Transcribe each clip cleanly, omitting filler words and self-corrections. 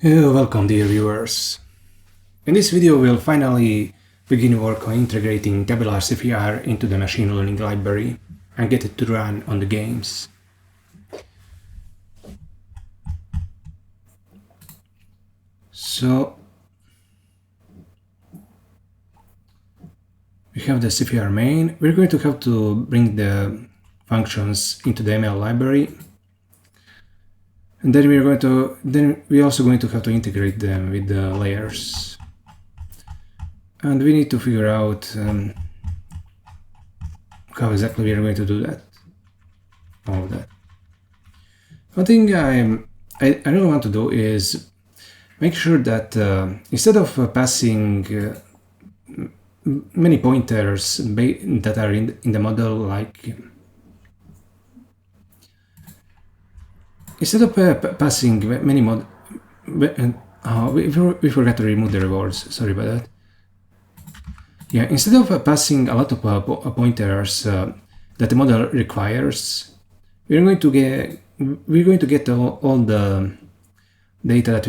Welcome dear viewers. In this video we'll finally begin work on integrating Tabular CFR into the machine learning library and get it to run on the games. So we have the CFR main. We're going to have to bring the functions into the ML library. And then we're also going to have to integrate them with the layers. And we need to figure out how exactly we are going to do that. All of that. One thing I really want to do is make sure that instead of passing many pointers that are in the model, like instead of passing many we forgot to remove the rewards. Sorry about that. Yeah, instead of passing a lot of pointers that the model requires, we're going to get all the data that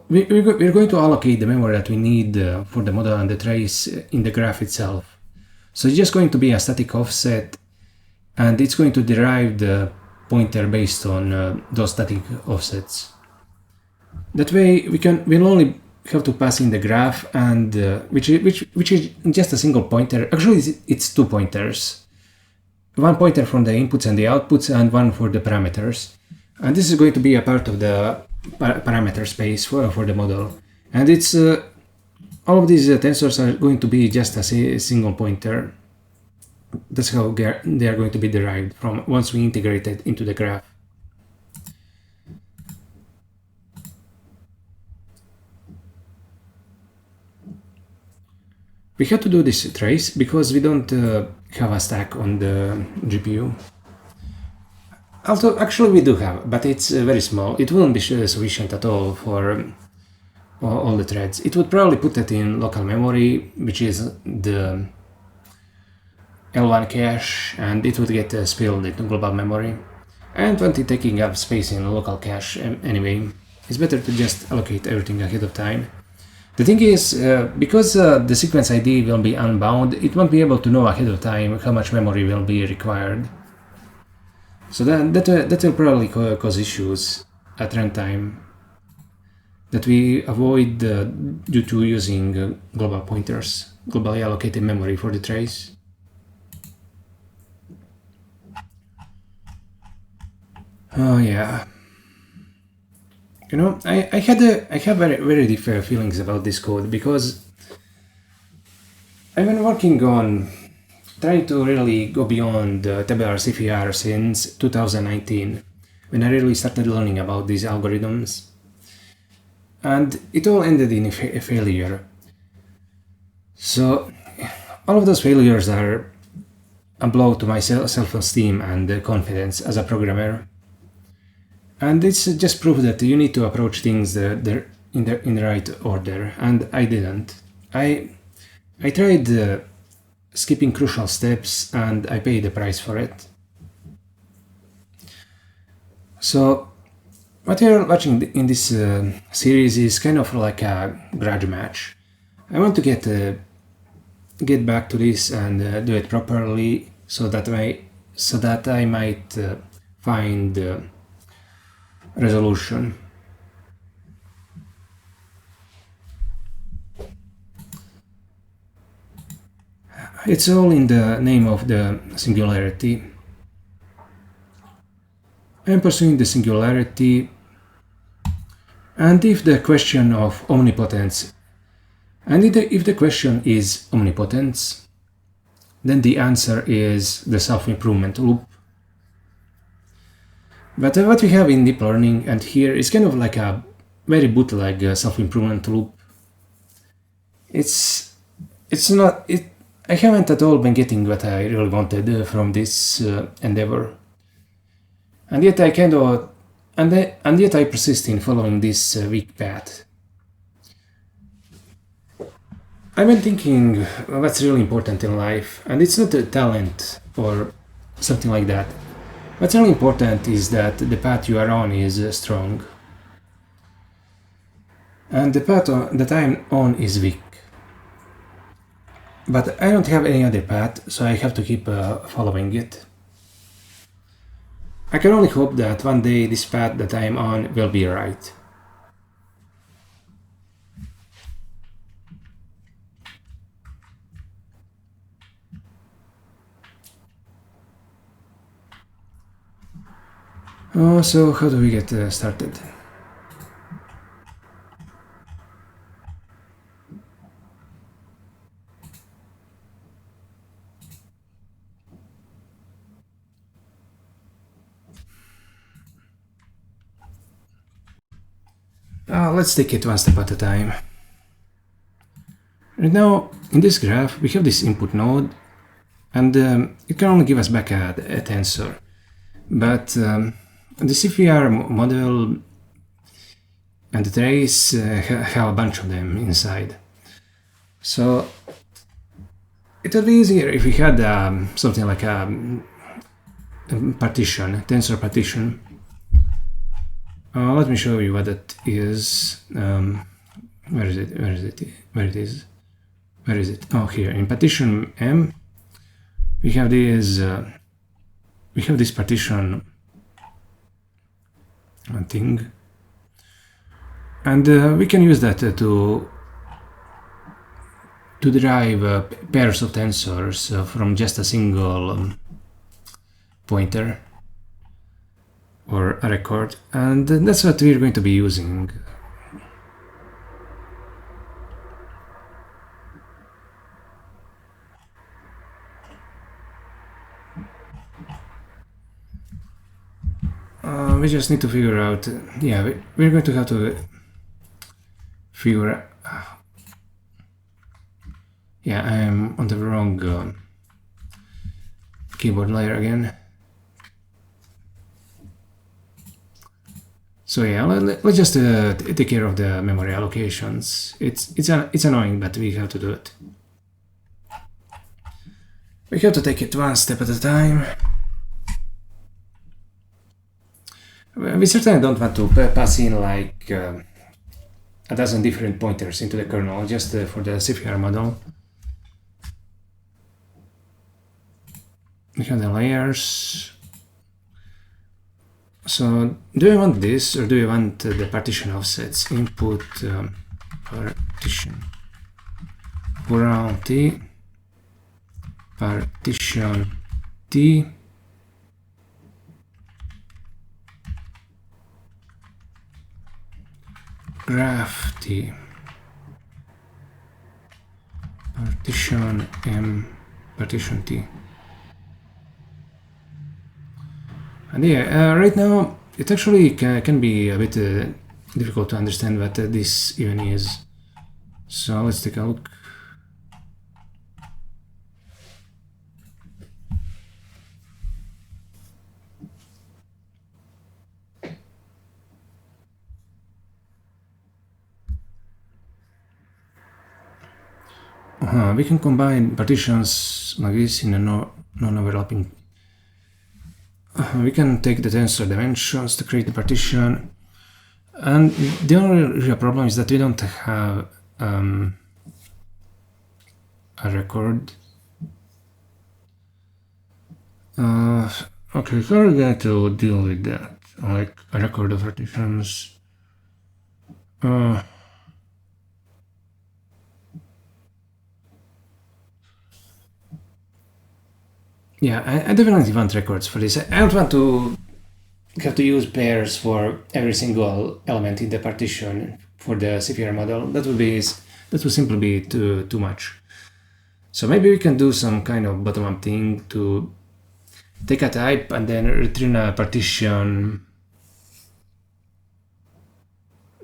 we're going to allocate the memory that we need for the model and the trace in the graph itself. So it's just going to be a static offset, and it's going to derive the pointer based on those static offsets. That way we'll only have to pass in the graph, and which is just a single pointer. Actually, it's two pointers. One pointer from the inputs and the outputs, and one for the parameters. And this is going to be a part of the parameter space for the model. And it's all of these tensors are going to be just a single pointer. That's how they are going to be derived from once we integrate it into the graph. We have to do this trace because we don't have a stack on the GPU. Although actually we do have, but it's very small. It wouldn't be sufficient at all for all the threads. It would probably put it in local memory, which is the L1 cache, and it would get spilled into global memory. And when taking up space in local cache anyway, it's better to just allocate everything ahead of time. The thing is, because the sequence ID will be unbound, it won't be able to know ahead of time how much memory will be required. So that will probably cause issues at runtime that we avoid due to using global pointers, globally allocated memory for the trace. Oh yeah. You know, I have very different feelings about this code because I've been working on trying to really go beyond Tabular CFR since 2019, when I really started learning about these algorithms. And it all ended in a failure. So all of those failures are a blow to my self-esteem and confidence as a programmer. And it's just proof that you need to approach things in the right order, and I didn't. I tried skipping crucial steps, and I paid the price for it. So what you're watching in this series is kind of like a grudge match. I want to get back to this and do it properly, so that I might find resolution. It's all in the name of the singularity. I'm pursuing the singularity, and if the question of omnipotence, and if the question is omnipotence, then the answer is the self-improvement loop. But what we have in deep learning and here is kind of like a very bootleg self-improvement loop. I haven't at all been getting what I really wanted from this endeavor, and yet I persist in following this weak path. I've been thinking what's really important in life, and it's not a talent or something like that. What's really important is that the path you are on is strong. and the path that I'm on is weak. But I don't have any other path, so I have to keep following it. I can only hope that one day this path that I am on will be right. So how do we get started? Let's take it one step at a time. Right now, in this graph, we have this input node, and it can only give us back a tensor. But the CFR model and the trace have a bunch of them inside. So it would be easier if we had something like a partition, tensor partition. Let me show you what that is. Where is it? Where is it? Where it is? Where is it? Oh, here in partition M, we have this. We have this partition thing, and we can use that to derive pairs of tensors from just a single pointer or a record, and that's what we're going to be using. We just need to figure out, yeah, we're going to have to figure out, yeah, I'm on the wrong keyboard layer again. So yeah, let's just take care of the memory allocations. It's annoying, but we have to do it. We have to take it one step at a time. We certainly don't want to pass in like a dozen different pointers into the kernel just for the CFR model. We have the layers. So do we want this, or do we want the partition offsets? Input partition plurality partition T graph T partition M partition T. And yeah, right now it actually can be a bit difficult to understand what this even is. So let's take a look. We can combine partitions like this in a non-overlapping. We can take the tensor dimensions to create the partition, and the only real problem is that we don't have a record. Okay, so we're going to deal with that, like a record of partitions. Yeah, I definitely want records for this. I don't want to have to use pairs for every single element in the partition for the CFR model. That would simply be too much. So maybe we can do some kind of bottom-up thing to take a type and then return a partition.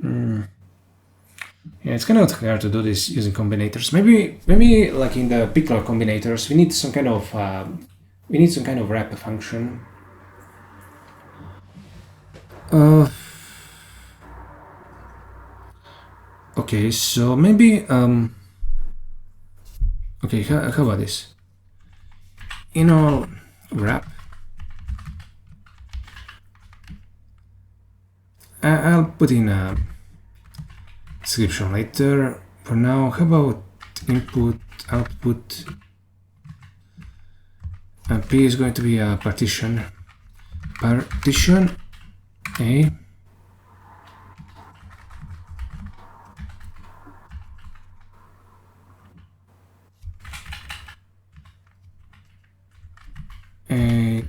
Yeah, it's kind of hard to do this using combinators. Maybe like in the pickler combinators, we need some kind of wrap function. Okay, so maybe okay, how about this? Wrap. I'll put in a description later. For now, how about input, output, and P is going to be a partition. Partition A. A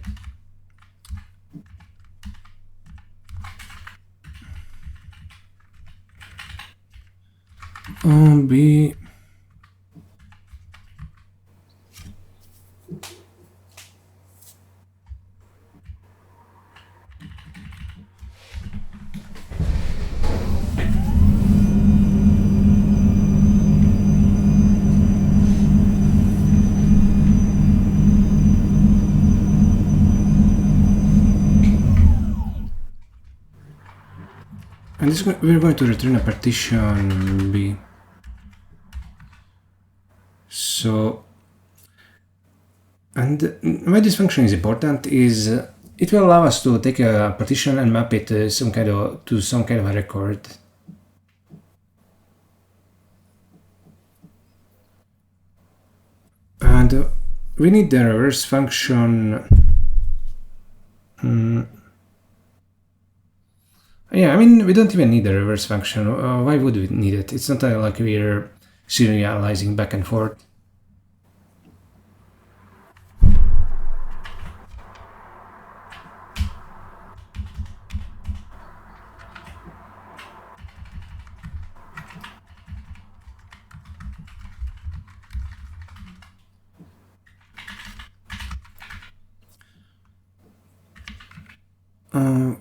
B. And this, we're going to return a partition B. So, and why this function is important is it will allow us to take a partition and map it to some kind of a record. And we need the reverse function. Yeah, I mean, we don't even need the reverse function. Why would we need it? It's not like we're serializing back and forth.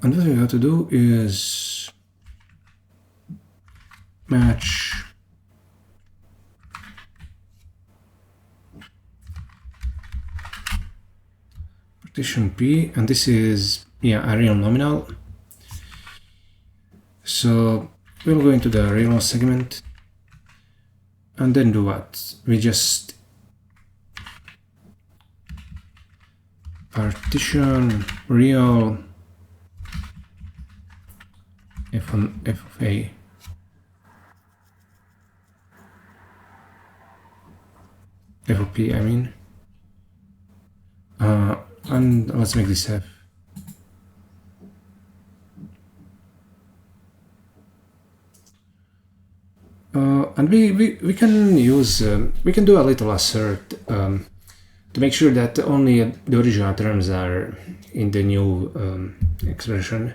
And what we have to do is match partition P, and this is a real nominal. So we'll go into the real segment and then do what? We just partition real f of A. F of P, I mean. And let's make this F. And we can use we can do a little assert to make sure that only the original terms are in the new expression.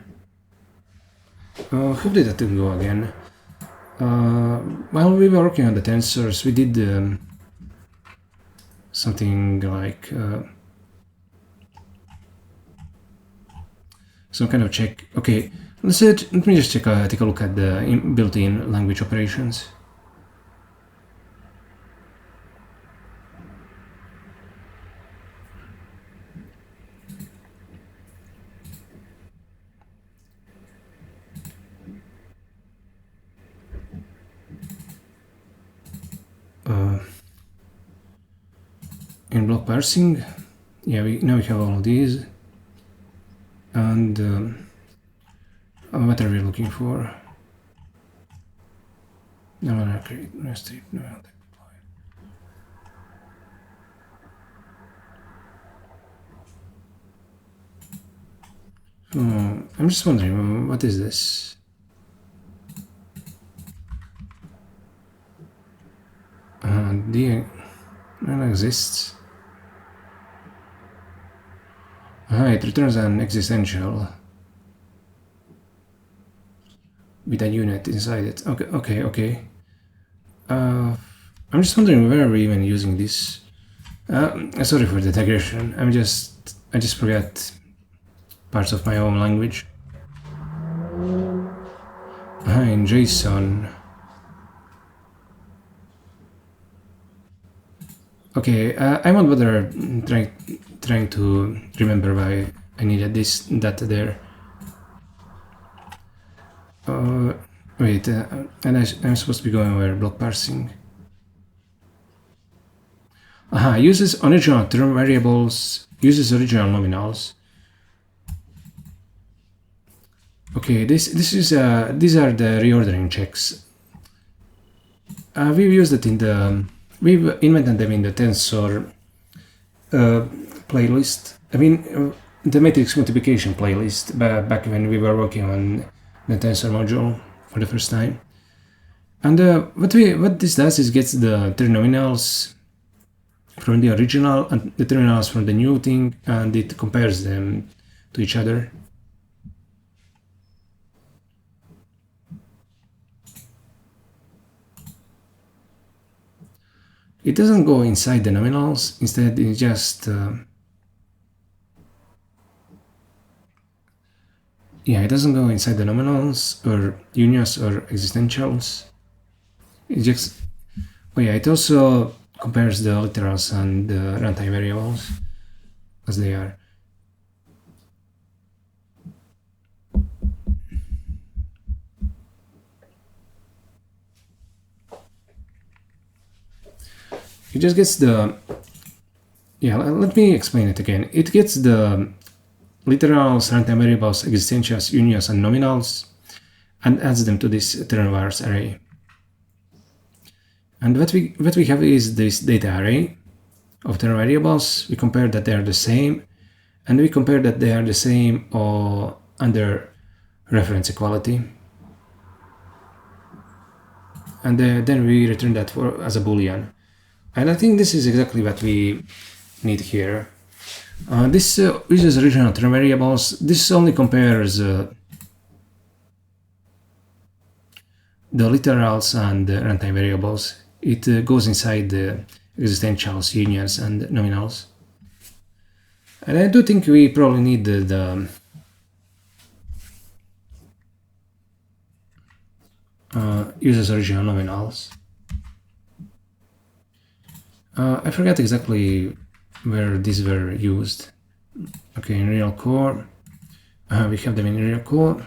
How did that go again? While we were working on the tensors, we did something like some kind of check. Okay, let me just take a look at the built-in language operations. In block parsing, now we have all of these. And what are we looking for? No, create, restrict, no, deploy. I'm just wondering, what is this? The none exists. It returns an existential with a unit inside it. Okay. I'm just wondering where are we even using this. Sorry for the digression. I just forgot parts of my own language. In JSON. Okay, I won't bother trying to remember why I needed that there. Wait, and I'm supposed to be going over block parsing. Uses original term variables, uses original nominals. Okay, these are the reordering checks. we've used it in the, we've invented them in the tensor playlist. I mean, the matrix multiplication playlist back when we were working on the tensor module for the first time. And what this does is gets the trinomials from the original and the trinomials from the new thing, and it compares them to each other. It doesn't go inside the nominals. Instead, it just it doesn't go inside the nominals or unions or existentials. It just it also compares the literals and the runtime variables as they are. It just gets the, let me explain it again. It gets the literals, runtime variables, existentials, unions, and nominals, and adds them to this ternvars array. And what we have is this data array of term variables. We compare that they are the same, and we compare that they are the same under reference equality. And then we return that as a boolean. And I think this is exactly what we need here. This uses original term variables. This only compares the literals and the runtime variables. It goes inside the existentials, unions, and nominals. And I do think we probably need the uses original nominals. I forget exactly where these were used. Okay, in real core. We have them in real core.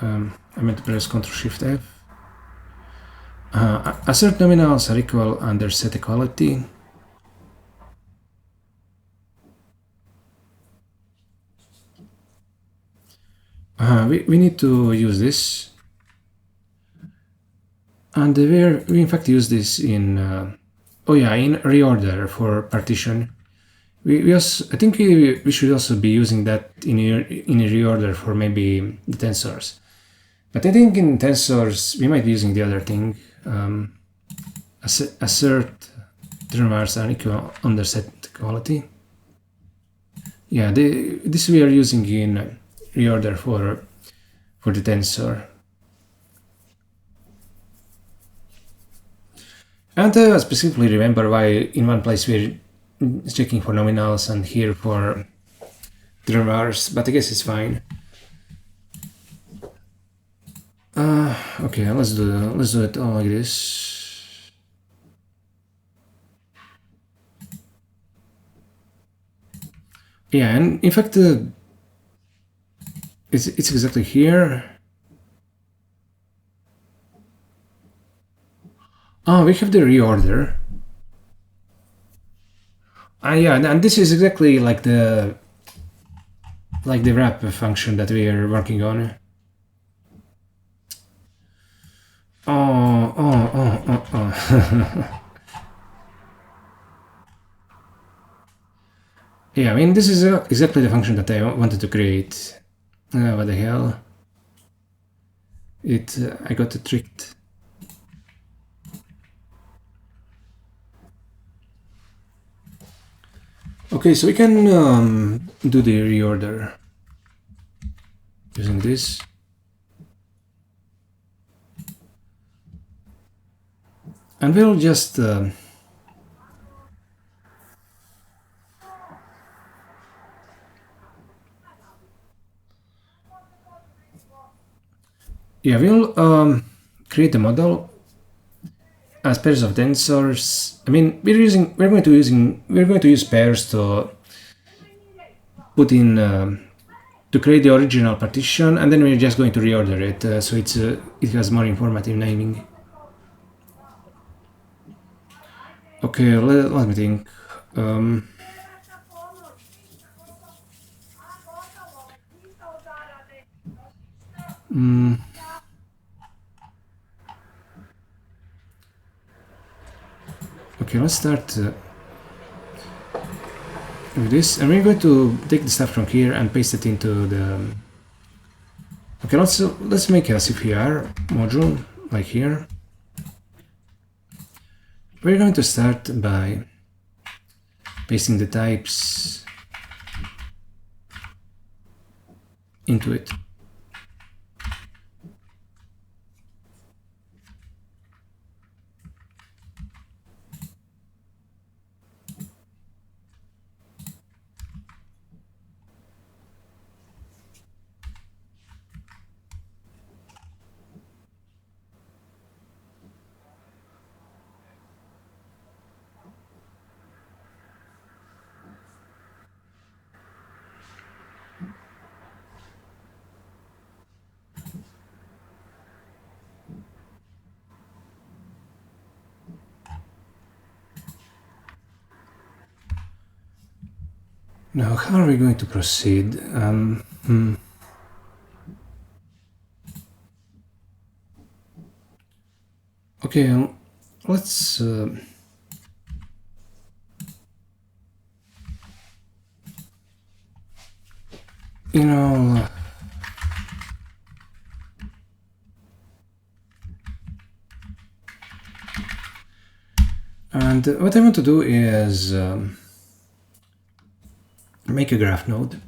I meant to press Ctrl-Shift-F. Assert nominals are equal under set equality. We need to use this. And we in fact use this in in reorder for partition. I think we should also be using that in a reorder for maybe the tensors. But I think in tensors we might be using the other thing. Assert ternvars are equal under set equality. Yeah, this we are using in reorder for the tensor. And specifically remember why in one place we're checking for nominals and here for ternvars, but I guess it's fine. Okay, let's do it all like this. Yeah, and in fact, it's exactly here. Oh, we have the reorder. Yeah, and this is exactly like the wrap function that we are working on. Oh. Yeah, I mean, this is exactly the function that I wanted to create. What the hell? I got tricked. Okay, so we can do the reorder using this. And we'll just we'll create a model as pairs of tensors. I mean, we're going to use pairs to put in to create the original partition, and then we're just going to reorder it so it has more informative naming. Okay, let me think. Okay, let's start with this, and we're going to take the stuff from here and paste it into the. Okay, let's make a CFR module like here. We're going to start by pasting the types into it. Now, how are we going to proceed? Okay, let's you know, and what I want to do is make a graph node.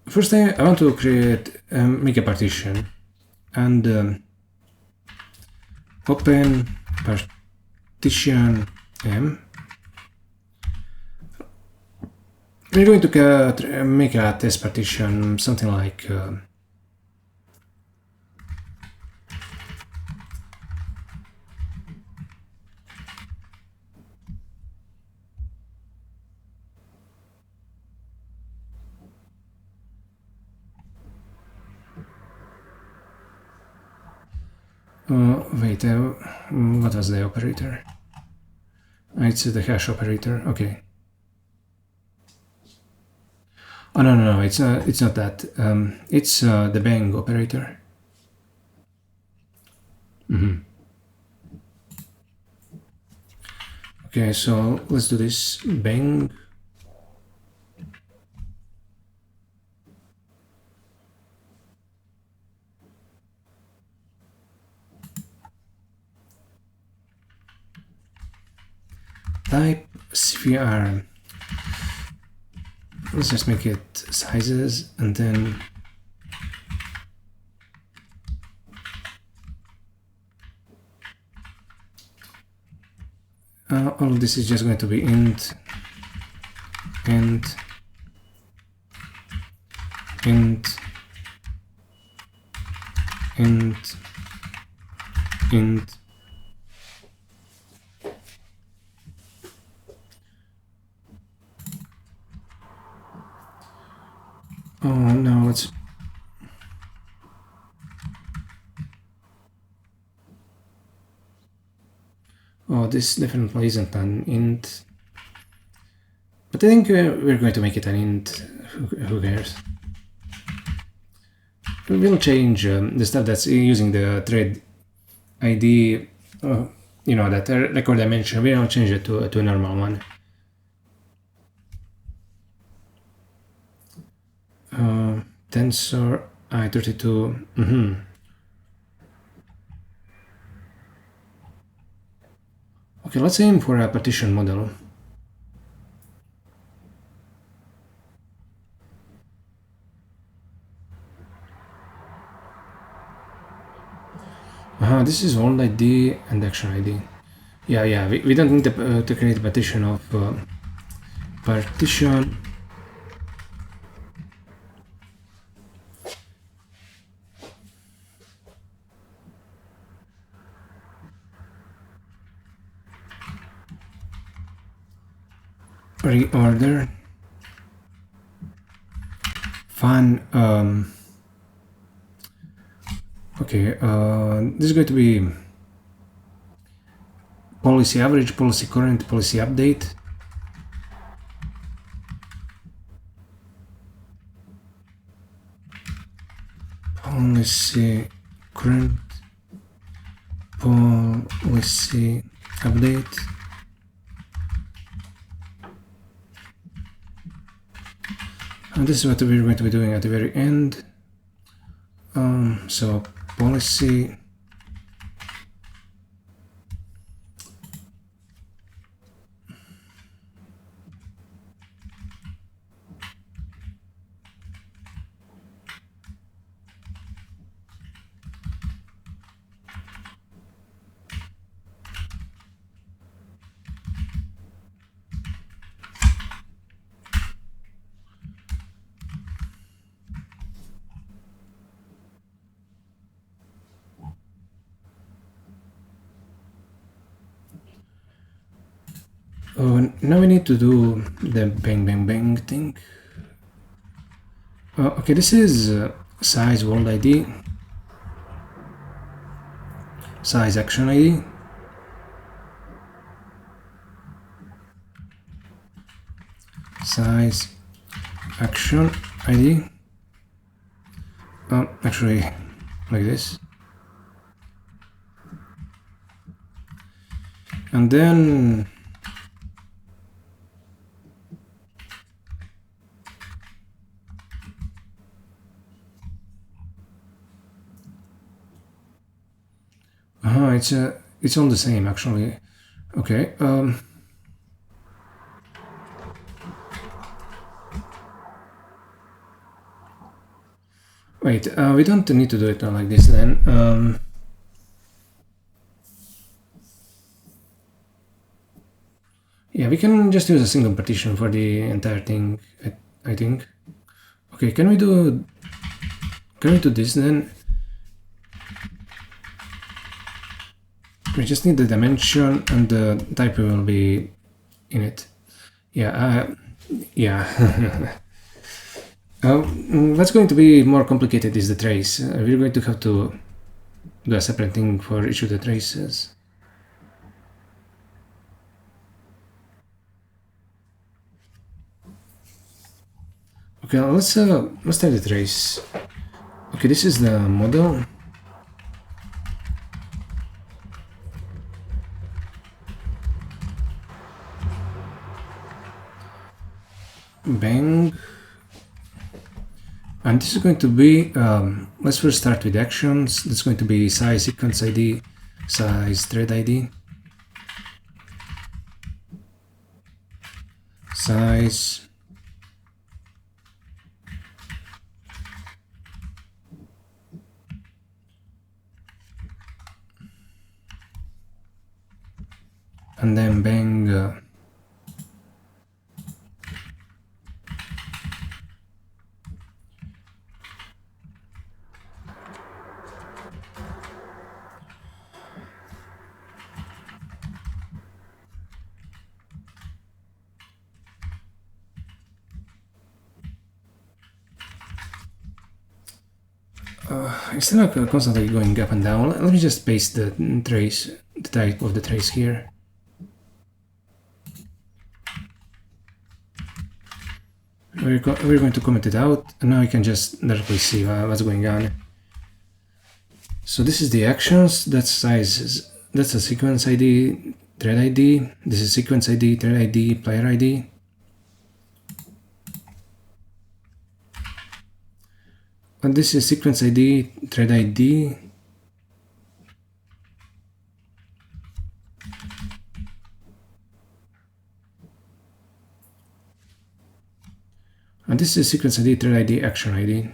First, I want to create, make a partition, and open partition M. We're going to make a test partition, something like wait, what was the operator? It's the hash operator. Okay. Oh no, it's not that. It's the bang operator. Okay, so let's do this. Bang. Type CFR. Let's just make it sizes, and then all of this is just going to be int, int, int, int, int. Oh no, it's this definitely isn't an int, but I think we're going to make it an int. Who cares? We will change the stuff that's using the thread ID, you know, that record dimension. We will change it to a normal one. Tensor I32. Okay, let's aim for a partition model. This is old ID and action ID. Yeah, we don't need to create a partition of partition. Reorder. Fun. Okay, this is going to be policy average, policy current, policy update. Policy current, policy update. And this is what we're going to be doing at the very end. So policy now we need to do the bang bang bang thing. Okay, this is size world ID, size action ID, size action ID. Actually, like this, and then it's all the same actually. Okay. Wait, we don't need to do it like this then. Yeah, we can just use a single partition for the entire thing, I think. Okay, can we do this then? We just need the dimension and the type will be in it. Yeah, yeah. What's going to be more complicated is the trace. We're going to have to do a separate thing for each of the traces. Okay, let's type the trace. Okay, this is the model. Bang. And this is going to be, let's first start with actions. That's going to be size sequence ID, size thread ID, size and then bang instead of constantly going up and down, let me just paste the trace, the type of the trace here. We're going to comment it out, and now you can just directly see what's going on. So this is the actions, that's size, that's a sequence ID, thread ID, this is sequence ID, thread ID, player ID. And this is sequence ID, thread ID, and this is sequence ID, thread ID, action ID.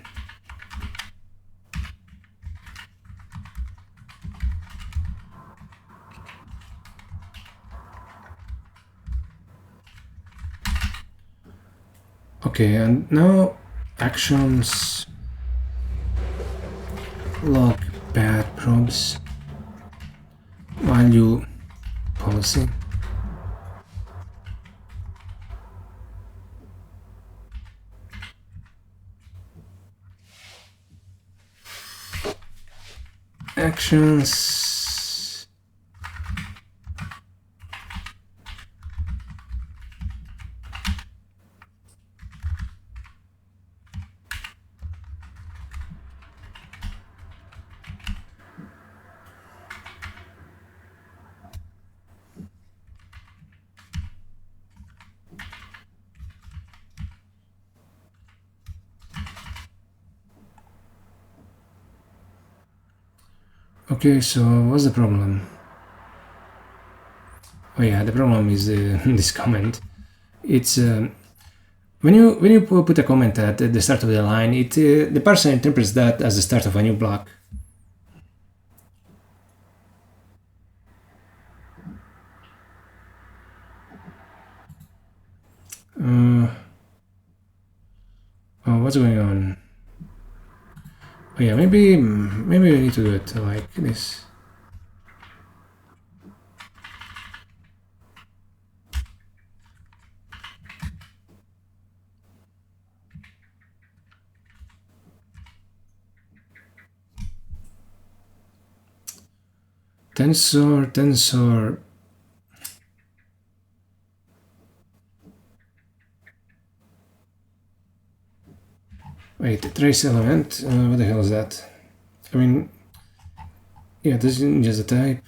Okay, and now actions log path probes value policy. Actions Okay, so what's the problem? Oh yeah, the problem is this comment. It's when you put a comment at the start of the line, the parser interprets that as the start of a new block. Oh, what's going on? Oh yeah, maybe we need to do it like this. Tensor. Wait, trace element. What the hell is that? I mean, yeah, this is just a type.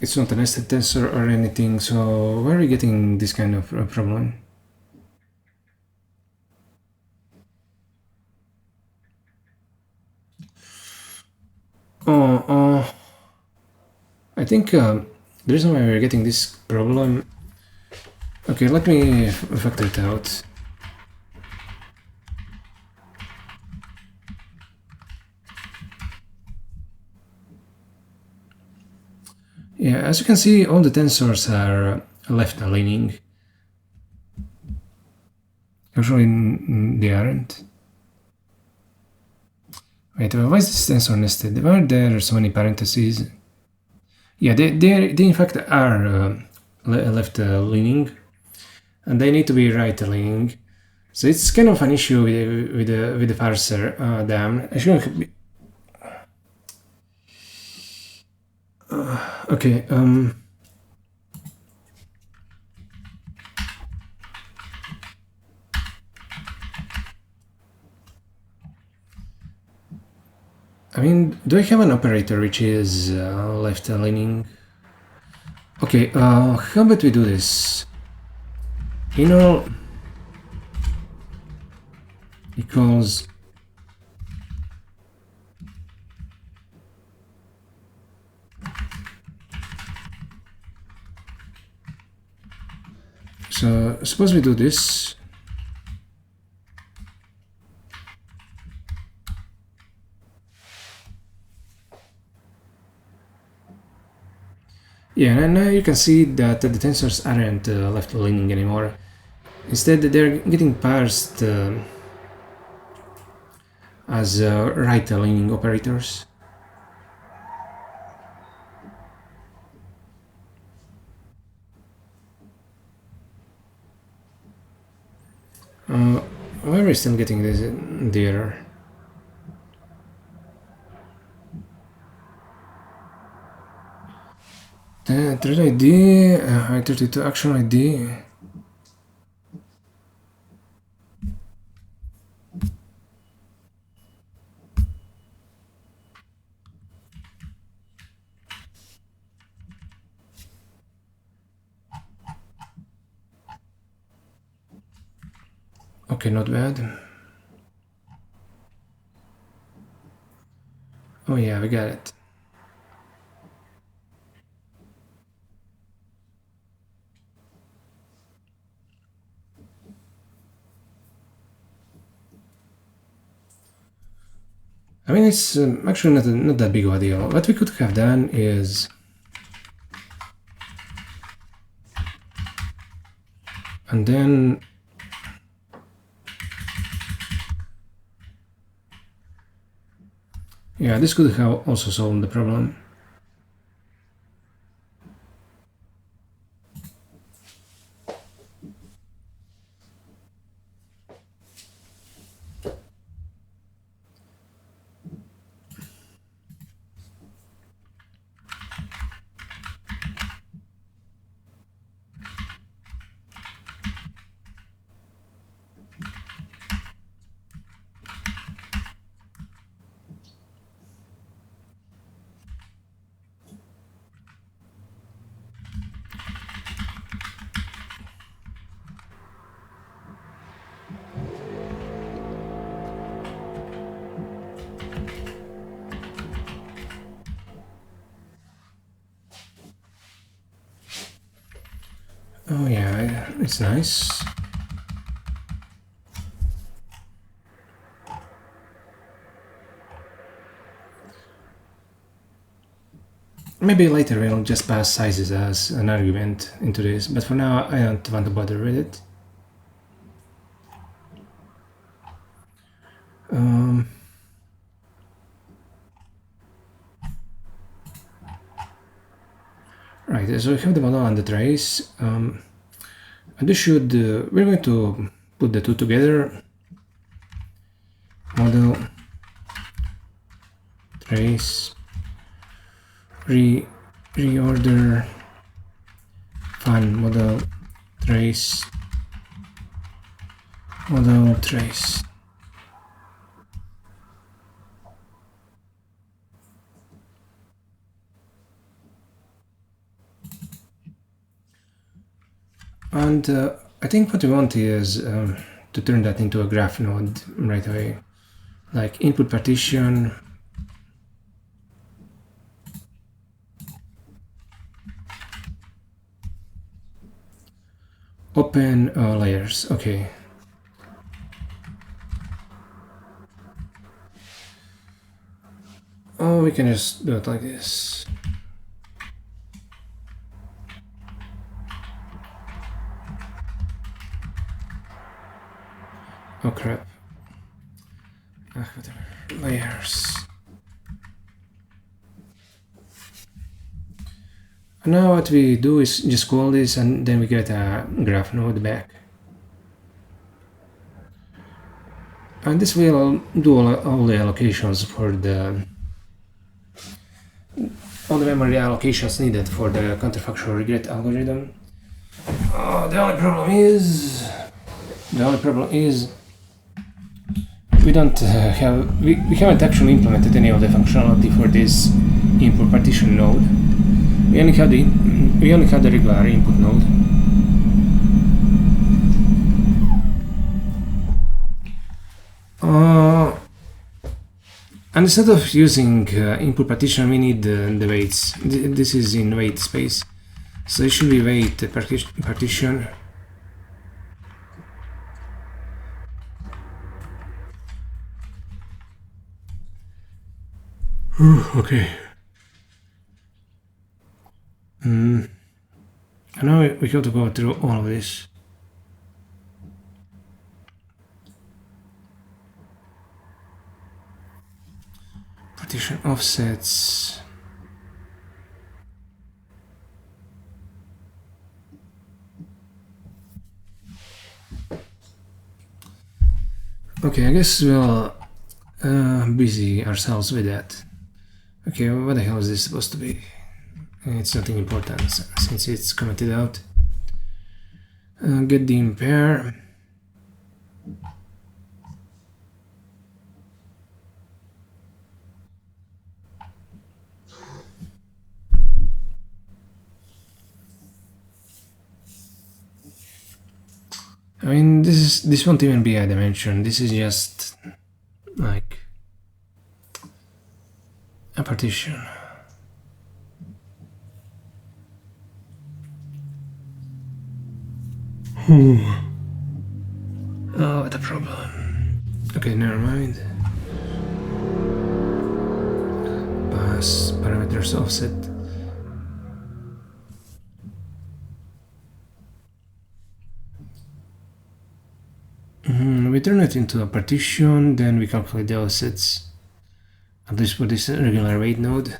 It's not a nested tensor or anything. So where are we getting this kind of problem? I think the reason why we're getting this problem. Okay, let me factor it out. Yeah, as you can see, all the tensors are left leaning. Actually, they aren't. Wait, why is this tensor nested? Why are there so many parentheses? Yeah, they in fact are left leaning, and they need to be right leaning. So it's kind of an issue with the parser. Damn, I shouldn't be. Okay. I mean, do I have an operator which is left leaning? Okay. How about we do this? NL equals so suppose we do this. Yeah, and now you can see that the tensors aren't left leaning anymore. Instead, they're getting parsed as right leaning operators. Why are we still getting this there? Thread ID, I32 action ID. Okay, not bad. Oh yeah, we got it. I mean, it's actually not that big of a deal. What we could have done is... And then... Yeah, this could have also solved the problem. Oh yeah, it's nice. Maybe later we'll just pass sizes as an argument into this, but for now I don't want to bother with it. Right, so we have the model and the trace. And this should, we're going to put the two together. Model, trace, reorder, find model, trace, model, trace. And I think what we want is to turn that into a graph node right away. Like input partition, open layers, okay. Oh, we can just do it like this. Oh crap. Whatever. Layers. Now what we do is just call this and then we get a graph node back. And this will do all the allocations for all the memory allocations needed for the counterfactual regret algorithm. The only problem is we don't we haven't actually implemented any of the functionality for this input partition node. We only had the regular input node. And instead of using input partition, we need the weights. This is in weight space, so it should be weight partition. Okay. And now we have to go through all of this. Partition offsets. Okay, I guess we'll busy ourselves with that. Okay, what the hell is this supposed to be? It's nothing important since it's commented out. Get the impair. I mean, this won't even be a dimension. This is just like a partition. Oh, what a problem. Okay, never mind. Pass parameters offset. We turn it into a partition, then we calculate the offsets, at least for this regular weight node.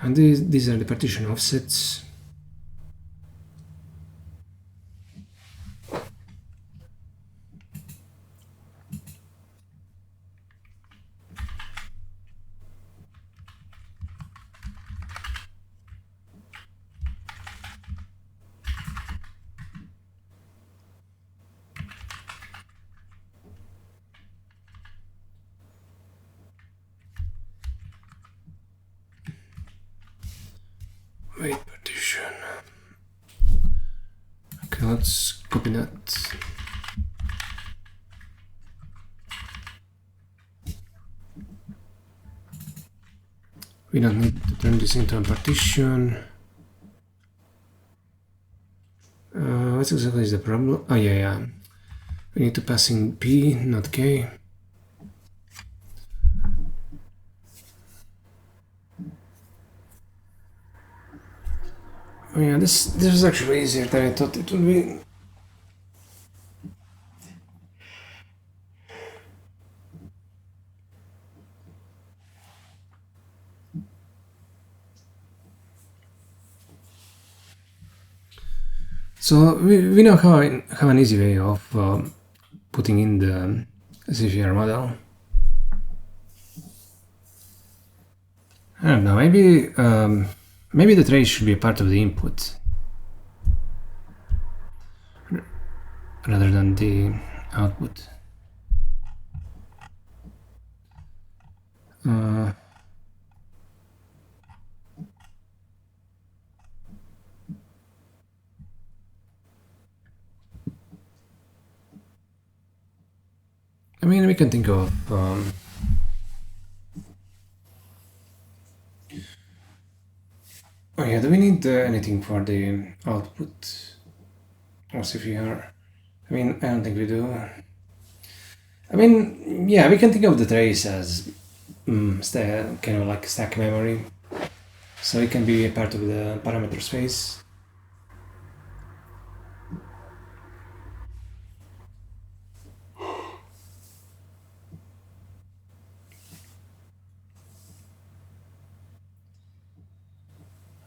And these are the partition offsets. Weight partition. Okay, let's copy that. We don't need to turn this into a partition. What exactly is the problem? Oh yeah. We need to pass in P, not K. Oh yeah, this is actually easier than I thought it would be. So we now have an easy way of putting in the CFR model. I don't know, maybe the trace should be a part of the input rather than the output. I mean, we can think of oh yeah, do we need anything for the output or CFR? I mean, I don't think we do. I mean, yeah, we can think of the trace as kind of like stack memory, so it can be a part of the parameter space.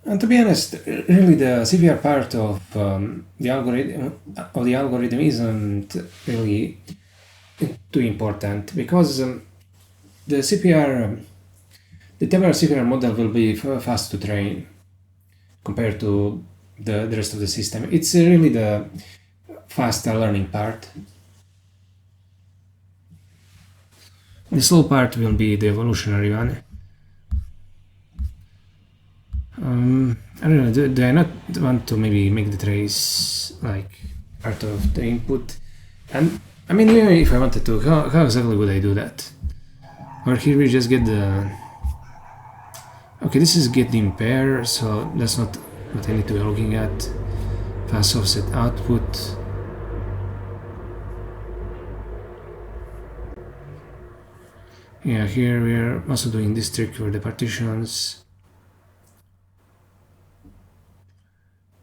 And to be honest, really the CFR part of the algorithm isn't really too important, because the CFR, the tabular CFR model will be fast to train compared to the rest of the system. It's really the fast learning part. The slow part will be the evolutionary one. I don't know, do I not want to maybe make the trace like part of the input? And I mean, even if I wanted to, how exactly would I do that? Or here we just get the... Okay, this is get in pair, so that's not what I need to be looking at. Fast offset output. Yeah, here we are also doing this trick for the partitions.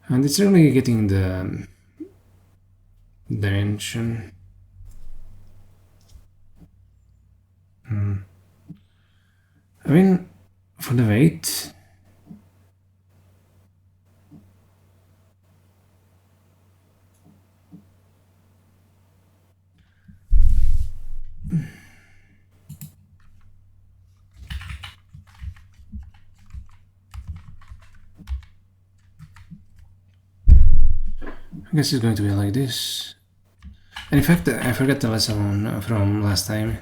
And it's really getting the dimension. I mean, for the weight, I guess it's going to be like this. And in fact, I forgot the lesson from last time.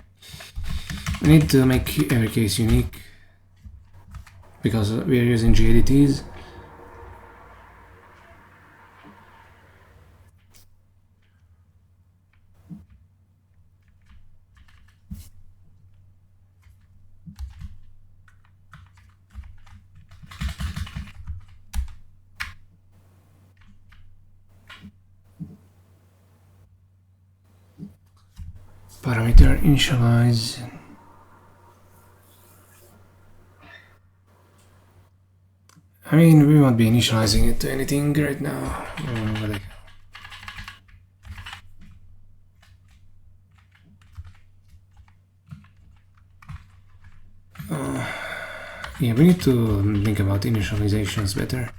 I need to make every case unique because we are using GADTs. Parameter initialize. I mean, we won't be initializing it to anything right now. Yeah, we need to think about initializations better.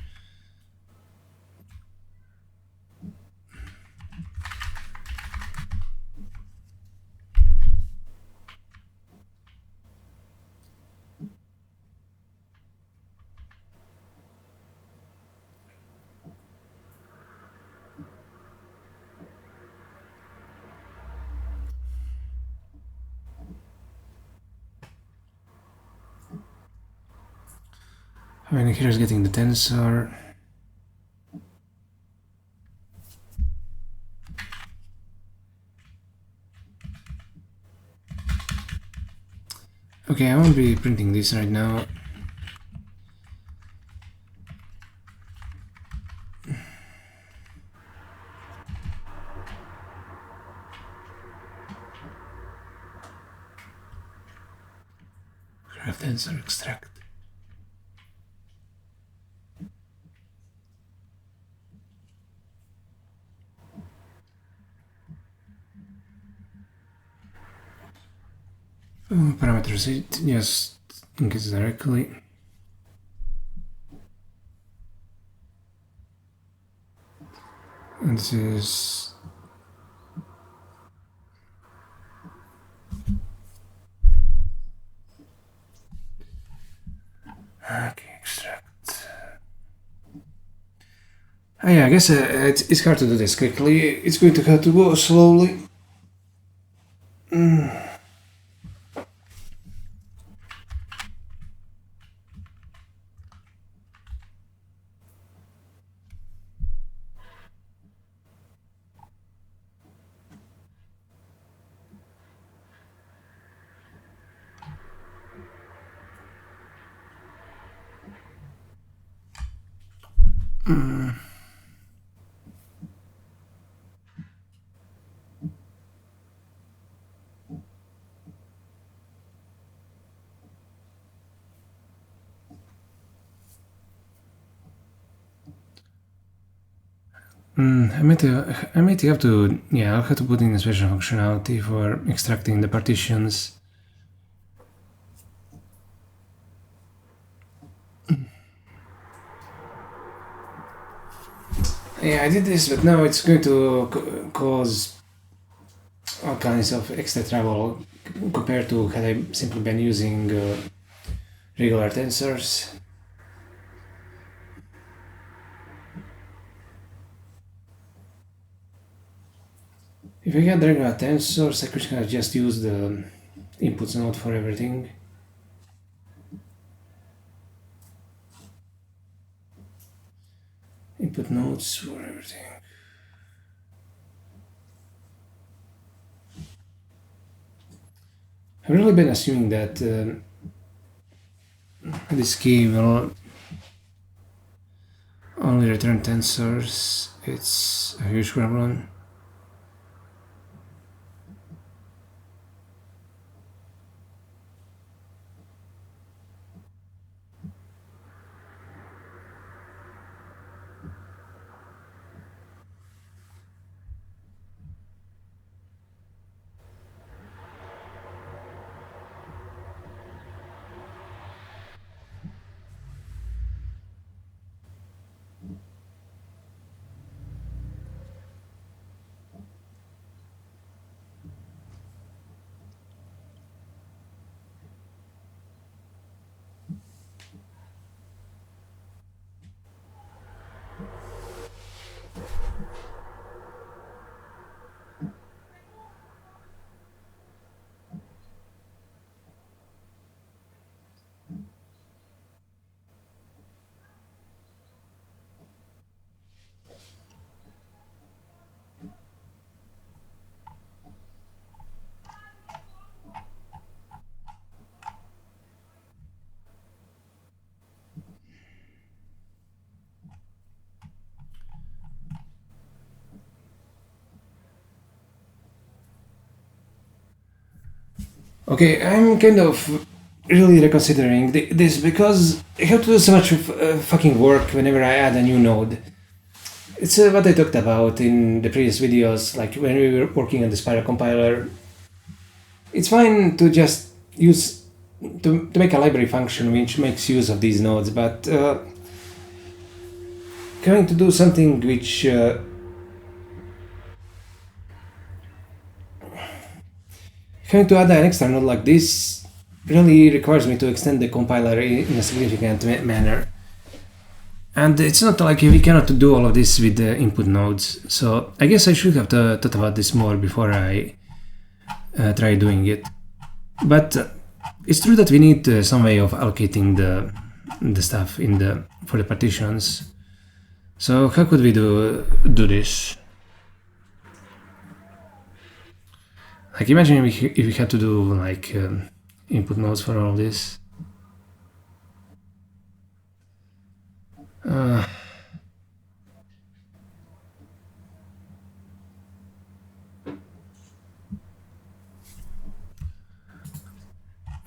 I mean, here's getting the tensor. Okay, I won't be printing this right now. Ref tensor extract. Parameters it just gets directly. And this is okay, extract. Oh, yeah, I guess it's hard to do this quickly. It's going to have to go slowly. I might have to, yeah, I'll have to put in a special functionality for extracting the partitions. Yeah, I did this, but now it's going to cause all kinds of extra trouble compared to had I simply been using regular tensors. If I had regular tensors, I could have just used the inputs node for everything. Input nodes for everything. I've really been assuming that this key will only return tensors. It's a huge problem. Okay, I'm kind of really reconsidering this because I have to do so much fucking work whenever I add a new node. It's what I talked about in the previous videos, like when we were working on the Spiral compiler. It's fine to just use to make a library function which makes use of these nodes, but trying to do something which trying to add an extra node like this really requires me to extend the compiler in a significant manner. And it's not like we cannot do all of this with the input nodes, so I guess I should have thought about this more before I try doing it. But it's true that we need some way of allocating the stuff for the partitions. So how could we do this? Like imagine if we had to do like input nodes for all this.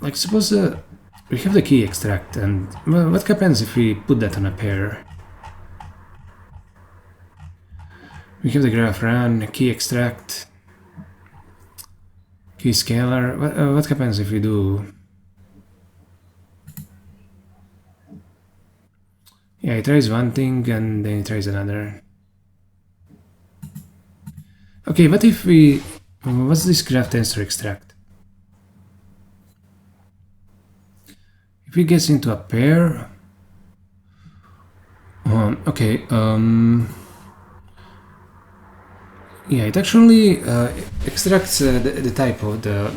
Like suppose we have the key extract, and well, what happens if we put that on a pair? We have the graph run, key extract, key scalar. What happens if we do? Yeah, it tries one thing and then it tries another. Okay, what if we... What's this graph tensor extract? If it gets into a pair... okay, yeah, it actually extracts the type of the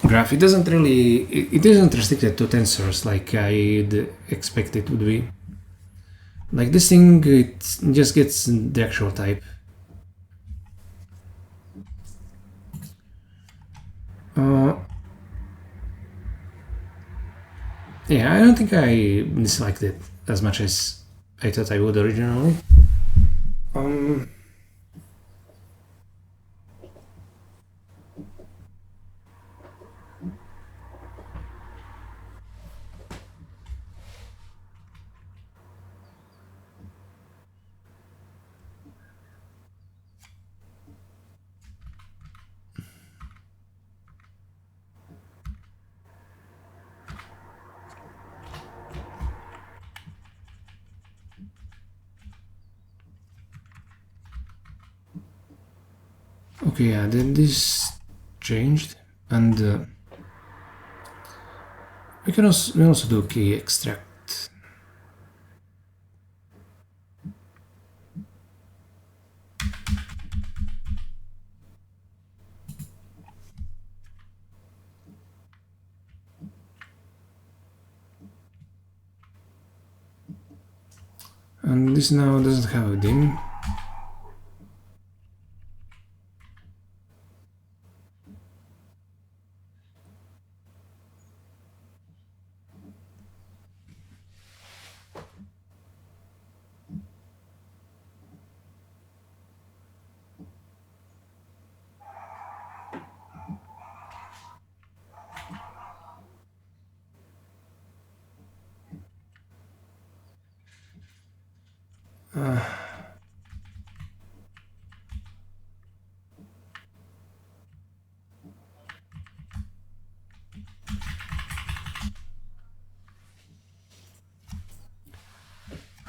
graph. It doesn't really... It isn't restricted to tensors like I'd expect it would be. Like this thing, it just gets the actual type. Yeah, I don't think I disliked it as much as I thought I would originally. Okay, yeah, then this changed, and we also do key extract. And this now doesn't have a dim.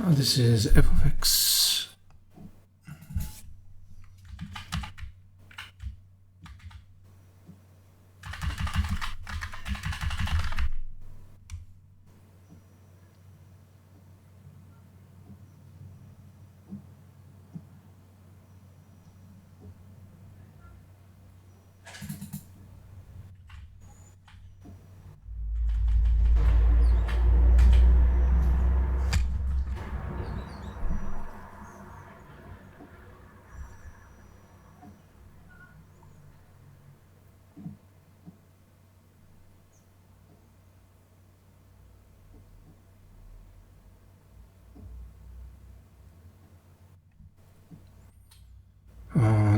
Oh, this is f of x.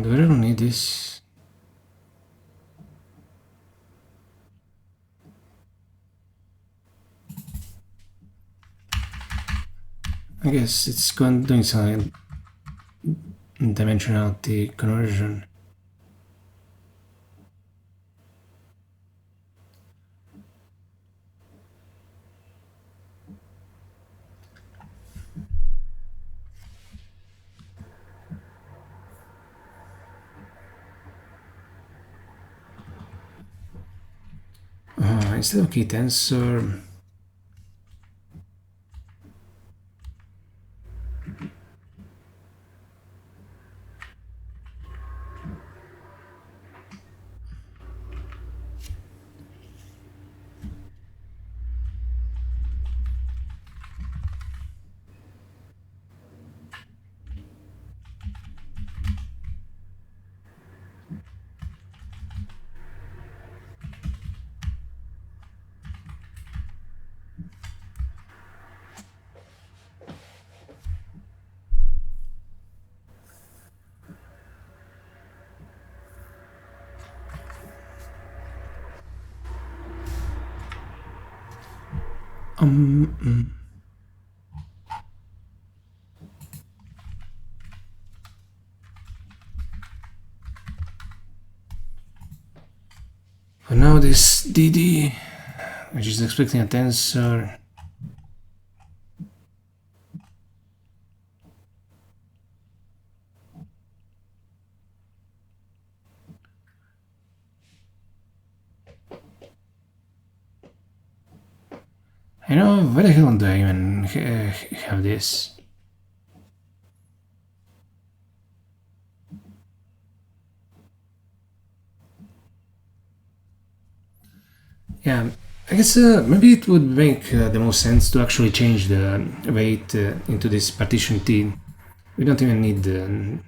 Do I really need this? I guess it's doing some dimensionality conversion. Instead of key tensor, For now, this dd, which is expecting a tensor. I know, why the hell do I even have this? Yeah, I guess maybe it would make the most sense to actually change the weight into this partition T. We don't even need the...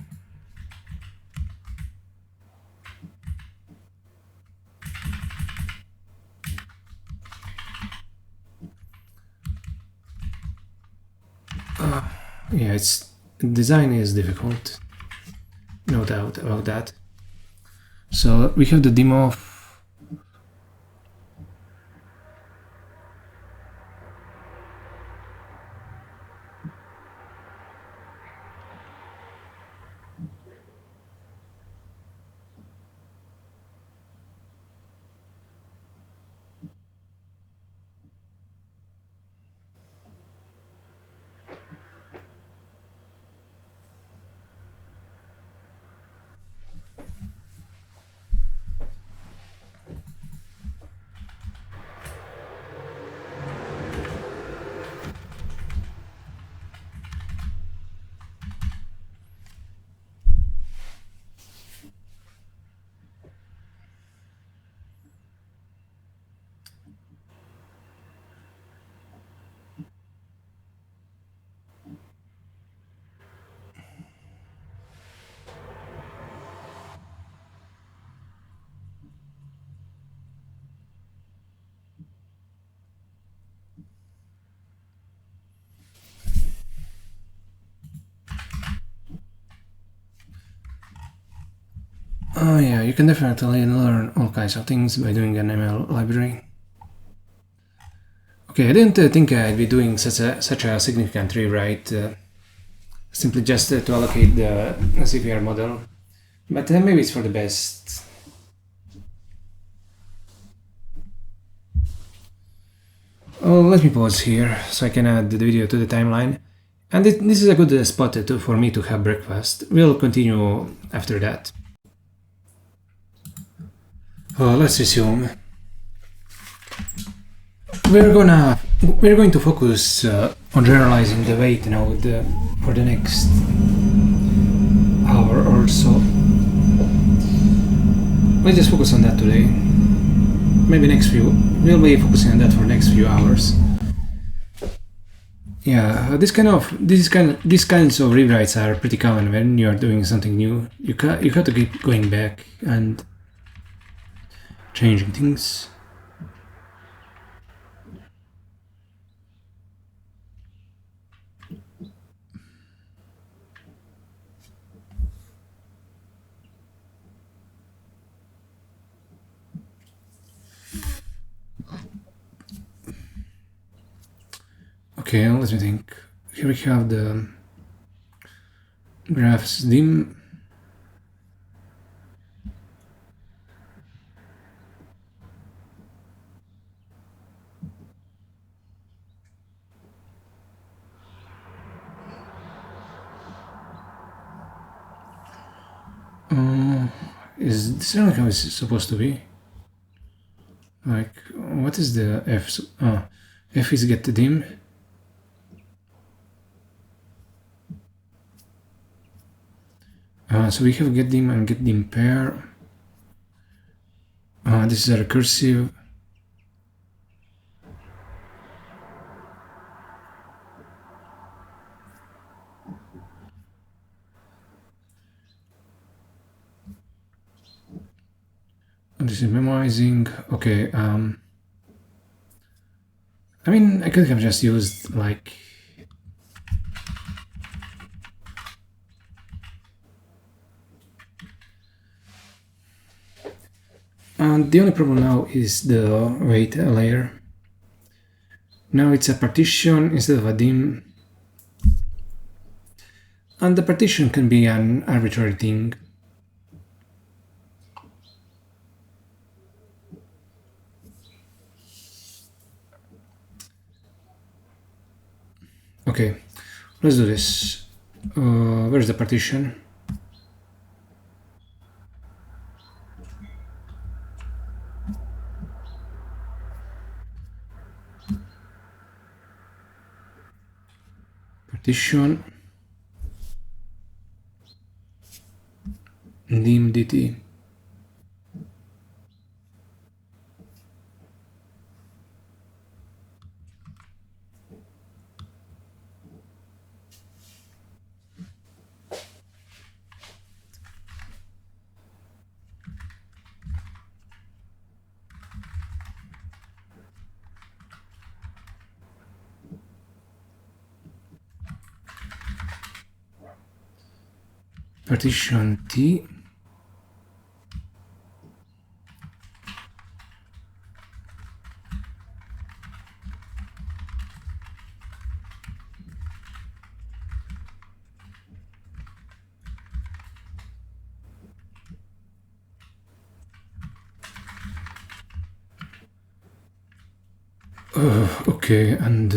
yeah, it's design is difficult, no doubt about that. So we have the dim off. Oh yeah, you can definitely learn all kinds of things by doing an ML library. Okay, I didn't think I'd be doing such a significant rewrite, simply just to allocate the CFR model, but maybe it's for the best. Oh, let me pause here so I can add the video to the timeline. And this is a good spot for me to have breakfast. We'll continue after that. Let's resume. We're going to focus on generalizing the weight node for the next hour or so. Let's just focus on that today. Maybe we'll be focusing on that for next few hours. Yeah, these kinds of rewrites are pretty common when you are doing something new. You have to keep going back and changing things. Okay, let me think. Here we have the graphs dim. Is this really how it's supposed to be? Like, what is the F? F is get dim. So we have get dim and get dim pair. This is a recursive. And this is memorizing. Okay. I mean, I could have just used like. And the only problem now is the weight layer. Now it's a partition instead of a dim. And the partition can be an arbitrary thing. Okay, let's do this. Where's the partition? Partition dim dt. Partition t. Okay, and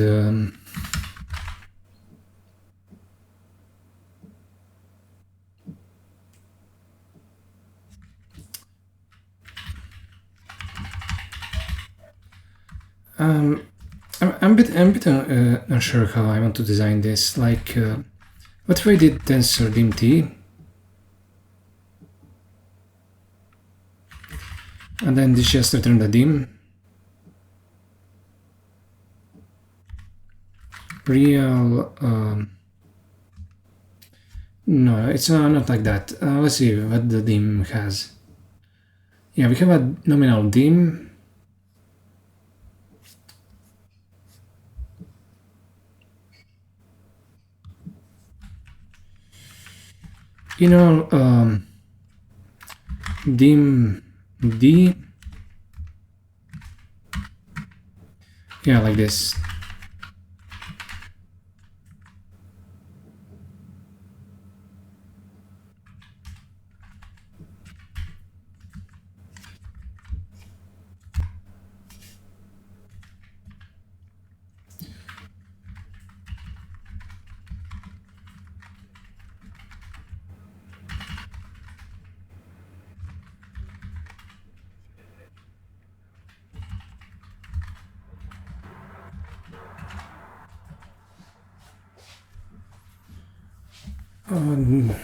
I'm a bit unsure how I want to design this. Like, what if I did tensor dim t, and then this just return the dim. Real. No, it's not like that. Let's see what the dim has. Yeah, we have a nominal dim. You know, dim d. Yeah, like this.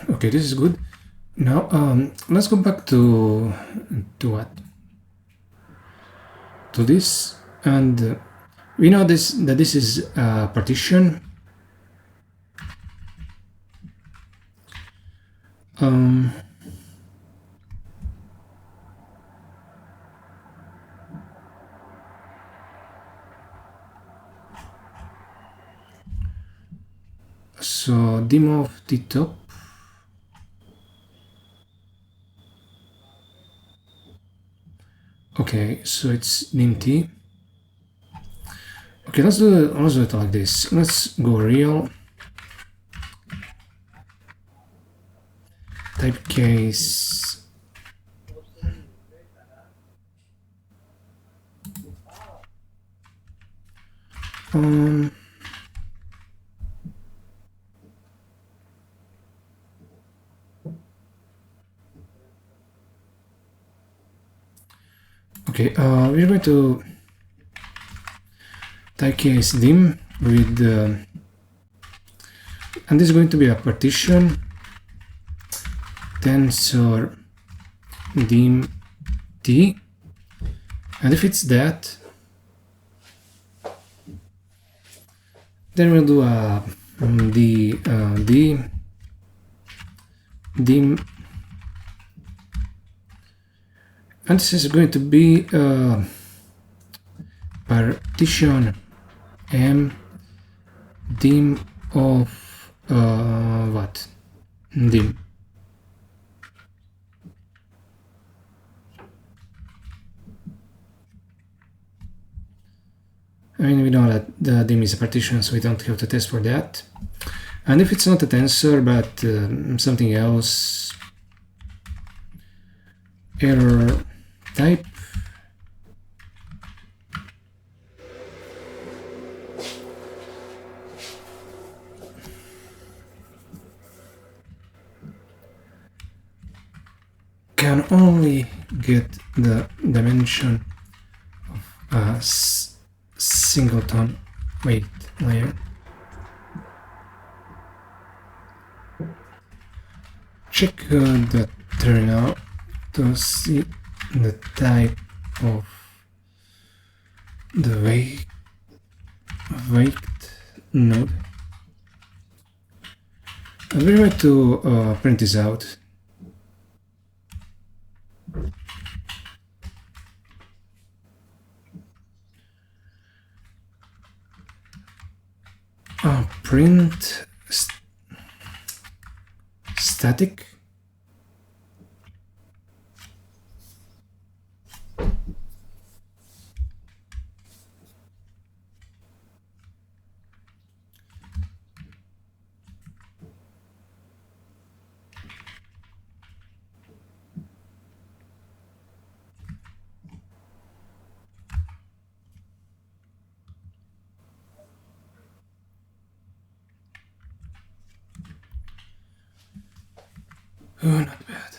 Okay, this is good. Now let's go back to what? To this, and we know that this is a partition. So dim of the top. Okay, so it's dim t. Okay, let's do it like this. Let's go real. Type case. Okay, we're going to type case dim with, and this is going to be a partition tensor dim t, and if it's that, then we'll do a dim, and this is going to be partition m dim of what? Dim. mean, we know that the dim is a partition, so we don't have to test for that. And if it's not a tensor, but something else, error type, can only get the dimension of a singleton weight layer. Check the terminal to see the type of the weight node. And we're going to print this out. Print static. Oh, not bad.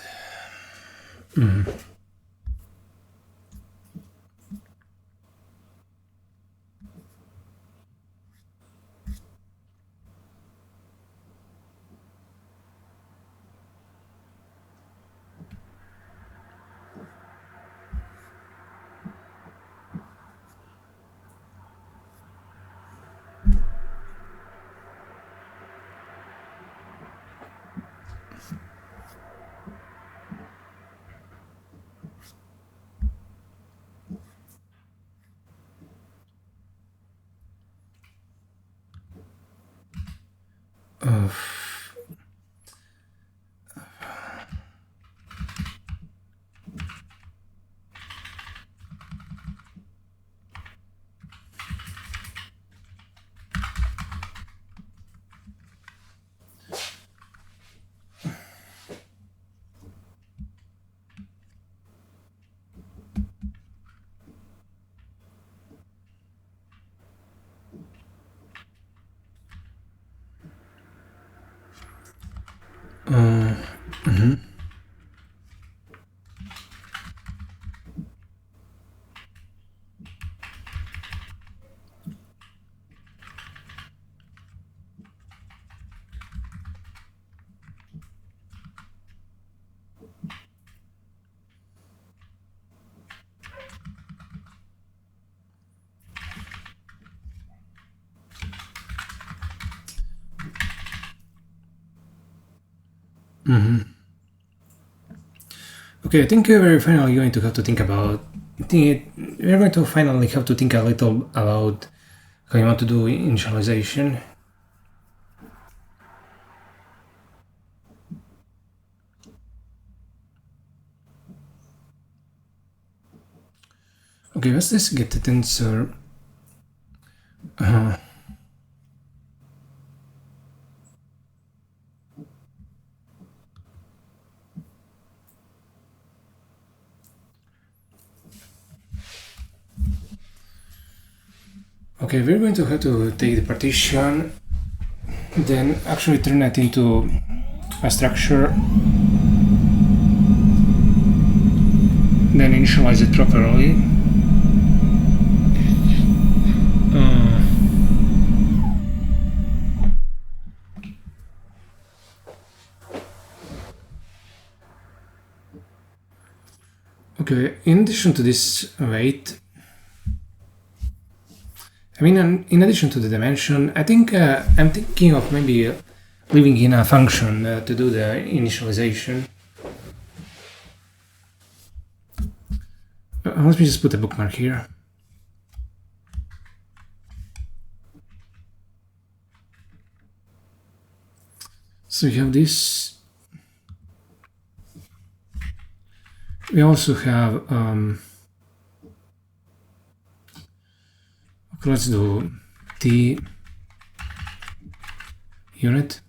Okay, I think we're finally going to have to think about. We're going to finally have to think a little about how you want to do initialization. Okay, let's just get the tensor. Okay, we're going to have to take the partition, then actually turn it into a structure, then initialize it properly. Okay, in addition to this weight, I mean, in addition to the dimension, I think I'm thinking of maybe leaving in a function to do the initialization. Let me just put a bookmark here. So we have this. We also have Okay, let's do T unit.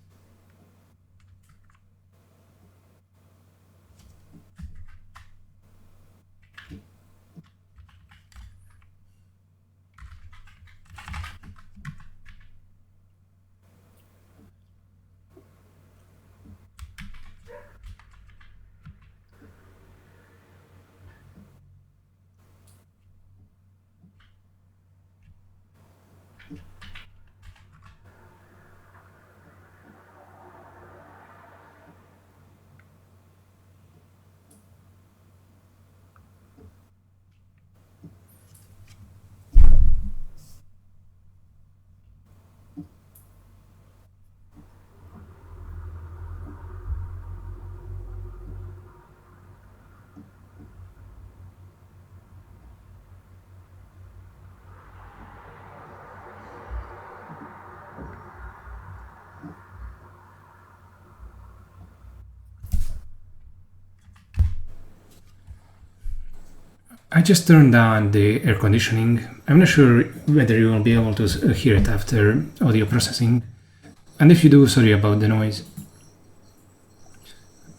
I just turned on the air conditioning. I'm not sure whether you will be able to hear it after audio processing. And if you do, sorry about the noise.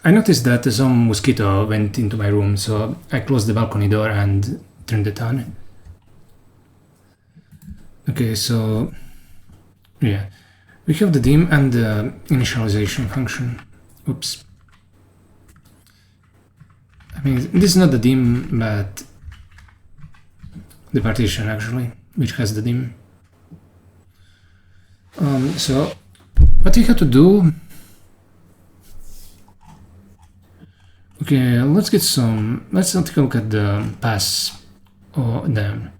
I noticed that some mosquito went into my room, so I closed the balcony door and turned it on. Okay, so yeah, we have the dim and the initialization function. Oops. I mean, this is not the dim, but the partition actually, which has the dim. So what we have to do, okay, let's take a look at the pass or down.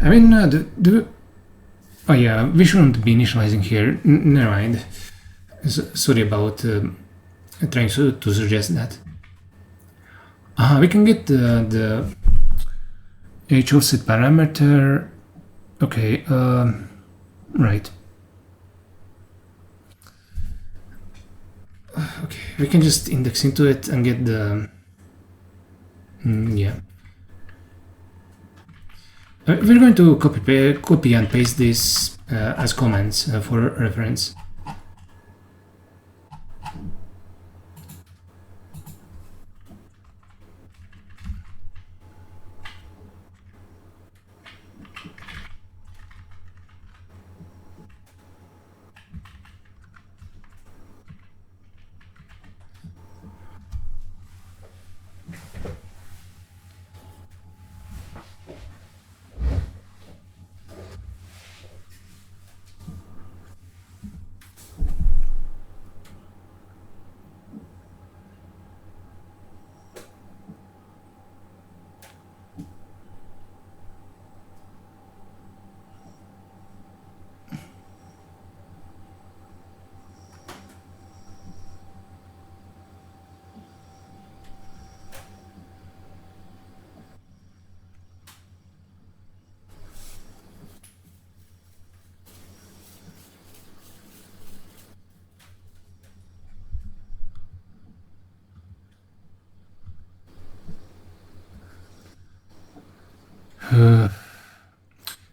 I mean, oh yeah, we shouldn't be initializing here. Never mind. Sorry about trying to suggest that. We can get the H offset parameter. Okay, right. Okay, we can just index into it and get the yeah. We're going to copy and paste this as comments for reference.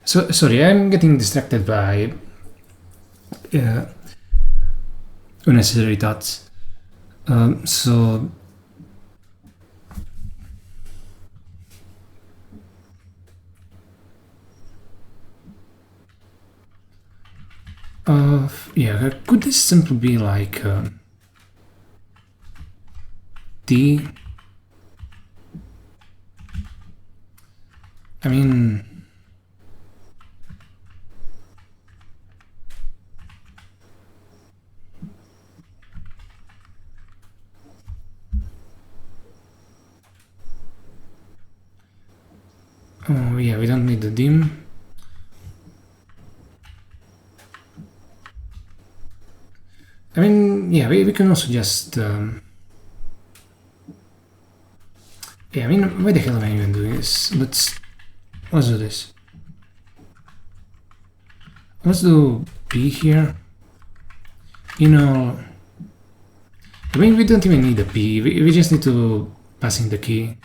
So sorry, I'm getting distracted by unnecessary thoughts. So yeah, could this simply be like D? I mean, oh yeah, we don't need the dim. I mean, yeah, we can also just yeah, I mean, why the hell am I even doing this? Let's do this. Let's do B here. You know, I mean, we don't even need a p. We just need to pass in the key.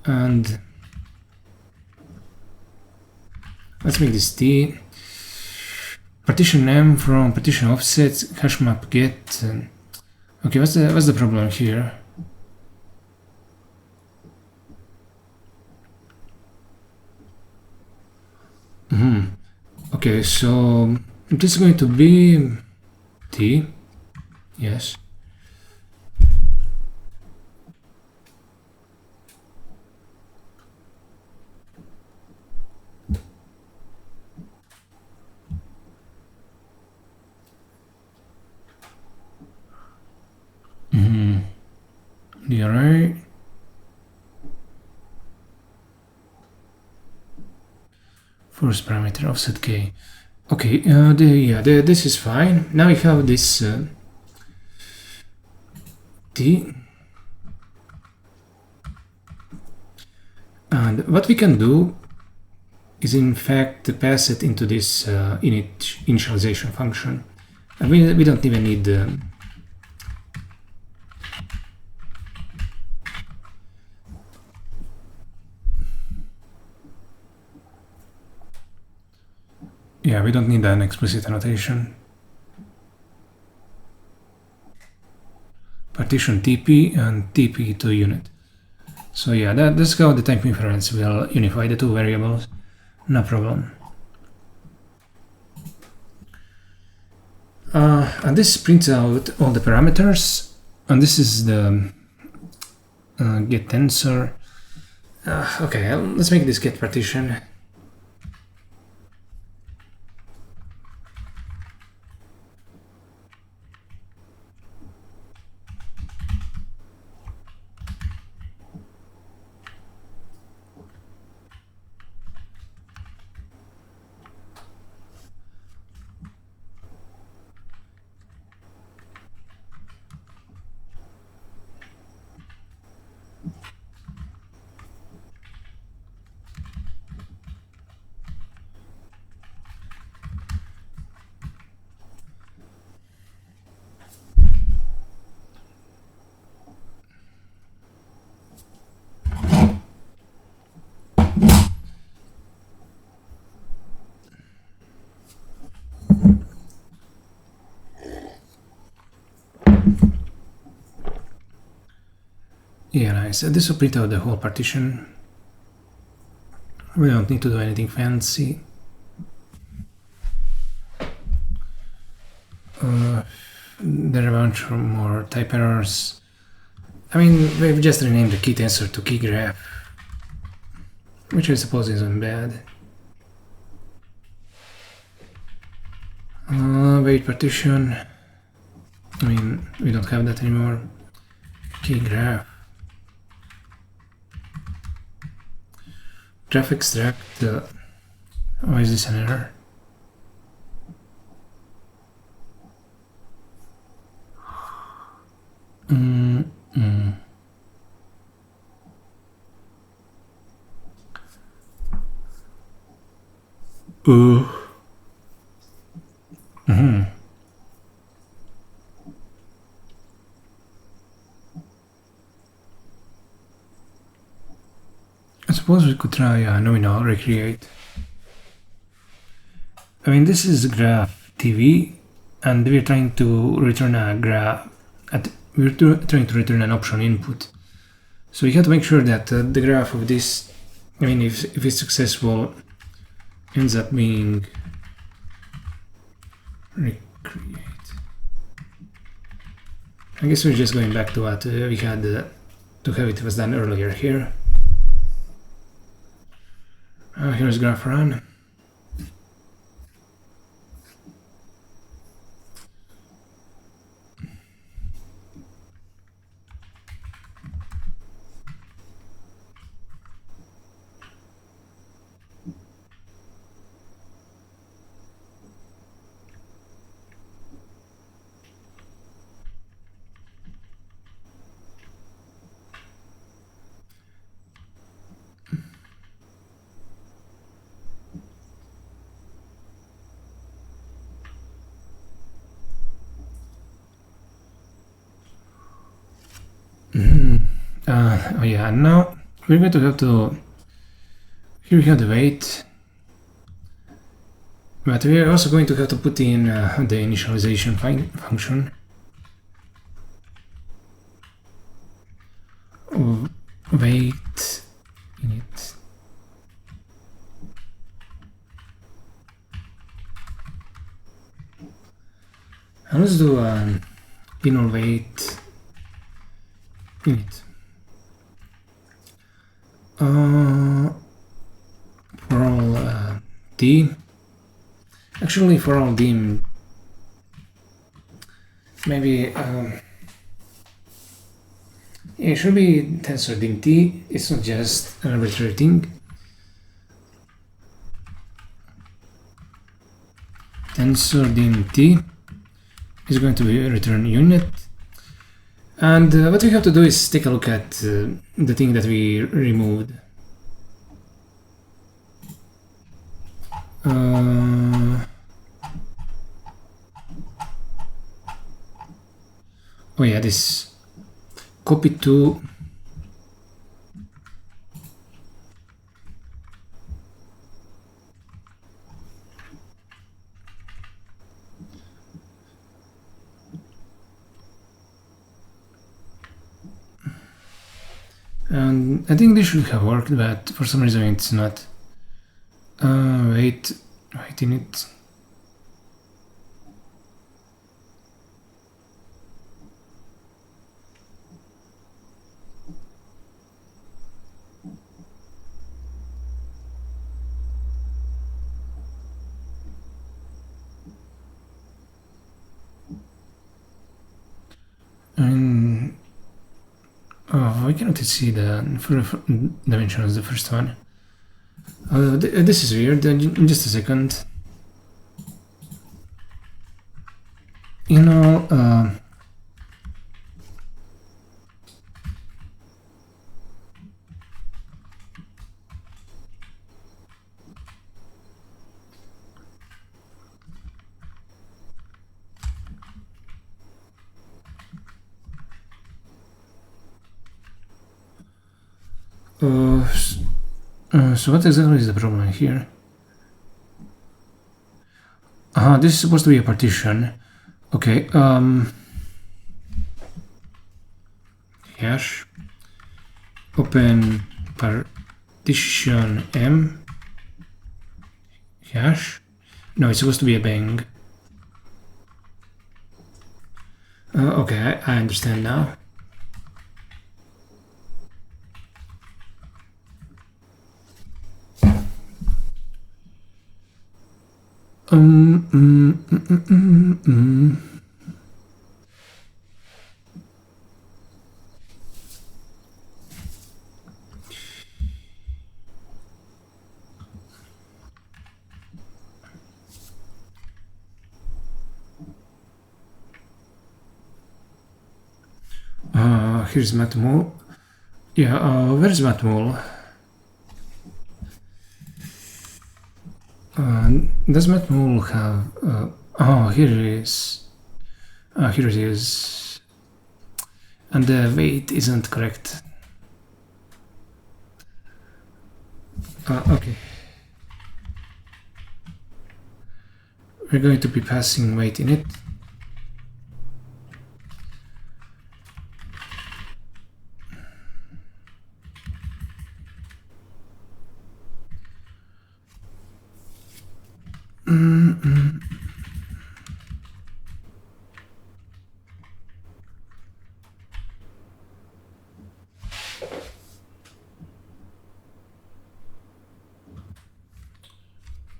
And let's make this t. Partition m from partition offset hash map get. Okay, what's the problem here? Okay, so this is going to be t. Yes. The array. First parameter offset k. Okay, this is fine. Now we have this t, and what we can do is in fact pass it into this initialization function, and we don't even need yeah, we don't need an explicit annotation. Partition TP and TP to unit. So yeah, that's how the type inference will unify the two variables. No problem. And this prints out all the parameters, and this is the get tensor. Okay, let's make this get partition. Yeah, nice. This will print out the whole partition. We don't need to do anything fancy. There are a bunch of more type errors. I mean, we've just renamed the key tensor to key graph, which I suppose isn't bad. Wait partition. I mean, we don't have that anymore. Key graph. Graph extract. Why is this an error? I suppose we could try a nominal recreate. I mean, this is graph TV, and we're trying to return a graph. We're trying to return an option input. So we have to make sure that the graph of this, I mean, if it's successful, ends up being recreate. I guess we're just going back to what we had to have it was done earlier here. Here's graph run. Oh yeah, now we're going to have to, here we have the weight, but we are also going to have to put in the initialization function. Weight init. And let's do inner weight init. For all d, actually for all d, maybe it should be tensor dim t. It's not just an arbitrary thing. Tensor dim t is going to be a return unit. And what we have to do is take a look at the thing that we removed. Oh yeah, this copy to and I think this should have worked, but for some reason it's not. Wait in it. And I cannot see the dimension of the first one. This is weird. In just a second. You know, so what exactly is the problem here? This is supposed to be a partition. Okay, hash open partition m hash. No, it's supposed to be a bang. Okay, I understand now. Here's matmul. Yeah, where's matmul? Does matmul have? Oh, here it is. Here it is. And the weight isn't correct. Okay. We're going to be passing weight in it.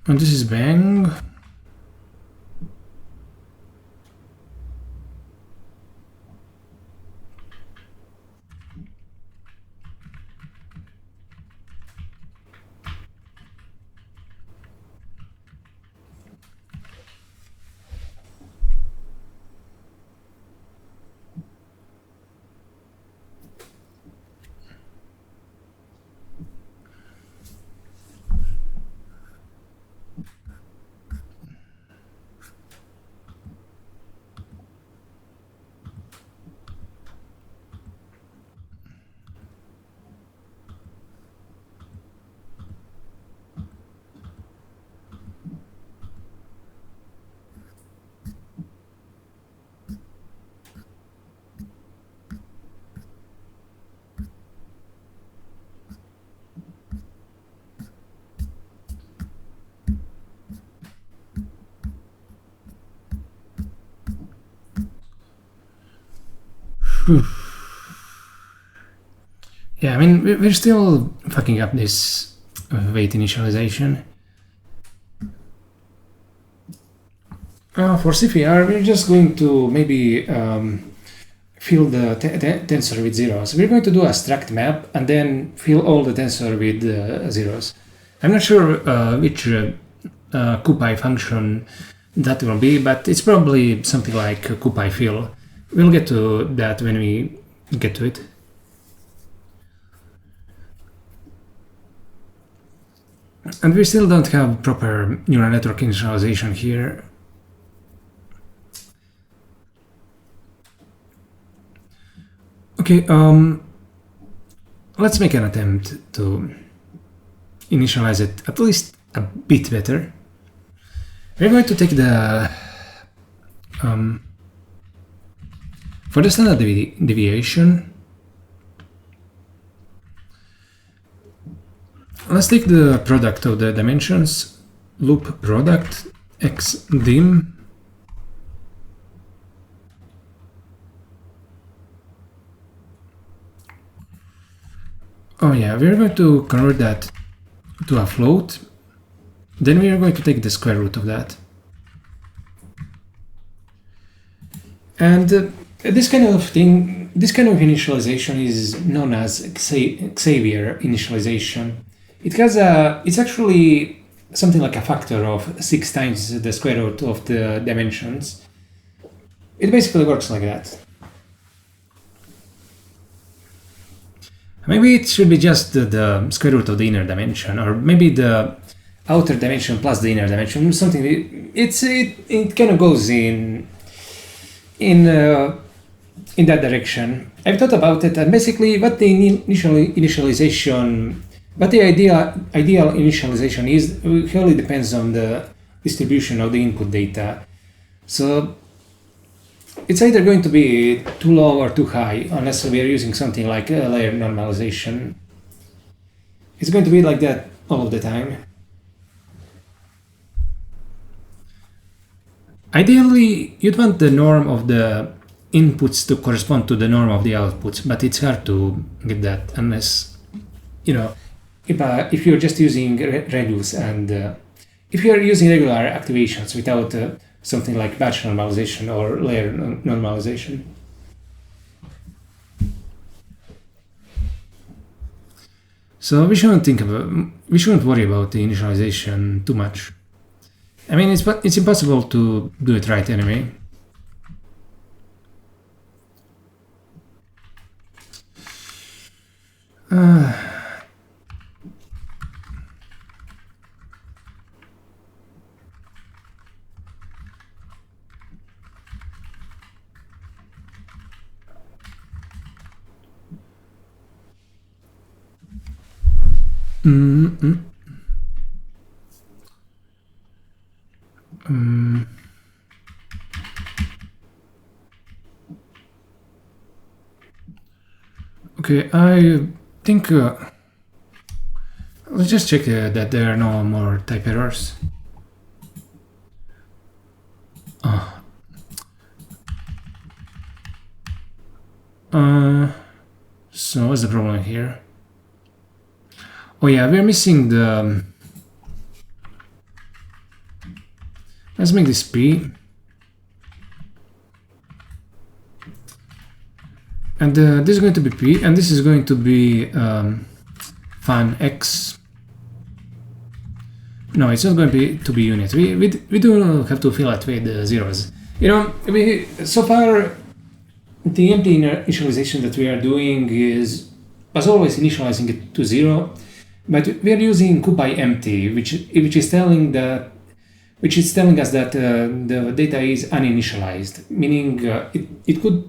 And this is bang. Yeah, I mean, we're still fucking up this weight initialization. For CFR, we're just going to maybe fill the tensor with zeros. We're going to do a struct map and then fill all the tensor with zeros. I'm not sure which CuPy function that will be, but it's probably something like CuPy fill. We'll get to that when we get to it. And we still don't have proper neural network initialization here. Okay, let's make an attempt to initialize it at least a bit better. We're going to take the for the standard deviation. Let's take the product of the dimensions, loop product x dim. Oh yeah, we're going to convert that to a float. Then we are going to take the square root of that. And this kind of thing, this kind of initialization is known as Xavier initialization. It has it's actually something like a factor of 6 times the square root of the dimensions. It basically works like that. Maybe it should be just the square root of the inner dimension, or maybe the outer dimension plus the inner dimension, something. It kind of goes in that direction. I've thought about it, and basically what the ideal initialization is really depends on the distribution of the input data. So it's either going to be too low or too high, unless we are using something like layer normalization. It's going to be like that all of the time. Ideally, you'd want the norm of the inputs to correspond to the norm of the outputs, but it's hard to get that unless, you know, if you're just using reduce and if you're using regular activations without something like batch normalization or layer normalization. So we shouldn't worry about the initialization too much. I mean, it's impossible to do it right anyway. Okay, I think let's just check that there are no more type errors. So what's the problem here? Oh yeah, we're missing the. Let's make this P. And this is going to be P, and this is going to be fun X. No, it's not going to be unit. We do have to fill it with zeros. You know, so far the empty initialization that we are doing was always initializing it to 0, but we are using CuPy empty, which is telling us that the data is uninitialized, meaning it could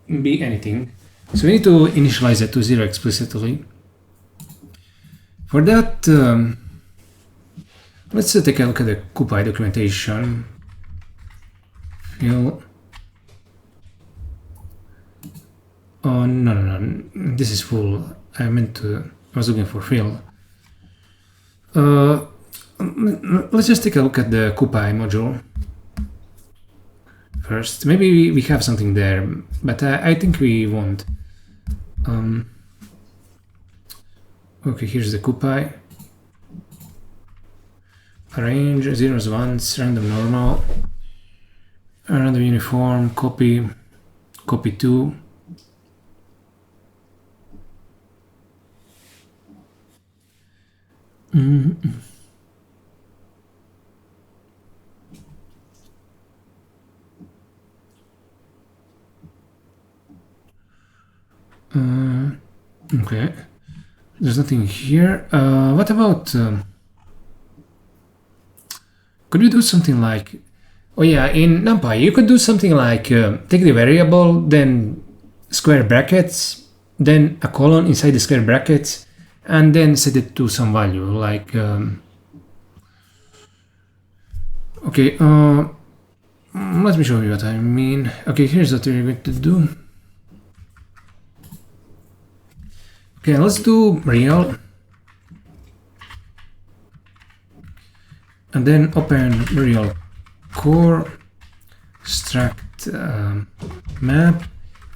be anything. So we need to initialize it to 0 explicitly. For that, let's take a look at the CuPy documentation. Fill. Oh no! This is full. I was looking for fill. Let's just take a look at the CuPy module. first. Maybe we have something there, but I think we won't. Okay, here's the CuPy. Arrange zeros, ones, random normal, random uniform, copy 2. Okay, there's nothing here. What about could we do something like, oh yeah, in NumPy you could do something like take the variable, then square brackets, then a colon inside the square brackets, and then set it to some value like okay, let me show you what I mean. Okay, here's what we're going to do. Okay, let's do real, and then open real core, extract map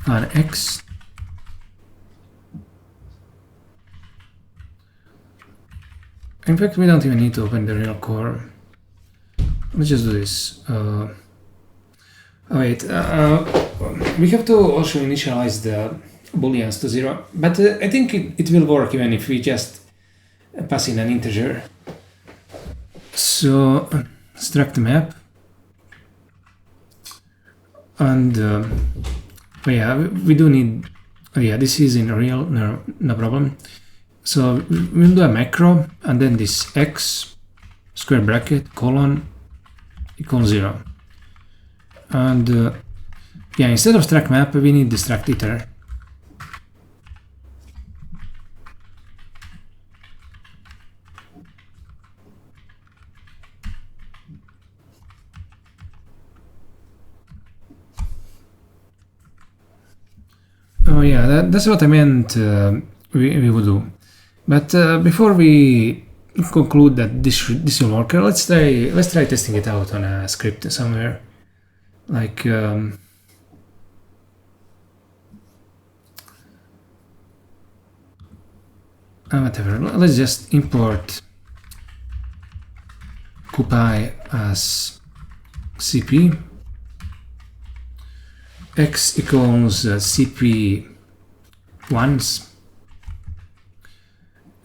on X. In fact, we don't even need to open the real core. Let's just do this. Oh wait, we have to also initialize the booleans to 0, but I think it will work even if we just pass in an integer. So extract map, and oh yeah, we do need, oh yeah, this is in real, no problem. So we'll do a macro, and then this x square bracket colon equals 0, and yeah, instead of struct map we need the struct iter. Oh yeah, that's what I meant we would do. But before we conclude that this will work, let's try testing it out on a script somewhere. Like whatever. Let's just import CuPy as CP. X equals CP once,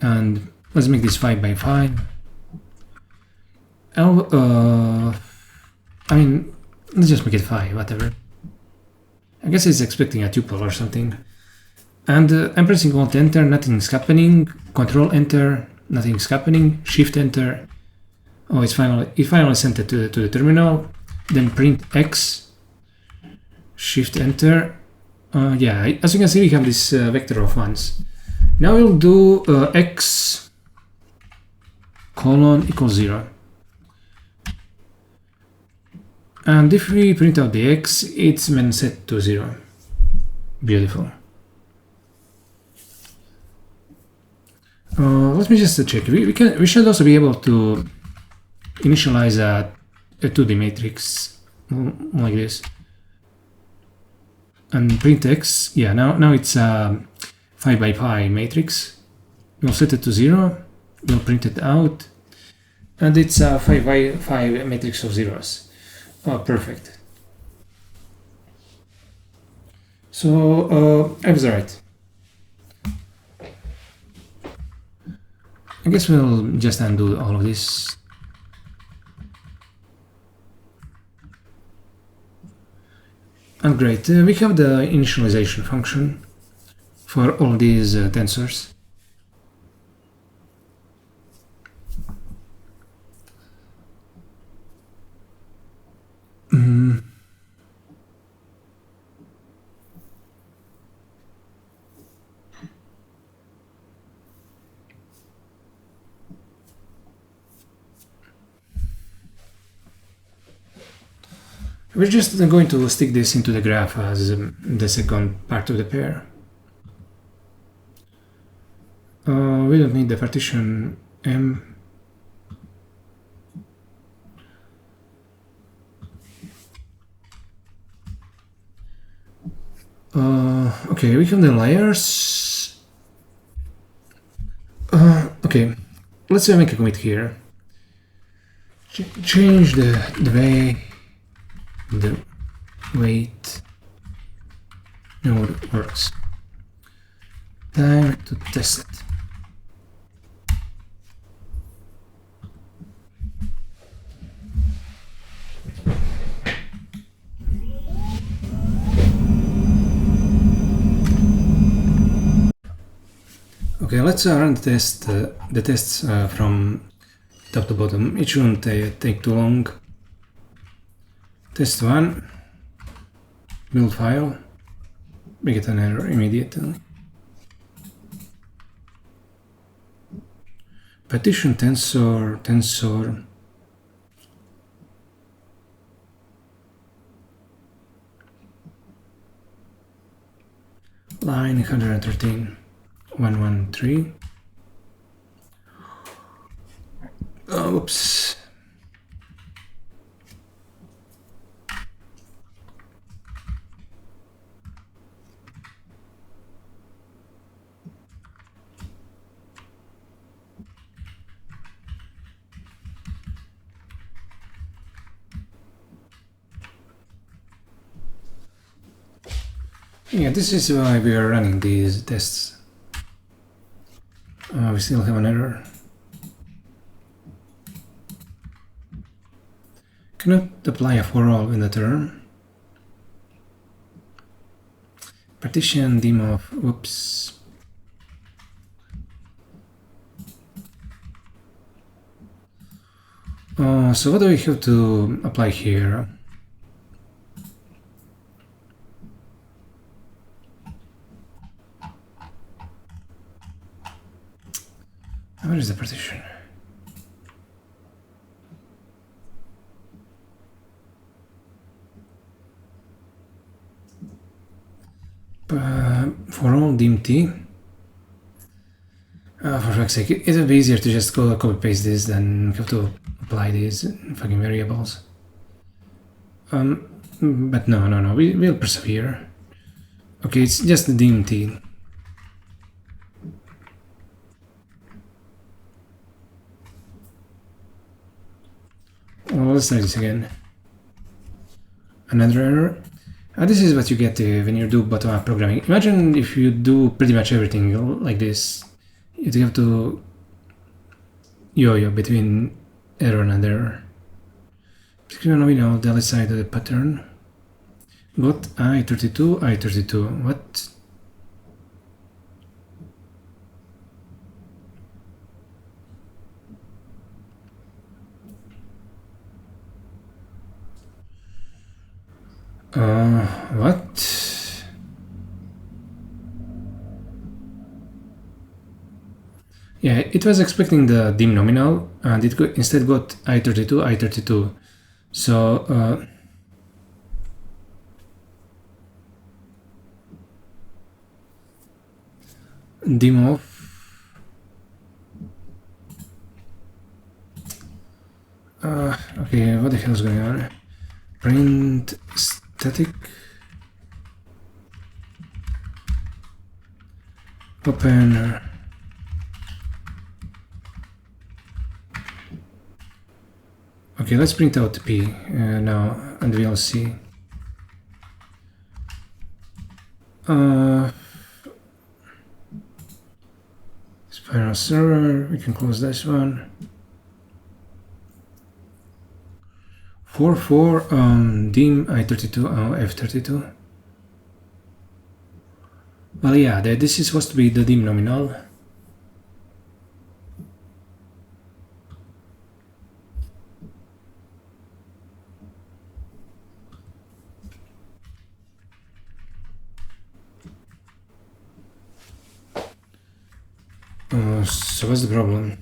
and let's make this 5 by 5. I mean, let's just make it 5, whatever. I guess it's expecting a tuple or something. And I'm pressing Alt Enter, nothing's happening. Control Enter, nothing's happening. Shift Enter. Oh, it finally sent it to the terminal. Then print X. Shift Enter. Yeah, as you can see, we have this vector of ones. Now we'll do x colon equals 0. And if we print out the x, it's been set to 0. Beautiful. Let me just check. We should also be able to initialize a 2D matrix like this. And print x, yeah, now it's a 5 by 5 matrix. We'll set it to 0, we'll print it out, and it's a 5 by 5 matrix of zeros. Oh, perfect. So I was right. I guess we'll just undo all of this. And great, we have the initialization function for all these tensors. We're just going to stick this into the graph as the second part of the pair. We don't need the partition M. Okay, we have the layers. Okay, let's make a commit here. Change the weight node works. Time to test it. Okay, let's run the tests from top to bottom. It shouldn't take too long. Test 1, build file, we get an error immediately. Partition tensor. Line 113, 113. Oops. Yeah, this is why we are running these tests. We still have an error. Cannot apply a for all in the term. Partition dim of, whoops. So what do we have to apply here? Where is the partition? For all dim t. For fuck's sake, it would be easier to just go copy paste this than have to apply these fucking variables. But no, we'll persevere. Okay, it's just the dim t. Well, let's try this again. Another error. This is what you get when you do bottom-up programming. Imagine if you do pretty much everything like this. You'd have to yo-yo between error and error. Now we know the other side of the pattern. Got I32. What? What? Yeah, it was expecting the dim nominal and it instead got I32. So dim off. Okay, what the hell is going on? Print static. Open. Okay, let's print out P now and we'll see. Spiral server, we can close this one. 4 dim I32 F32. Well, yeah, this is supposed to be the dim nominal. So what's the problem?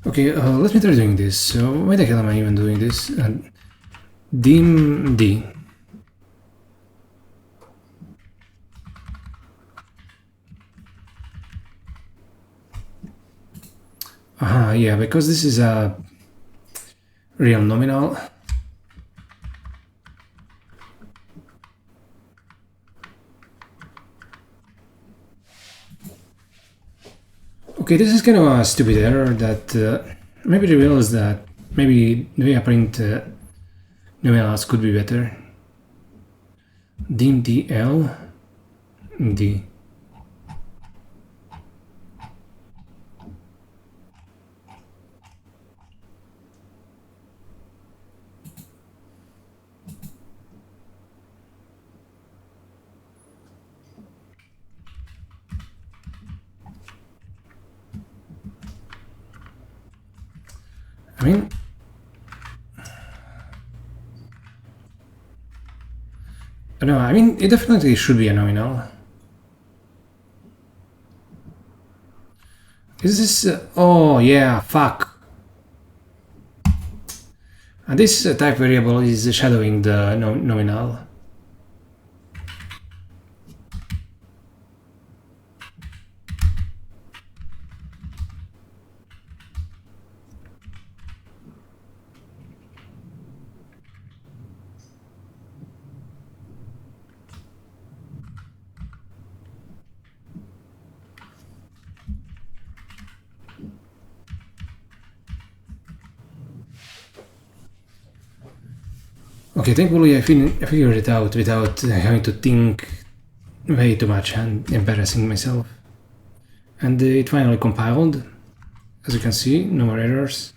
Okay, let me try doing this. So why the hell am I even doing this? dim d. Yeah, because this is a real nominal. Okay, this is kind of a stupid error that maybe reveals that maybe the way I print nominals could be better. Dim dl d. I mean, no, I mean, it definitely should be a nominal. Is this... oh, yeah, fuck. And this type variable is shadowing the nominal. Okay, thankfully I figured it out without having to think way too much and embarrassing myself. And it finally compiled. As you can see, no more errors.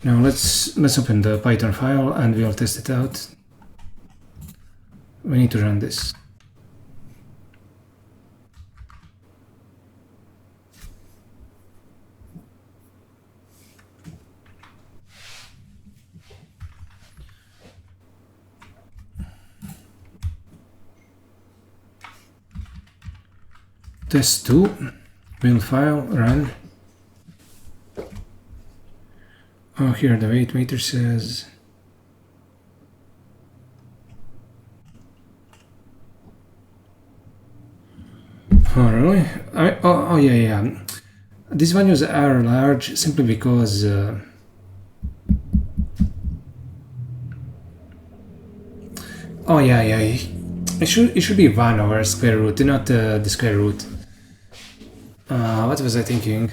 Now let's open the Python file and we'll test it out. We need to run this. Test2, build file, run. Oh, here the weight matrices. Oh, really? Oh, yeah. These values are large simply because oh, yeah. It should be 1 over square root, not the square root. What was I thinking?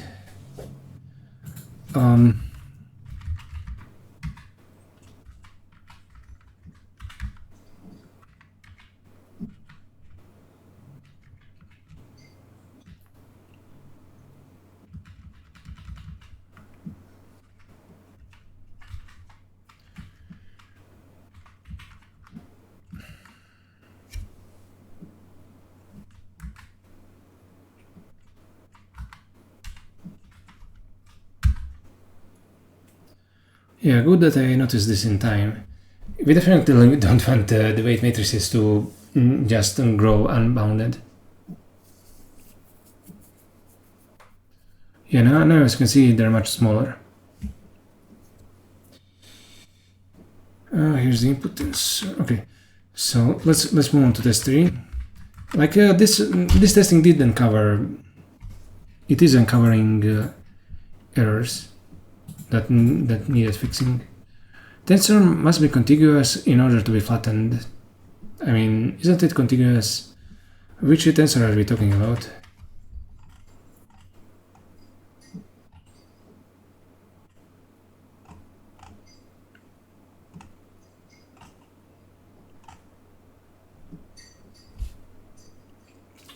Yeah, good that I noticed this in time. We definitely don't want the weight matrices to just grow unbounded. Yeah, now as you can see, they're much smaller. Here's the input tensor. Okay, so let's move on to test 3. Like this testing did uncover. It is uncovering errors that needed fixing. Tensor must be contiguous in order to be flattened. I mean, isn't it contiguous? Which tensor are we talking about?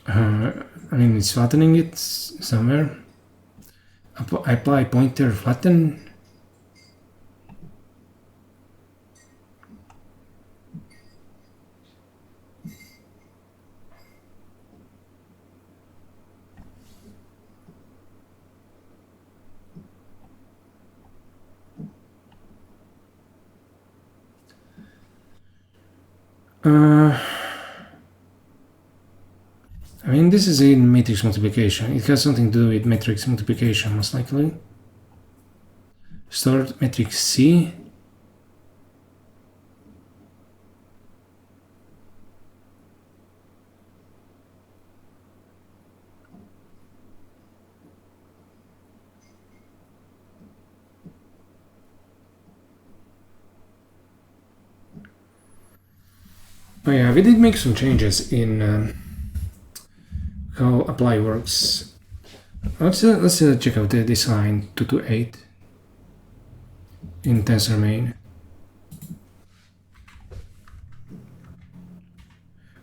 I mean, it's flattening it somewhere. Apply pointer flatten. I mean, this is in matrix multiplication. It has something to do with matrix multiplication, most likely. Stored matrix C. Oh yeah, we did make some changes in how apply works. Let's check out this line 228 in tensor main.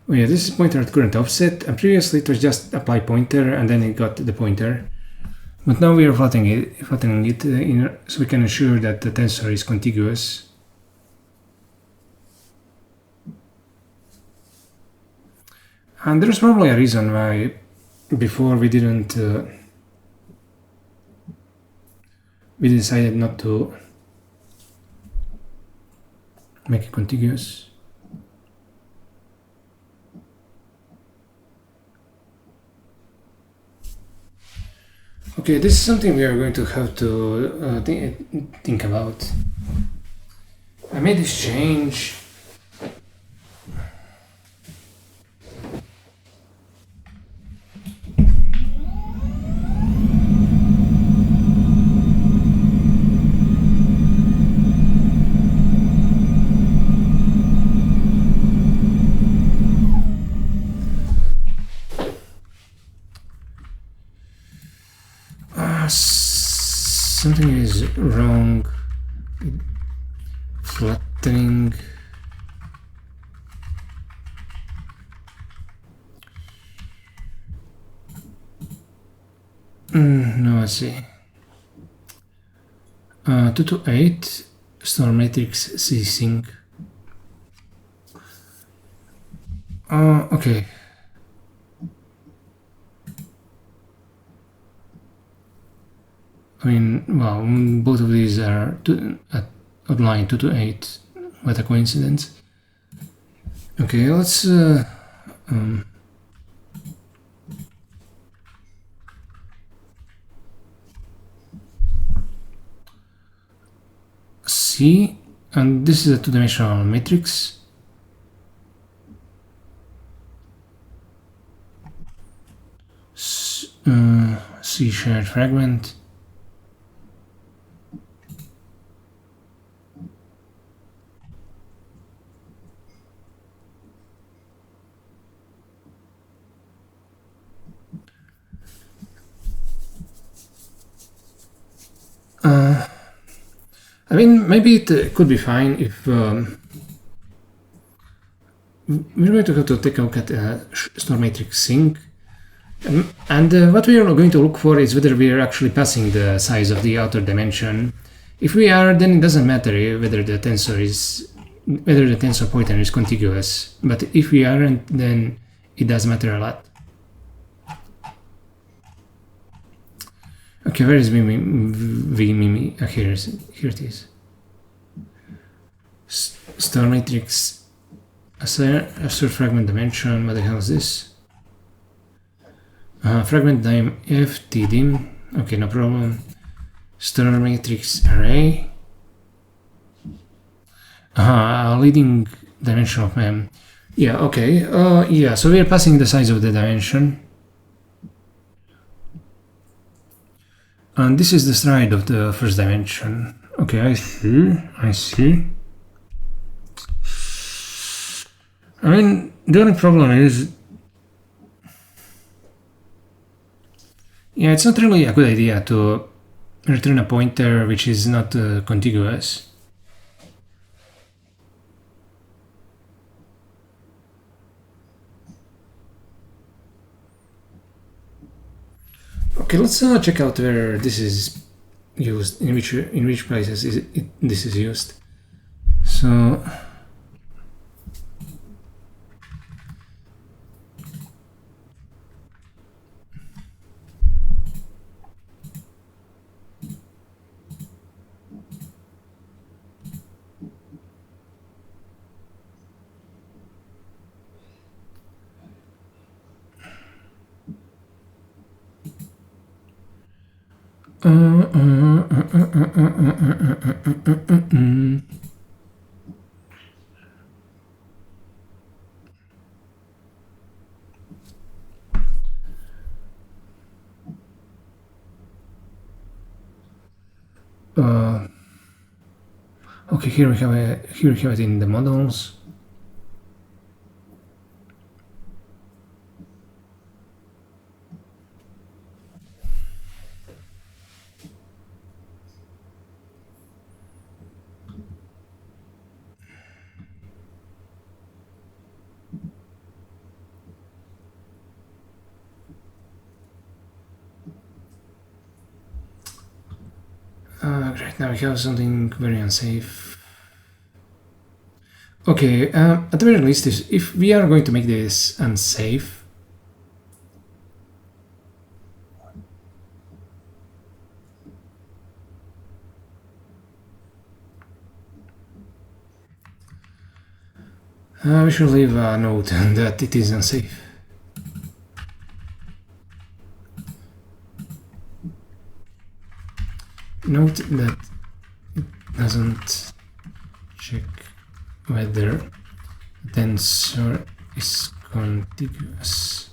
Oh yeah, this is pointer at current offset, and previously it was just apply pointer and then it got the pointer. But now we are flattening it so we can ensure that the tensor is contiguous. And there's probably a reason why before we decided not to make it contiguous. Okay, this is something we are going to have to think about. I made this change. Something is wrong. Flattening. No, I see. 2 to 8 store matrix ceasing. Okay. I mean, well, both of these are at line 2 to 8. What a coincidence. Okay, let's see, and this is a two-dimensional matrix. C shared fragment. I mean, maybe it could be fine if we're going to have to take a look at store matrix sync. And what we are going to look for is whether we are actually passing the size of the outer dimension. If we are, then it doesn't matter whether the tensor pointer is contiguous. But if we aren't, then it does matter a lot. Okay, where is Vimimi? Here it is. Star matrix, assert fragment dimension. What the hell is this? Fragment dim ftdim. Okay, no problem. Star matrix array. Leading dimension of mem. Yeah, okay. Yeah, so we are passing the size of the dimension. And this is the stride of the first dimension. Okay, I see. I mean, the only problem is, yeah, it's not really a good idea to return a pointer which is not contiguous. Okay, let's check out where this is used, in which places this is used. So okay, here we have it in the models. Right now we have something very unsafe. Okay, at the very least, if we are going to make this unsafe, we should leave a note that it is unsafe. Note that it doesn't check whether the tensor is contiguous.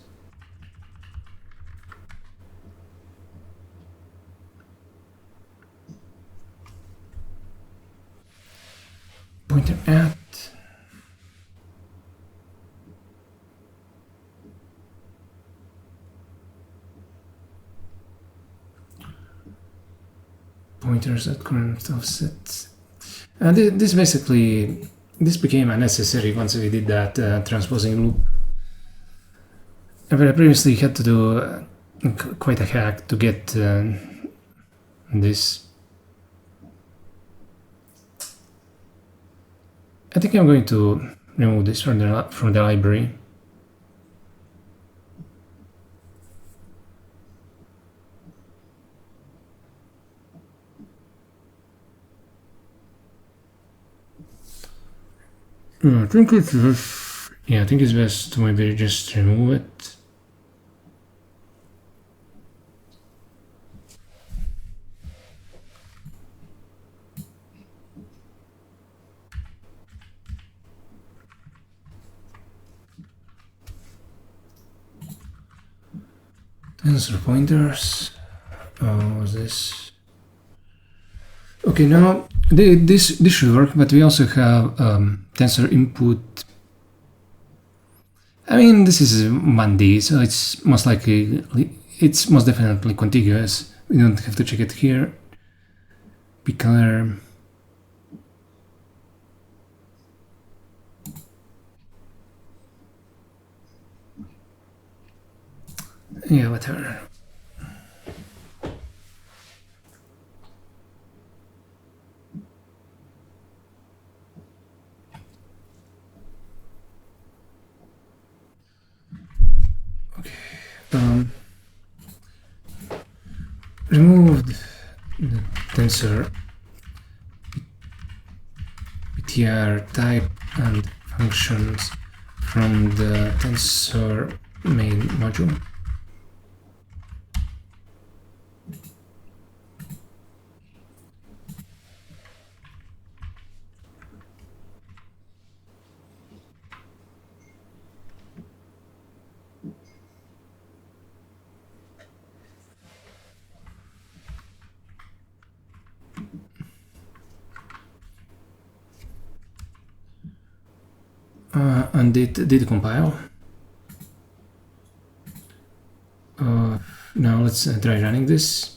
Pointer at pointers at current offset. And this became unnecessary once we did that transposing loop. But I previously had to do quite a hack to get this. I think I'm going to remove this from the library. I think it's best. Yeah, I think it's best to maybe just remove it. Tensor pointers. What's this? Okay, now this should work, but we also have tensor input. I mean, this is 1D, so it's most definitely contiguous. We don't have to check it here. Be clear. Yeah, whatever. Remove the tensor PTR type and functions from the tensor main module. And it did compile. Now let's try running this.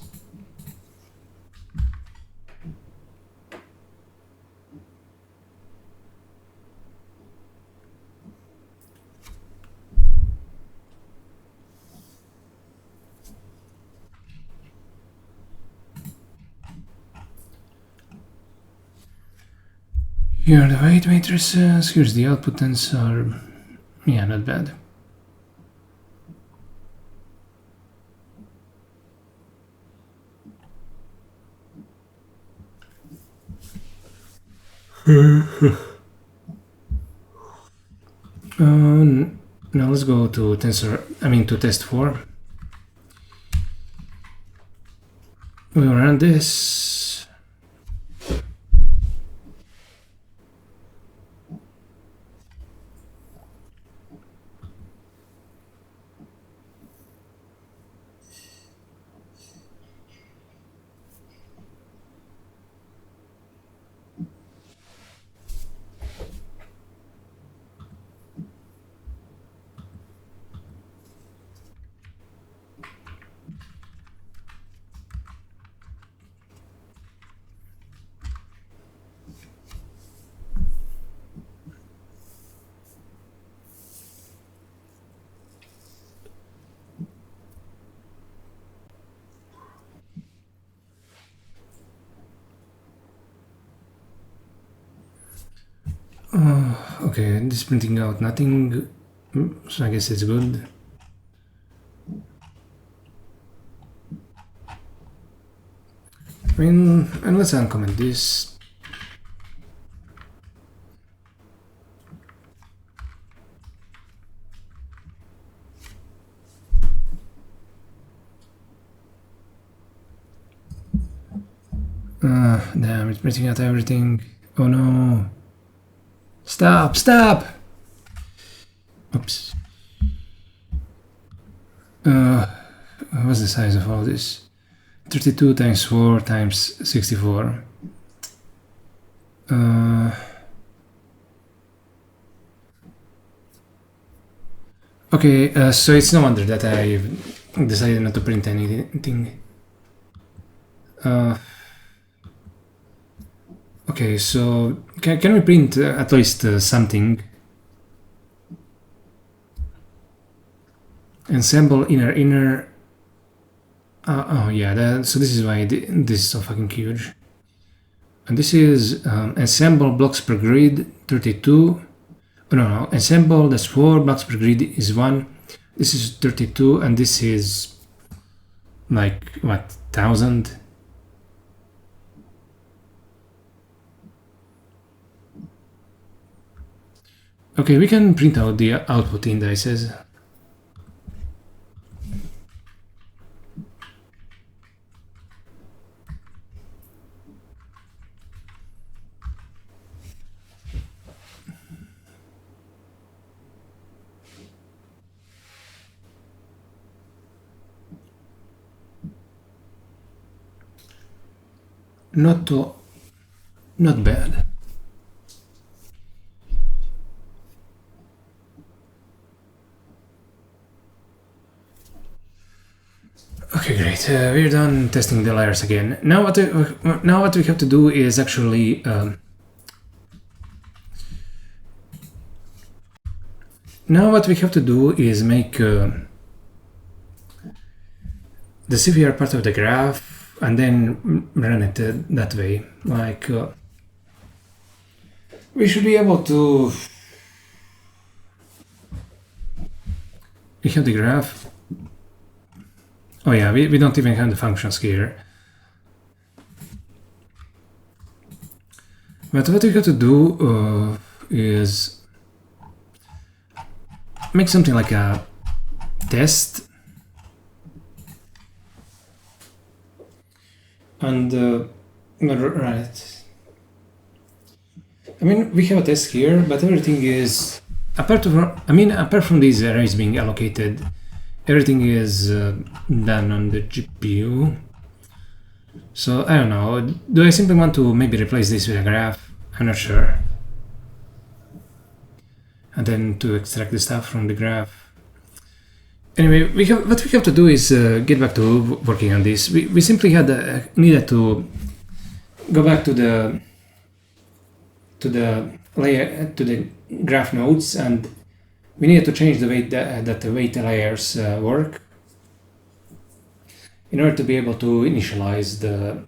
Here are the weight matrices, here's the output tensor. Yeah, not bad. Now let's go to test 4. We'll run this. Okay, this is printing out nothing, so I guess it's good. I mean, and let's uncomment this. Damn, it's printing out everything. Oh no. Stop, stop! Oops. What's the size of all this? 32 times 4 times 64. Okay, so it's no wonder that I decided not to print anything. Okay, so can we print at least something? Ensemble inner. Oh yeah, so this is why this is so fucking huge. And this is ensemble blocks per grid 32. Oh, no, ensemble that's 4 blocks per grid is 1. This is 32, and this is like what, 1000? Okay, we can print out the output indices. Not bad. Okay, great. We're done testing the layers again. Now what we have to do is actually make the CFR part of the graph and then run it that way. Like we should be able to. We have the graph. Oh yeah, we don't even have the functions here. But what we have to do is make something like a test. And run it. I mean, we have a test here, but everything is apart from these arrays being allocated, everything is done on the GPU. So I don't know. Do I simply want to maybe replace this with a graph? I'm not sure. And then to extract the stuff from the graph. Anyway, what we have to do is get back to working on this. We simply needed to go back to the graph nodes, and we needed to change the way that the weight layers work in order to be able to initialize the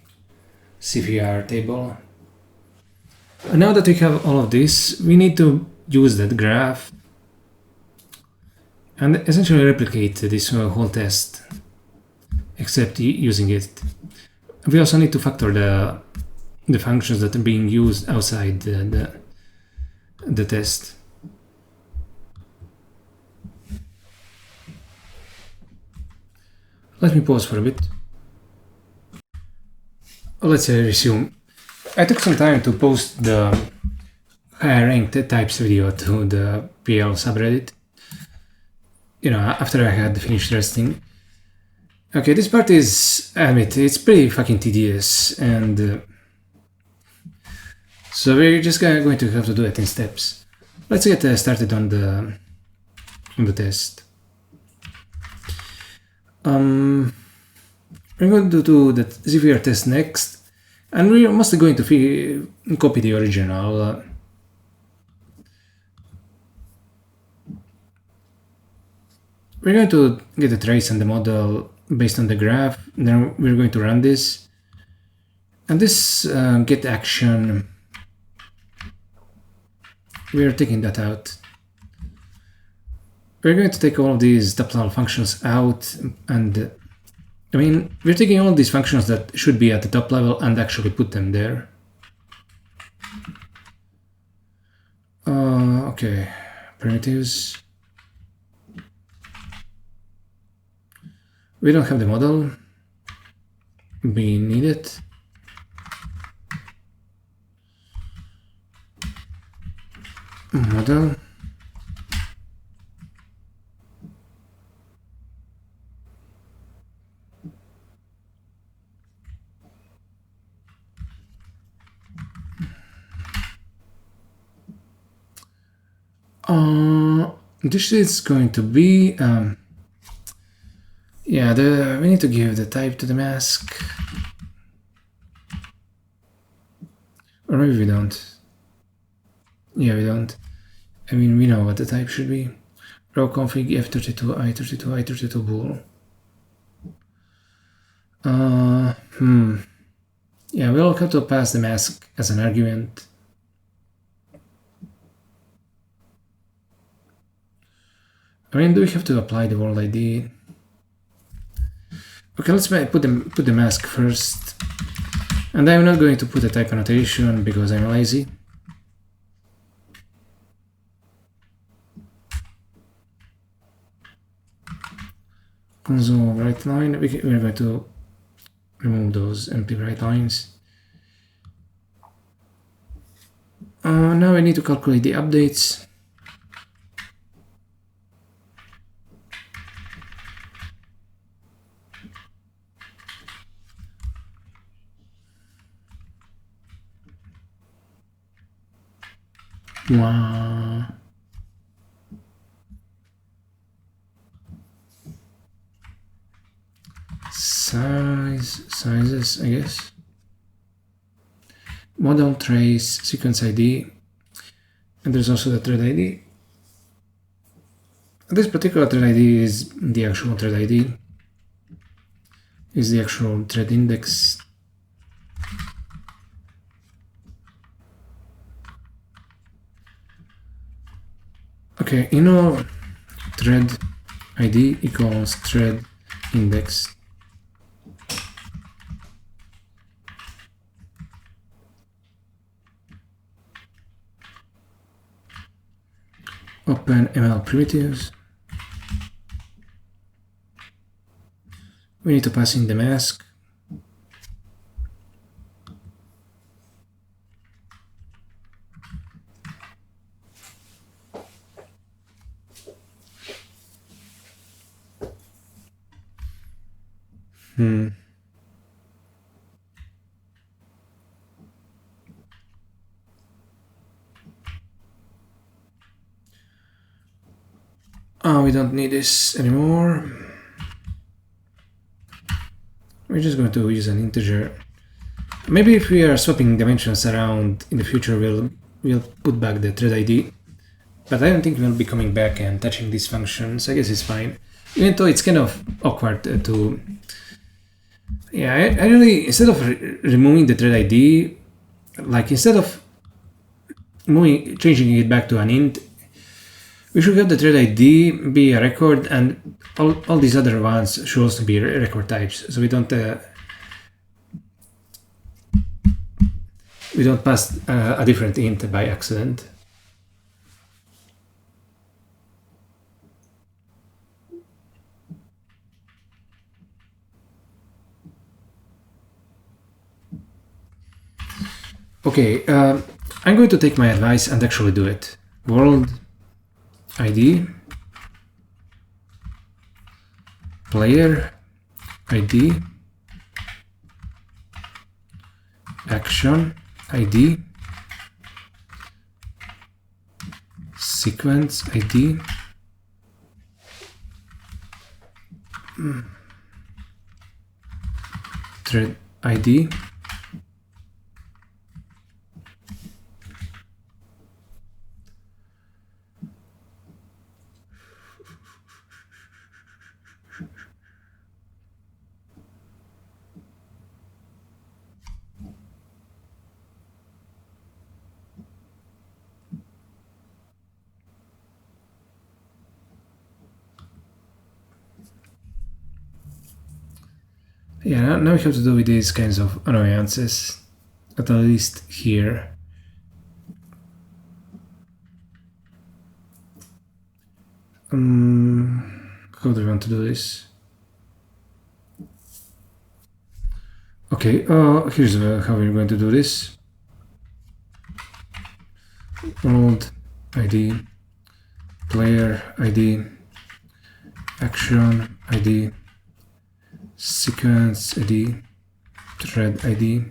CFR table. And now that we have all of this, we need to use that graph and essentially replicate this whole test, except using it. We also need to factor the functions that are being used outside the test. Let me pause for a bit. Let's resume. I took some time to post the higher ranked types video to the PL subreddit. After I had finished resting. Okay, this part is, I admit, it's pretty fucking tedious, and so we're just going to have to do it in steps. Let's get started on the test. I'm going to do the CFR test next, and we're mostly going to copy the original. We're going to get a trace on the model based on the graph. Then we're going to run this, and this get action we're taking that out. We're going to take all of these top-level functions out, and I mean, we're taking all these functions that should be at the top level and actually put them there. Okay, primitives. We don't have the model. We need it. Model. This is going to be yeah, we need to give the type to the mask, or maybe we don't. Yeah, we don't. I mean, we know what the type should be. Row config f32 i32 i32 bool. Yeah, we'll have to pass the mask as an argument. I mean, do we have to apply the world ID? Okay, let's put the mask first. And I'm not going to put a type annotation because I'm lazy. Console write line. We're going to remove those empty write lines. Now I need to calculate the updates. Wow. Sizes, I guess. Model trace, sequence ID, and there's also the thread ID. This particular thread ID is the actual thread ID, is the actual thread index. Okay, thread ID equals thread index. Open ML primitives. We need to pass in the mask. Oh, we don't need this anymore. We're just going to use an integer. Maybe if we are swapping dimensions around in the future, we'll put back the thread ID. But I don't think we'll be coming back and touching these functions. I guess it's fine. Even though it's kind of awkward to... Yeah, I really, instead of removing the thread ID, like instead of changing it back to an int, we should have the thread ID be a record, and all these other ones should also be record types, so we don't pass a different int by accident. Okay, I'm going to take my advice and actually do it. World ID, player ID, action ID, sequence ID, thread ID, Yeah, now we have to do with these kinds of annoyances, at least here. How do we want to do this? Okay, here's how we're going to do this. Old ID, player ID, action ID, sequence ID, thread ID.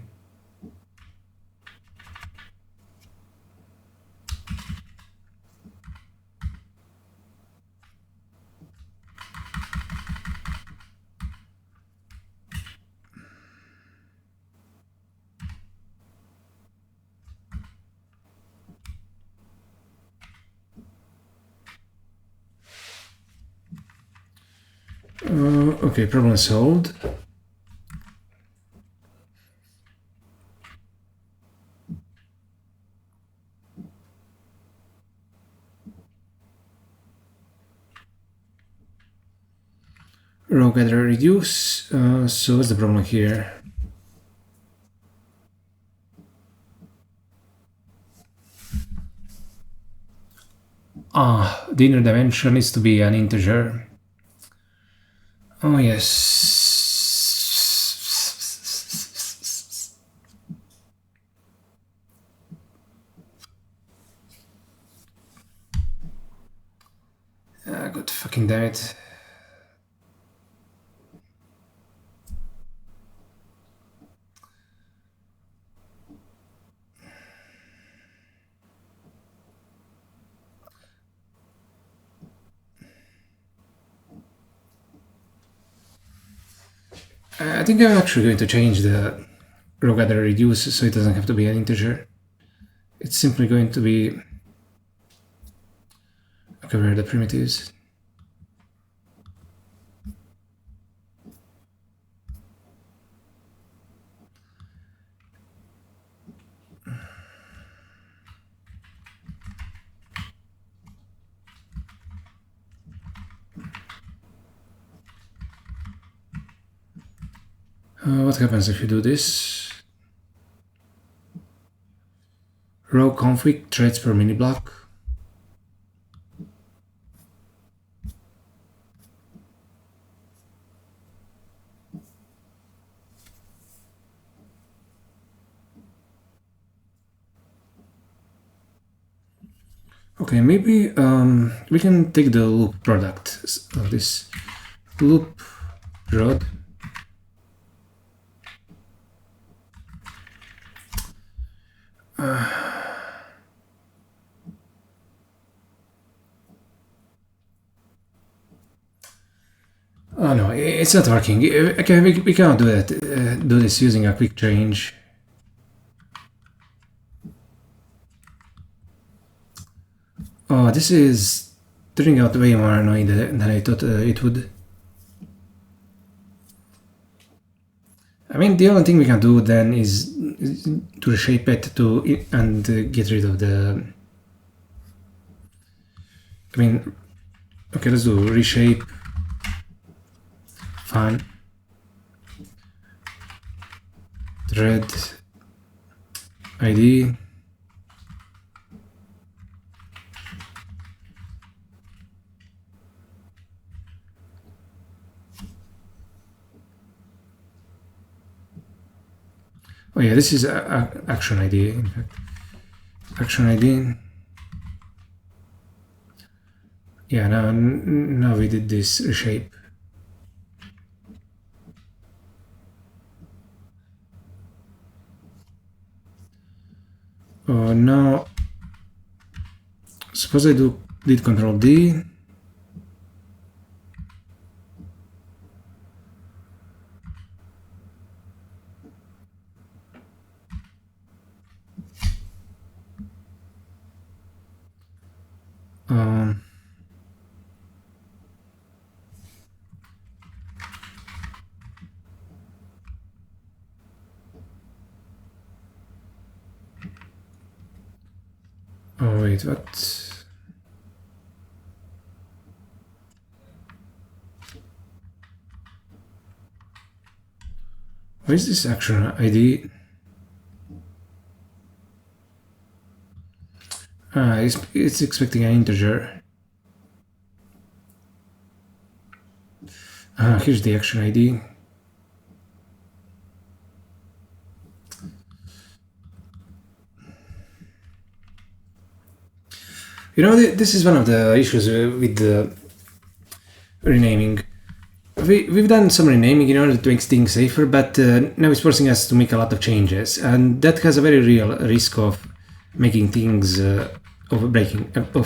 Okay, problem solved. Row gather reduce. So what's the problem here? The inner dimension needs to be an integer. Oh yes. God fucking damn it. I think I'm actually going to change the row gather reduce so it doesn't have to be an integer. It's simply going to be where are the primitives. What happens if you do this? Row config threads per mini block. Okay, maybe we can take the loop product of this loop prod. Oh no, it's not working. Okay, we cannot do that. Do this using a quick change. Oh, this is turning out way more annoying than I thought it would. I mean, the only thing we can do then is to reshape it and get rid of the. I mean, okay, let's do reshape. Fine. Thread ID. Oh yeah, this is action ID. In fact, action ID. Yeah, now we did this reshape. Oh, now suppose I did Control D. Oh wait, what? What is this action ID? It's expecting an integer. Here's the action ID. You know, this is one of the issues with the renaming. We've done some renaming in order to make things safer, but now it's forcing us to make a lot of changes, and that has a very real risk of making things of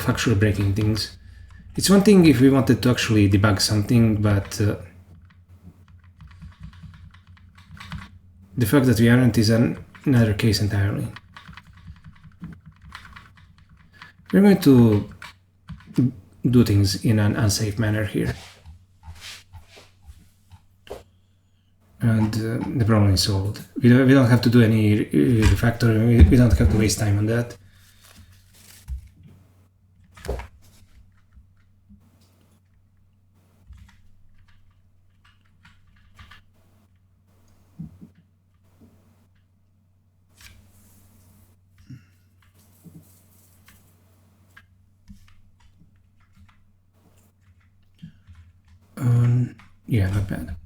actually breaking things. It's one thing if we wanted to actually debug something, but the fact that we aren't is another case entirely. We're going to do things in an unsafe manner here. And the problem is solved. We don't have to do any refactoring, we don't have to waste time on that. Yeah, not bad.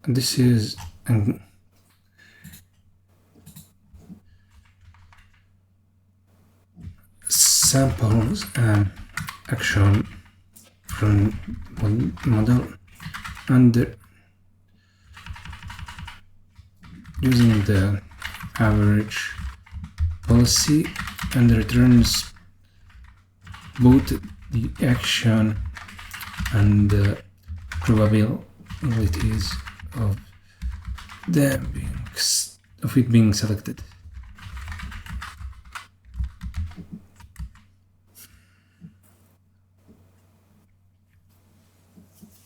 And this is samples and action from model, and using the average policy, and returns both the action and the probabilities of it being selected.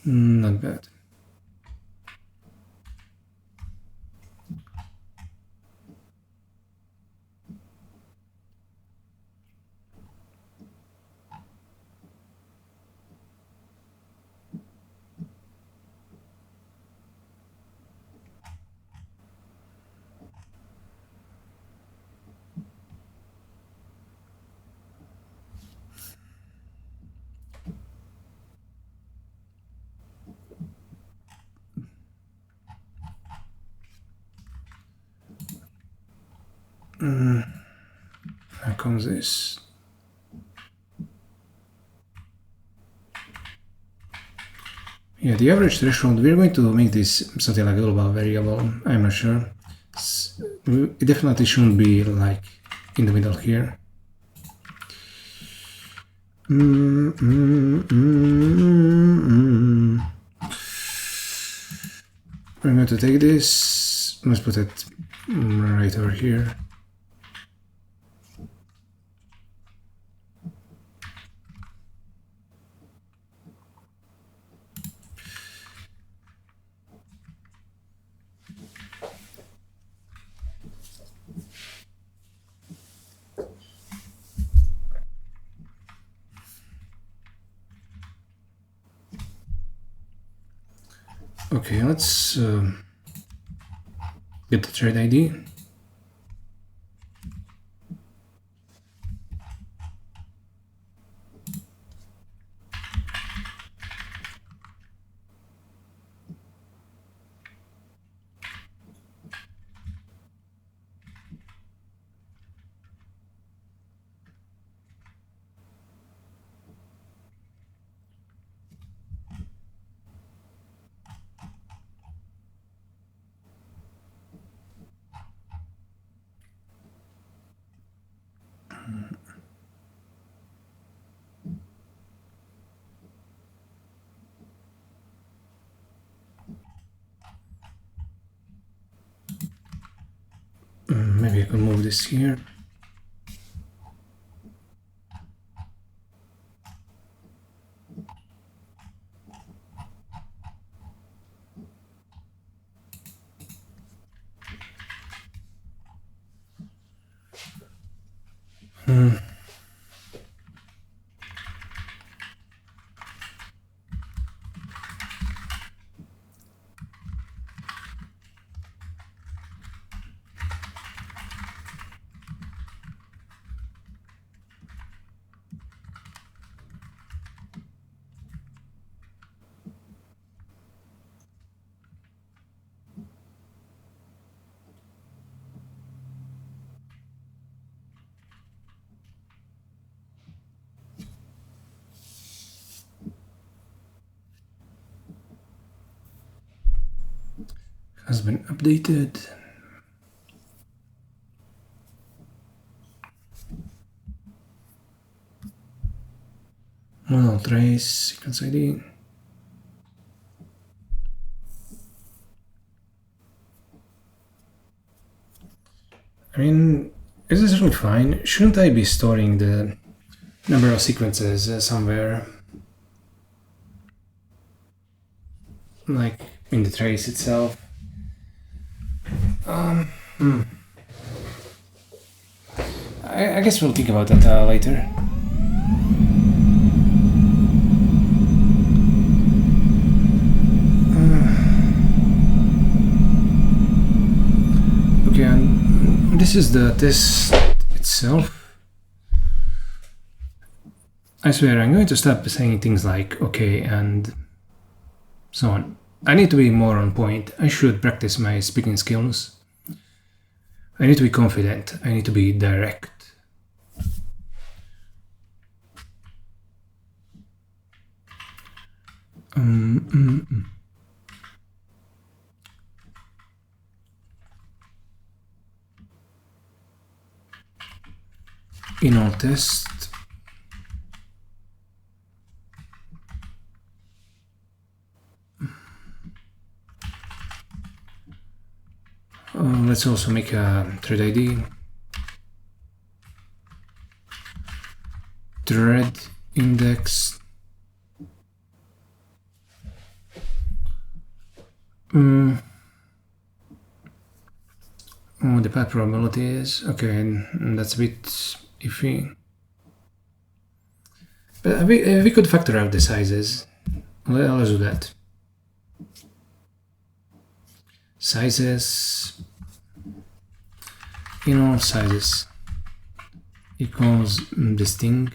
Not bad. How comes this? Yeah, the average threshold, we're going to make this something like a global variable. I'm not sure. It definitely shouldn't be like in the middle here. We're going to take this, let's put it right over here. Okay, let's get the thread ID. Maybe I can move this here. has been updated. Model trace, sequence ID. I mean, is this really fine? Shouldn't I be storing the number of sequences somewhere? Like in the trace itself? I guess we'll think about that later. Okay, and this is the test itself. I swear I'm going to stop saying things like okay and so on. I need to be more on point. I should practice my speaking skills. I need to be confident. I need to be direct. In our test, let's also make a thread ID, thread index, oh, the path probability is okay, that's a bit iffy, but we could factor out the sizes. Let's do that. Sizes, sizes equals this thing.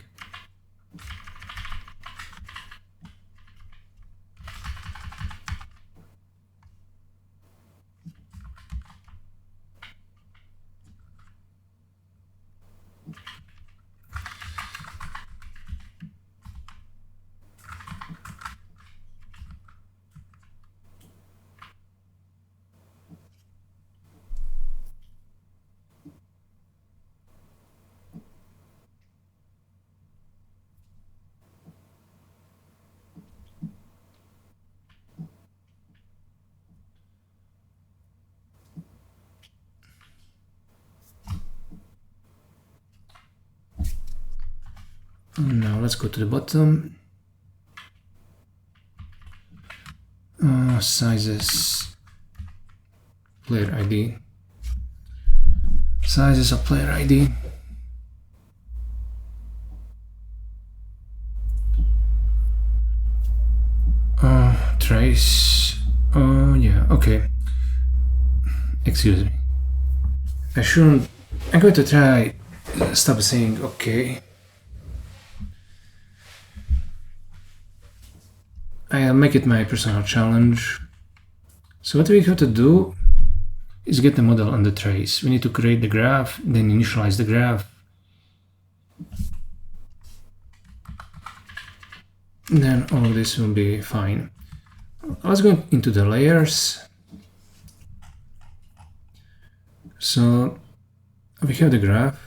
Now let's go to the bottom. Sizes, player ID. Sizes of player ID. Trace. Oh yeah, okay. Excuse me. I shouldn't. I'm going to try stop saying okay. I'll make it my personal challenge. So what we have to do is get the model on the trace. We need to create the graph, then initialize the graph. Then all of this will be fine. Let's go into the layers. So we have the graph.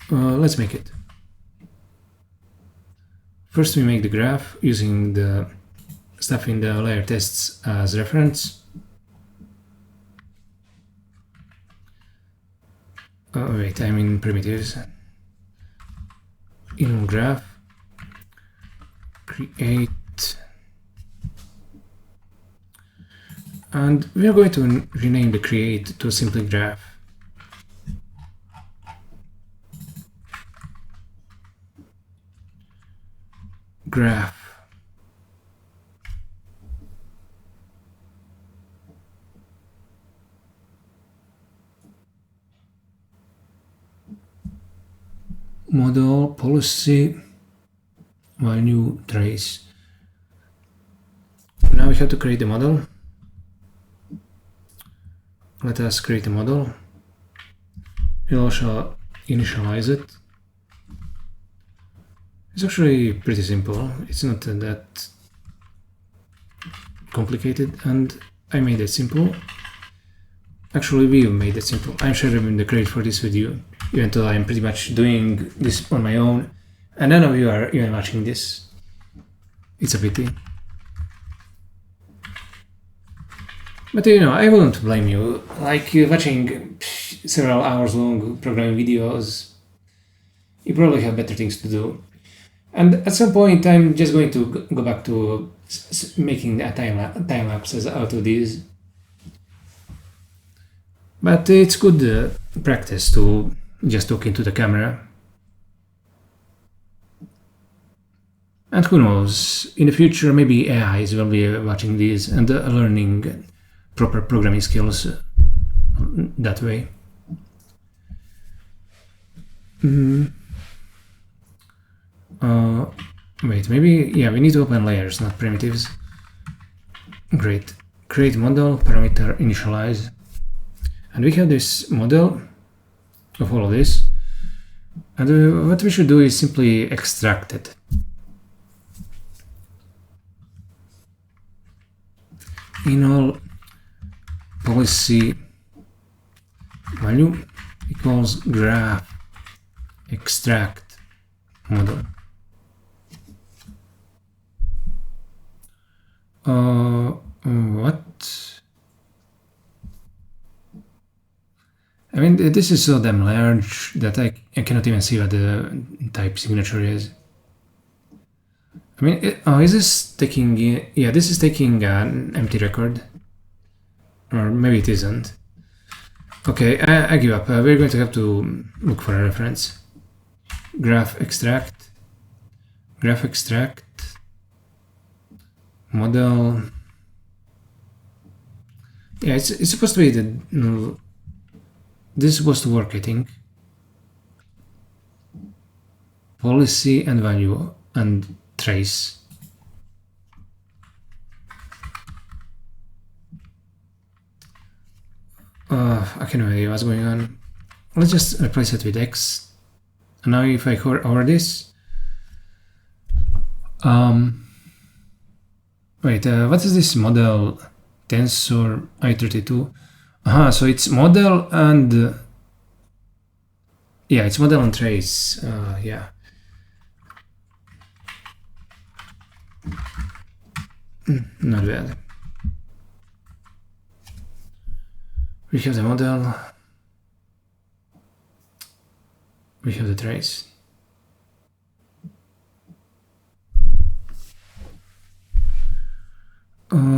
Let's make it. First we make the graph using the stuff in the layer tests as reference. Wait, I'm in primitives. In graph, create, and we are going to rename the create to simply graph. Graph. Model, policy, value, trace. Now we have to create a model. Let us create a model. We'll also initialize it. It's actually pretty simple. It's not that complicated, and I made it simple. Actually, we made it simple. I'm sharing the credit for this video, even though I'm pretty much doing this on my own, and none of you are even watching this. It's a pity. But you know, I wouldn't blame you. Like, watching several hours long programming videos, you probably have better things to do. And at some point, I'm just going to go back to making a time lapses out of these. But it's good practice to just talk into the camera. And who knows, in the future maybe AIs will be watching these and learning proper programming skills that way. Wait, maybe, yeah, we need to open layers, not primitives. Great. Create model, parameter, initialize. And we have this model of all of this. And what we should do is simply extract it. Enl policy value equals graph extract model. What? I mean, this is so damn large that I cannot even see what the type signature is. I mean, is this taking... Yeah, this is taking an empty record. Or maybe it isn't. Okay, I give up. We're going to have to look for a reference. Graph extract. Graph extract. Model. Yeah, it's supposed to be the... No, this is supposed to work, I think. Policy and value and trace. I can't idea what's going on. Let's just replace it with X. And now if I hover this... wait, what is this model? Tensor I32? So it's model and... yeah, it's model and trace. Yeah. Not bad. We have the model. We have the trace.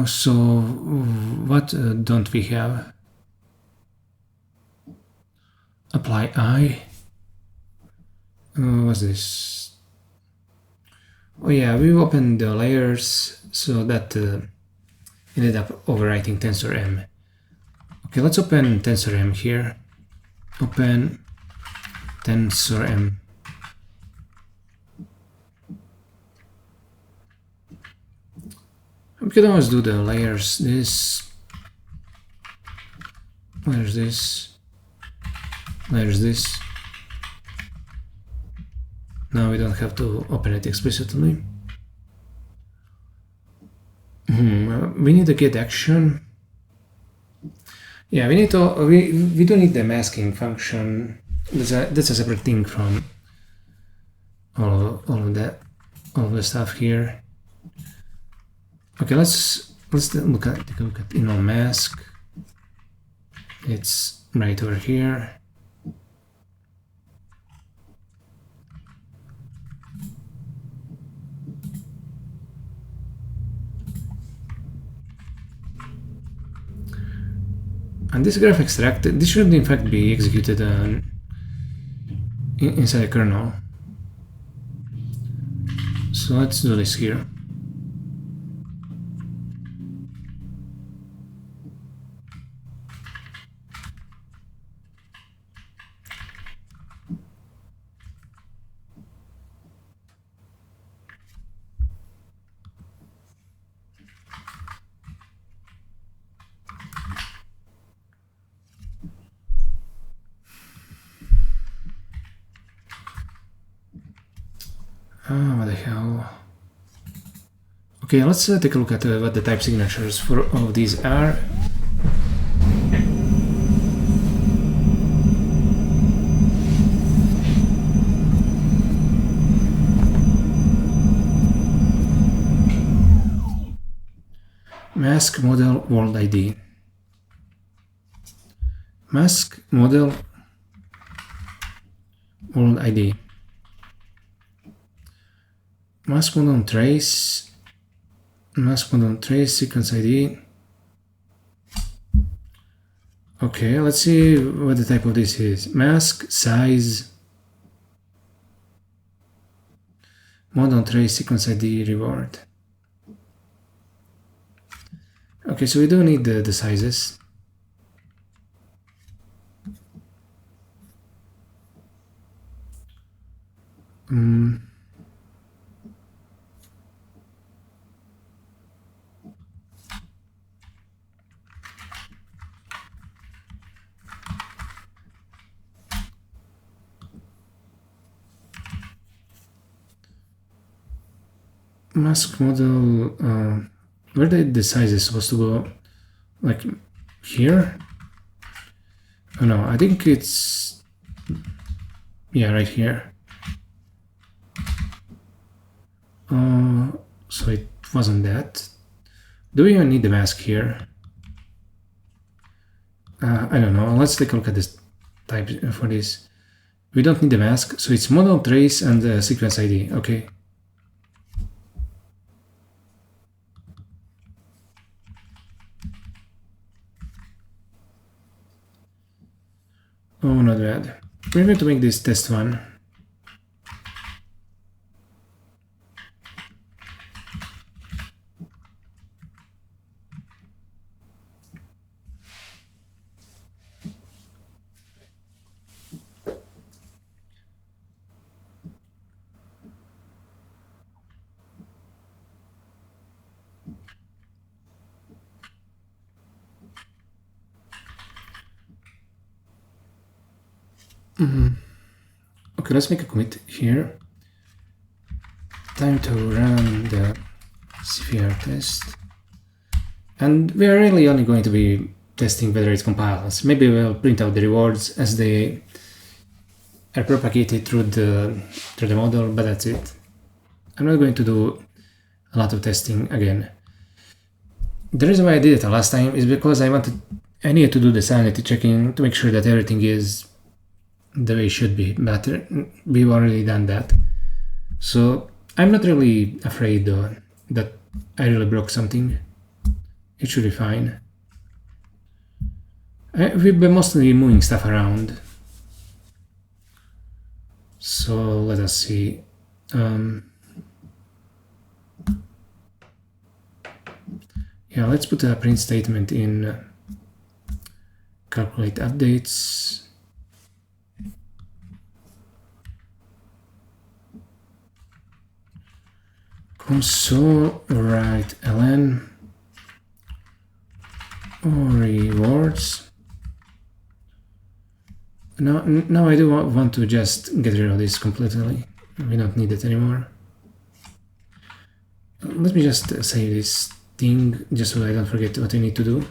So what don't we have? Apply I. What's this? Oh yeah, we've opened the layers, so that ended up overwriting tensor M. Okay, let's open tensor M here. Open tensor M. We can always do the layers. This. Where's this? There's this. Now we don't have to open it explicitly. We need to get action. Yeah, we need to. We don't need the masking function. That's a separate thing from all of that, all of the stuff here. Okay, let's take a look at enl mask. It's right over here. And this graph extract, this should in fact be executed inside a kernel. So let's do this here. What the hell? Okay, let's take a look at what the type signatures for all of these are. Mask model world ID. Mask model world ID. Mask model trace. Mask model trace sequence ID. Okay, let's see what the type of this is. Mask size. Model trace sequence ID reward. Okay, so we do need the sizes. Mask model, where did the size is supposed to go? Like here? Oh no, I think it's, yeah, right here. So it wasn't that. Do we even need the mask here? I don't know. Let's take a look at this type for this. We don't need the mask, so it's model trace and sequence ID. Okay. Oh, not bad. We're going to make this test one. Okay, let's make a commit here. Time to run the CFR test. And we are really only going to be testing whether it compiles. Maybe we'll print out the rewards as they are propagated through the model, but that's it. I'm not going to do a lot of testing again. The reason why I did it last time is because I needed to do the sanity checking to make sure that everything is the way it should be, but we've already done that. So I'm not really afraid that I really broke something. It should be fine. We've been mostly moving stuff around. So let us see. Yeah, let's put a print statement in calculate updates. Console write ln rewards. Now I do want to just get rid of this completely. We don't need it anymore. Let me just save this thing just so I don't forget what we need to do.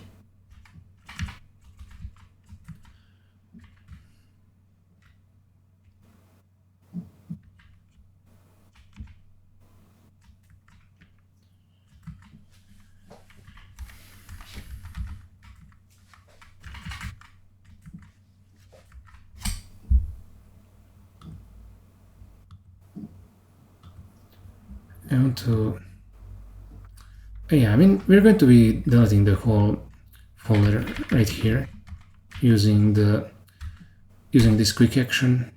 I want to, yeah, I mean, we're going to be deleting the whole folder right here using this quick action.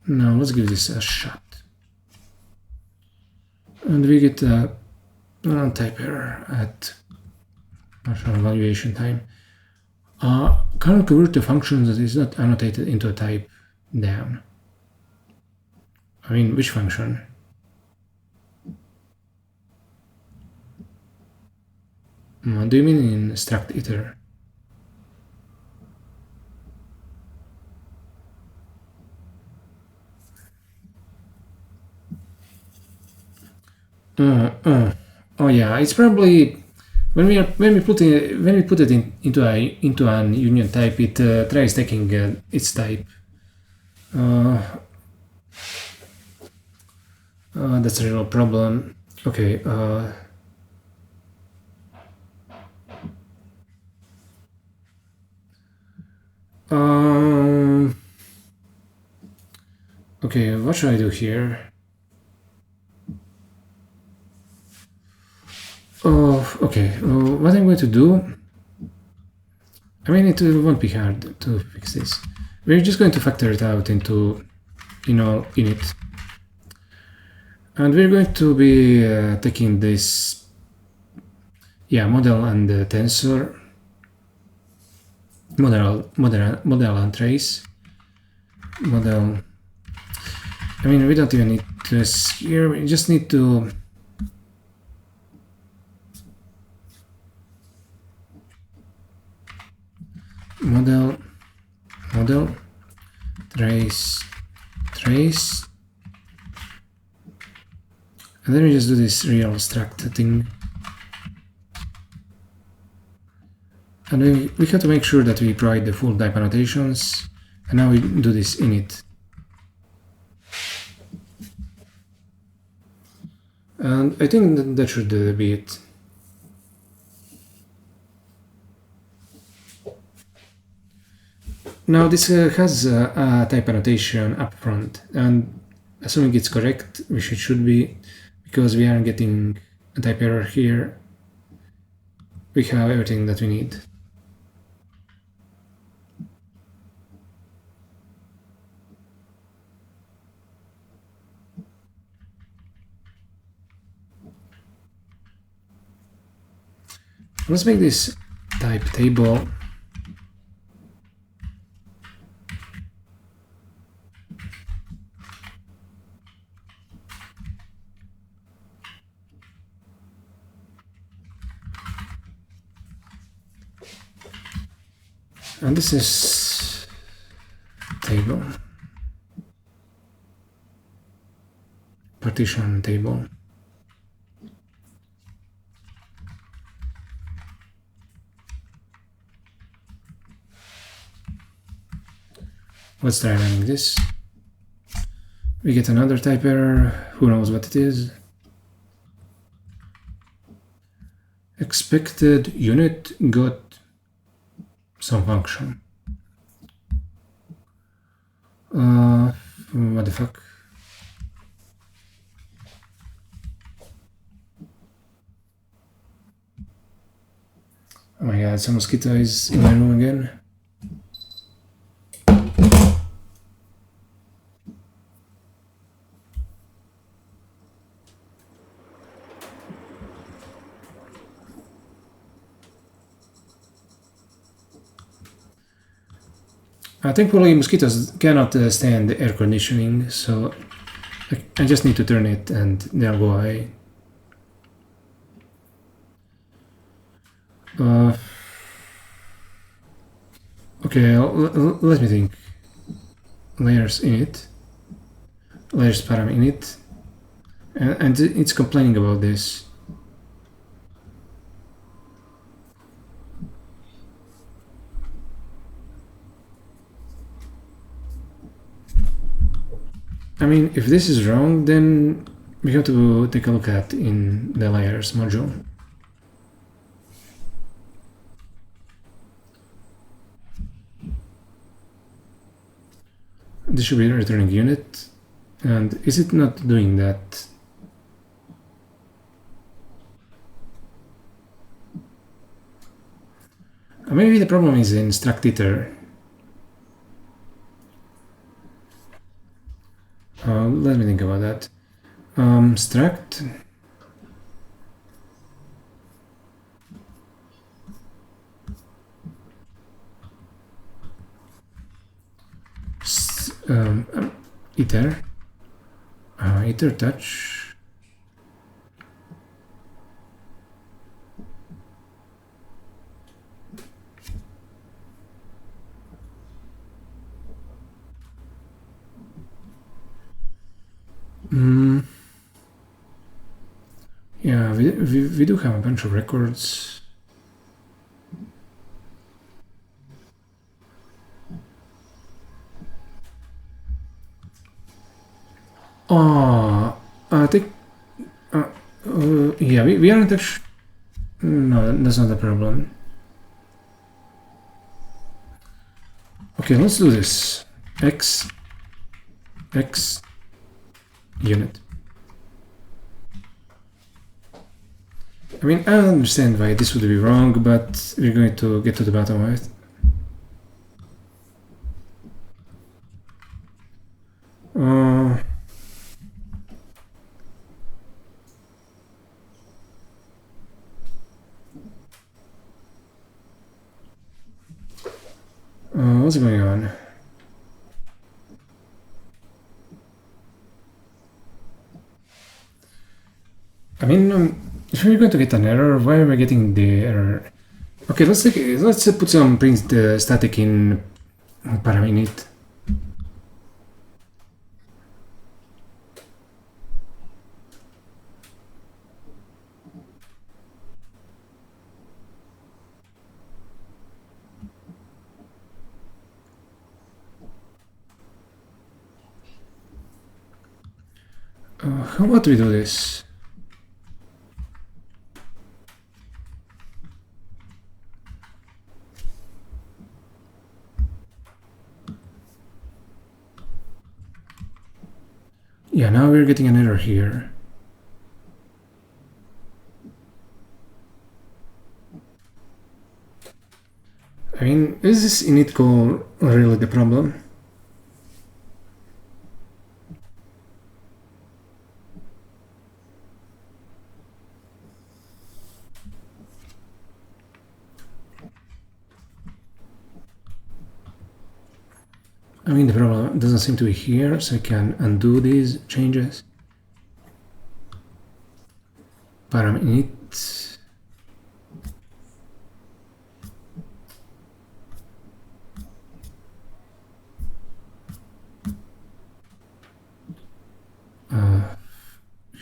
Now let's give this a shot. And we get a type error at partial evaluation time. Can't convert the function that is not annotated into a type down. I mean, which function? Do you mean in struct iter? Oh yeah, it's probably when we put it into an union type, it tries taking its type. That's a real problem. Okay. Okay, what should I do here? Okay. What I'm going to do, I mean, it won't be hard to fix this. We're just going to factor it out into init. And we're going to be taking this, model and tensor, model and trace, model. I mean, we don't even need this here. We just need to model, trace, and then we just do this real struct thing. And we have to make sure that we provide the full type annotations. And now we do this init. And I think that should be it. Now this has a type annotation up front, and assuming it's correct, which it should be, because we aren't getting a type error here, we have everything that we need. Let's make this type table. And this is table, partition table. Let's try running this. We get another type error. Who knows what it is? Expected unit got some function. What the fuck? Oh my god, some mosquito is in my room again. Thankfully, mosquitoes cannot stand the air conditioning, so I just need to turn it and they'll go away. Okay, let me think. Layers init, layers param init, and it's complaining about this. I mean, if this is wrong, then we have to take a look at in the layers module. This should be returning unit, and is it not doing that? Maybe the problem is in struct iter. Let me think about that. Struct iter iter touch Yeah, we do have a bunch of records. I think, yeah, we aren't actually, no, that's not the problem. Okay, let's do this. X unit. I mean, I don't understand why this would be wrong, but we're going to get to the bottom of it. What's going on? I mean, if we're going to get an error, why am I getting the error? Okay, let's put some print static in paraminute. How about we do this? Yeah, now we're getting an error here. I mean, is this init call really the problem? I mean, the problem doesn't seem to be here, so I can undo these changes. Param init.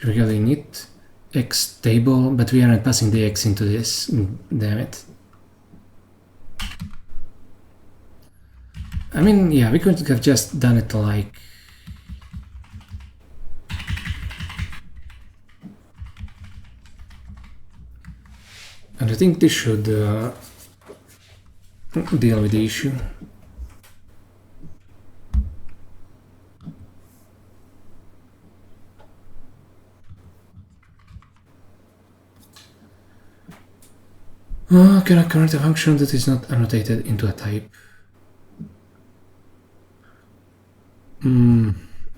Regular init x table, but we aren't passing the x into this. Damn it. I mean, yeah, we could have just done it like... And I think this should deal with the issue. Cannot convert a function that is not annotated into a type.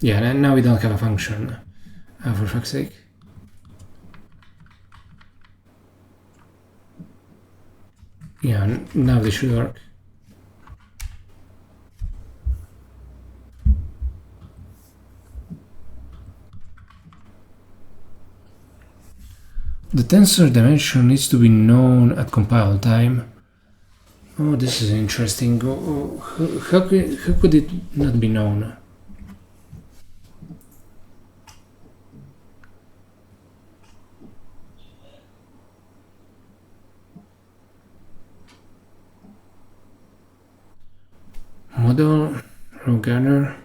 Yeah, now we don't have a function, for fuck's sake. Yeah, now this should work. The tensor dimension needs to be known at compile time. Oh, this is interesting. How could it not be known? Model, row gather.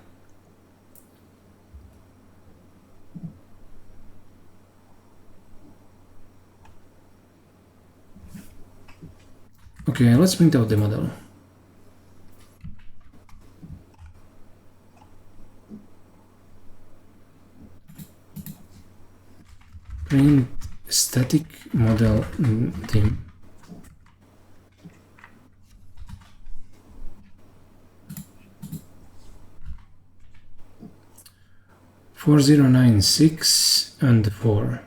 Okay, let's print out the model. Print static model theme. (4096) and 4.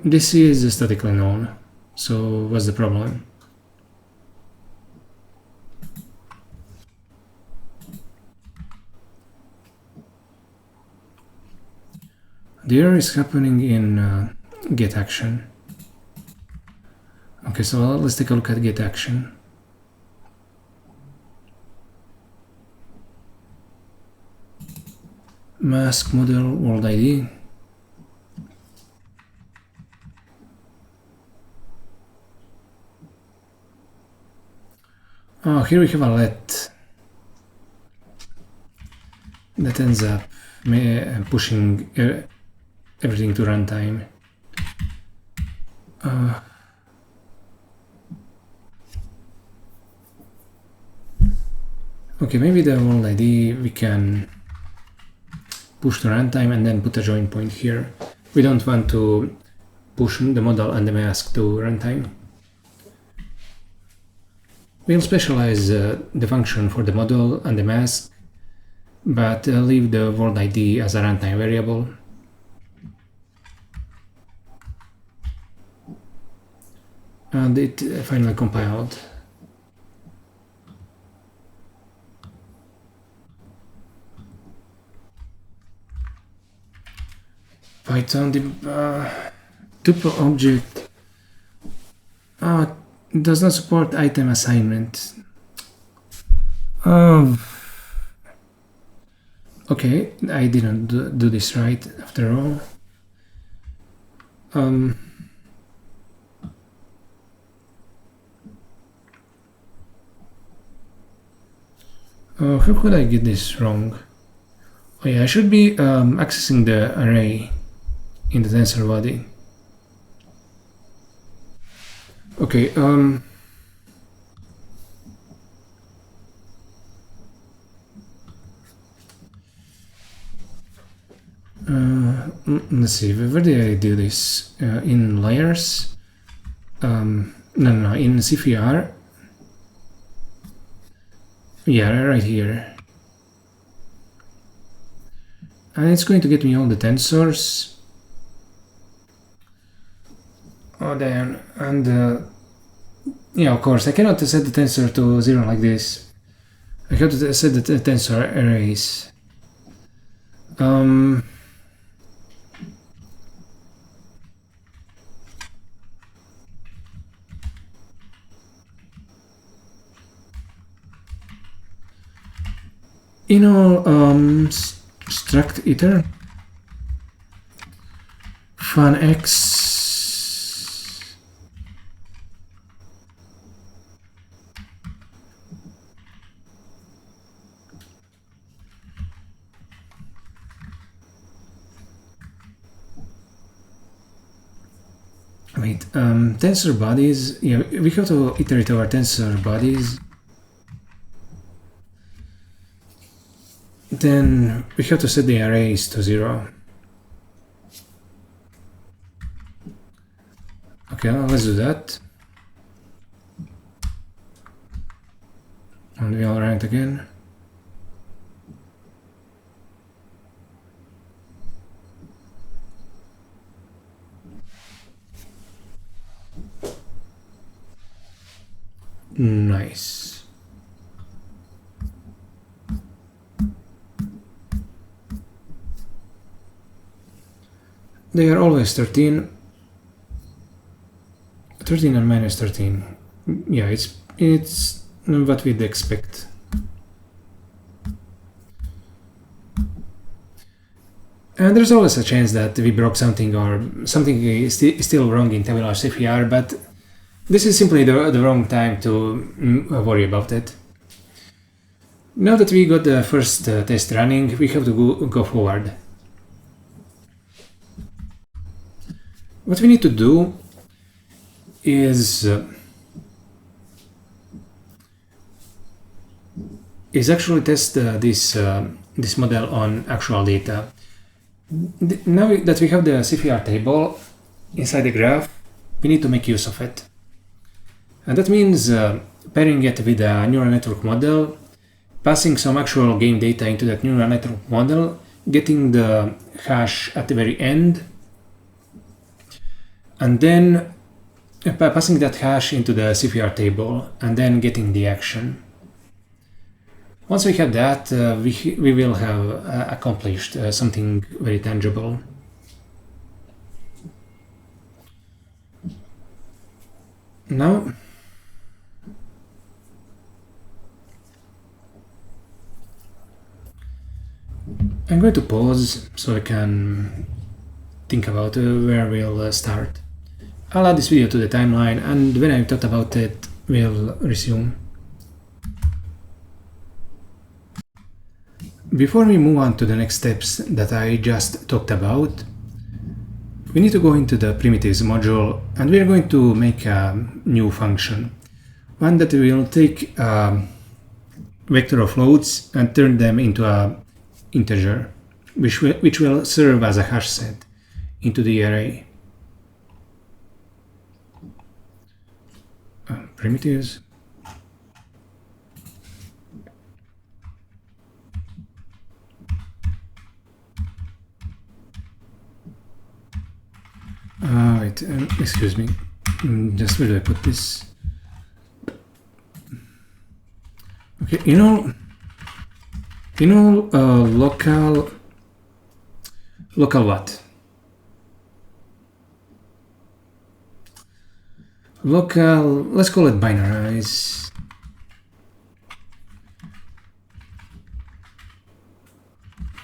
This is statically known. So what's the problem? The error is happening in get action. Okay, so let's take a look at get action. mask model world ID. Oh, here we have a let that ends up pushing everything to runtime. Okay, maybe the world ID we can push to runtime and then put a join point here. We don't want to push the model and the mask to runtime. We'll specialize the function for the model and the mask, but leave the world ID as a runtime variable. And it finally compiled. Python tuple object does not support item assignment. Okay, I didn't do this right after all. How could I get this wrong? Oh yeah, I should be accessing the array in the tensor body. Okay, let's see, where did I do this? In layers? No, in CFR. Yeah, right here. And it's going to get me all the tensors. Oh damn, and yeah, of course, I cannot set the tensor to 0 like this. I have to set the tensor arrays. You know, struct iter fun x. Wait, tensor bodies. Yeah, we have to iterate our tensor bodies. Then we have to set the arrays to 0. Okay, let's do that. And we'll run it again. Nice. They are always 13. 13 and minus 13. Yeah, it's what we'd expect. And there's always a chance that we broke something or something is still wrong in Tabular CFR, but this is simply the wrong time to worry about it. Now that we got the first test running, we have to go forward. What we need to do is actually test this model on actual data. Now that we have the CFR table inside the graph, we need to make use of it. And that means pairing it with a neural network model, passing some actual game data into that neural network model, getting the hash at the very end, and then passing that hash into the CFR table, and then getting the action. Once we have that, we will have accomplished something very tangible. Now, I'm going to pause so I can think about where we'll start. I'll add this video to the timeline, and when I've thought about it, we'll resume. Before we move on to the next steps that I just talked about, we need to go into the primitives module, and we're going to make a new function. One that will take a vector of floats and turn them into an integer, which will serve as a hash set into the array. Primitives. Wait, excuse me. Just where do I put this? Okay, local what? Local, let's call it binarize.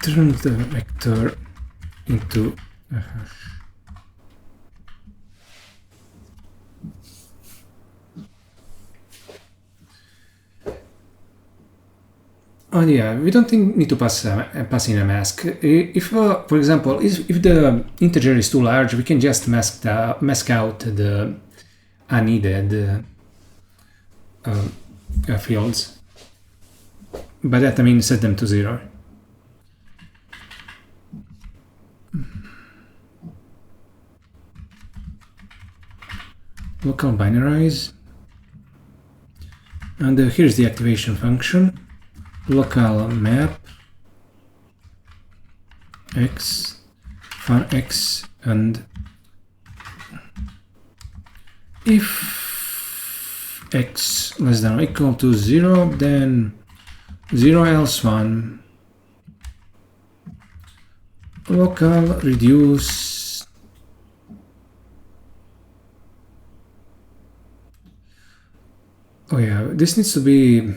Turn the vector into a hash. Oh yeah, we don't need to pass in a mask. If, for example, if the integer is too large, we can just mask out the unneeded fields. By that I mean set them to 0. Local binarize, and here's the activation function. Local map x fun x, and if x less than or equal to 0, then 0 else 1. Local reduce oh yeah, this needs to be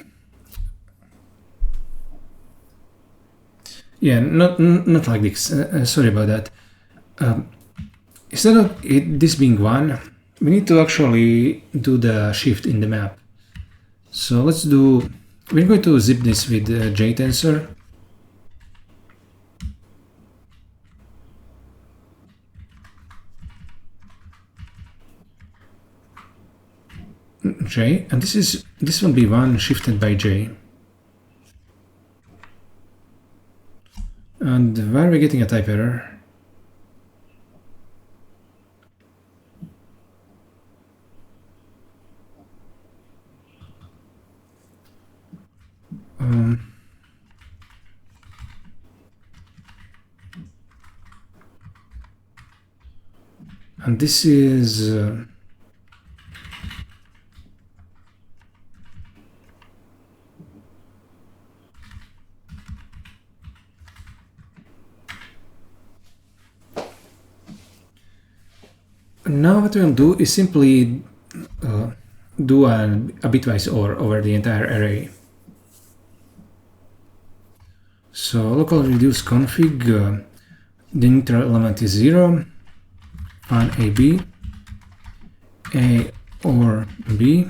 not like this. Sorry about that. Instead of this being 1, we need to actually do the shift in the map. So we're going to zip this with JTensor. J, and this will be 1 shifted by J. And why are we getting a type error? And this is now what we'll do is simply do a bitwise OR over the entire array. So local reduce config, the neutral element is 0, on AB, A or B.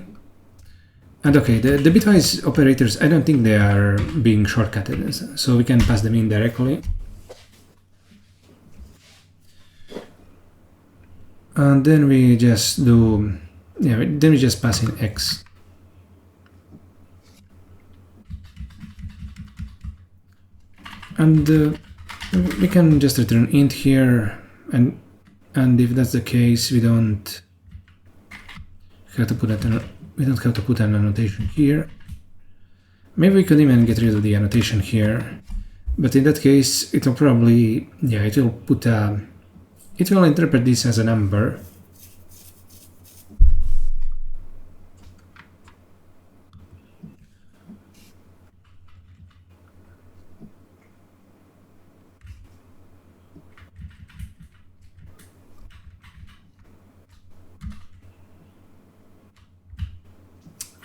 And okay, the bitwise operators, I don't think they are being shortcutted, so we can pass them in directly. And then we just pass in X. And we can just return int here, and if that's the case, we don't have to put an annotation here. Maybe we could even get rid of the annotation here, but in that case, it will probably, it will interpret this as a number.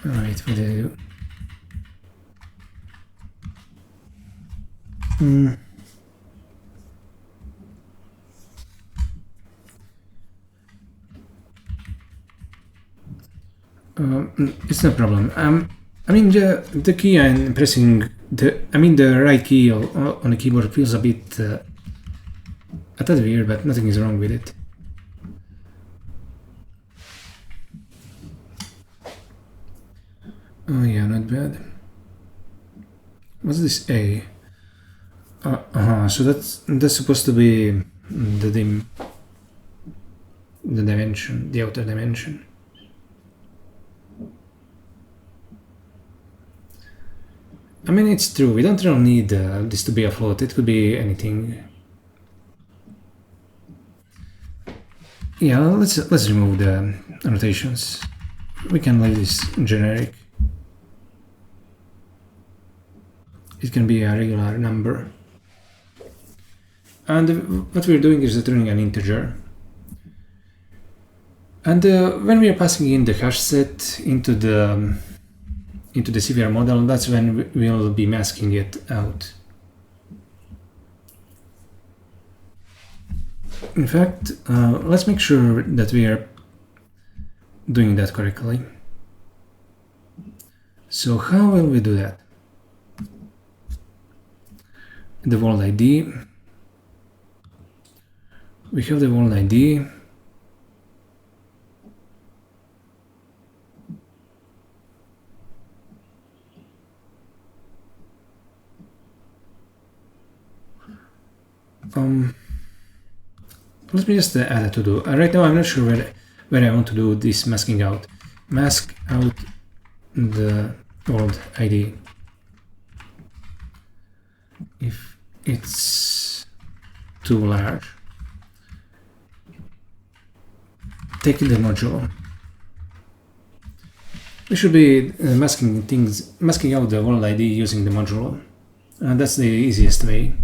Alright, what did I do? It's no problem. I mean, the key I'm pressing, the right key on the keyboard feels a bit a tad weird, but nothing is wrong with it. Oh yeah, not bad. What's this A? So that's supposed to be the dimension, the outer dimension. I mean, it's true. We don't really need this to be a float. It could be anything. Yeah, let's remove the annotations. We can leave this generic. It can be a regular number. And what we're doing is returning an integer. And when we are passing in the hash set into the CFR model, that's when we'll be masking it out. In fact, let's make sure that we are doing that correctly. So how will we do that? The world ID. We have the world ID. Let me just add a to-do. Right now I'm not sure where I want to do this masking out. Mask out the world ID. If it's too large, take the module. We should be masking out the world ID using the module. That's the easiest way.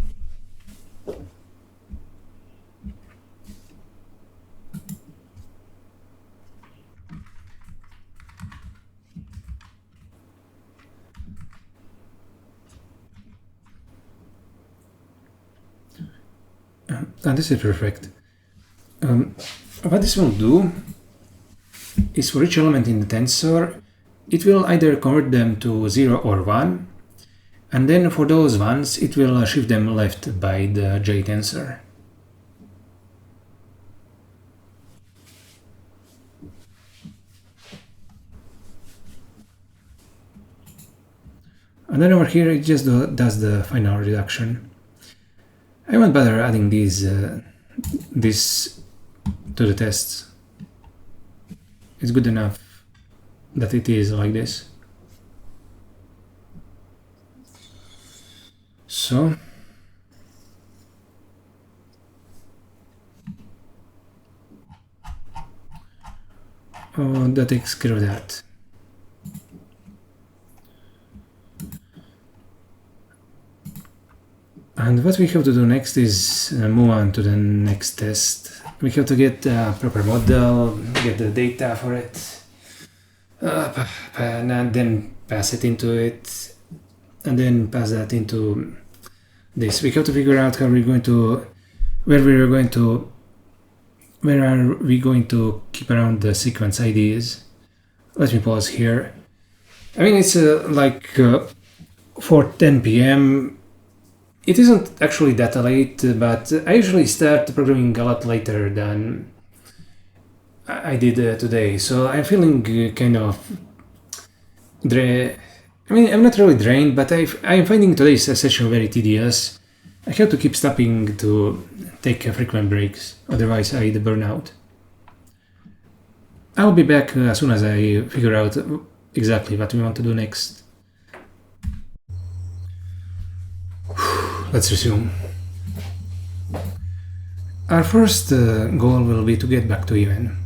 And this is perfect. What this will do is for each element in the tensor, it will either convert them to 0 or 1, and then for those ones, it will shift them left by the J tensor. And then over here, it just does the final reduction. I won't bother adding this to the tests. It's good enough that it is like this. So that takes care of that. And what we have to do next is move on to the next test. We have to get a proper model, get the data for it, and then pass it into it, and then pass that into this. We have to figure out how we're going to, where are we going to keep around the sequence IDs. Let me pause here. I mean, it's like 4:10 p.m. It isn't actually that late, but I usually start programming a lot later than I did today. So I'm feeling kind of I mean, I'm not really drained, but I'm finding today's session very tedious. I have to keep stopping to take frequent breaks, otherwise I'd burn out. I'll be back as soon as I figure out exactly what we want to do next. Let's resume. Our first goal will be to get back to even.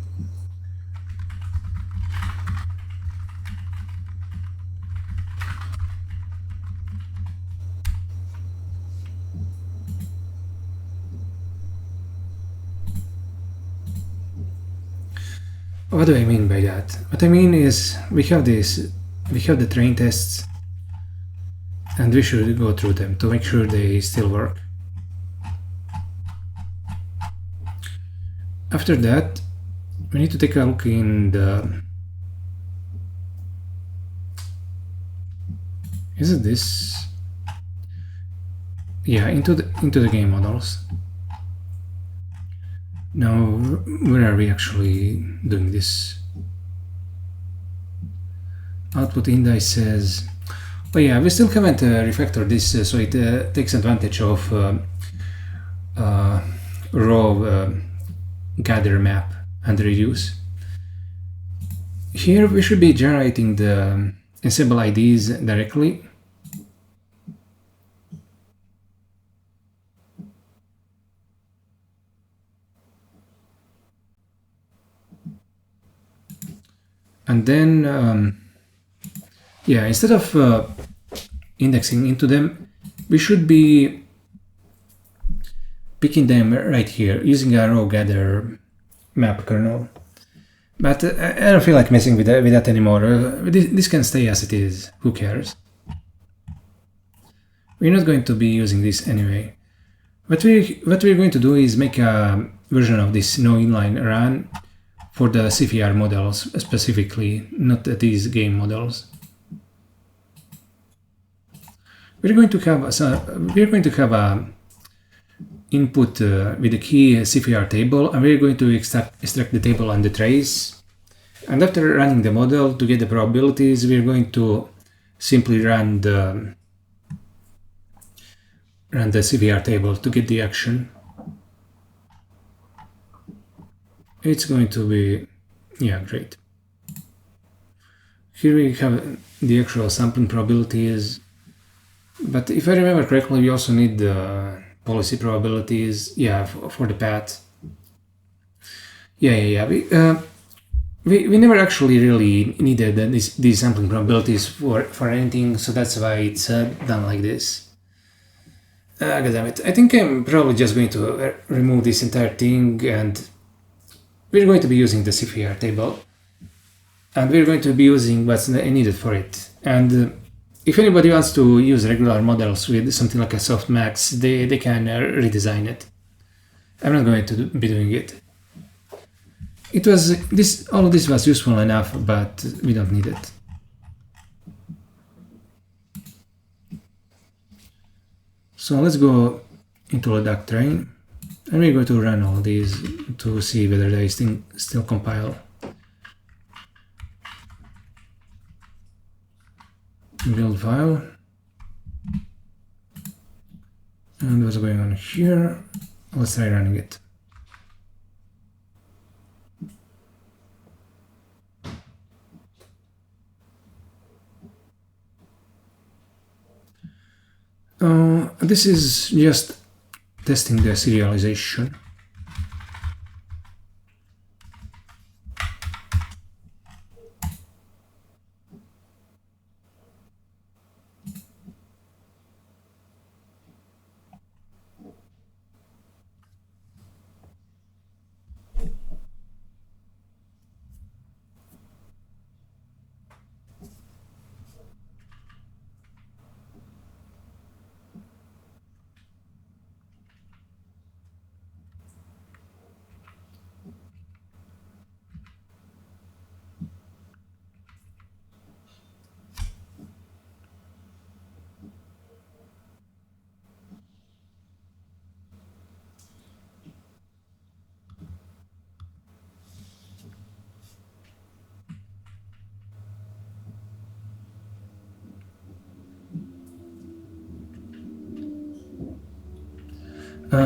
What do I mean by that? What I mean is we have the train tests, and we should go through them to make sure they still work. After that, we need to take a look in Is it this? Yeah, into the game models. Now, where are we actually doing this? Output indices. Oh yeah, we still haven't refactored this, so it takes advantage of raw gather map and reduce. Here we should be generating the ensemble IDs directly. And then, yeah, instead of indexing into them, we should be picking them right here using a raw gather map kernel. But I don't feel like messing with that anymore. This can stay as it is. Who cares? We're not going to be using this anyway. What we're going to do is make a version of this no inline run for the CFR models specifically, not these game models. We're going to have a input with the key CFR table, and we're going to extract the table and the trace. And after running the model to get the probabilities, we're going to simply run the CFR table to get the action. It's going to be, yeah, great. Here we have the actual sampling probabilities, but if I remember correctly, we also need the policy probabilities, yeah, for the path. Yeah. We never actually really needed these sampling probabilities for anything, so that's why it's done like this. God damn it. I think I'm probably just going to remove this entire thing, and we're going to be using the CFR table. And we're going to be using what's needed for it. And if anybody wants to use regular models with something like a softmax, they can redesign it. I'm not going to be doing it. All of this was useful enough, but we don't need it. So let's go into Leduc train, and we're going to run all these to see whether they still compile. Build file. And what's going on here? Let's try running it. This is just testing the serialization.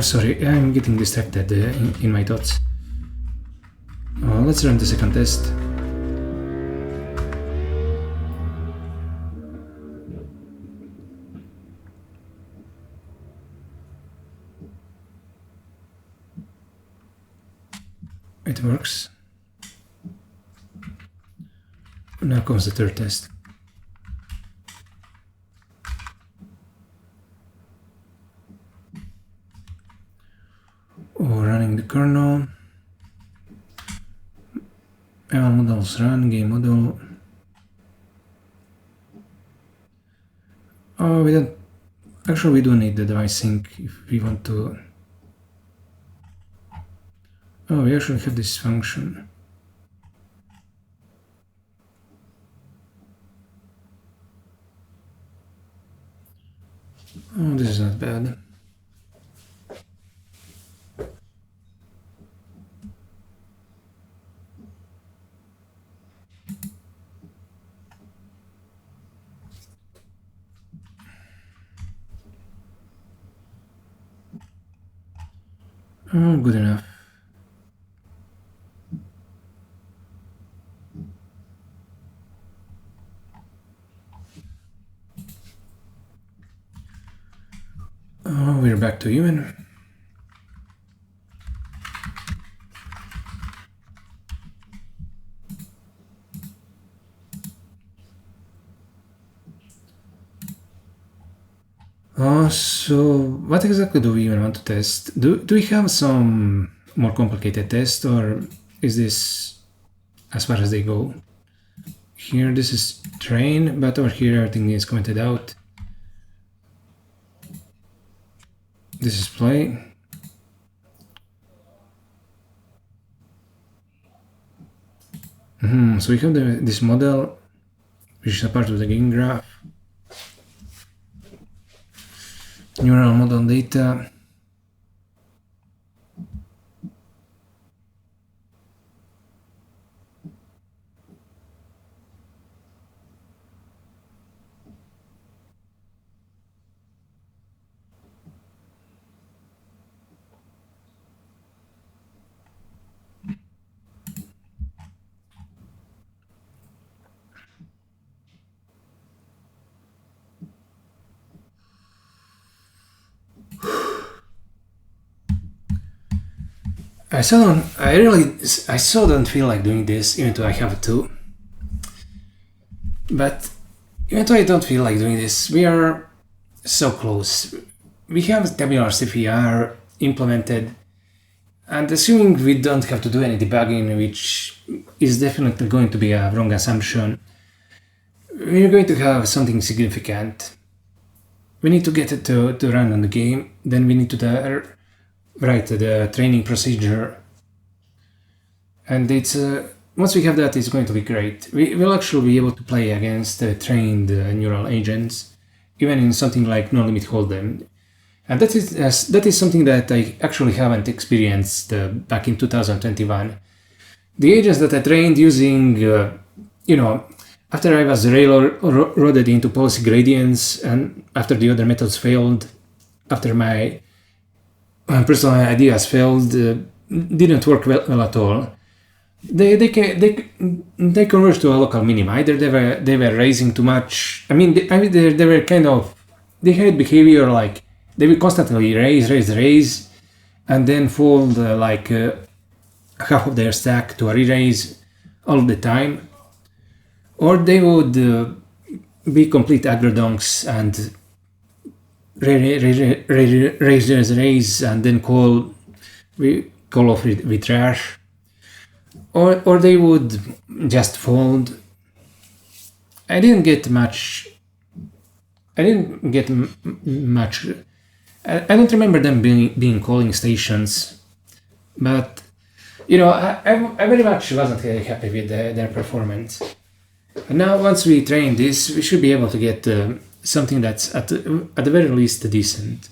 Sorry, I'm getting distracted in my thoughts. Let's run the second test. It works. Now comes the third test. Running the kernel. NL models run, game model. We don't. Actually, we do need the device sync if we want to. We actually have this function. Oh, this is not bad. Oh, good enough. Oh, we're back to even. So what exactly do we even want to test? Do we have some more complicated test, or is this as far as they go? Here this is train, but over here everything is commented out. This is play. So we have this model, which is a part of the game graph. Neural model data. I still don't feel like doing this, even though I have to. But even though I don't feel like doing this, we are so close. We have Tabular CFR implemented, and assuming we don't have to do any debugging, which is definitely going to be a wrong assumption, we're going to have something significant. We need to get it to run on the game, then we need to write the training procedure, and it's once we have that, it's going to be great. We will actually be able to play against trained neural agents, even in something like no-limit Holdem. And that is something that I actually haven't experienced back in 2021. The agents that I trained using, after I was railroaded into policy gradients and after the other methods failed, after my personal ideas failed, didn't work well at all. They converged to a local minima. Either they were raising too much. I mean, they were kind of, they had behavior like they would constantly raise, and then fold half of their stack to a re-raise all the time, or they would be complete aggrodonks and raise and then call off with trash. Or they would just fold. I didn't get much. I don't remember them being calling stations, but I very much wasn't really happy with their performance. And now, once we train this, we should be able to get something that's at the very least decent,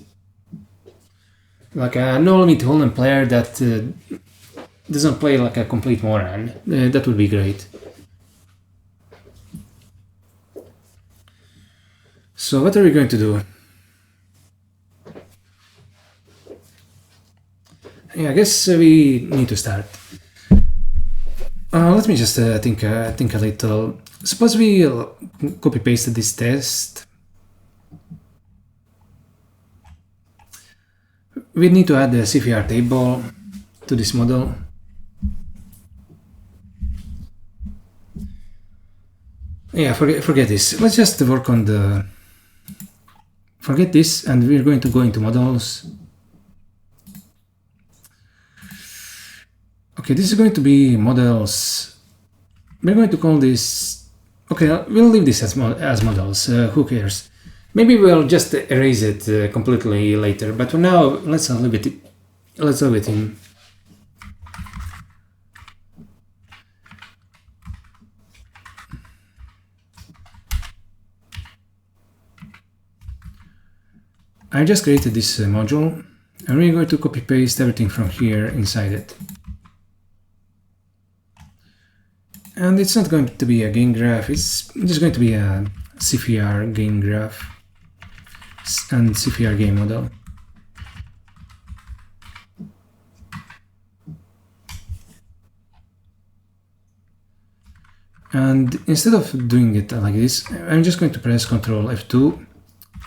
like a no-limit Holdem player that doesn't play like a complete moron. That would be great. So what are we going to do? Yeah, I guess we need to start. Let me just think a little. Suppose we copy paste this test. We need to add the CFR table to this model. Yeah, forget this. Let's just work on the... Forget this, and we're going to go into models. Okay, this is going to be models. We're going to call this... Okay, we'll leave this as models. Who cares? Maybe we'll just erase it completely later, but for now, let's leave it in. I just created this module, and we're going to copy paste everything from here inside it. And it's not going to be a gain graph, it's just going to be a CFR gain graph and CFR gain model. And instead of doing it like this, I'm just going to press Ctrl F2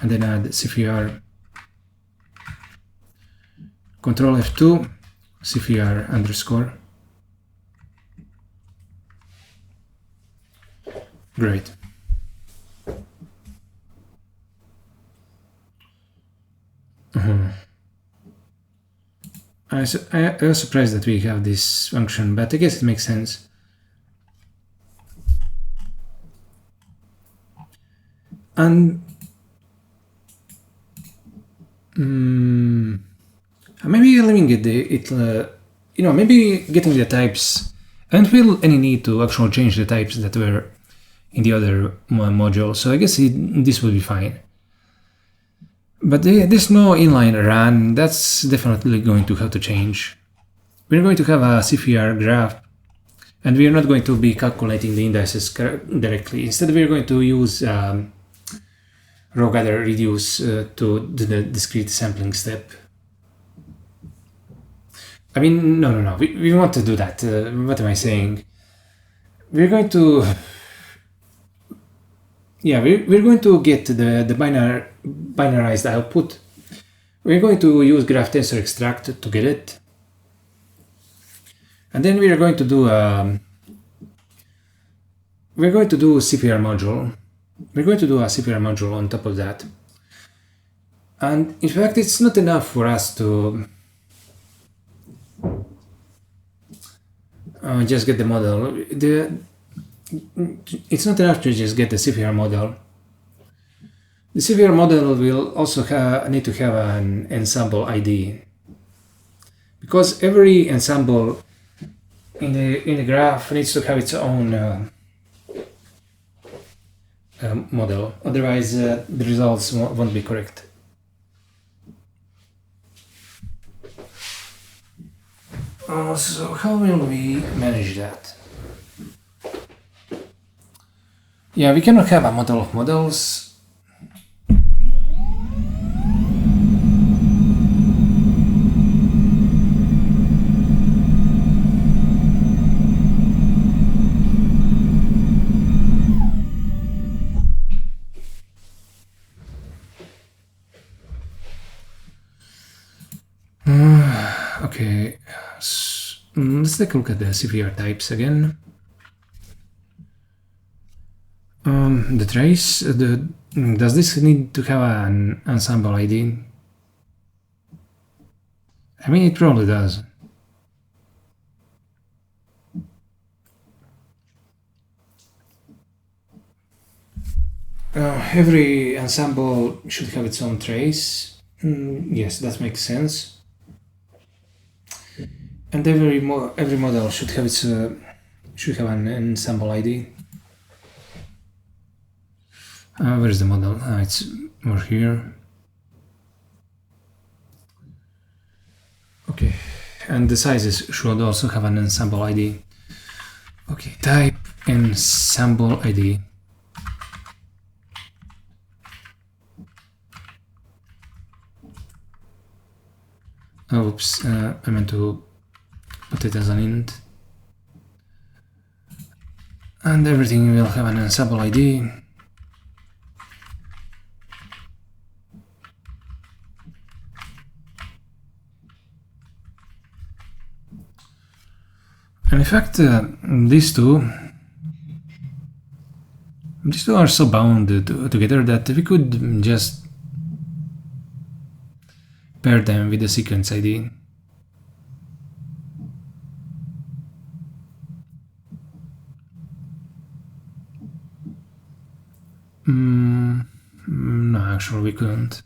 and then add CFR, Ctrl F2, CFR underscore. Great. I was surprised that we have this function, but I guess it makes sense. And maybe leaving it, maybe getting the types. I don't feel any need to actually change the types that were in the other module, so I guess this will be fine. But there's no inline run, that's definitely going to have to change. We're going to have a CFR graph, and we're not going to be calculating the indices directly. Instead, we're going to use row gather reduce to do the discrete sampling step. I mean, no, we want to do that. What am I saying? We're going to... Yeah, we're going to get the binarized output. We're going to use graph tensor extract to get it. And then we are going to do CFR module. We're going to do a CFR module on top of that. And in fact, it's not enough for us to just get the model. It's not enough to just get the CFR model. The CFR model will also need to have an ensemble ID, because every ensemble in the graph needs to have its own model. Otherwise, the results won't be correct. So how will we manage that? Yeah, we cannot have a model of models. Okay, let's take a look at the CFR types again. The trace, does this need to have an ensemble ID? I mean, it probably does. Every ensemble should have its own trace. Yes, that makes sense. And every model should have an ensemble ID. Where is the model? It's over here. Okay, and the sizes should also have an ensemble ID. Okay, type ensemble ID. Oops, I meant to put it as an int. And everything will have an ensemble ID. And in fact, these two are so bound together that we could just pair them with the sequence ID. No, actually we couldn't.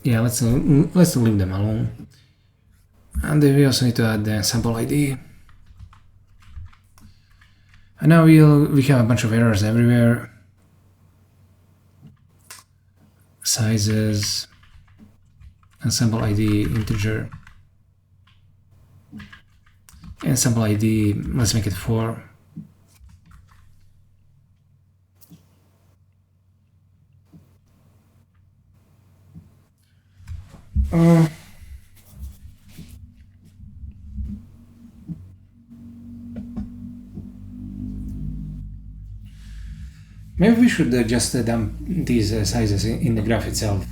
Yeah, let's leave them alone. And then we also need to add the ensemble ID. And now we have a bunch of errors everywhere. sizes, ensemble ID integer, ensemble ID, let's make it 4. Maybe we should just dump these sizes in the graph itself.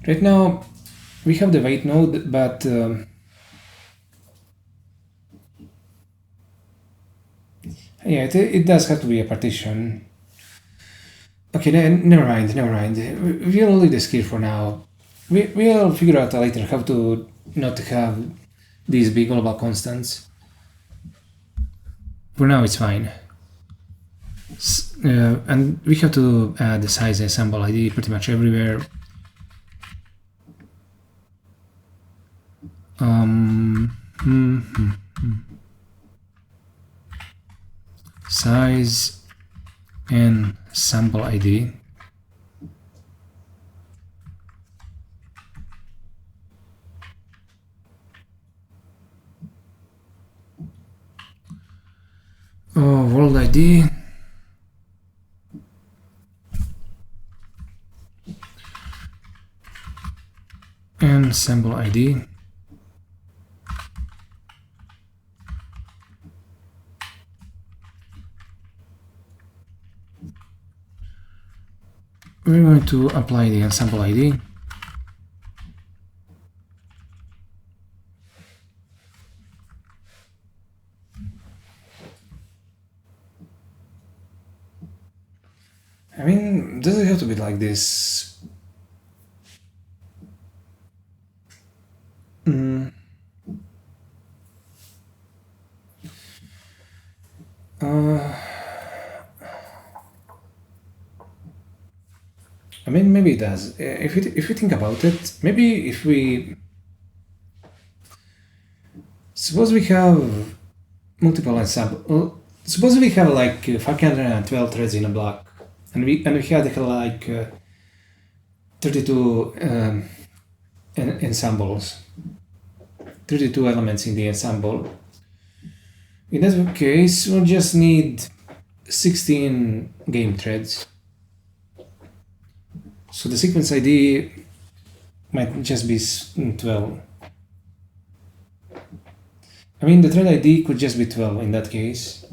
Right now, we have the weight node, but yeah, it does have to be a partition. Okay, never mind. We'll leave this here for now. We'll figure out later how to not have these big global constants. For now, it's fine. And we have to add the size ensemble ID pretty much everywhere. Size ensemble ID. World ID. Ensemble ID. We're going to apply the ensemble ID. I mean, does it have to be like this? I mean, maybe it does. If you think about it, maybe if we suppose we have multiple ensemble. Suppose we have like 512 threads in a block, and we had like 32 ensembles, 32 elements in the ensemble. In that case, we'll just need 16 game threads. So the sequence ID might just be 12. I mean, the thread ID could just be 12 in that case.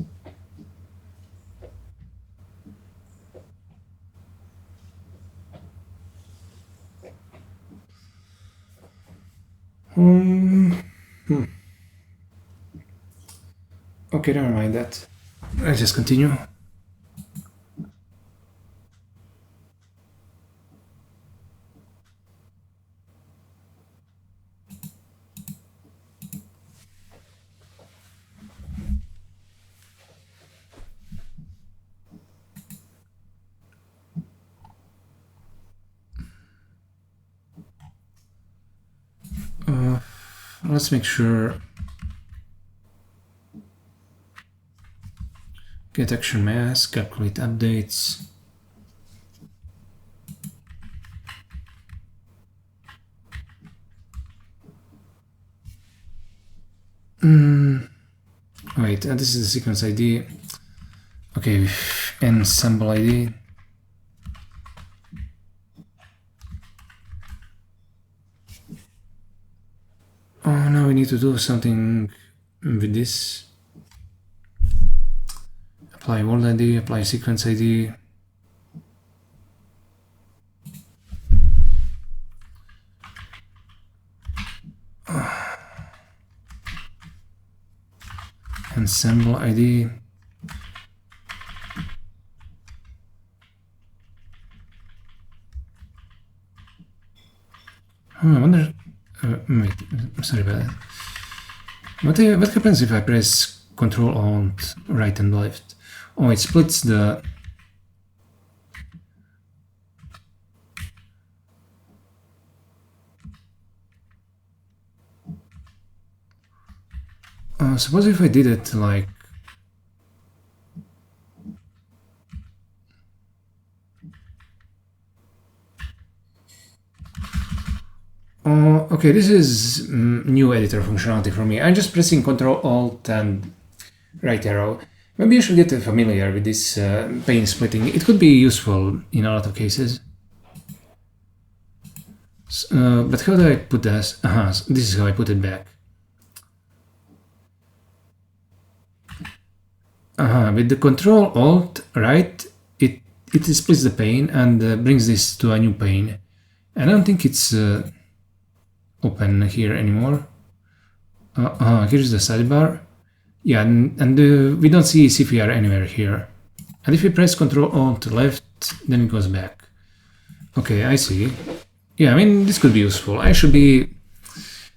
Okay, never mind that. Let's just continue. Let's make sure get action mask, calculate updates. Wait, this is the sequence ID. Okay, ensemble ID. Oh, now we need to do something with this. Apply world ID, apply sequence ID. Ensemble ID. I wonder. Wait, sorry about that. What happens if I press Control Alt right and left? Oh, it splits the. Suppose if I did it like. Okay, this is new editor functionality for me. I'm just pressing Ctrl Alt and right arrow. Maybe you should get familiar with this pane splitting. It could be useful in a lot of cases. But how do I put this? This is how I put it back. With the Ctrl Alt right, it splits the pane and brings this to a new pane. I don't think it's open here anymore. Here's the sidebar. Yeah, and we don't see CFR anywhere here. And if we press Ctrl Alt left, then it goes back. Okay, I see. Yeah, I mean, this could be useful. I should be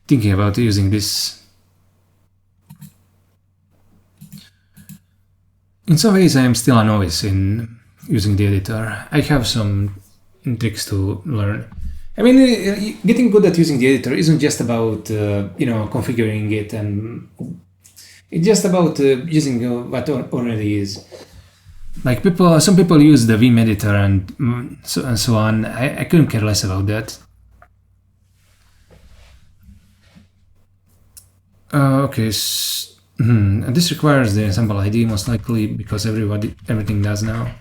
thinking about using this. In some ways, I am still a novice in using the editor. I have some tricks to learn. I mean, getting good at using the editor isn't just about configuring it, and it's just about using what already is. Like some people use the Vim editor and so on. I couldn't care less about that. Okay, this requires the ensemble ID most likely because everything does now.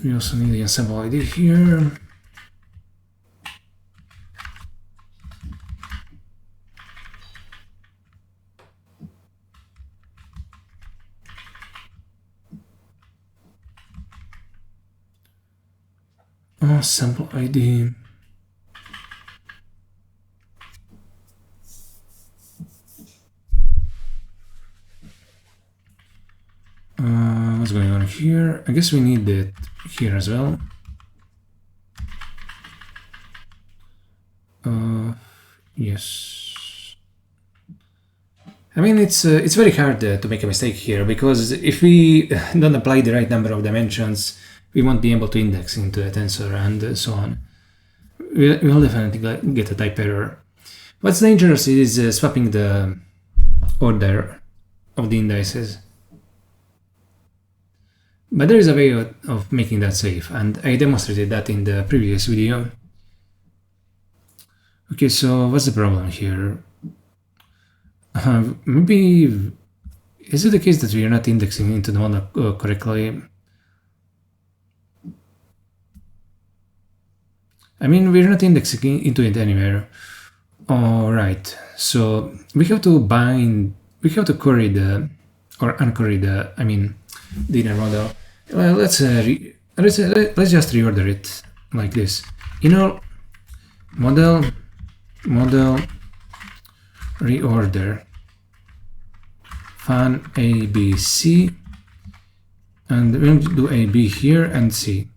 We also need the ensemble ID here. Sample ID. What's going on here? I guess we need that here as well. Yes. I mean, it's very hard to make a mistake here because if we don't apply the right number of dimensions, we won't be able to index into a tensor and so on. We'll definitely get a type error. What's dangerous is swapping the order of the indices. But there is a way of making that safe, and I demonstrated that in the previous video. Okay, so what's the problem here? Maybe, is it the case that we are not indexing into the model correctly? I mean, we're not indexing into it anywhere. Alright, so we have to query the, or unquery the, the inner model. Let's just reorder it like this. Inner model reorder fan ABC, and we'll do AB here and C.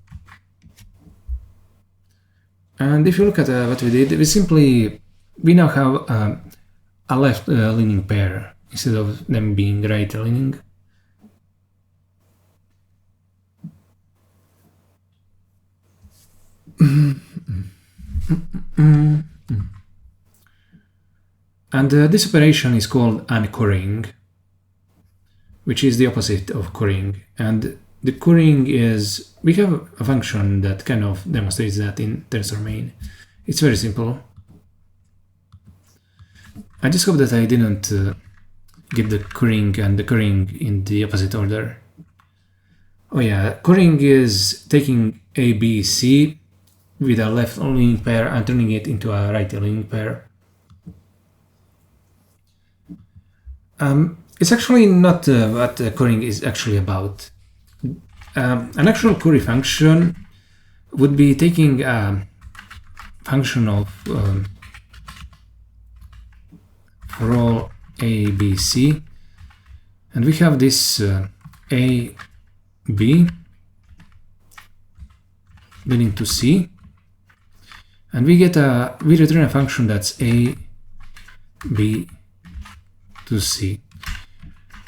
And if you look at what we did, we now have a left leaning pair instead of them being right leaning. And this operation is called unquerying, which is the opposite of querying. And the querying is, we have a function that kind of demonstrates that in tensor main. It's very simple. I just hope that I didn't get the querying and the querying in the opposite order. Oh yeah, querying is taking A, B, C with a left leaning pair and turning it into a right leaning pair. It's actually not what querying is actually about. An actual query function would be taking a function of for all A, B, C, and we have this A, B leading to C, and we return a function that's A, B to C.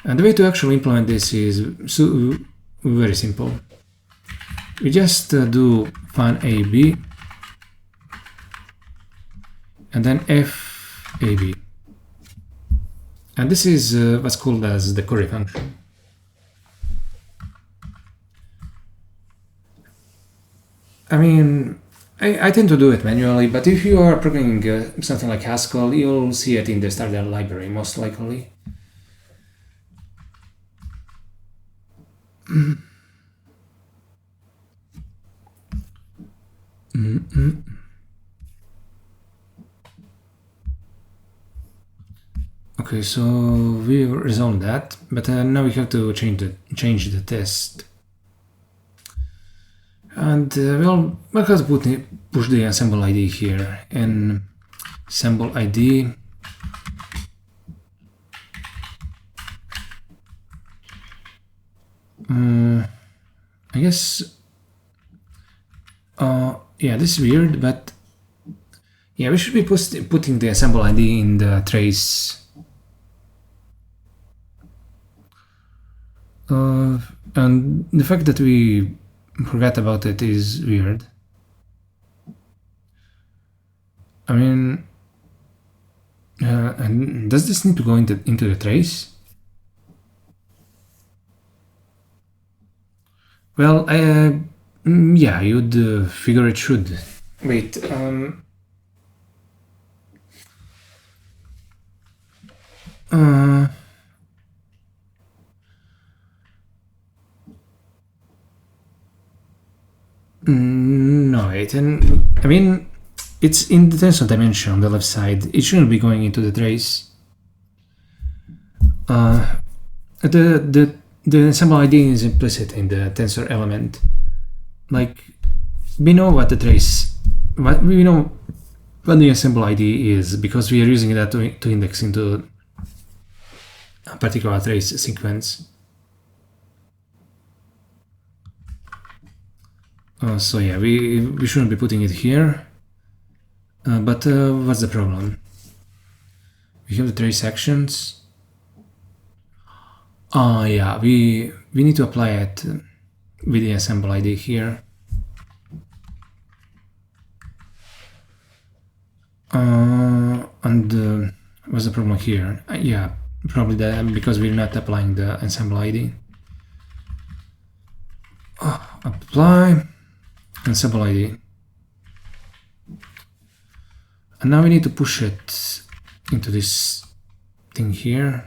And the way to actually implement this is very simple. we just do fun AB and then FAB. And this is what's called as the query function. I mean, I tend to do it manually, but if you are programming something like Haskell, you'll see it in the starter library, most likely. Okay, so we resolved that, but now we have to change the test. And we'll have to push the ensemble ID here. Ensemble ID. I guess. Yeah, this is weird, but yeah, we should be putting the ensemble ID in the trace. And the fact that we forgot about it is weird. I mean, and does this need to go into the trace? Well, yeah, you'd figure it should. Wait, no, I mean, it's in the tensor dimension on the left side. It shouldn't be going into the trace. The ensemble ID is implicit in the tensor element. Like, we know what the trace, we know what the ensemble ID is because we are using that to index into a particular trace sequence. So yeah, we shouldn't be putting it here. But what's the problem? We have the trace actions. Yeah, we need to apply it with the ensemble ID here. And what's the problem here? Yeah, probably that because we're not applying the ensemble ID. Apply ensemble ID. And now we need to push it into this thing here.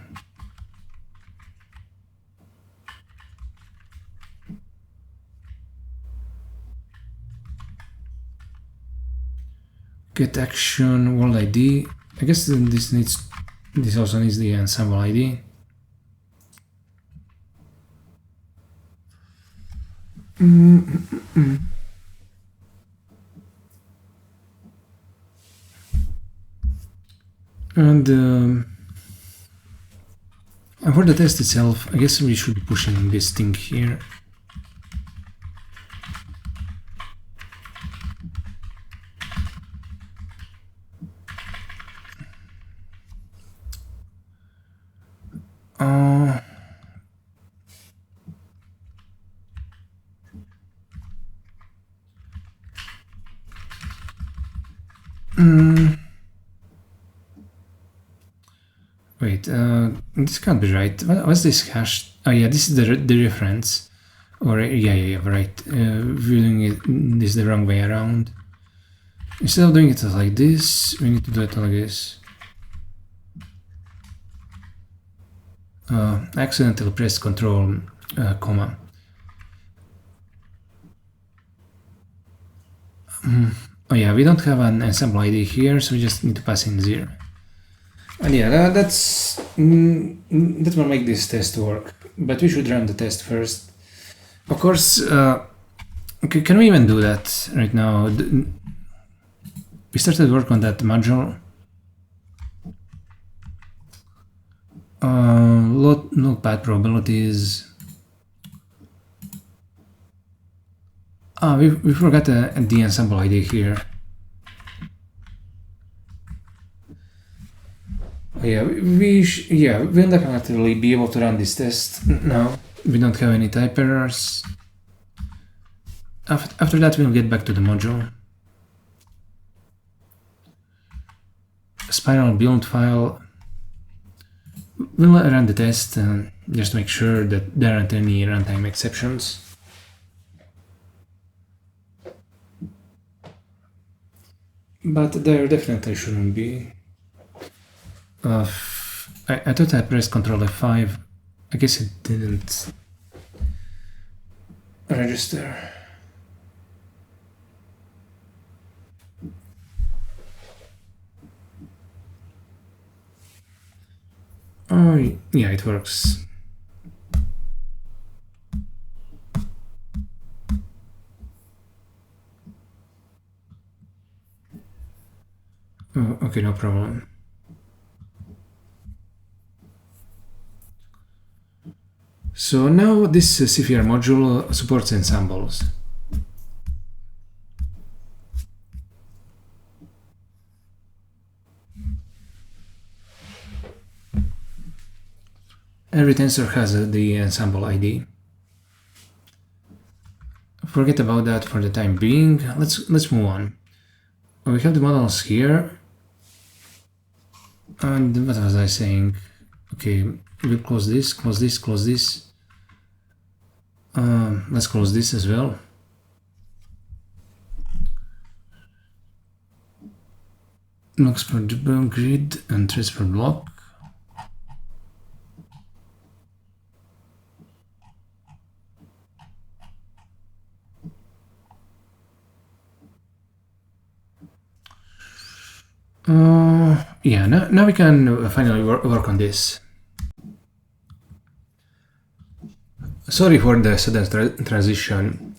Get action world ID. I guess this also needs the ensemble ID. And for the test itself, I guess we should be pushing this thing here. Wait, this can't be right. What's this hash? Oh yeah, this is the reference. Or yeah, right. We're doing this the wrong way around. Instead of doing it like this, we need to do it like this. Accidentally pressed Control, comma. Oh yeah, we don't have an ensemble ID here, so we just need to pass in 0. And yeah, that will make this test work, but we should run the test first. Of course, okay, can we even do that right now? We started work on that module. Notepad probabilities. We forgot the ensemble ID here. Yeah, we'll definitely be able to run this test now. We don't have any type errors. After that, we'll get back to the module. Spiral build file. We'll run the test just to make sure that there aren't any runtime exceptions. But there definitely shouldn't be. I thought I pressed Ctrl F5. I guess it didn't register. Oh, yeah, it works. Oh, okay, no problem. So now this CFR module supports ensembles. Every tensor has the ensemble ID. Forget about that for the time being. Let's move on. We have the models here. And what was I saying? Okay, we'll close this, close this, close this. Let's close this as well. Looks for the grid and transfer block. Yeah, now we can finally work on this. Sorry for the sudden transition.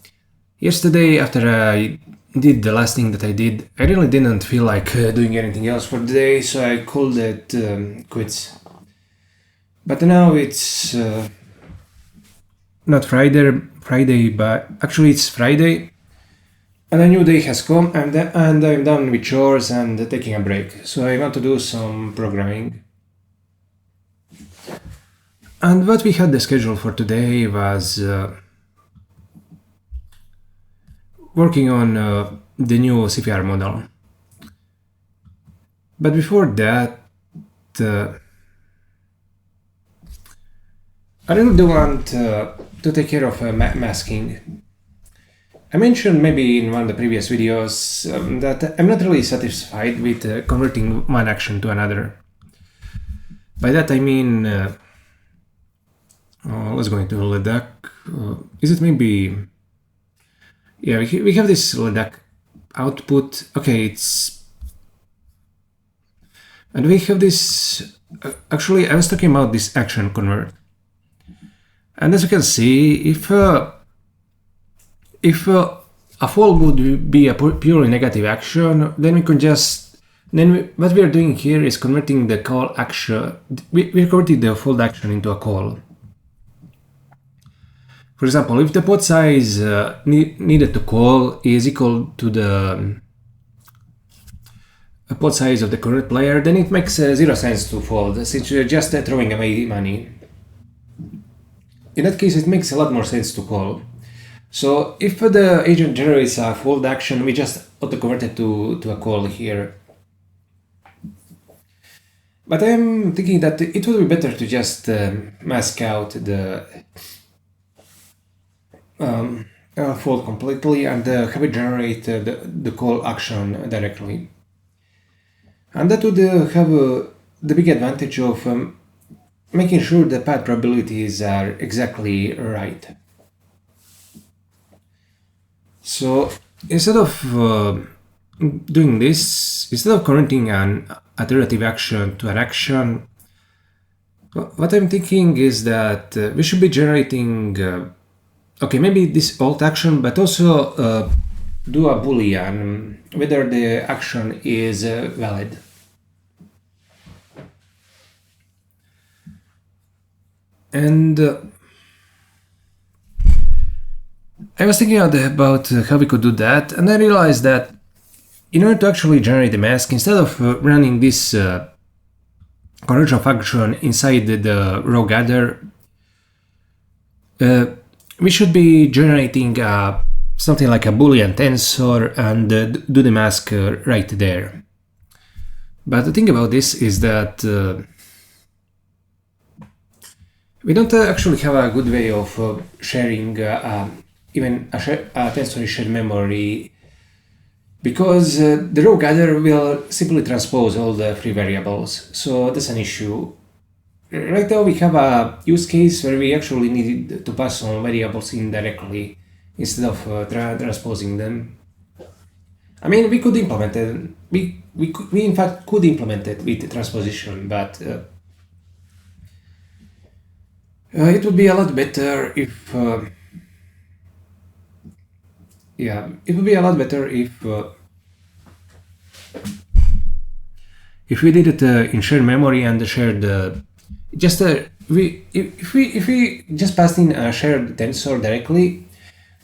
Yesterday, after I did the last thing that I did, I really didn't feel like doing anything else for the day, so I called it quits. But now it's not Friday, but actually it's Friday. And a new day has come, and I'm done with chores and taking a break. So I want to do some programming. And what we had the schedule for today was working on the new CFR model. But before that, I really do want to take care of masking. I mentioned maybe in one of the previous videos that I'm not really satisfied with converting one action to another. By that I mean, let's go into Leduc. Is it maybe... Yeah, we have this Leduc output. Okay, it's... And we have this... Actually, I was talking about this action convert. And as you can see, if a fall would be a purely negative action, then we can just... what we are doing here is converting the call action... We're converting the fold action into a call. For example, if the pod size needed to call is equal to the pod size of the current player, then it makes zero sense to fold, since you're just throwing away money. In that case, it makes a lot more sense to call. So if the agent generates a fold action, we just auto-convert it to a call here. But I'm thinking that it would be better to just mask out the fold completely and have it generate the call action directly. And that would have the big advantage of making sure the path probabilities are exactly right. So instead of doing this, instead of converting an iterative action to an action, what I'm thinking is that we should be generating, okay, maybe this alt action, but also do a boolean whether the action is valid. And I was thinking about how we could do that, and I realized that in order to actually generate the mask, instead of running this conversion function inside the row gather, we should be generating a something like a Boolean tensor and do the mask right there. But the thing about this is that we don't actually have a good way of sharing even a tensor shared memory, because the row gather will simply transpose all the free variables. So that's an issue. Right now we have a use case where we actually need to pass on variables indirectly instead of transposing them. I mean, we could implement it. We in fact could implement it with transposition, but it would be a lot better if it would be a lot better if we did it in shared memory and shared just if we just passed in a shared tensor directly,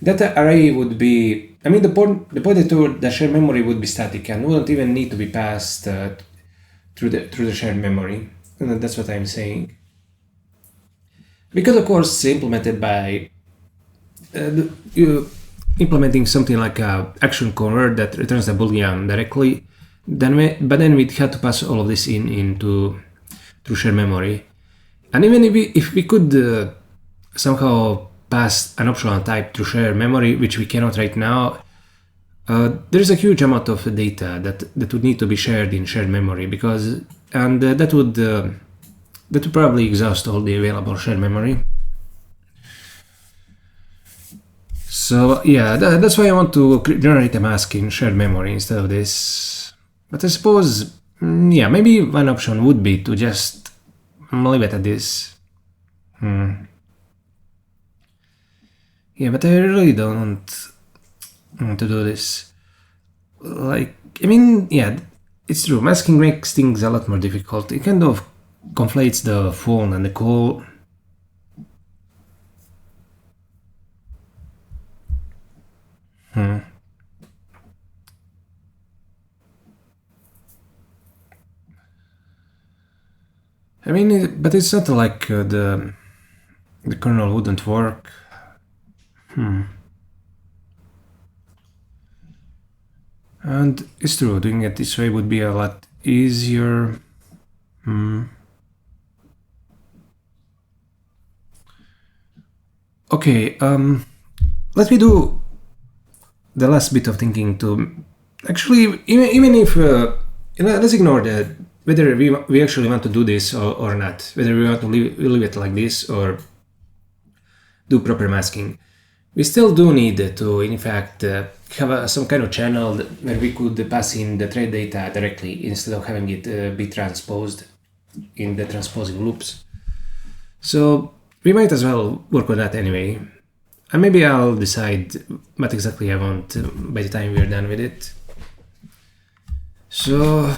that array would be, I mean, the pointer to the shared memory would be static and wouldn't even need to be passed through the shared memory. And that's what I'm saying. We could of course implement it by implementing something like a action convert that returns the boolean directly. But then we'd have to pass all of this through shared memory. And even if we could somehow pass an optional type through shared memory, which we cannot right now, there is a huge amount of data that would need to be shared in shared memory, that would probably exhaust all the available shared memory. So yeah, that's why I want to generate a mask in shared memory instead of this. But I suppose, yeah, maybe one option would be to just leave it at this. Yeah, but I really don't want to do this. Like, I mean, yeah, it's true. Masking makes things a lot more difficult. It kind of conflates the phone and the call. I mean, but it's not like the kernel wouldn't work. And it's true, doing it this way would be a lot easier. Okay, let me do the last bit of thinking to actually, even if let's ignore whether we actually want to do this or not, whether we want to leave it like this or do proper masking. We still do need to, in fact, have some kind of channel where we could pass in the trade data directly instead of having it be transposed in the transposing loops. So we might as well work on that anyway. And maybe I'll decide what exactly I want by the time we're done with it. So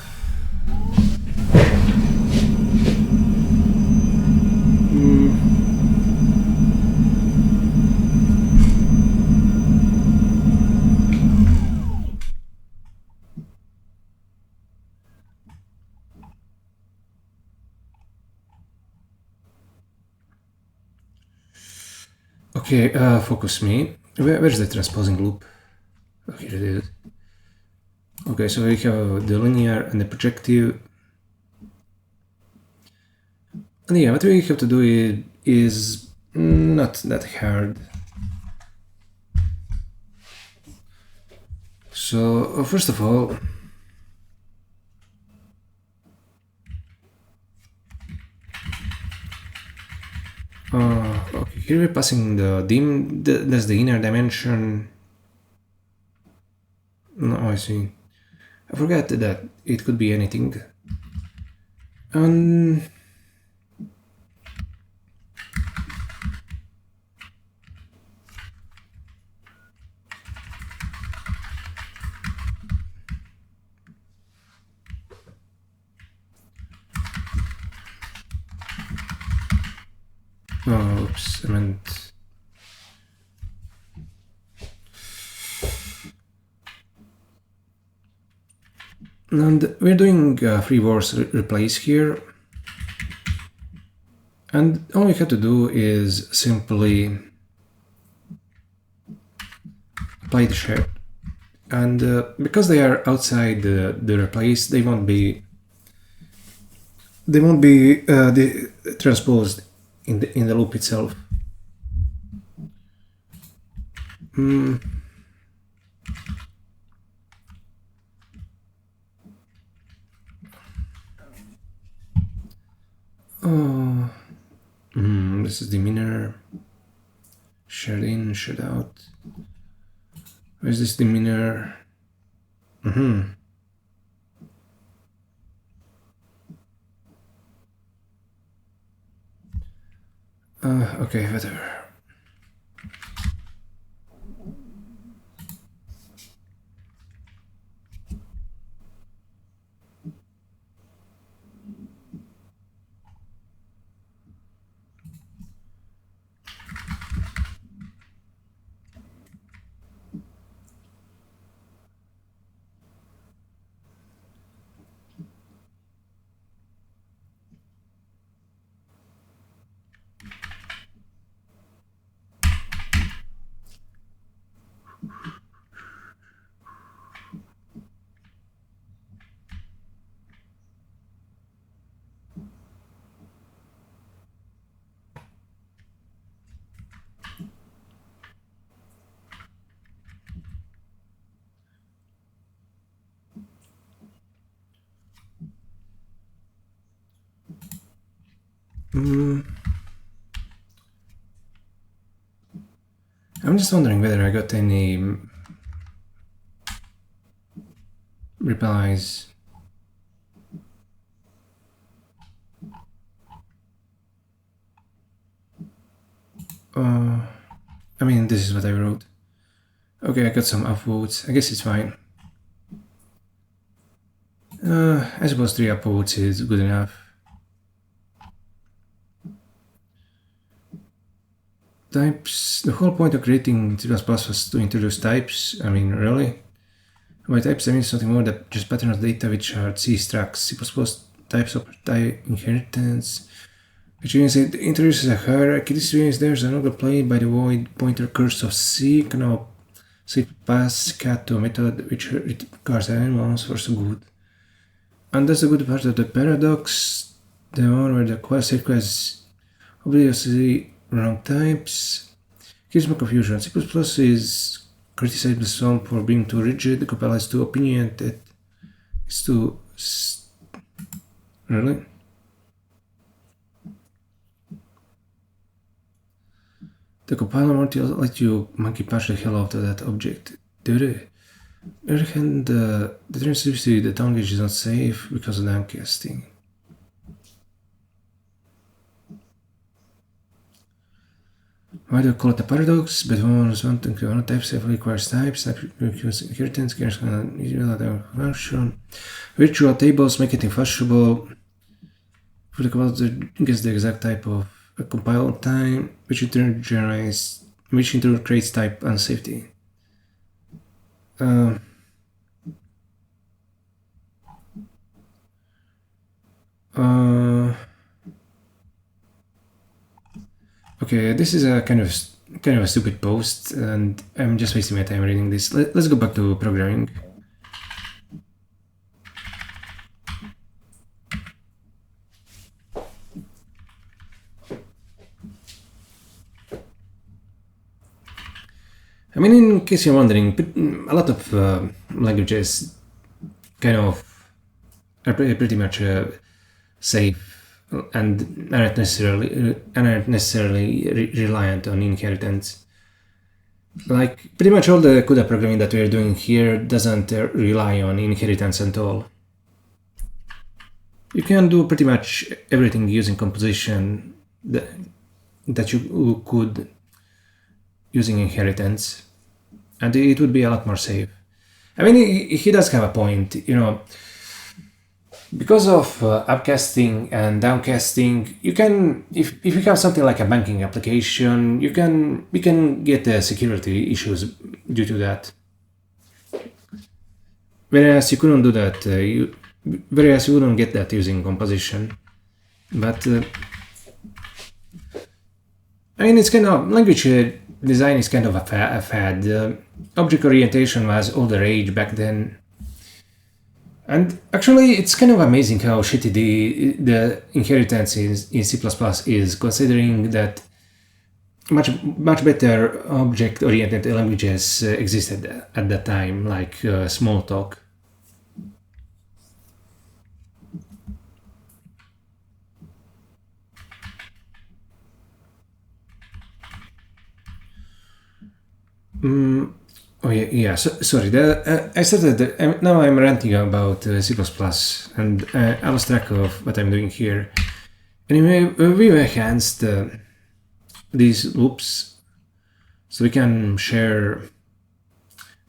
okay, focus me. Where's the transposing loop? Okay, there it is. Okay, so we have the linear and the projective. And yeah, what we have to do is not that hard. So first of all, okay, here we're passing the dim. That's the inner dimension. No, I see. I forgot that it could be anything. Oops, I meant. And we're doing free words replace here. And all we have to do is simply play the shared. And because they are outside the place, they won't be transposed in the loop itself. This is demeanor. Shared in, shared out. Where's this demeanor? Okay, whatever. I'm just wondering whether I got any replies. I mean, this is what I wrote. Okay, I got some upvotes. I guess it's fine. I suppose 3 upvotes is good enough. Types. The whole point of creating C++ was to introduce types. I mean, really? By types, I mean something more than just pattern of data which are C structs. C++ types of type inheritance, which means it introduces a hierarchy. This means there's another play by the void pointer curse of C. Can now set pass cat to a method which requires animals for some good. And that's the good part of the paradox, the one where the quest requires obviously wrong types. Here's my confusion. C++ is criticized by some for being too rigid, compile is too opinionated, it's too... Really? The compiler won't let you monkey punch the hell out of that object. Do they? On the other hand, the transparency, the language is not safe because of the downcasting. Why do I call it a paradox? But one type safely requires types, type inheritance, function. Virtual tables make it influshable. For the compiler gets the exact type of a compile time, which in turn creates type unsafety. Okay, this is a kind of a stupid post, and I'm just wasting my time reading this. Let's go back to programming. I mean, in case you're wondering, a lot of languages kind of are pretty much safe and aren't necessarily reliant on inheritance. Like, pretty much all the CUDA programming that we're doing here doesn't rely on inheritance at all. You can do pretty much everything using composition that you could using inheritance, and it would be a lot more safe. I mean, he does have a point, you know. Because of upcasting and downcasting, you can, if you have something like a banking application, we can get security issues due to that. Whereas you couldn't do that, whereas you wouldn't get that using composition. But I mean, it's kind of language design is kind of a fad. object orientation was all the rage back then. And actually, it's kind of amazing how shitty the inheritance in C++ is, considering that much better object-oriented languages existed at that time, like Smalltalk. Oh yeah. Sorry. I started. Now I'm ranting about C++, and I lost track of what I'm doing here. Anyway, we've enhanced these loops so we can share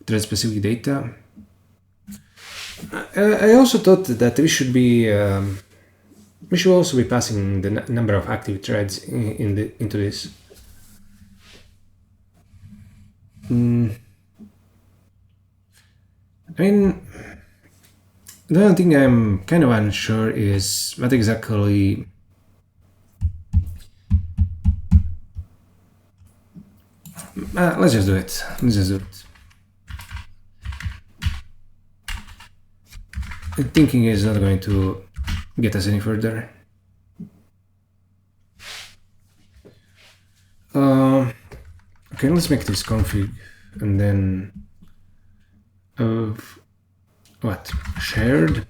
thread-specific data. I also thought that we should also be passing the number of active threads into this. I mean, the only thing I'm kind of unsure is what exactly let's just do it. Thinking is not going to get us any further. Okay, let's make this config and then what? Shared?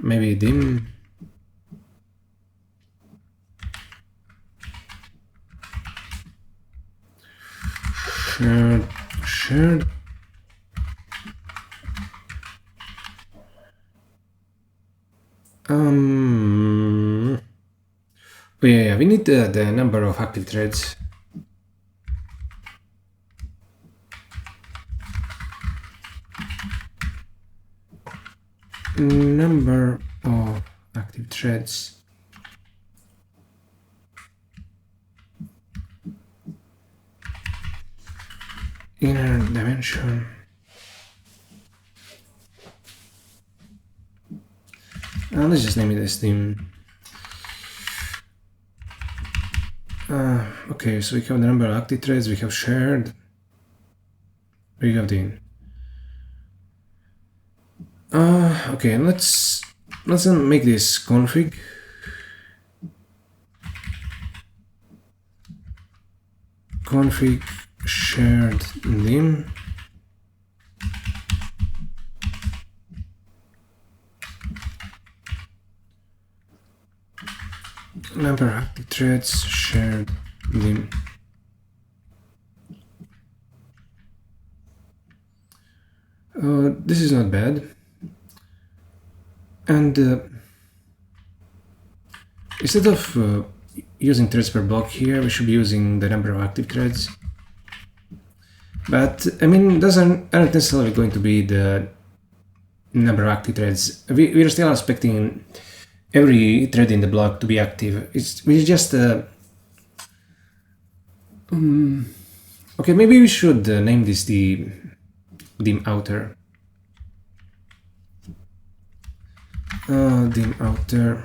Maybe dim? Shared? Oh yeah, we need the number of active threads. Number of active threads. Inner dimension. Let's just name it as dim. Okay, so we have the number of active threads, we have shared, we have dim. Okay, let's make this config. Config shared dim. Number of active threads shared dim. This is not bad. And instead of using threads per block here, we should be using the number of active threads. But I mean, those aren't necessarily going to be the number of active threads. We're still expecting every thread in the block to be active. We just okay, maybe we should name this the dim outer. Dim outer.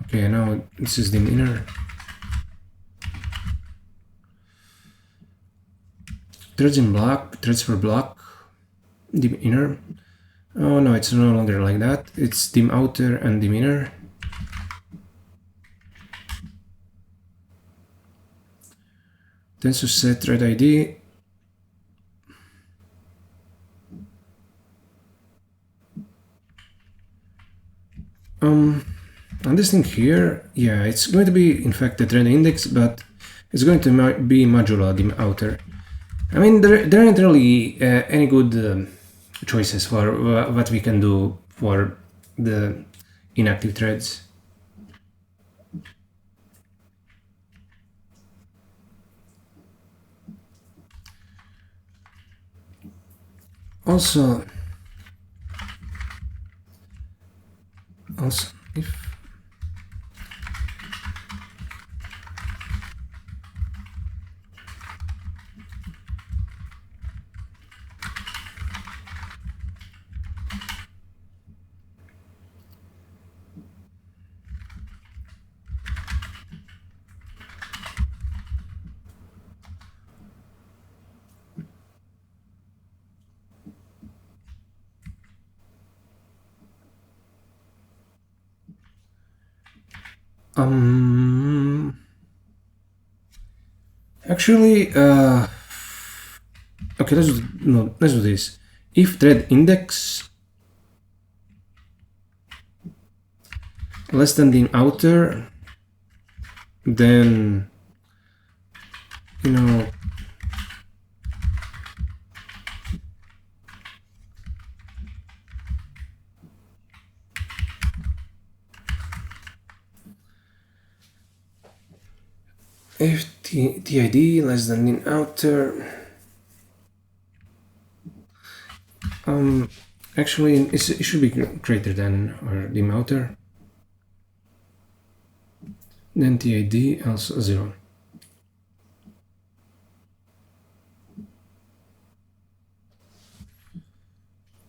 Okay, now this is dim inner. Threads in block, threads per block, dim inner. Oh no, it's no longer like that. It's dim outer and dim inner. Tensor set thread ID. On this thing here, yeah, it's going to be in fact the thread index, but it's going to be modulo dim outer. I mean, there aren't really any good choices for what we can do for the inactive threads. Also, if Actually, okay, let's do this. If thread index less than the outer, then if TID less than the outer, actually it should be greater than or the outer, then TID also 0.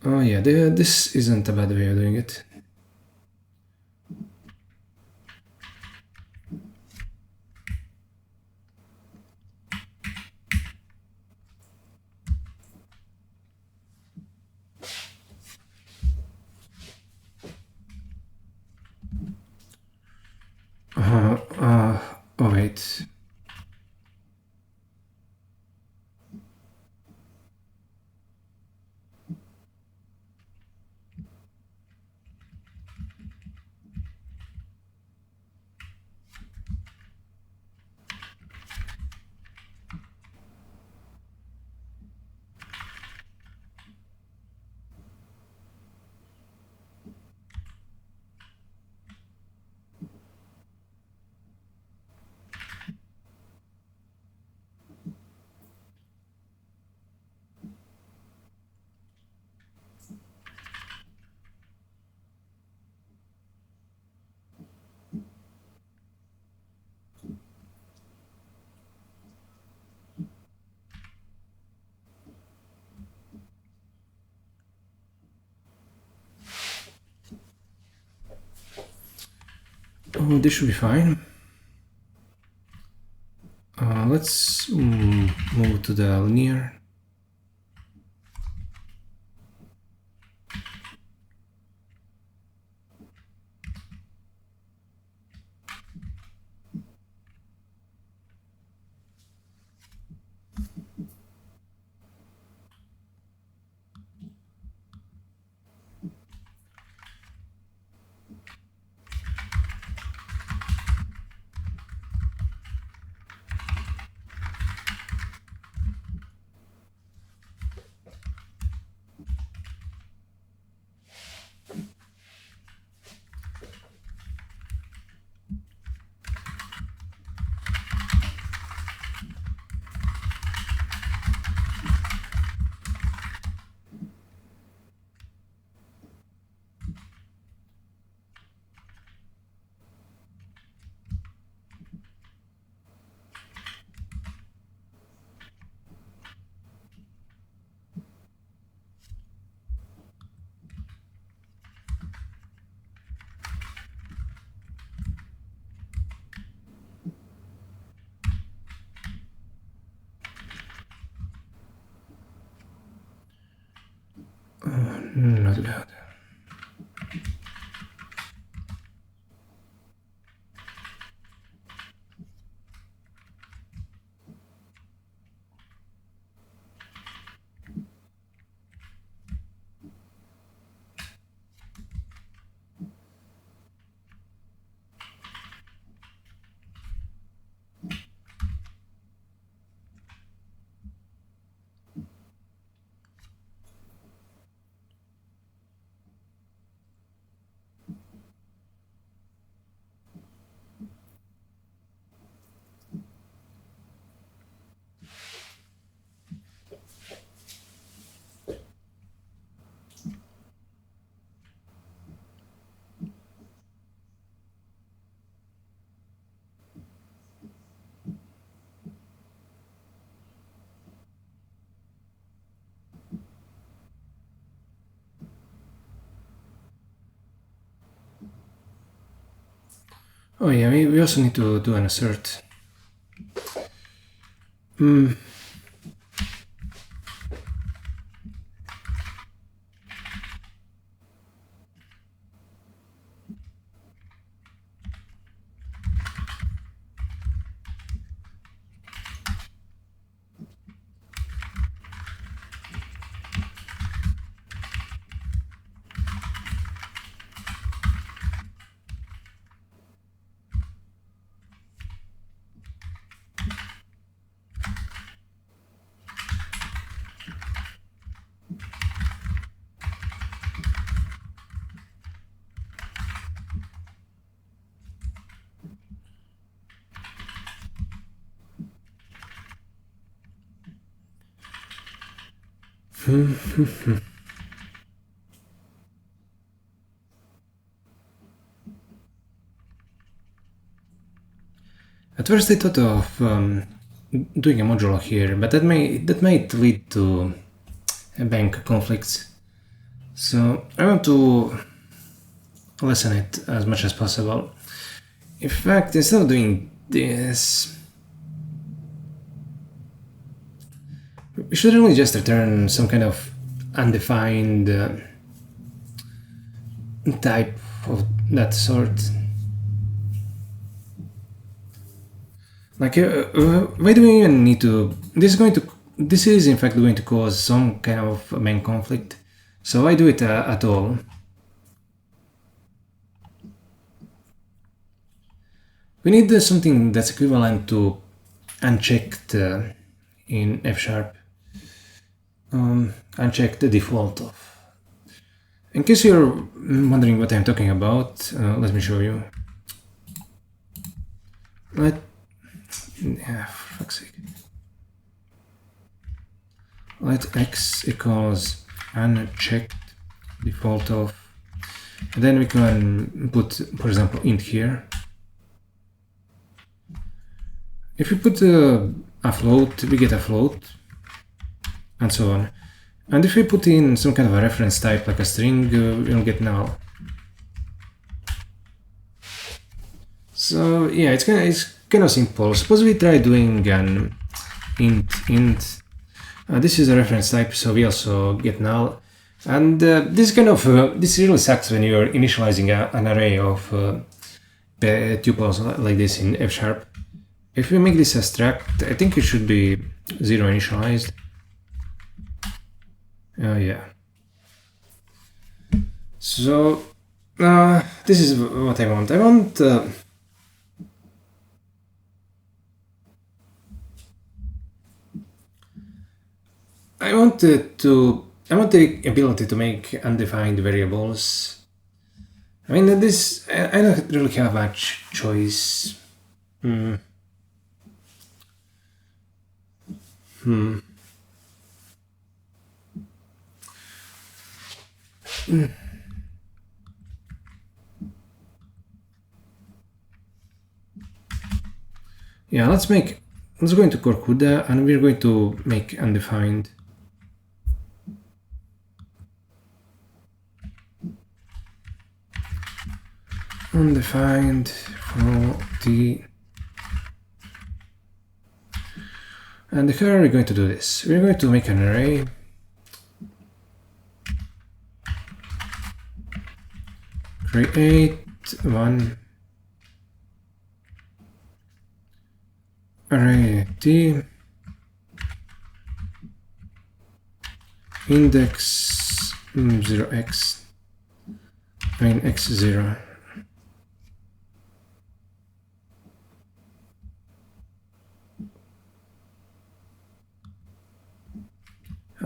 Oh yeah, this isn't a bad way of doing it. Oh wait. Oh, this should be fine. Let's move to the linear. Not bad. Oh yeah, we also need to do an assert. At first I thought of doing a modulo here, but that might lead to bank conflicts. So I want to lessen it as much as possible. In fact, instead of doing this, we should really just return some kind of undefined type of that sort. Like, why do we even need to? This is in fact going to cause some kind of main conflict. So why do it at all? We need something that's equivalent to unchecked in F sharp. Unchecked the default of. In case you're wondering what I'm talking about, let me show you. For fuck's sake. Let x equals unchecked default of, and then we can put, for example, int here. If we put a float, we get a float, and so on. And if we put in some kind of a reference type, like a string, we'll get null. So yeah, it's kind of simple. Suppose we try doing an int. This is a reference type, so we also get null. And this really sucks when you're initializing an array of tuples like this in F sharp. If we make this a struct, I think it should be 0 initialized. Yeah. So this is what I want. I want the ability to make undefined variables. I mean, I don't really have much choice. Yeah, let's go into Corcuda and we're going to make undefined. Undefined for t. And how are we going to do this? We're going to make an array. Create one array t index 0x, main x0.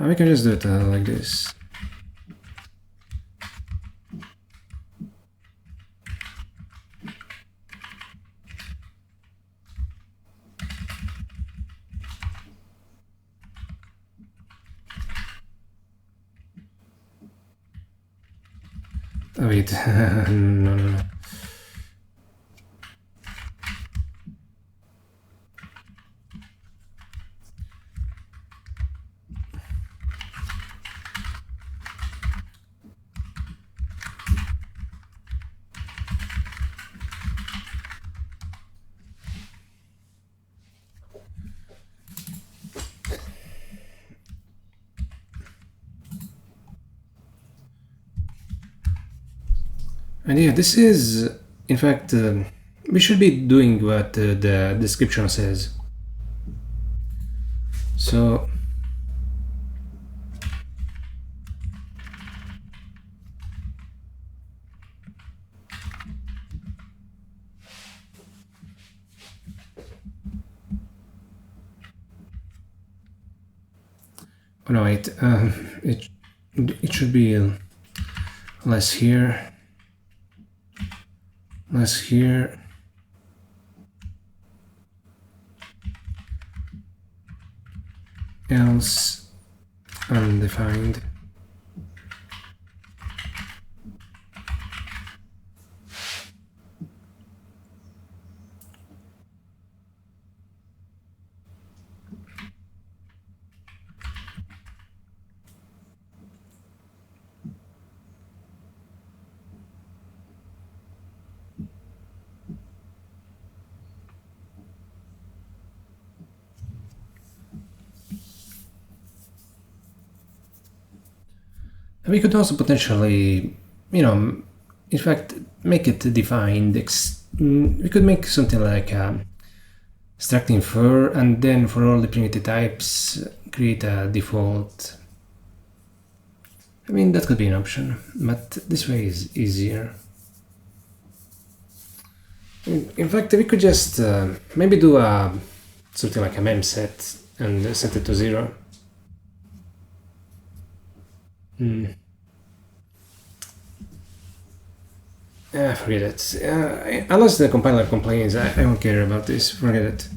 We can just do it like this. Oh wait, no. And yeah, this is, in fact, we should be doing what the description says. So oh no, wait, it should be less here. Less here. Else undefined. We could also potentially, in fact, make it defined. We could make something like struct infer, and then for all the primitive types, create a default. I mean, that could be an option, but this way is easier. In fact, we could just maybe do something like a mem set and set it to 0. Forget it. Unless the compiler complains, I don't care about this. Forget it.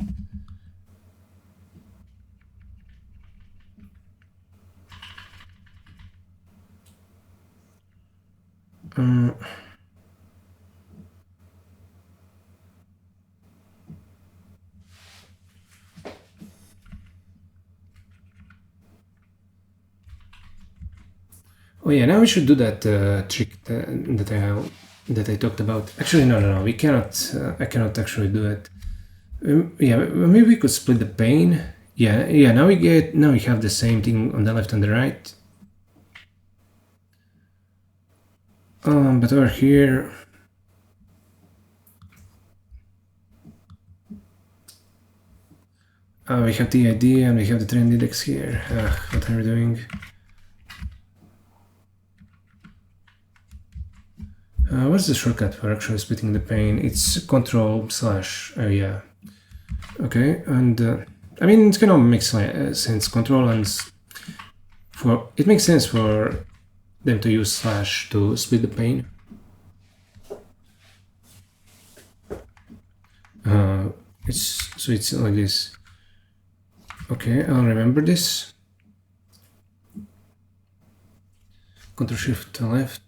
Oh yeah, now we should do that trick that I talked about. Actually, no, we cannot. I cannot actually do it. Yeah, maybe we could split the pane. Yeah. Now we have the same thing on the left and the right. But over here, we have the idea and we have the trend index here. What are we doing? What's the shortcut for actually splitting the pane? It's Control / yeah. Okay, and I mean it kind of makes sense. Control and it makes sense for them to use / to split the pane. It's like this. Okay, I'll remember this. Ctrl Shift left.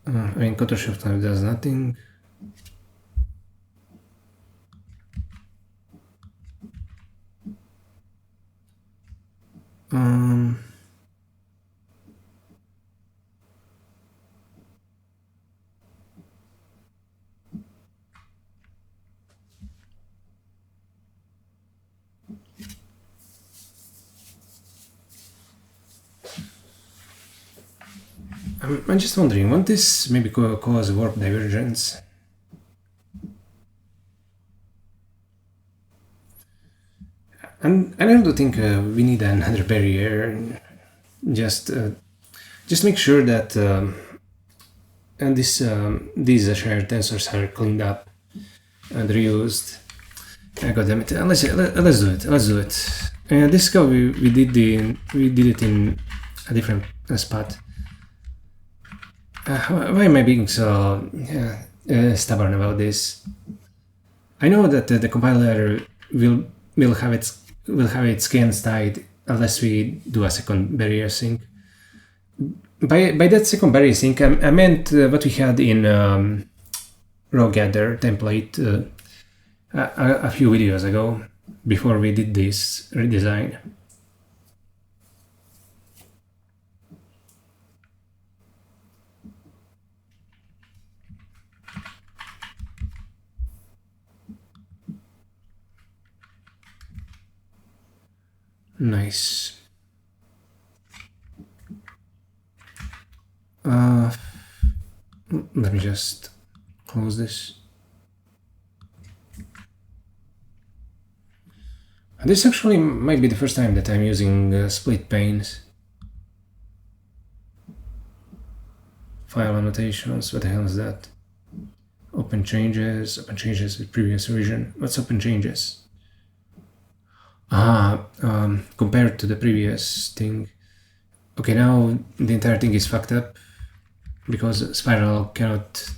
I mean, Ctrl Shift left does nothing. I'm just wondering, won't this maybe cause warp divergence? And I don't think we need another barrier. Just make sure that and these shared tensors are cleaned up and reused. God damn it! Let's do it. Let's do it. This code we did it in a different spot. Why am I being so stubborn about this? I know that the compiler will have its scans tied unless we do a second barrier sync. By that second barrier sync, I meant what we had in row gather template a few videos ago before we did this redesign. Nice. Let me just close this. This actually might be the first time that I'm using split panes. File annotations, what the hell is that? Open changes with previous revision. What's open changes? Compared to the previous thing. Okay, now the entire thing is fucked up because Spiral cannot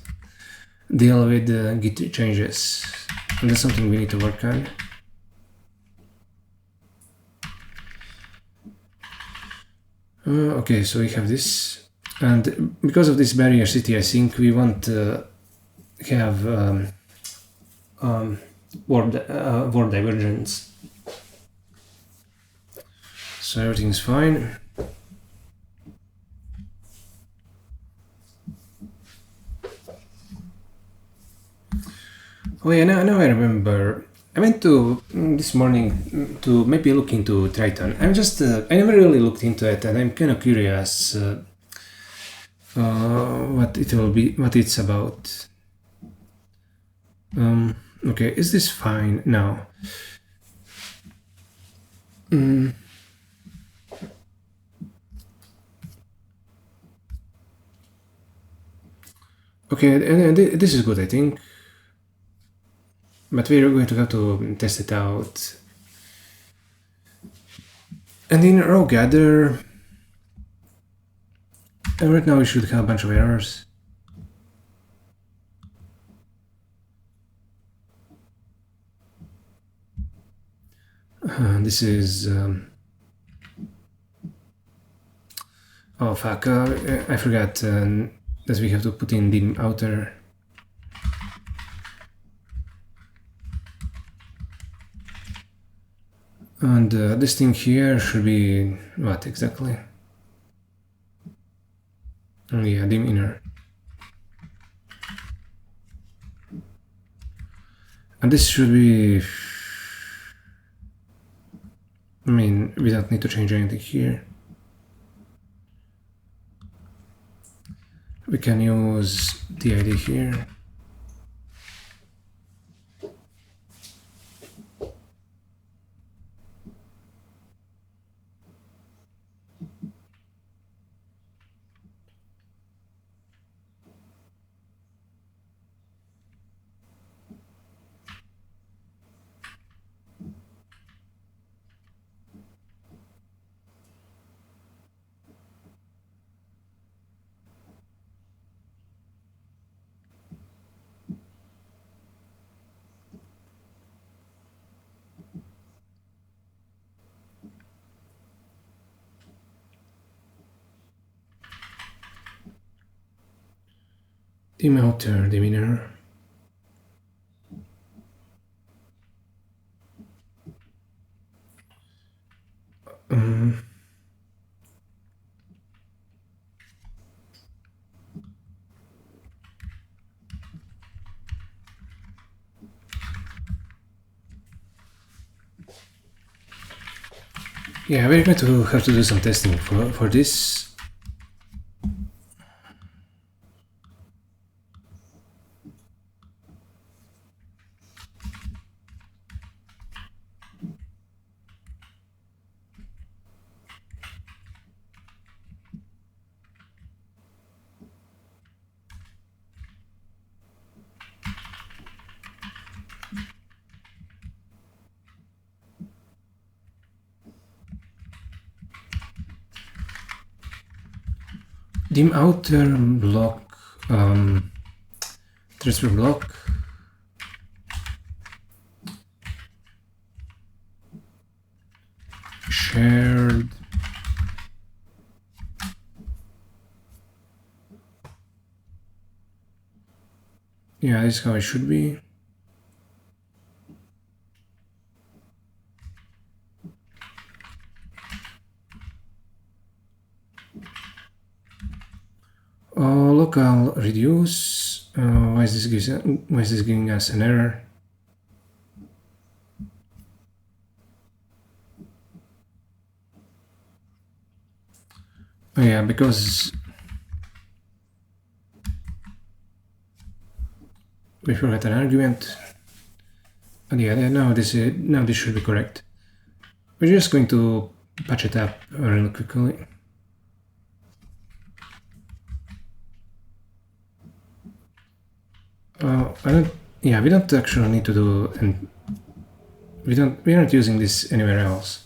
deal with git changes. And that's something we need to work on. Okay, so we have this, and because of this barrier city, I think we want to have word divergence. So everything's fine. Oh yeah, now I remember. I went to this morning to maybe look into Triton. I never really looked into it, and I'm kind of curious what it will be, what it's about. Okay, is this fine now? Okay, and this is good, I think. But we're going to have to test it out. And in row gather, and right now we should have a bunch of errors. This is oh fuck! I forgot that we have to put in dim outer. And this thing here should be what exactly? Oh yeah, dim inner. And this should be. I mean, we don't need to change anything here. We can use the ID here. Dim outer, dim inner. Yeah, we're going to have to do some testing for this. Dim outer block, transfer block. Shared. Yeah, this is how it should be. Local reduce. Why is this giving us an error? Oh yeah, because we forgot an argument. And yeah, now this should be correct. We're just going to patch it up really quickly. We don't actually need to do, and we're not using this anywhere else.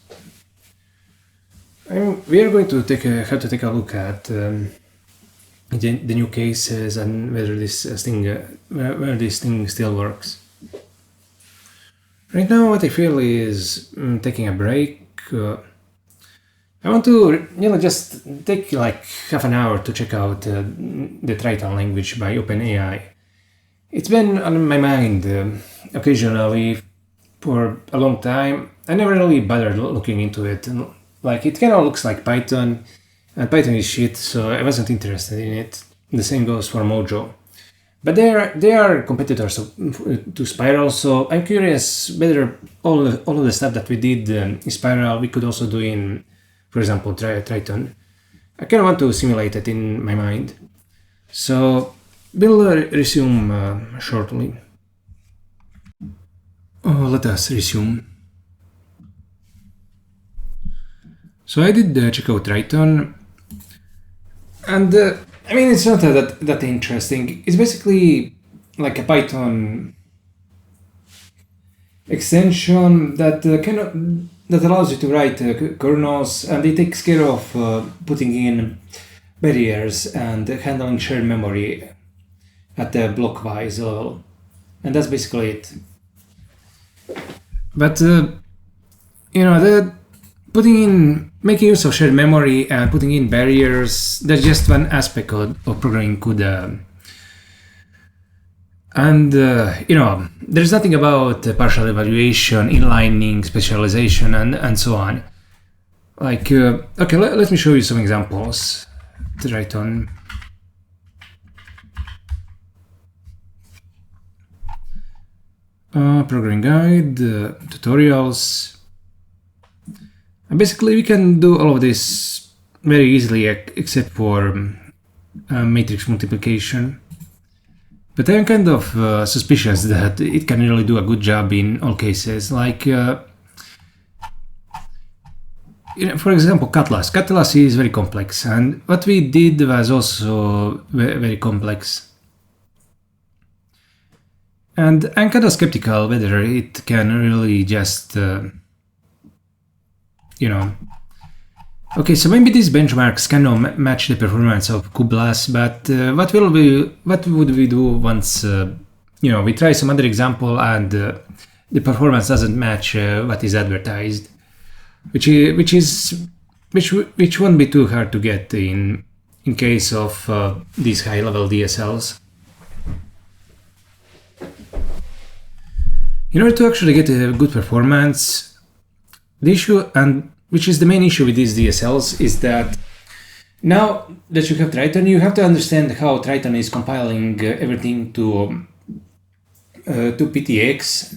We are going to have to take a look at the new cases and whether this thing, where this thing still works. Right now, what I feel is taking a break, I want to just take like half an hour to check out the Triton language by OpenAI. It's been on my mind occasionally for a long time. I never really bothered looking into it. Like, it kind of looks like Python, and Python is shit, so I wasn't interested in it. The same goes for Mojo. But they are competitors to Spiral, so I'm curious whether all of the stuff that we did in Spiral we could also do in, for example, Triton. I kind of want to simulate it in my mind. So we'll resume shortly. Let us resume. So I did check out Triton, and I mean, it's not that interesting. It's basically like a Python extension that that allows you to write kernels, and it takes care of putting in barriers and handling shared memory at the block-wise level, and that's basically it. But making use of shared memory and putting in barriers, that's just one aspect of programming could. There's nothing about partial evaluation, inlining, specialization, and so on. Like, okay, let me show you some examples. Triton. Programming guide, tutorials. And basically, we can do all of this very easily, except for matrix multiplication. But I'm kind of suspicious that it can really do a good job in all cases. Like, for example, Cutlass. Cutlass is very complex, and what we did was also very complex. And I'm kind of skeptical whether it can really just Okay, so maybe these benchmarks cannot match the performance of Kublas, but what would we do once we try some other example and the performance doesn't match what is advertised, which won't be too hard to get in case of these high-level DSLs. In order to actually get a good performance, the issue, and which is the main issue with these DSLs, is that now that you have Triton, you have to understand how Triton is compiling everything to PTX,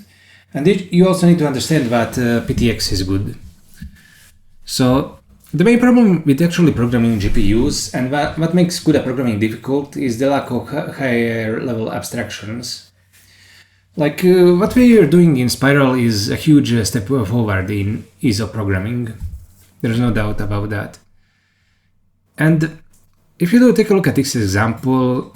and you also need to understand that PTX is good. So the main problem with actually programming GPUs, and what makes CUDA programming difficult, is the lack of higher level abstractions. Like, what we are doing in Spiral is a huge step forward in ease of programming. There's no doubt about that. And if you do take a look at this example,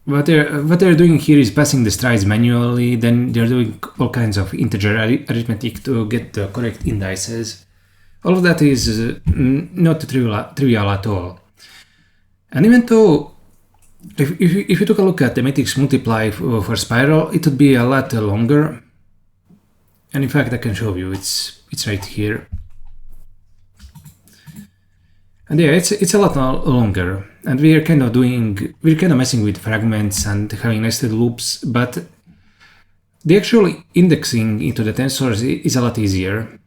what they're doing here is passing the strides manually, then they're doing all kinds of integer arithmetic to get the correct indices. All of that is not trivial at all. And even though if you took a look at the matrix multiply for Spiral, it would be a lot longer. And in fact, I can show you. It's right here. And yeah, it's a lot longer. And we're kind of messing with fragments and having nested loops, but the actual indexing into the tensors is a lot easier.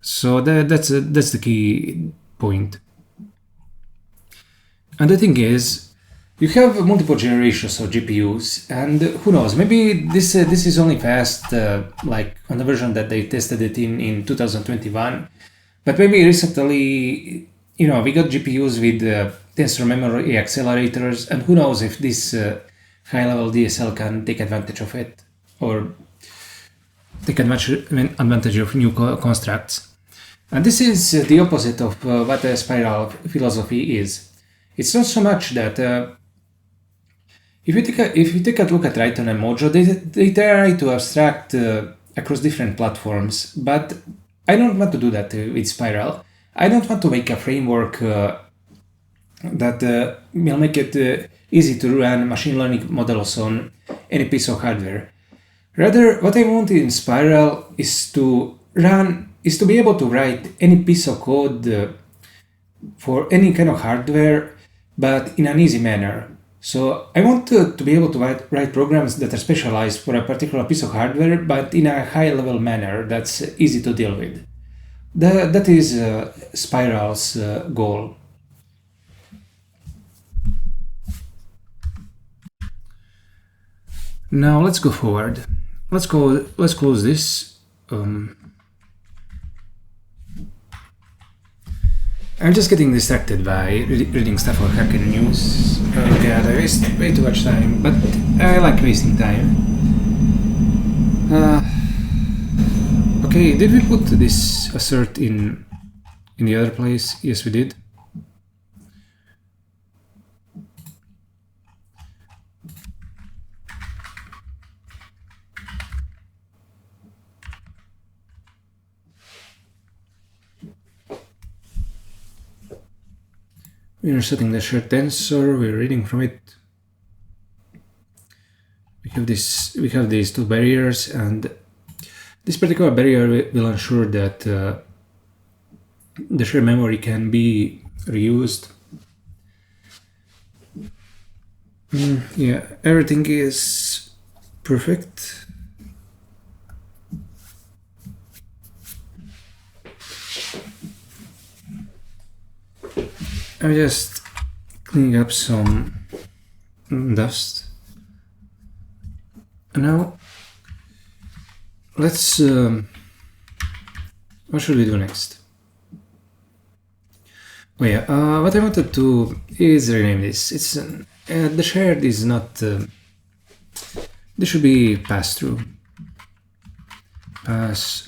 So that's the key point. And the thing is, you have multiple generations of GPUs, and who knows, maybe this is only fast, like on the version that they tested it in 2021. But maybe recently, we got GPUs with tensor memory accelerators, and who knows if this high-level DSL can take advantage of it, or take advantage of new constructs. And this is the opposite of what a Spiral philosophy is. It's not so much that if you take a look at Triton and Mojo, they try to abstract across different platforms, but I don't want to do that with Spiral. I don't want to make a framework that will make it easy to run machine learning models on any piece of hardware. Rather, what I want in Spiral is to be able to write any piece of code for any kind of hardware, but in an easy manner. So I want to be able to write programs that are specialized for a particular piece of hardware, but in a high-level manner that's easy to deal with. That is Spiral's goal. Now let's go forward. Let's close this. I'm just getting distracted by reading stuff or hacking news. Oh god, I waste way too much time, but I like wasting time. Okay, did we put this assert in the other place? Yes, we did. We are setting the shared tensor, we're reading from it. We have these two barriers, and this particular barrier will ensure that the shared memory can be reused. Yeah, everything is perfect. I'm just cleaning up some dust. And now, let's... what should we do next? Oh yeah, what I wanted to is rename this. It's the shared is not... this should be pass-through. Pass-through.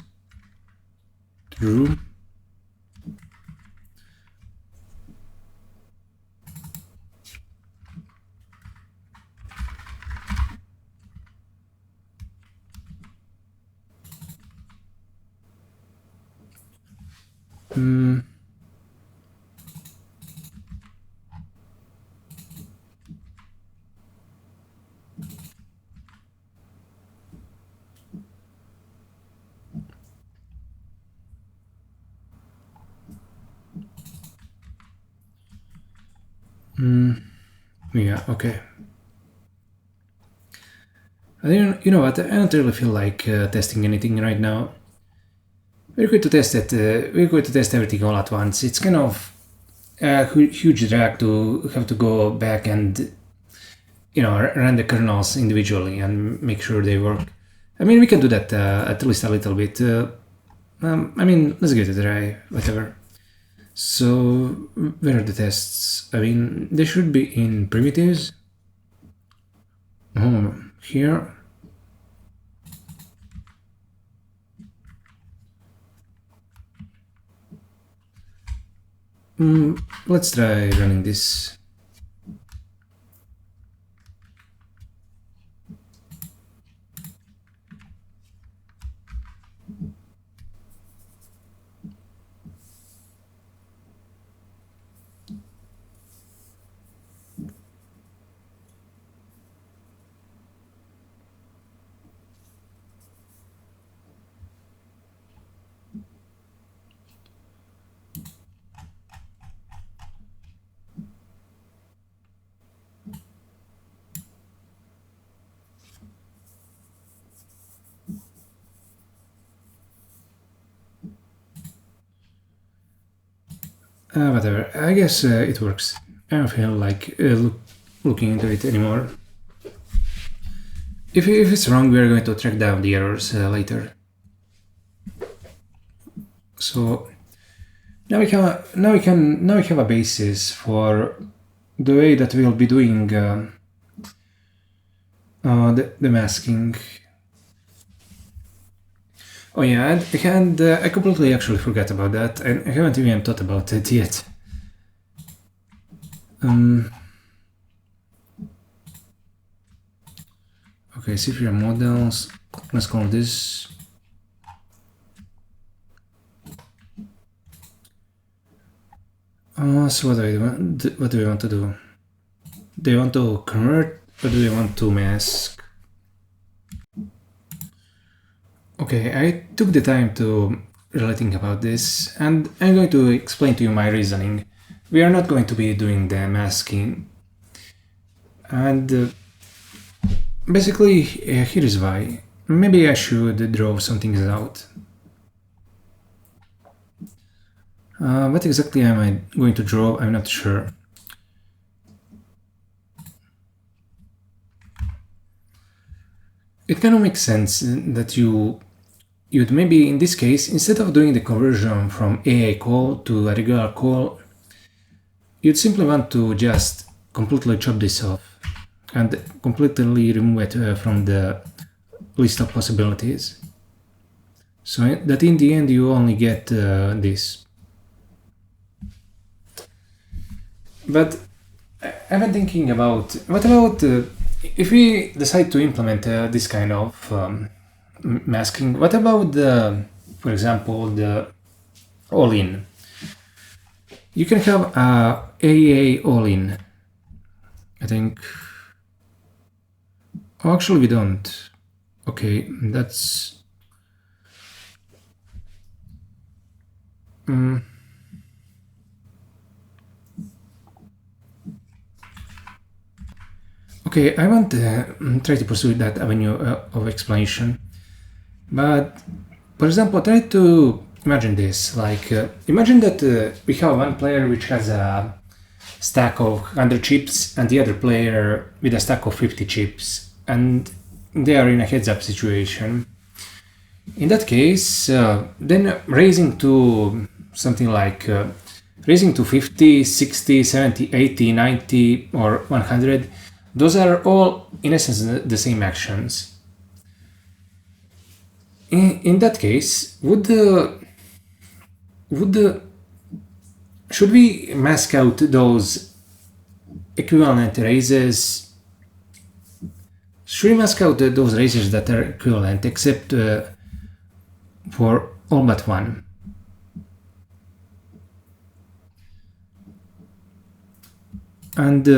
Yeah, okay. You know what, I don't really feel like testing anything right now. We're going to test it, we're going to test everything all at once. It's kind of a huge drag to have to go back and, you know, run the kernels individually and make sure they work. I mean, we can do that at least a little bit. I mean, let's give it a try, whatever. So, where are the tests? I mean, they should be in primitives. Oh, here. Let's try running this. Whatever, I guess it works. I don't feel like looking into it anymore. If it's wrong, we are going to track down the errors later. So now we have a basis for the way that we'll be doing the masking. Oh yeah, and I completely actually forgot about that, and I haven't even thought about it yet. Okay, CFR models. Let's call this. So what do we want to do? Do we want to convert, or do we want to mask? Okay, I took the time to really think about this, and I'm going to explain to you my reasoning. we are not going to be doing the masking. And basically, here is why. Maybe I should draw something out. What exactly am I going to draw? I'm not sure. It kind of makes sense that you'd maybe, in this case, instead of doing the conversion from AI call to a regular call, you'd simply want to just completely chop this off and completely remove it from the list of possibilities. So that in the end you only get this. But I've been thinking about, what about if we decide to implement this kind of masking, what about the, for example, the all-in? You can have a AA all-in, I think. Oh, actually we don't. Okay, that's... Okay, I won't try to pursue that avenue of explanation. But, for example, try to imagine this. Like, imagine that we have one player which has a stack of 100 chips and the other player with a stack of 50 chips. And they are in a heads-up situation. In that case, then raising to something like raising to 50, 60, 70, 80, 90, or 100, those are all, in essence, the same actions. In that case, should we mask out those equivalent raises? Should we mask out those raises that are equivalent, except for all but one? And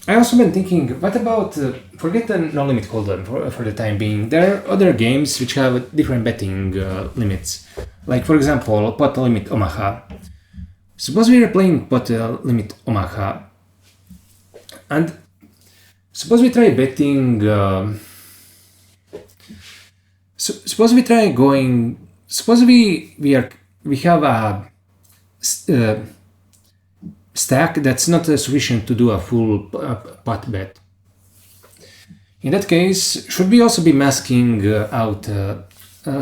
I also been thinking, what about, forget the no-limit Holdem for the time being. There are other games which have different betting limits. Like, for example, pot limit Omaha. Suppose we are playing pot limit Omaha. And suppose we try betting... suppose we try going... Suppose we have a... stack that's not sufficient to do a full pot bet. In that case, should we also be masking out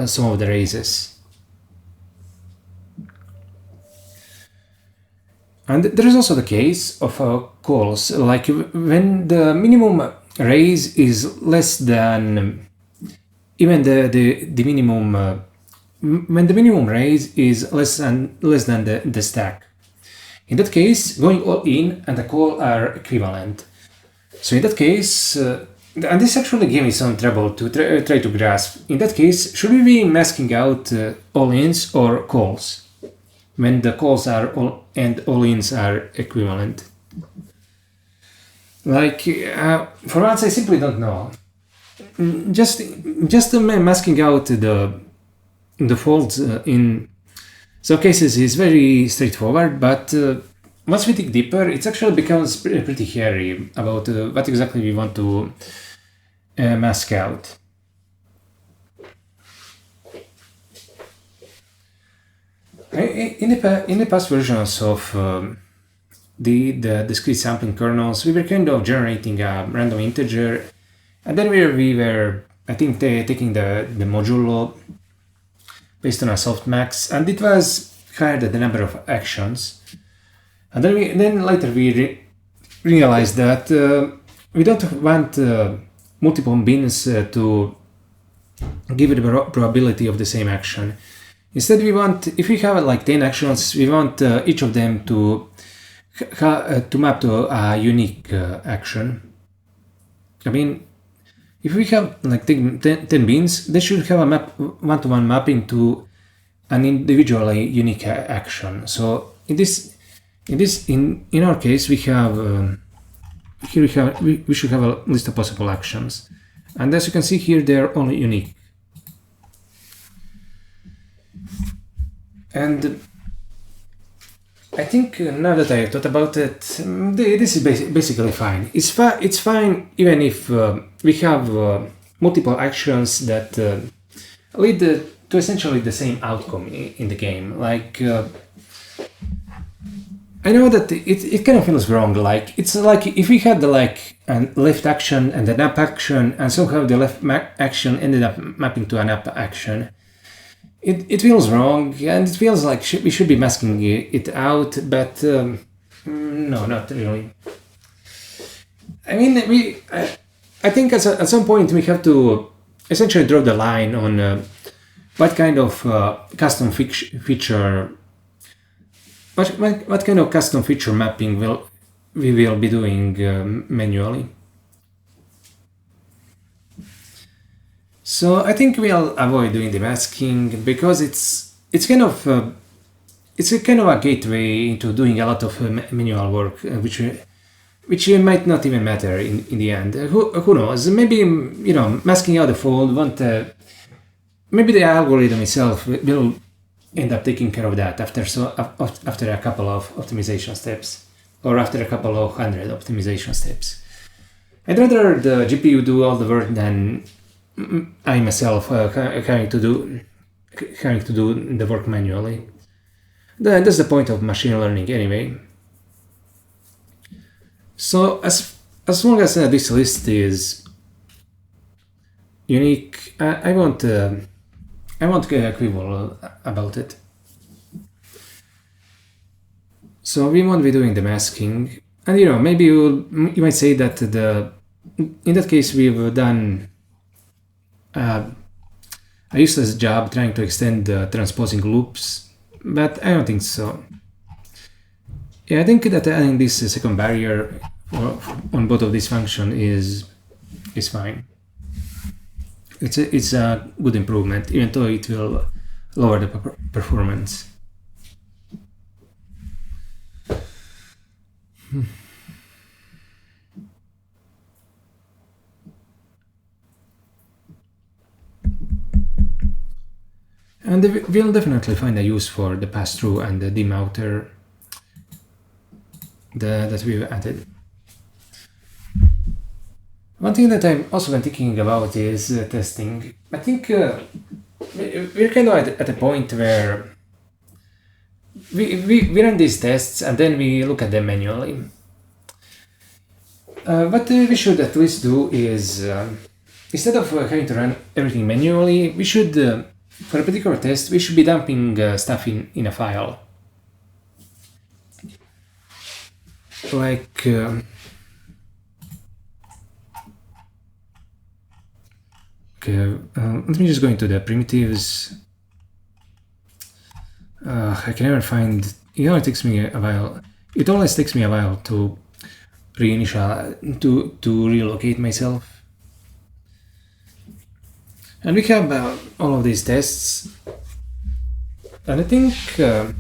some of the raises? And there is also the case of calls, like when the minimum raise is less than even the minimum when the minimum raise is less than the stack. In that case, going all in and the call are equivalent. So in that case, and this actually gave me some trouble to try to grasp. In that case, should we be masking out all-ins or calls when the calls are all and all-ins are equivalent? Like, for once, I simply don't know. Just masking out the folds in some cases is very straightforward, but once we dig deeper, it actually becomes pretty hairy about what exactly we want to mask out. In the past versions of the discrete sampling kernels, we were kind of generating a random integer, and then we were, I think, taking the modulo based on a softmax, and it was higher than the number of actions. And then later we realized that we don't want multiple bins to give it the probability of the same action. Instead, we want, if we have like 10 actions, we want each of them to map to a unique action. I mean, if we have like 10 bins, they should have a one-to-one mapping to an individually unique action. So in our case, we have here we should have a list of possible actions, and as you can see here, they are only unique. I think now that I thought about it, this is basically fine. It's fine even if we have multiple actions that lead to essentially the same outcome in the game. Like I know that it kind of feels wrong. Like it's like if we had like a left action and an up action, and somehow the left action ended up mapping to an up action. It feels wrong, and it feels like we should be masking it out, but no, not really. I mean, I think at some point we have to essentially draw the line on what kind of custom feature, what kind of custom feature mapping we will be doing manually. So I think we'll avoid doing the masking because it's kind of a gateway into doing a lot of manual work, which might not even matter in the end. Who knows? Maybe masking out the fold won't. Maybe the algorithm itself will end up taking care of that after a couple of optimization steps, or after a couple of 100 optimization steps. I'd rather the GPU do all the work than I myself having to do the work manually. That's the point of machine learning anyway. So as long as this list is unique, I won't quibble about it. So we won't be doing the masking, and maybe you might say that in that case we've done a useless job trying to extend the transposing loops, but I don't think so. Yeah, I think that adding this second barrier on both of these functions is fine. It's a good improvement, even though it will lower the performance. And we'll definitely find a use for the pass-through and the dim outer that we've added. One thing that I'm also been thinking about is testing. I think we're kind of at a point where we run these tests and then we look at them manually. What we should at least do is, instead of having to run everything manually, we should for a particular test, we should be dumping stuff in a file. Like, let me just go into the primitives. I can never find, it takes me a while. It always takes me a while to to relocate myself. And we have all of these tests, and I think at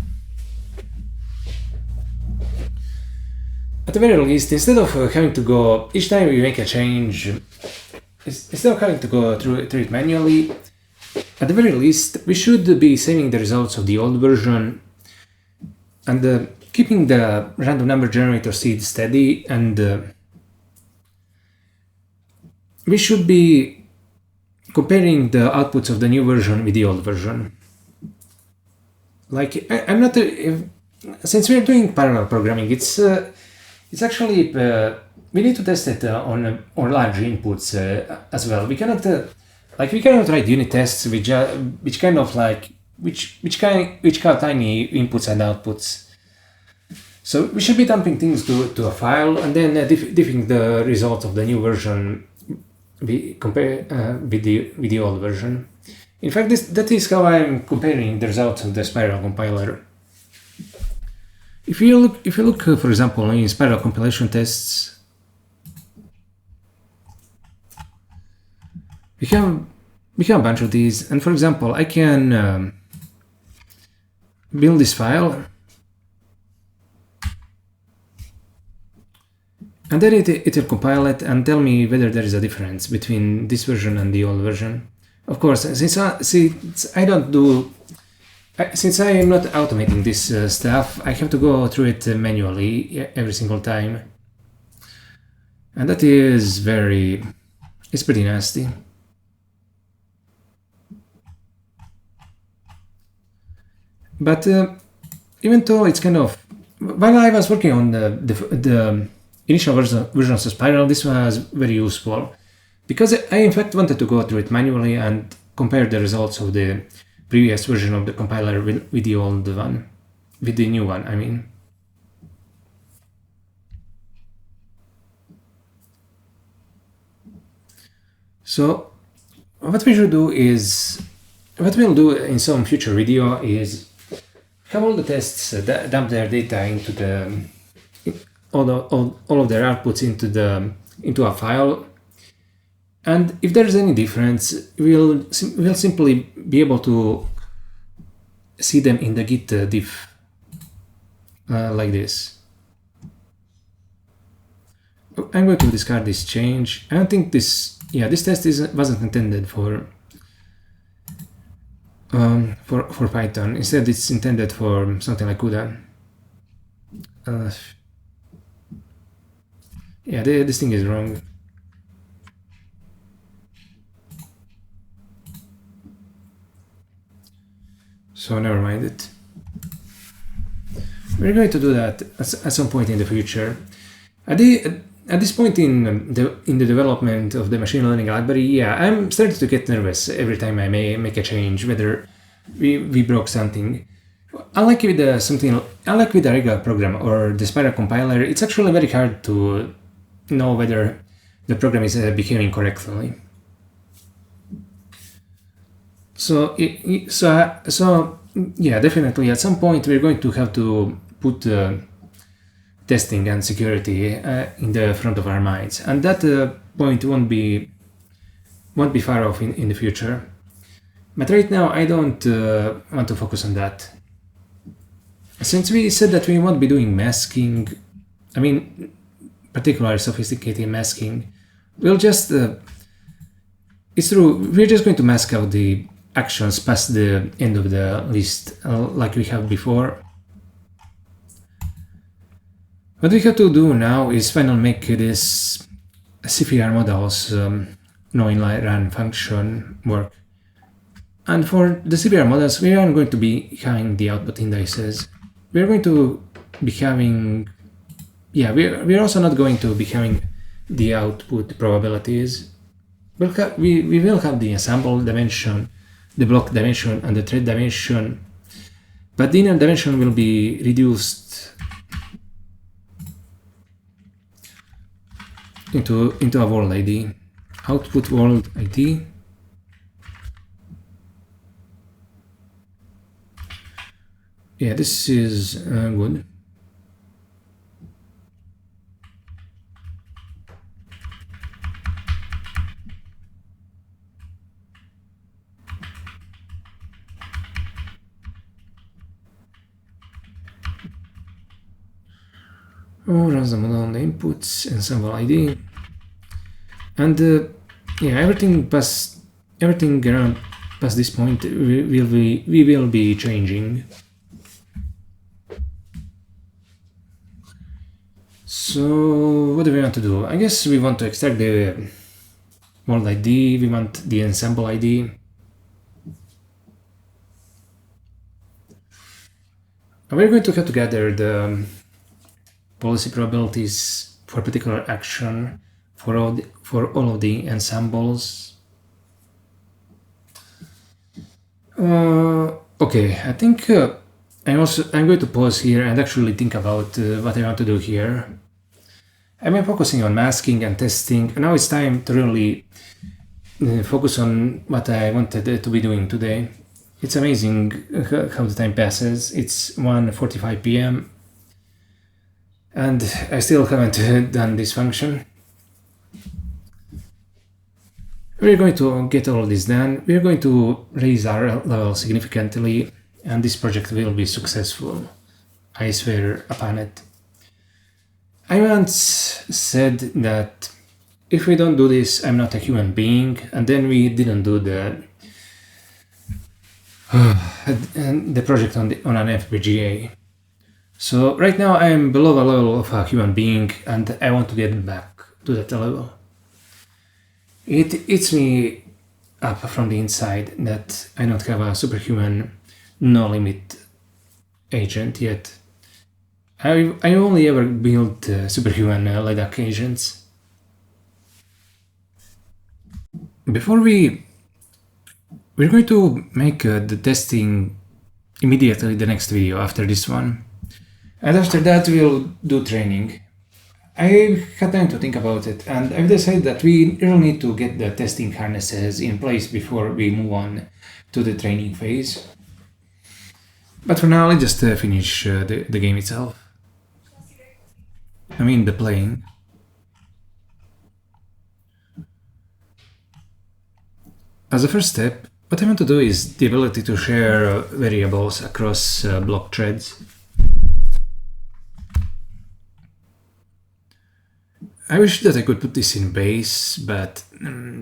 the very least, instead of having to go each time we make a change, instead of having to go through it manually, at the very least we should be saving the results of the old version and keeping the random number generator seed steady, and we should be comparing the outputs of the new version with the old version. Like, I'm not since we're doing parallel programming, it's actually we need to test it on large inputs as well. We cannot write unit tests which have tiny inputs and outputs. So we should be dumping things to a file and then diffing the results of the new version we compare with the old version. In fact, that is how I'm comparing the results of the Spiral compiler. If you look, for example, in Spiral compilation tests, we have a bunch of these, and for example, I can build this file, and then it will compile it and tell me whether there is a difference between this version and the old version. Of course, since I don't do Since I am not automating this stuff, I have to go through it manually every single time. And that is it's pretty nasty. But even though it's kind of, while I was working on the initial versions of Spiral, this was very useful. Because I in fact wanted to go through it manually and compare the results of the previous version of the compiler with the old one, with the new one, I mean. So what we should do is, what we'll do in some future video is have all the tests dump their data into the all of their outputs into a file, and if there's any difference, we'll simply be able to see them in the git diff like this. I'm going to discard this change. I don't think this test wasn't intended for Python. Instead, it's intended for something like CUDA. This thing is wrong. So never mind it. We're going to do that at some point in the future. At this point in the development of the machine learning library, I'm starting to get nervous every time I make a change, whether we broke something. Unlike with a regular program or the Spiral compiler, it's actually very hard to know whether the program is behaving correctly. So definitely at some point we're going to have to put testing and security in the front of our minds, and that point won't be far off in the future. But right now I don't want to focus on that. Since we said that we won't be doing masking, I mean particularly sophisticated masking, we'll just it's true, we're just going to mask out the actions past the end of the list like we have before. What we have to do now is finally make this CFR models no-inline run function work. And for the CFR models, we aren't going to be having the output indices. We're going to be having, we're also not going to be having the output probabilities. We will have the ensemble dimension, the block dimension, and the thread dimension, but the inner dimension will be reduced into a world ID, output world ID. This is good. Runs the model on the inputs, ensemble ID, and everything around past this point we will be changing. So what do we want to do? I guess we want to extract the world ID. We want the ensemble ID. We're going to have to gather the policy probabilities for a particular action for all of the ensembles. Okay, I think I'm going to pause here and actually think about what I want to do here. I've been focusing on masking and testing, and now it's time to really focus on what I wanted to be doing today. It's amazing how the time passes. It's 1:45 p.m. and I still haven't done this function. We're going to get all of this done. We're going to raise our level significantly, and this project will be successful. I swear upon it. I once said that if we don't do this, I'm not a human being, and then we didn't do and the project on an FPGA. So right now I am below the level of a human being, and I want to get back to that level. It eats me up from the inside that I don't have a superhuman no-limit agent yet. I only ever built superhuman Leduc agents. Before we're going to make the testing immediately the next video after this one. And after that we'll do training. I had time to think about it, and I've decided that we really need to get the testing harnesses in place before we move on to the training phase. But for now, let's just finish the game itself. I mean, the playing. As a first step, what I want to do is the ability to share variables across block threads. I wish that I could put this in base, but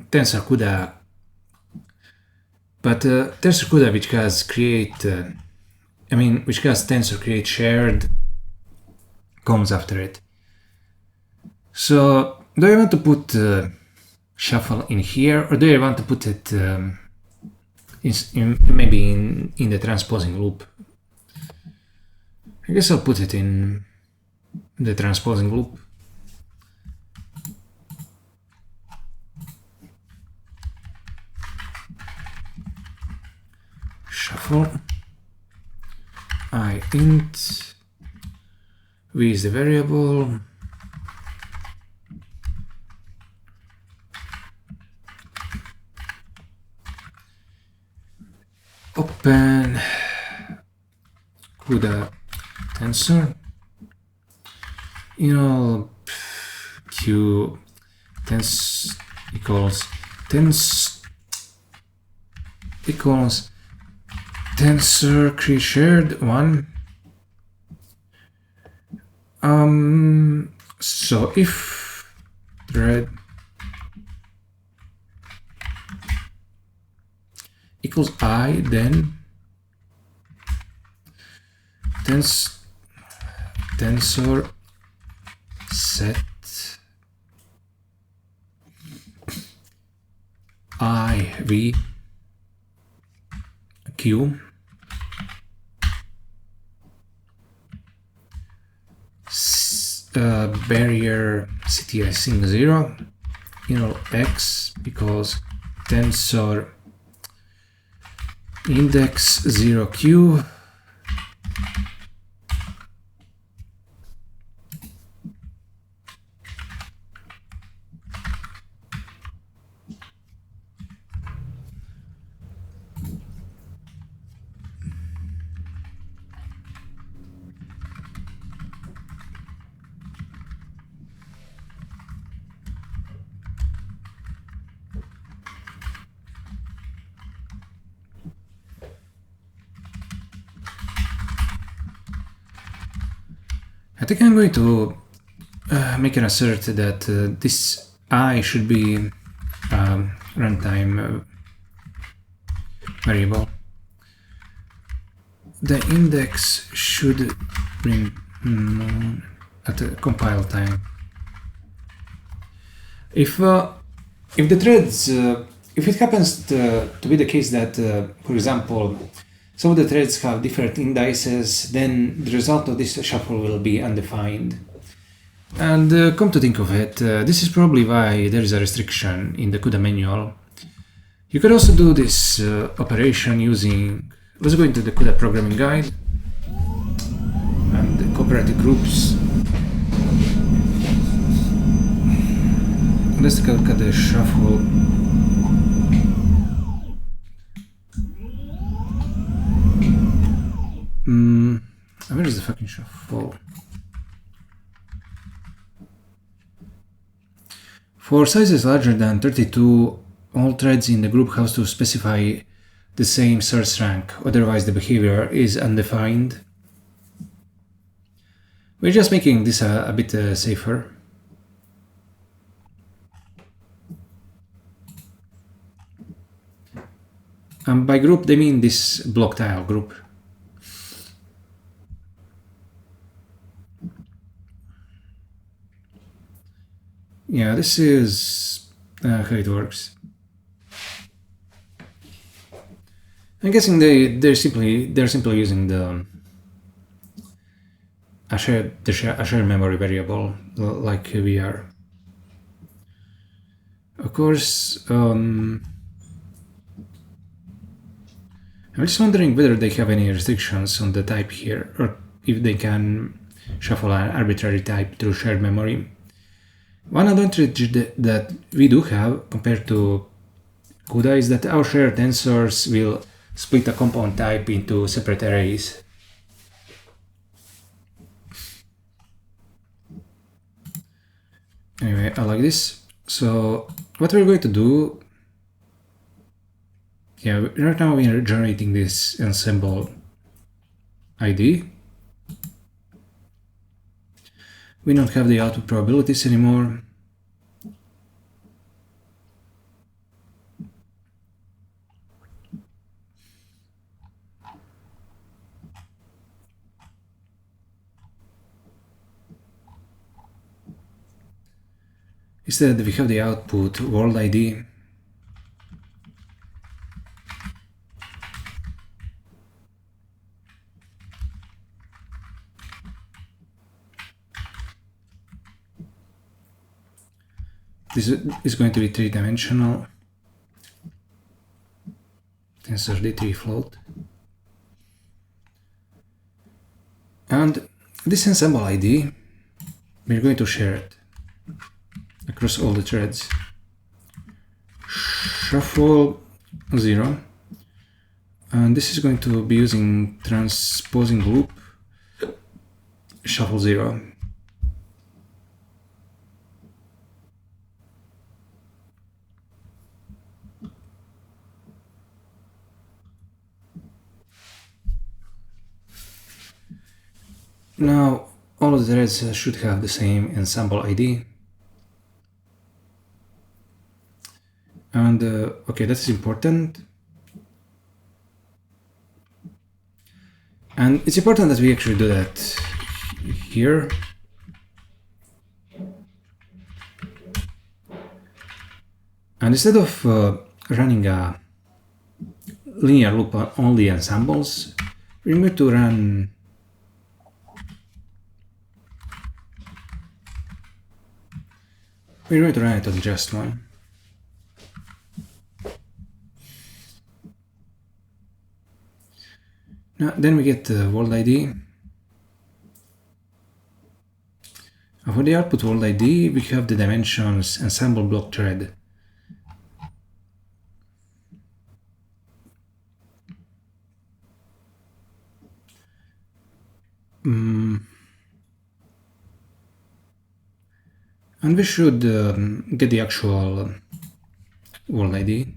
Tensor CUDA, which has tensor create shared, comes after it. So do I want to put shuffle in here, or do I want to put it maybe in the transposing loop? I guess I'll put it in the transposing loop. Shuffle I int v is the variable, open CUDA tensor q tens equals tensor create shared 1. So if thread equals I, then tensor set I v q barrier ctsync 0 x because tensor index 0q I think I'm going to make an assert that this I should be runtime variable. The index should bring at the compile time. If the threads, if it happens to be the case that, for example, some of the threads have different indices, then the result of this shuffle will be undefined. And come to think of it, this is probably why there is a restriction in the CUDA manual. You could also do this operation using, let's go into the CUDA programming guide and the cooperative groups. Let's take a look at the shuffle. Where is the fucking shuffle? For sizes larger than 32, all threads in the group have to specify the same source rank, otherwise the behavior is undefined. We're just making this a bit safer. And by group, they mean this block tile group. Yeah, this is how it works. I'm guessing they're simply using a shared memory variable like we are. Of course, I'm just wondering whether they have any restrictions on the type here, or if they can shuffle an arbitrary type through shared memory. One advantage that we do have compared to CUDA is that our shared tensors will split a compound type into separate arrays. Anyway, I like this. So what we're going to do, yeah, right now we are generating this ensemble ID. We don't have the output probabilities anymore. Instead, we have the output world ID. This is going to be three-dimensional. Tensor D3 float. And this ensemble ID, we're going to share it across all the threads. Shuffle 0. And this is going to be using transposing loop. Shuffle 0. Now, all of the threads should have the same ensemble ID. And okay, that's important. And it's important that we actually do that here. And instead of running a linear loop on only ensembles, we're going to run it on just one. Now, then we get the world ID. And for the output world ID, we have the dimensions ensemble block thread. And we should get the actual world ID.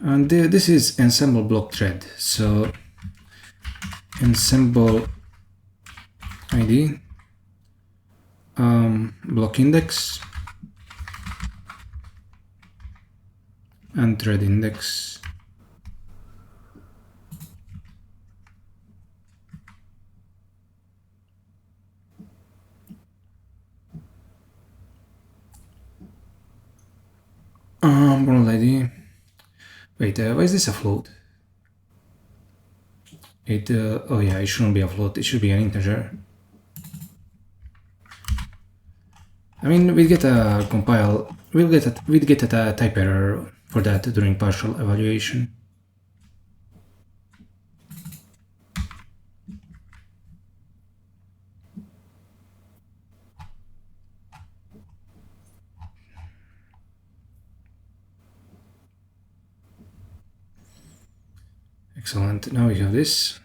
And this is ensemble block thread. So ensemble ID, block index, and thread index. World ID. Wait, why is this a float? Oh yeah, it shouldn't be a float, it should be an integer. I mean, we'd get a compile, we'd get a type error for that during partial evaluation. Excellent, now we have this.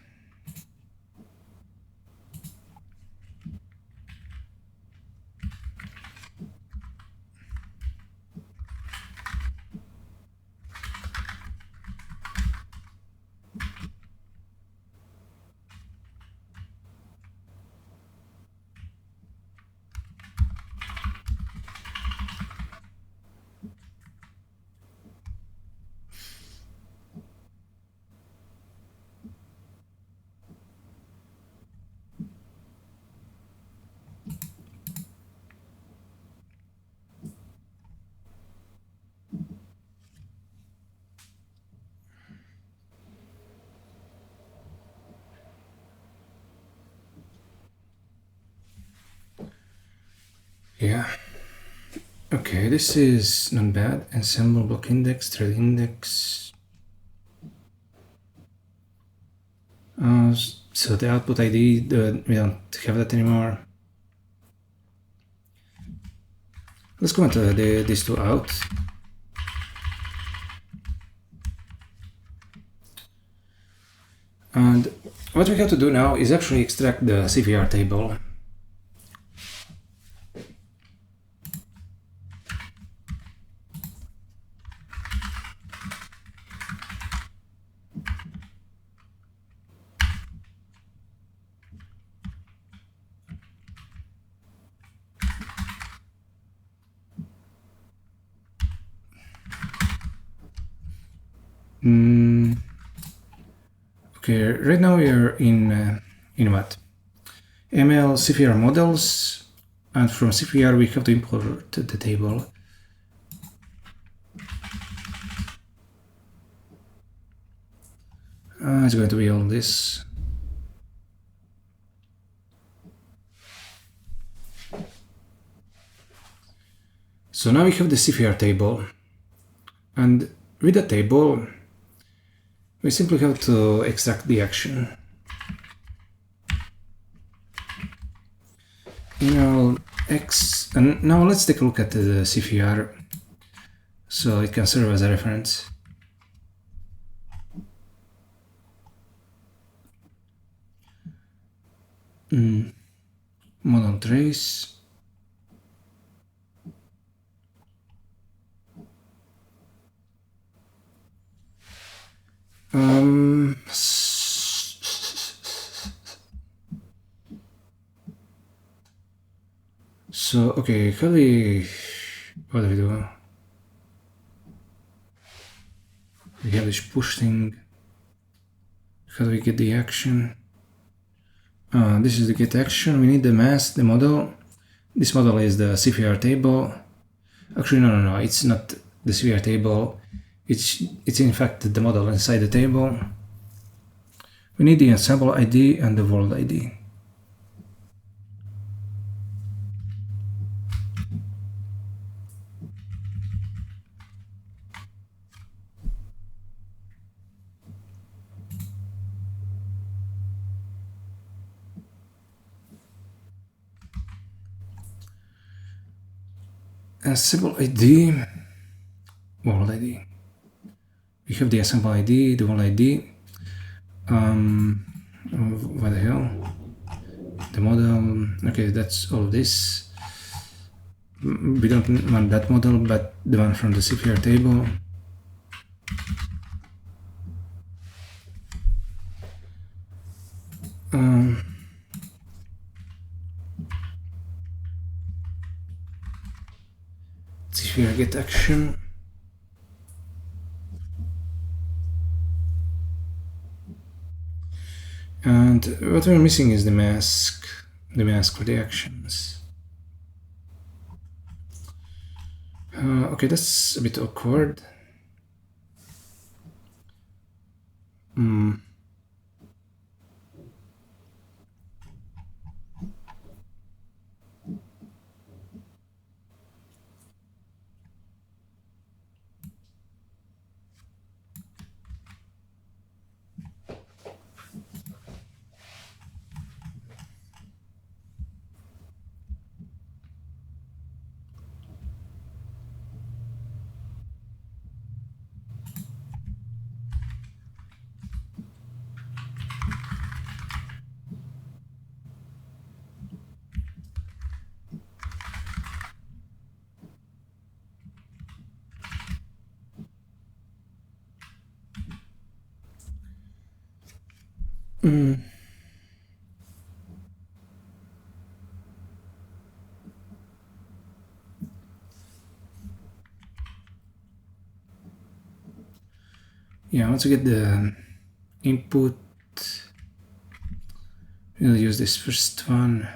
Yeah. Okay, this is not bad. Ensemble block index, thread index. So the output ID, we don't have that anymore. Let's comment these two out. And what we have to do now is actually extract the CFR table. Okay, right now we are in what? ML CFR models, and from CFR we have to import the table. It's going to be all this. So now we have the CFR table, and with the table we simply have to extract the action. NL X, and now let's take a look at the CFR so it can serve as a reference. Model trace. So okay, what do we do? We have this push thing. How do we get the action? This is the get action. We need the mask, the model. This model is the CFR table. Actually, no, it's not the CFR table. It's in fact the model inside the table. We need the ensemble ID and the world ID. Ensemble ID, world ID. We have the ensemble ID, the world ID. What the hell? The model. Okay, that's all of this. We don't want that model, but the one from the CFR table. CFR get action. And what we're missing is the mask for the actions. Okay, that's a bit awkward. Yeah, once we get the input, we'll use this first one.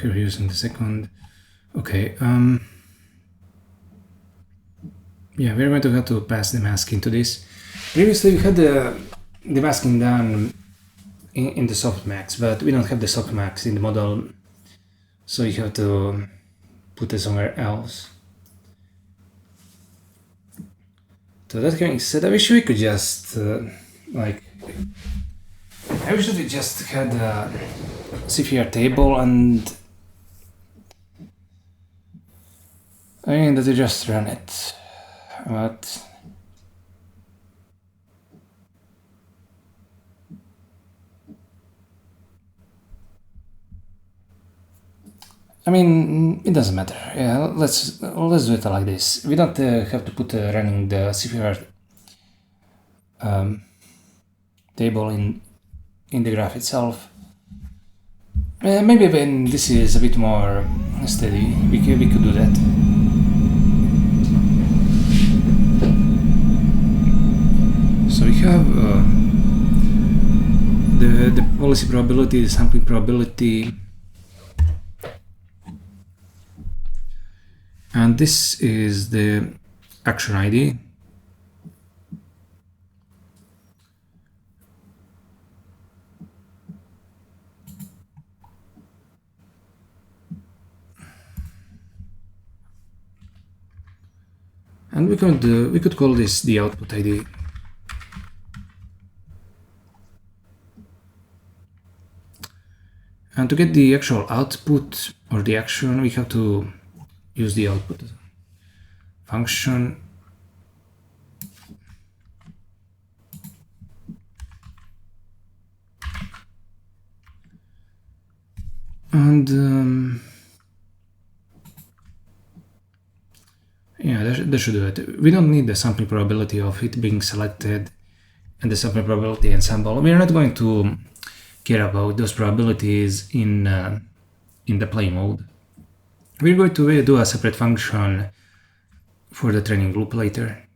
here we're using the second. Okay. Yeah, we're going to have to pass the mask into this. Previously, we had the masking done in the softmax, but we don't have the softmax in the model, so you have to put it somewhere else. So that being said, I wish we could just I wish that we just had a CFR table and I mean that we just run it, but I mean it doesn't matter. Yeah, let's do it like this. We don't have to put running the CFR table in the graph itself. Maybe when this is a bit more steady, we could do that. So we have the policy probability, the sampling probability, and this is the action ID. And we could call this the output ID. And to get the actual output or the action, we have to use the output function. And yeah, that should do it. We don't need the sampling probability of it being selected and the sampling probability ensemble. We are not going to care about those probabilities in the play mode. We're going to do a separate function for the training loop later.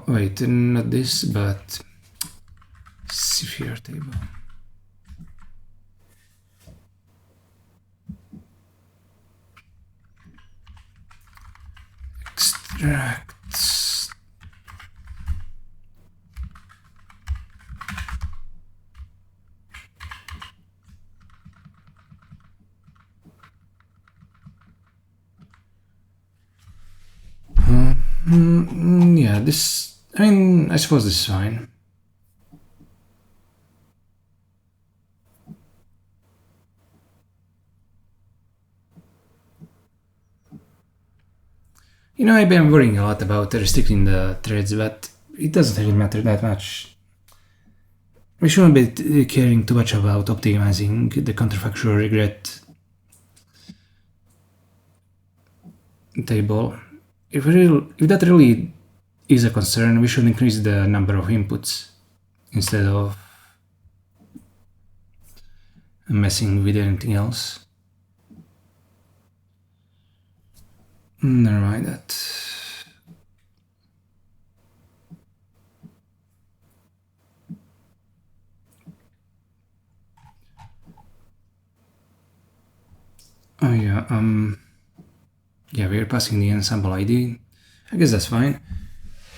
Wait, not this, but CFR table. Extract. Yeah, this, I mean, I suppose this is fine. You know, I've been worrying a lot about restricting the threads, but it doesn't really matter that much. We shouldn't be caring too much about optimizing the counterfactual regret table. If that really is a concern, we should increase the number of inputs instead of messing with anything else. Never mind that. Oh yeah, yeah, we're passing the ensemble ID. I guess that's fine.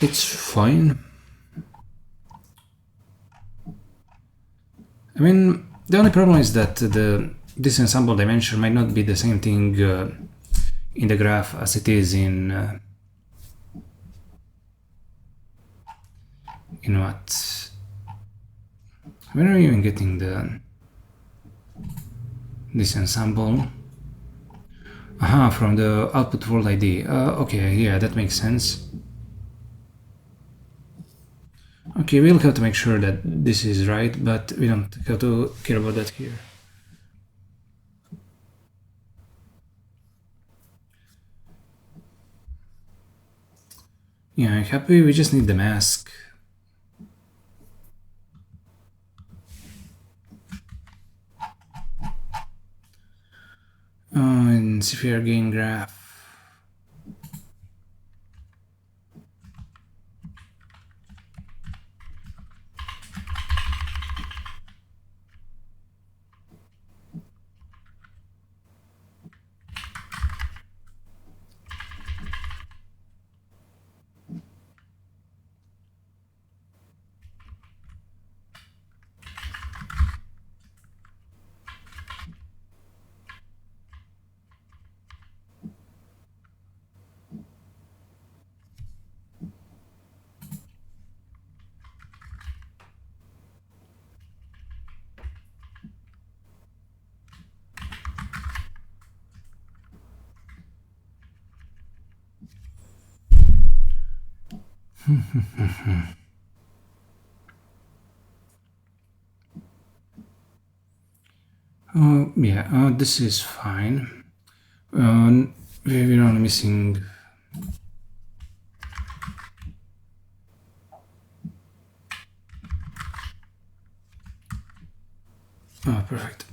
It's fine. I mean, the only problem is that this ensemble dimension might not be the same thing in the graph as it is in what? Where are you even getting this ensemble? Aha, from the output world ID. Okay, yeah, that makes sense. Okay, we'll have to make sure that this is right, but we don't have to care about that here. Yeah, I'm happy. We just need the mask. And CFR gain graph. Yeah, this is fine. We're only missing. Oh, perfect.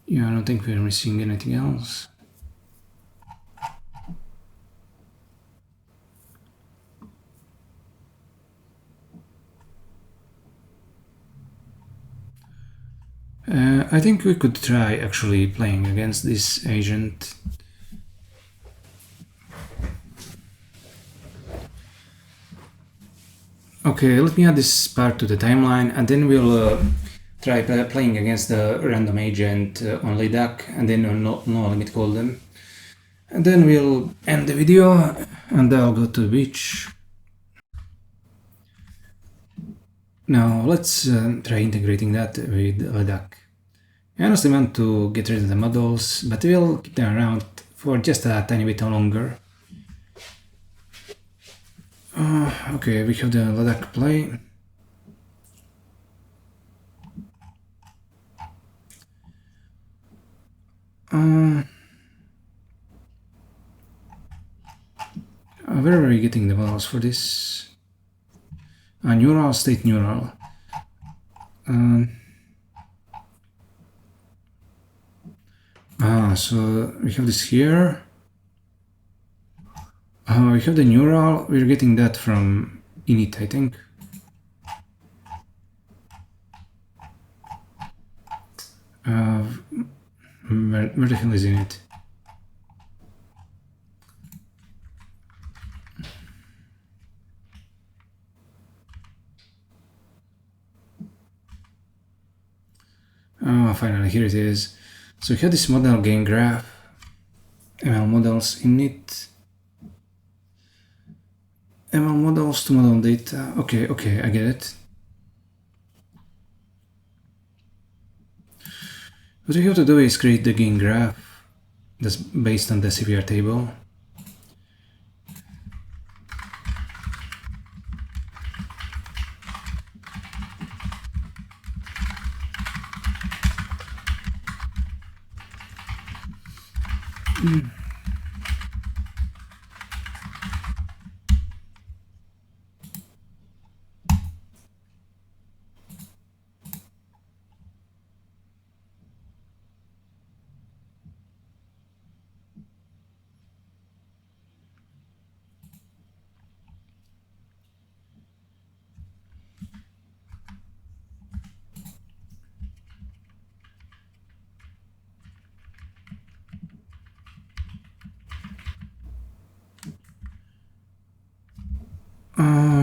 Yeah, I don't think we're missing anything else. I think we could try actually playing against this agent. Okay, let me add this part to the timeline, and then we'll try playing against the random agent on Leduc, and then on no limit Holdem. And then we'll end the video, and I'll go to the beach. Now let's try integrating that with Leduc. I honestly want to get rid of the models, but we'll keep them around for just a tiny bit longer. Okay, we have the Leduc play. Where are we getting the models for this? Neural, state neural. So we have this here. We have the neural. We're getting that from init, I think. Where the hell is init? Oh, finally, here it is. So we have this model gain graph, ML models init, ML models to model data. Okay, I get it. What we have to do is create the gain graph that's based on the CFR table.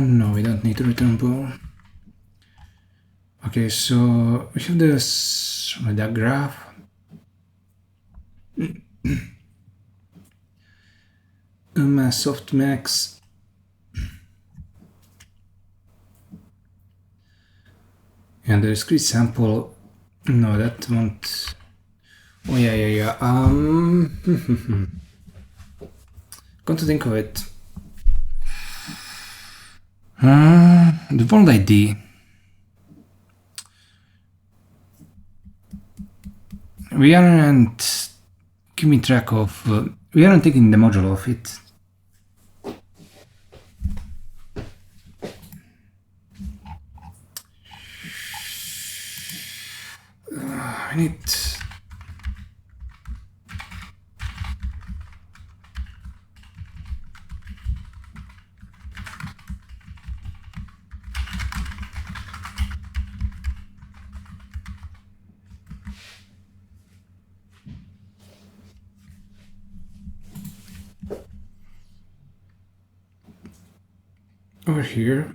No, we don't need to return ball. Okay, so we have this that graph. Softmax. And the discrete sample. No, that won't. Oh yeah. Come to think of it. The world ID. We aren't keeping track of. We aren't taking the module of it. I need. Over here,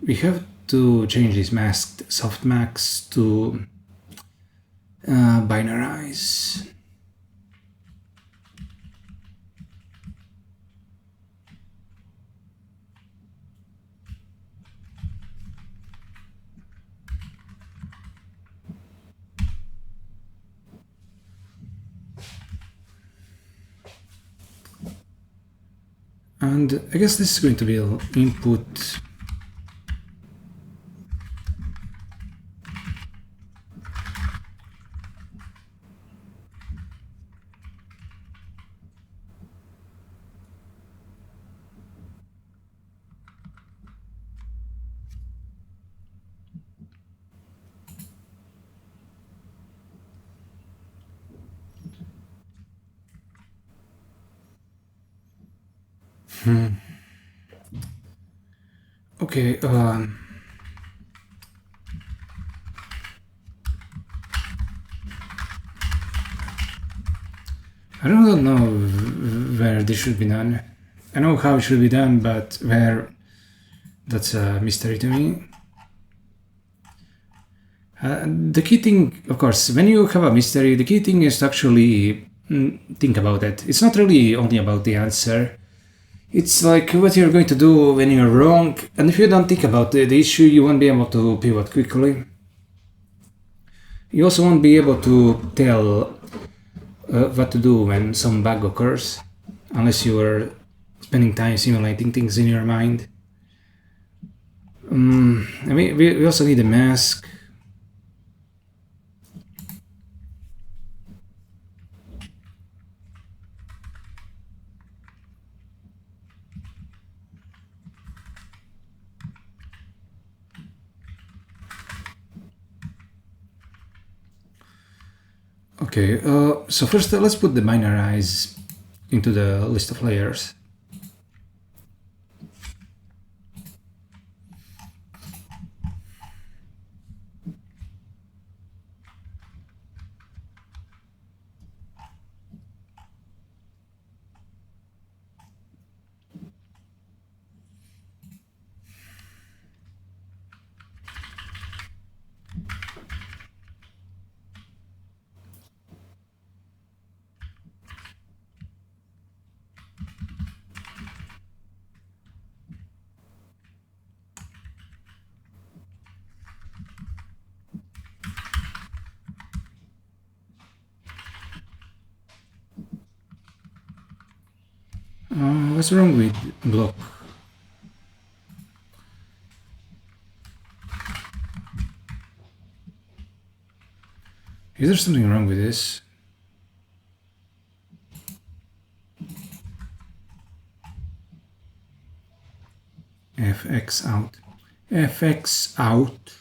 we have to change this masked softmax to binarize. And I guess this is going to be input okay, I don't know where this should be done. I know how it should be done, but where, that's a mystery to me. The key thing, of course, when you have a mystery, the key thing is to actually think about it. It's not really only about the answer. It's like what you're going to do when you're wrong, and if you don't think about the issue, you won't be able to pivot quickly. You also won't be able to tell what to do when some bug occurs, unless you are spending time simulating things in your mind. I mean, we also need a mask. Okay, so first let's put the binarize into the list of layers. What's wrong with block? Is there something wrong with this? FX out. FX out.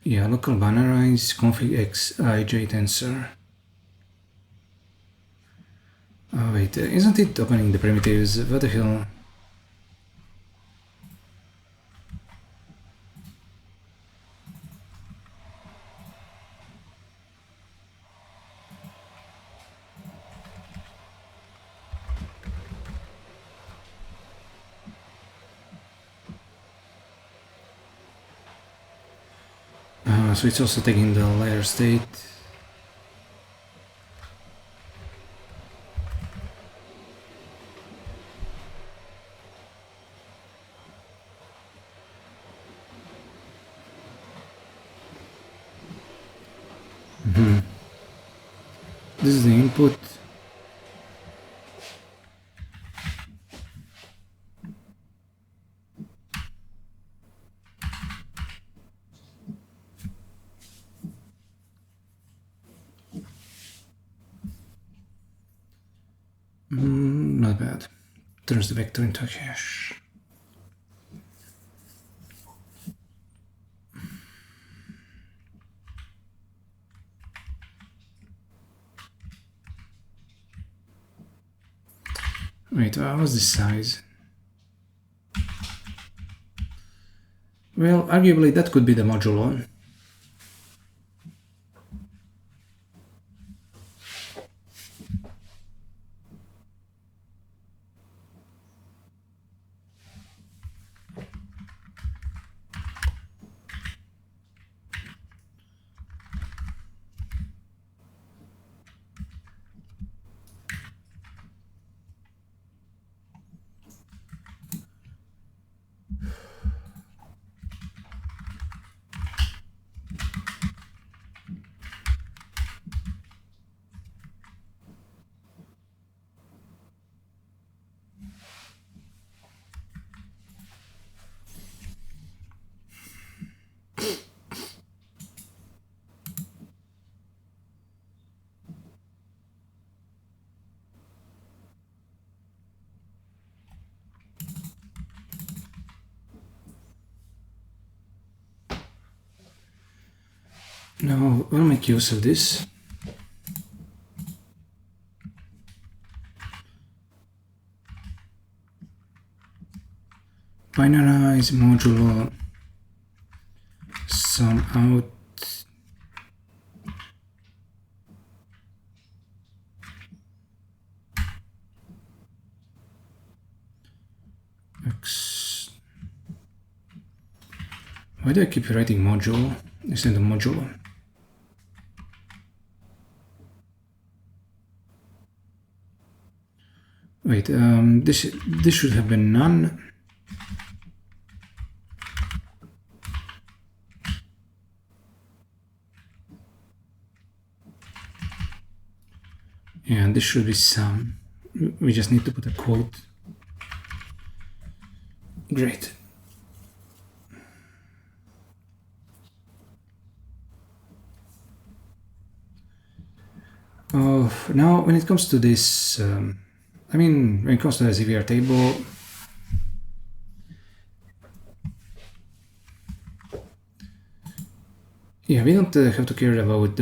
Yeah, local binarize config xij tensor. Oh wait, isn't it opening the primitives? What the hell? So it's also taking the layer state. This is the input. Not bad. Turns the vector into a hash. Wait, what's this size? Well, arguably that could be the module on. Now we'll make use of this. Binarize modulo sum out x. Why do I keep writing module instead of modulo? Wait, this should have been none. And this should be sum. We just need to put a quote. Great. Now, when it comes to this, I mean, when it comes to the CFR table, yeah, we don't have to care about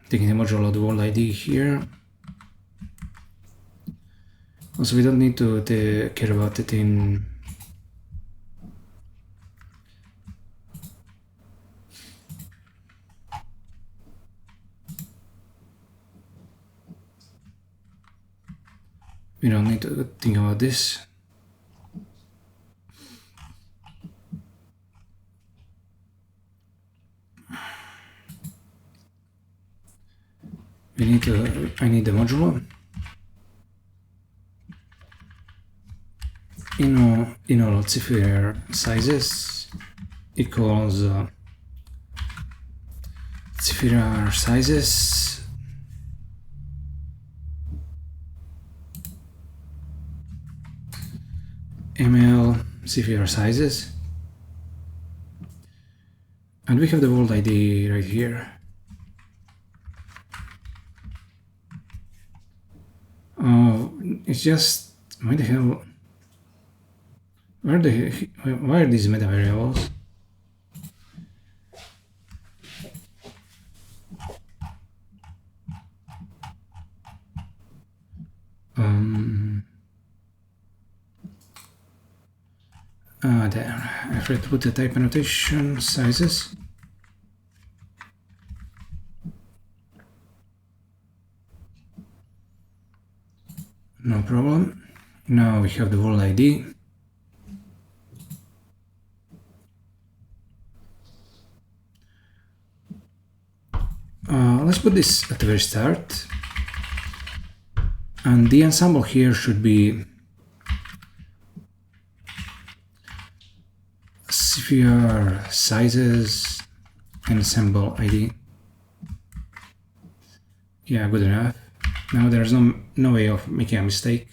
taking the module of the world ID here. Also, we don't need to care about it in we don't need to think about this. I need the modulo. In all CFR sizes equals CFR sizes ML CFR sizes, and we have the world ID right here. It's just why the hell? Why are these meta variables? There. I forgot to put the type annotation sizes. No problem. Now we have the world ID. Let's put this at the very start. And the ensemble here should be CFR sizes ensemble ID. Yeah, good enough. Now there's no way of making a mistake.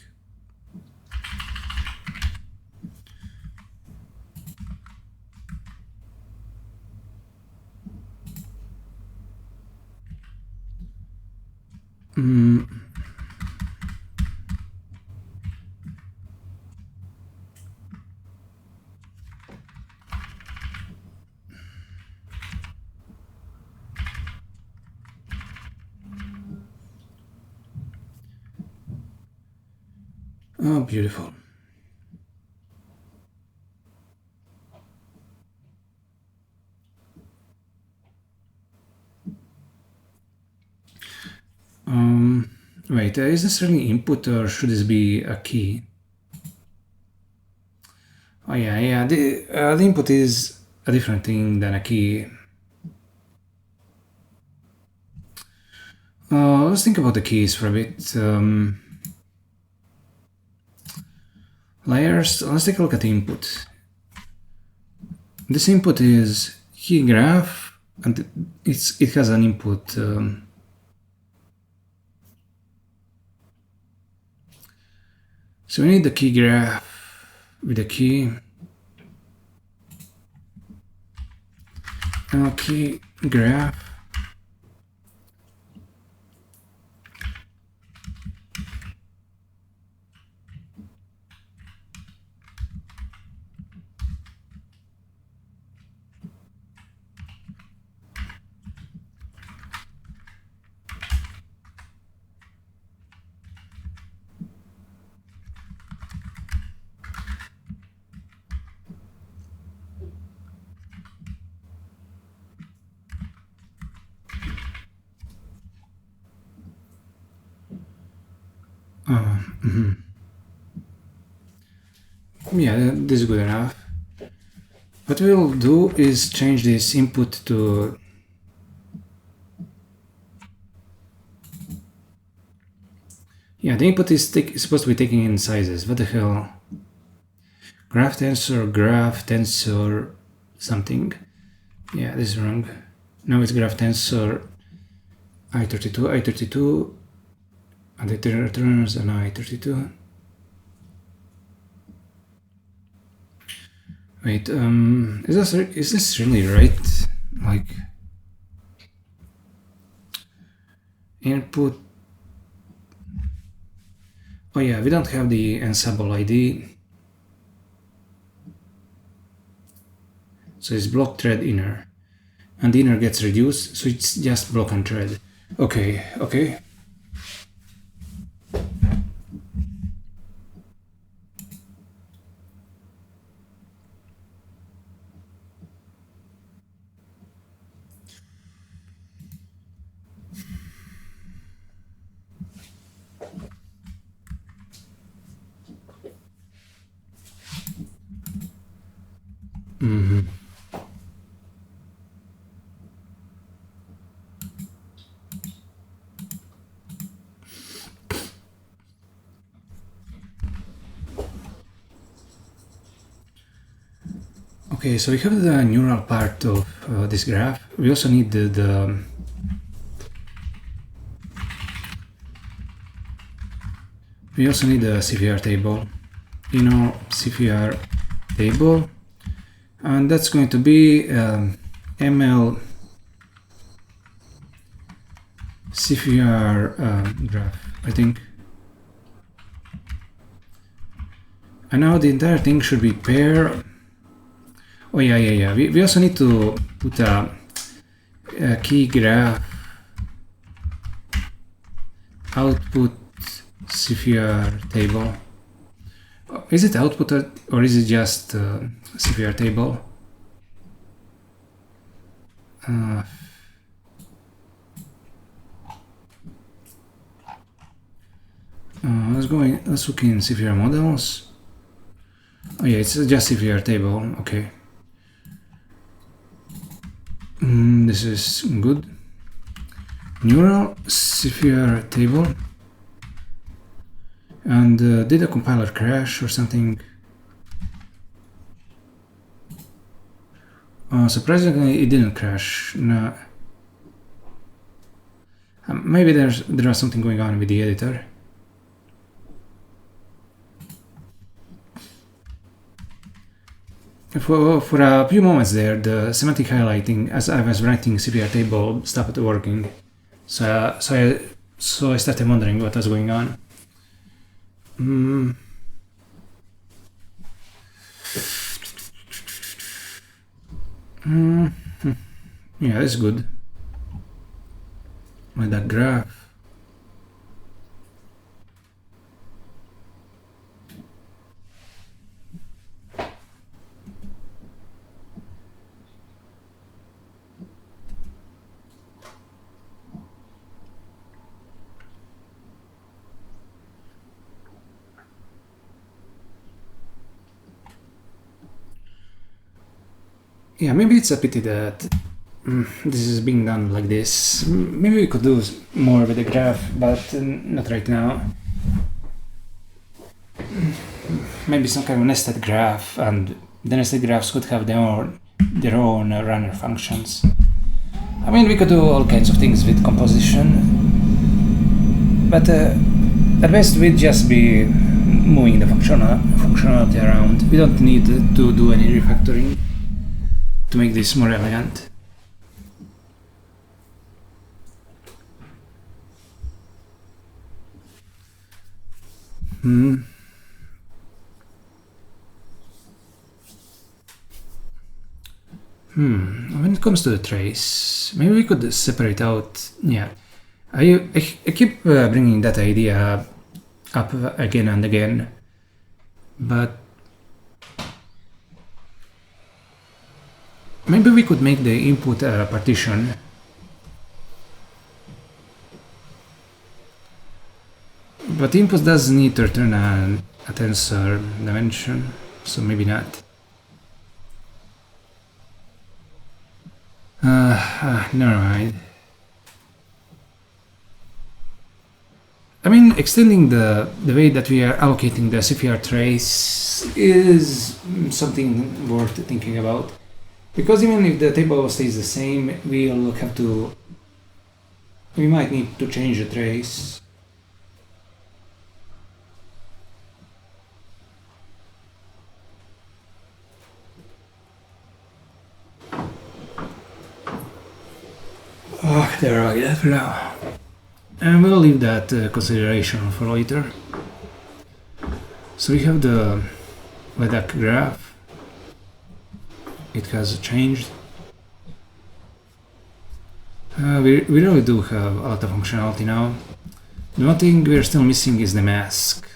Oh, beautiful. Wait, is this really input or should this be a key? Oh yeah, the input is a different thing than a key. Let's think about the keys for a bit. Layers, let's take a look at the input. This input is key graph, and it has an input. So we need the key graph with the key. Key graph. Yeah, this is good enough. What we'll do is change this input to yeah, the input is supposed to be taking in sizes. What the hell? Graph tensor something. Yeah, this is wrong. Now it's graph tensor I32, and it returns an I32. Wait, is this really right? Like input. Oh yeah, we don't have the ensemble ID. So it's block thread inner. And the inner gets reduced, so it's just block and thread. Okay, okay. Okay, so we have the neural part of this graph. We also need we also need the CFR table, CFR table, and that's going to be ML CFR graph, I think. And now the entire thing should be pair. Oh yeah. We also need to put a key graph output CFR table. Is it output or is it just CFR table? Let's look in CFR models. Oh yeah, it's just CFR table. Okay. This is good. Neural CFR table. And did a compiler crash or something? Surprisingly, it didn't crash. No. Maybe there is something going on with the editor. For a few moments there, the semantic highlighting, as I was writing CFR table, stopped working. So I started wondering what was going on. Yeah, that's good. Like that graph. Yeah, maybe it's a pity that this is being done like this. Maybe we could do more with the graph, but not right now. Maybe some kind of nested graph, and the nested graphs could have their own runner functions. I mean, we could do all kinds of things with composition, but at best we'd just be moving the functionality around. We don't need to do any refactoring to make this more elegant. When it comes to the trace, maybe we could separate out. Yeah, I keep bringing that idea up again and again, but maybe we could make the input partition. But input does need to return a tensor dimension, so maybe not. Never mind. I mean, extending the way that we are allocating the CFR trace is something worth thinking about. Because even if the table stays the same, we might need to change the trace. Never mind that for now. And we'll leave that consideration for later. So we have the Leduc graph. It has changed. We really do have a lot of functionality now. The one thing we're still missing is the mask.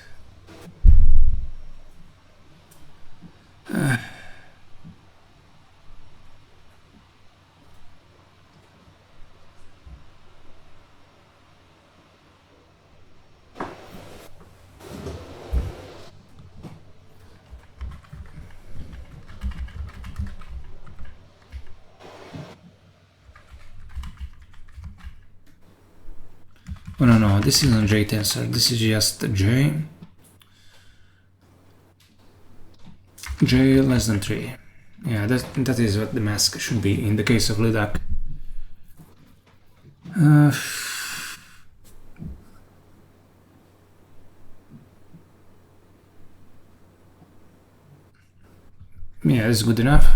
Oh no, this isn't J tensor, this is just J. J less than 3. Yeah, that is what the mask should be in the case of Leduc. Yeah, it's good enough.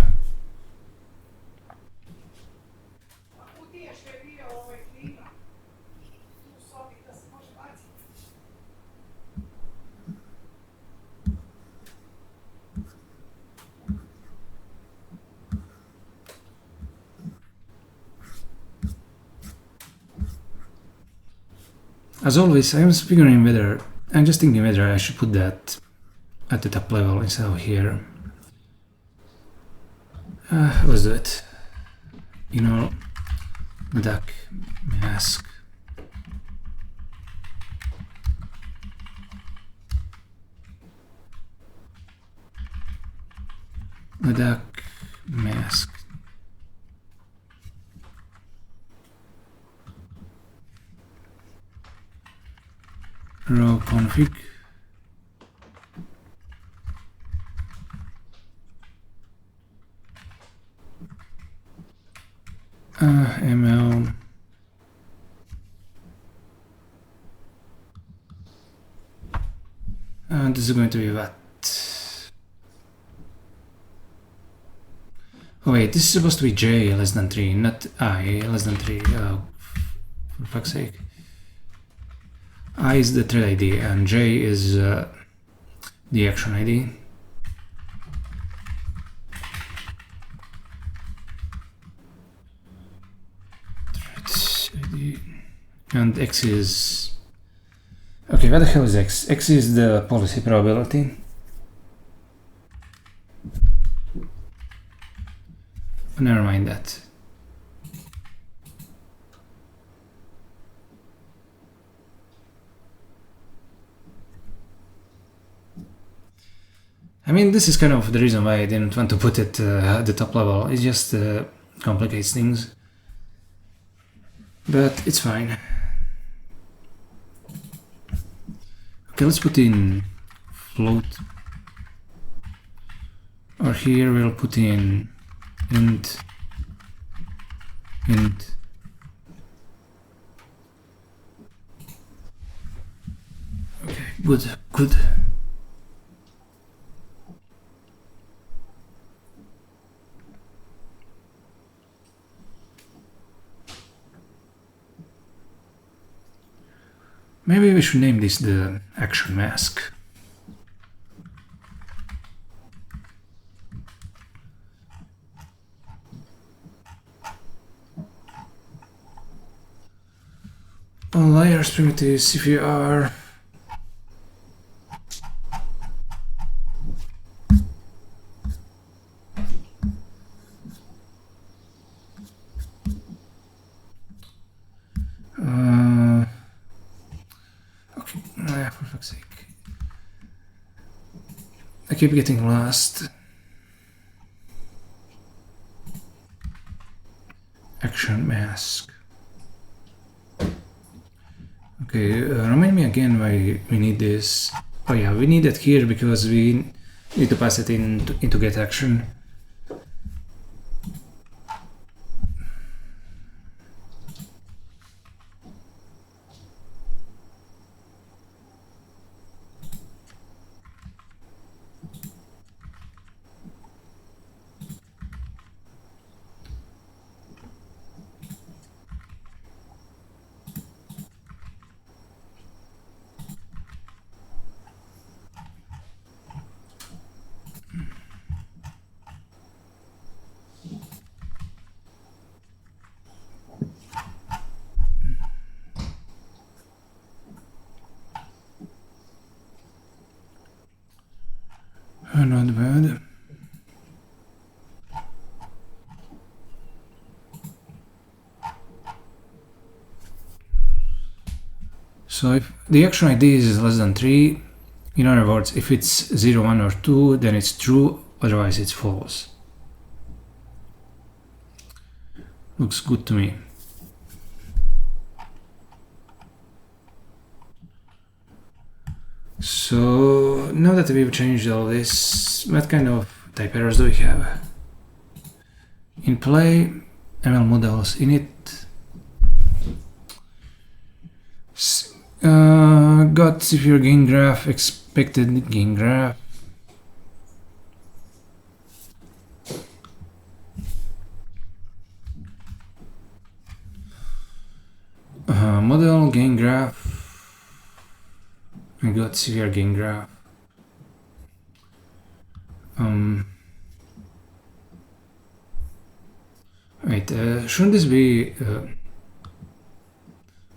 As always, I'm just thinking whether I should put that at the top level instead of here. Let's do it. You know, Leduc mask. Leduc mask. Row config. ML. And this is going to be what? Oh wait, this is supposed to be J less than 3, not I less than 3. Oh, for fuck's sake. I is the thread ID and J is the action ID. Thread ID. And X is... Okay, what the hell is X? X is the policy probability. Never mind that. I mean, this is kind of the reason why I didn't want to put it at the top level. It just complicates things. But it's fine. Okay, let's put in float. Or here we'll put in int. Okay, good. Maybe we should name this the action mask. On layers primitive CFR. keep getting lost. Action mask. Okay, remind me again why we need this. Oh yeah, we need it here because we need to pass it into get action. Not bad. So if the action ID is less than 3, in other words, if it's 0, 1 or 2, then it's true, otherwise it's false. Looks good to me. So now that we've changed all this, what kind of type errors do we have? In play, ML models init, got CFR gain graph, expected gain graph. Model gain graph. I got CFR gain graph. Wait, shouldn't this be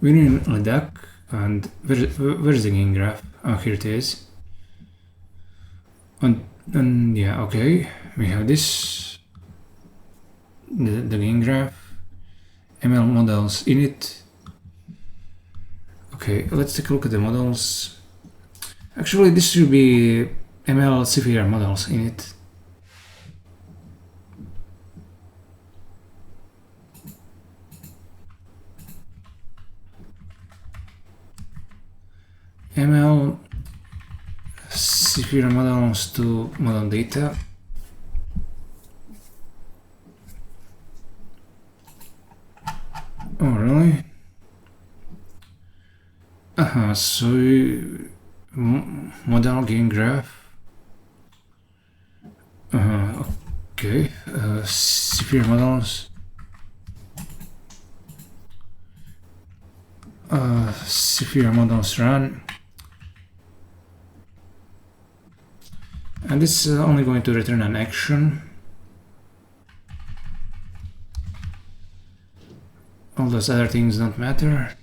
we're in Leduc, and where's the gain graph? Oh, here it is. And yeah, okay, we have this, the gain graph, ML models init. Okay, let's take a look at the models. Actually, this should be ML CFR models init. ML CFR models to model data. Oh, really? So model gain graph. Okay, CFR models. CFR models run. And this is only going to return an action. All those other things don't matter.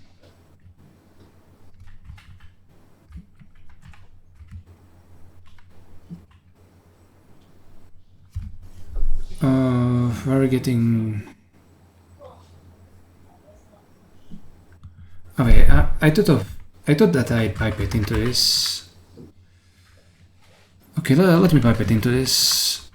We're getting. Okay, I thought that I'd pipe it into this. Okay, let me pipe it into this.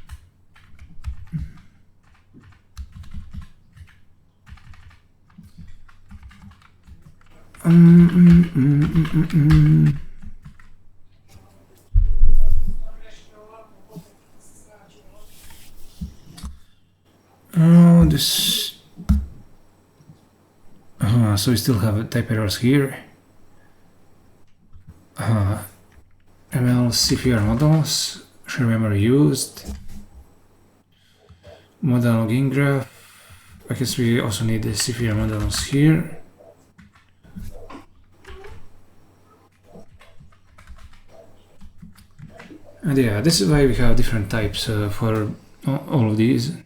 Oh, this. So we still have type errors here. ML CFR models, share memory used. Model gain graph. I guess we also need the CFR models here. And yeah, this is why we have different types for all of these.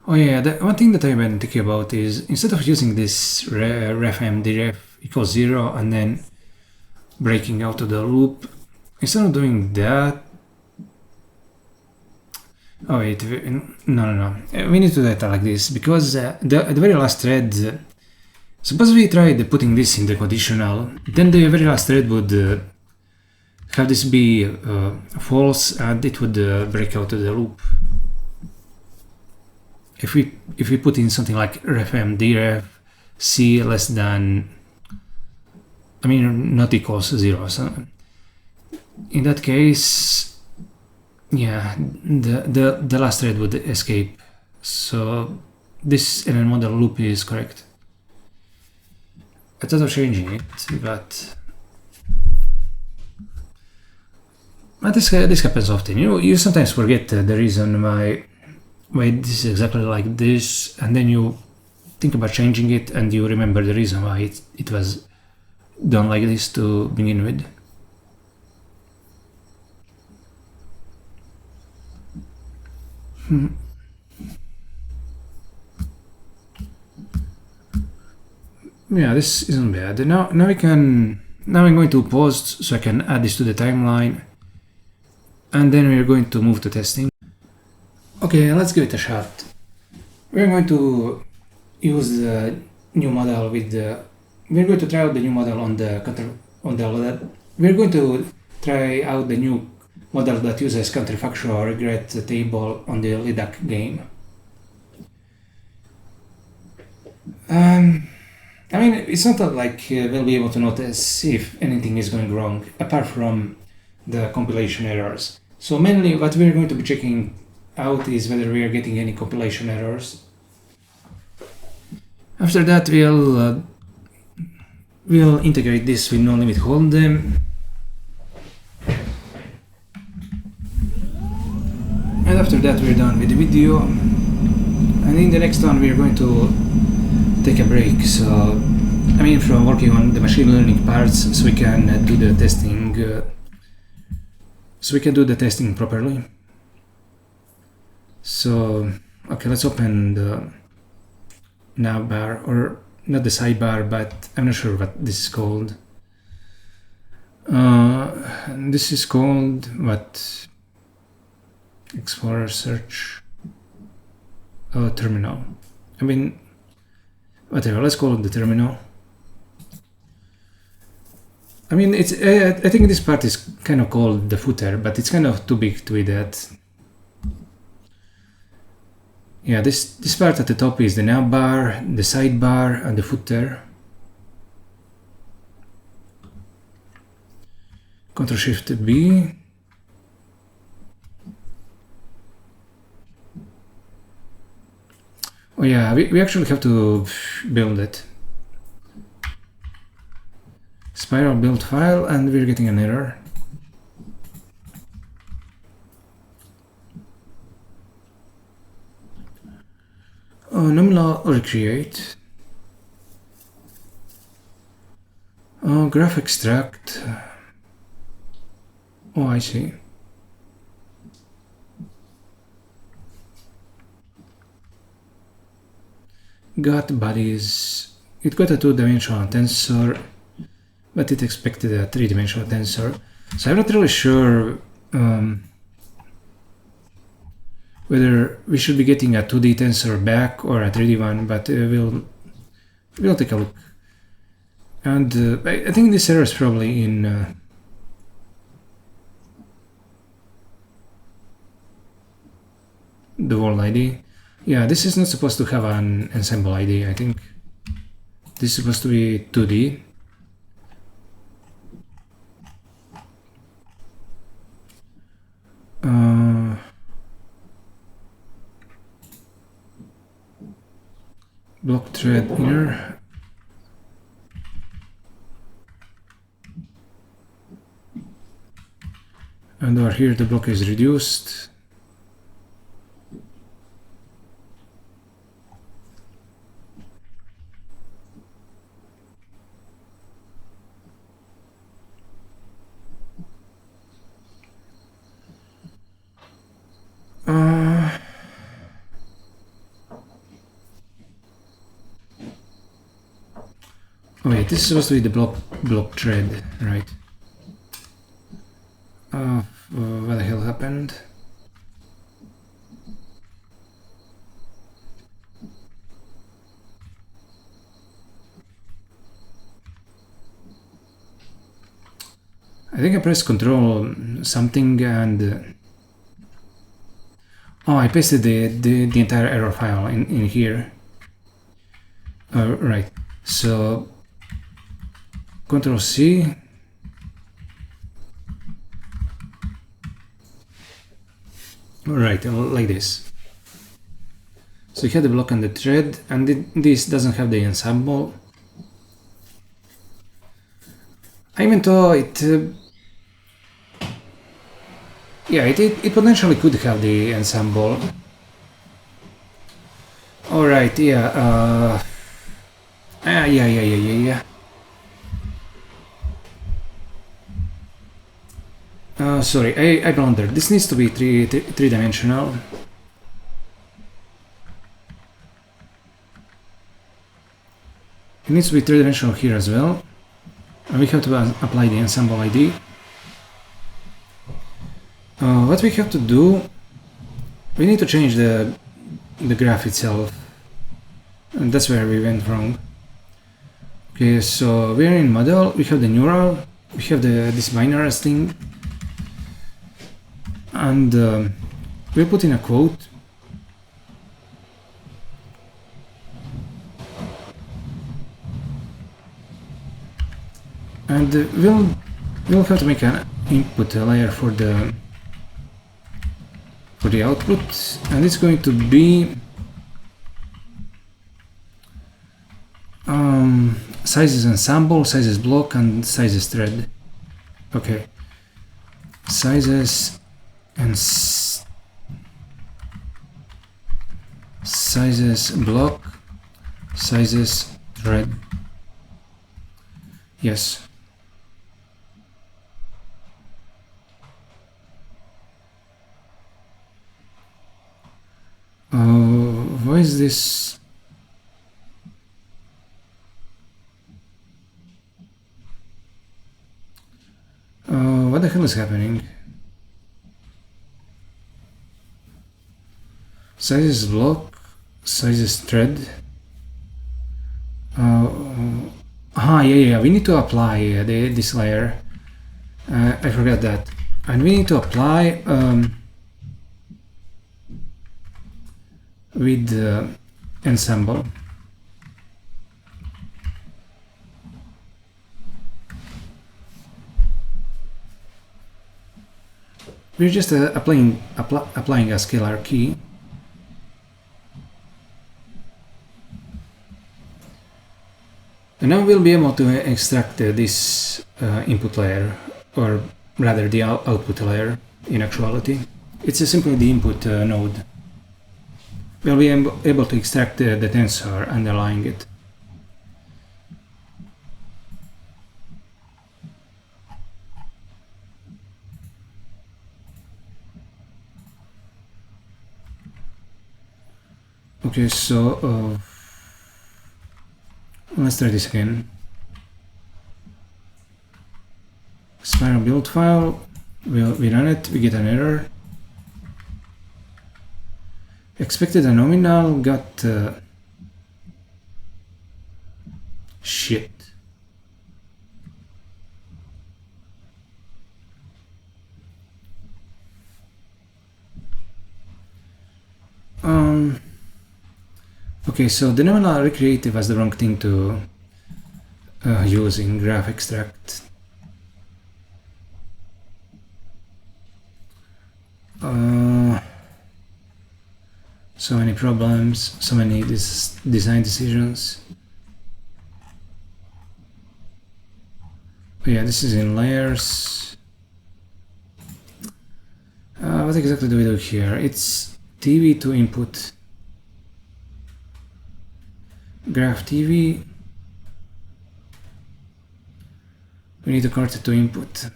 Oh yeah, one thing that I've been thinking about is instead of using this refmd equals 0 and then breaking out of the loop, instead of doing that, oh wait, no, we need to do that like this, because the very last thread Suppose we tried putting this in the conditional, then the very last thread would have this be false, and it would break out of the loop. If we put in something like refm dref c less than, I mean, not equals 0, so in that case, yeah, the last thread would escape. So this NL model loop is correct. I thought of changing it, but this happens often. You sometimes forget the reason why this is exactly like this, and then you think about changing it, and you remember the reason why it was done like this to begin with. Yeah, this isn't bad. Now I'm going to pause so I can add this to the timeline, and then we're going to move to testing. Okay, let's give it a shot. We're going to use the new model we're going to try out the new model we're going to try out the new model that uses counterfactual regret table on the Leduc game. I mean, it's not like we'll be able to notice if anything is going wrong, apart from the compilation errors. So mainly what we're going to be checking out is whether we are getting any compilation errors. After that, we'll integrate this with NL Holdem. And after that, we're done with the video. And in the next one, we're going to take a break. So, I mean, from working on the machine learning parts, so we can do the testing. So we can do the testing properly. So, okay, let's open the navbar, or not the sidebar, but I'm not sure what this is called. This is called what? Explorer search. Terminal. I mean, whatever. Let's call it the terminal. I mean, it's. I think this part is kind of called the footer, but it's kind of too big to be that. Yeah, this part at the top is the navbar, the sidebar, and the footer. Ctrl-Shift-B. Oh yeah, we actually have to build it. Spiral build file, and we're getting an error. Nominal recreate. Graph extract. Oh, I see. Got bodies. It got a 2-dimensional tensor, but it expected a 3-dimensional tensor. So I'm not really sure whether we should be getting a 2D tensor back or a 3D one, but we'll take a look. And I think this error is probably in the world ID. Yeah, this is not supposed to have an ensemble ID, I think. This is supposed to be 2D. Block thread inner. And over here the block is reduced. Oh wait, this is supposed to be the block thread, right? What the hell happened? I think I pressed control something and oh, I pasted the entire error file in here. Right, so Control C. Right, like this. So you have the block and the thread, and this doesn't have the ensemble. I even thought it... yeah, it potentially could have the ensemble. Alright, yeah, yeah. Sorry, I blundered. This needs to be three-dimensional. It needs to be three-dimensional here as well. And we have to apply the ensemble ID. What we have to do, we need to change the graph itself. And that's where we went wrong. Okay, so we're in model, we have the neural, we have this binarize thing. And we'll put in a quote. And we'll have to make an input layer for the output, and it's going to be sizes ensemble, sizes block, and sizes thread. Okay, sizes and sizes block, sizes thread. Yes. Why is this? What the hell is happening? Sizes block, sizes thread. Yeah, we need to apply this layer. I forgot that. And we need to apply with ensemble. We're just applying a scalar key. And now we'll be able to extract this input layer, or rather the output layer in actuality. It's simply the input node. We'll be able to extract the tensor underlying it. Okay, so let's try this again. Spiral build file, we run it, we get an error. Expected a nominal, got shit. Okay, so the nominal recreative was the wrong thing to use in graph extract. So many problems, so many design decisions. Oh yeah, this is in layers. What exactly do we do here? It's TV to input. Graph TV. We need to convert it to input.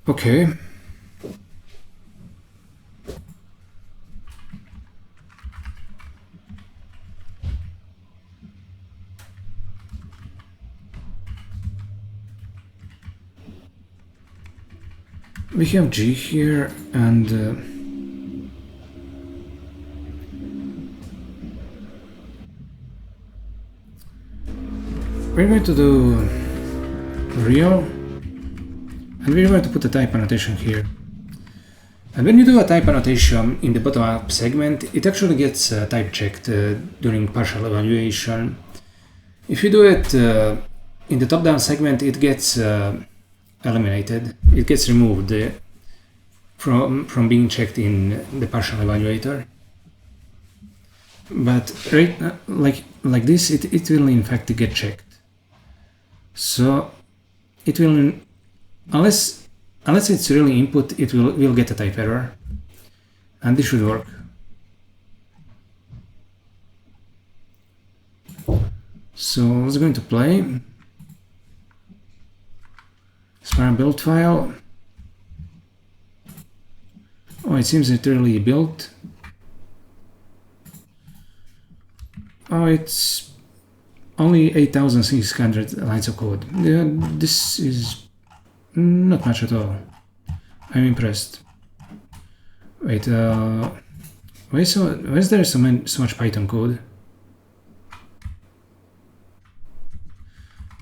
Okay. we have G here, and we're going to do real, and we're going to put a type annotation here. And when you do a type annotation in the bottom-up segment, it actually gets type checked during partial evaluation. If you do it in the top-down segment, it gets eliminated. It gets removed from being checked in the partial evaluator. But right, like this, it will in fact get checked. So it will, unless it's really input, it will get a type error, and this should work. So let's go into play. Spiral build file. Oh, it seems it really built. Oh, it's only 8,600 lines of code. Yeah, this is not much at all. I'm impressed. Wait, why is there so much Python code?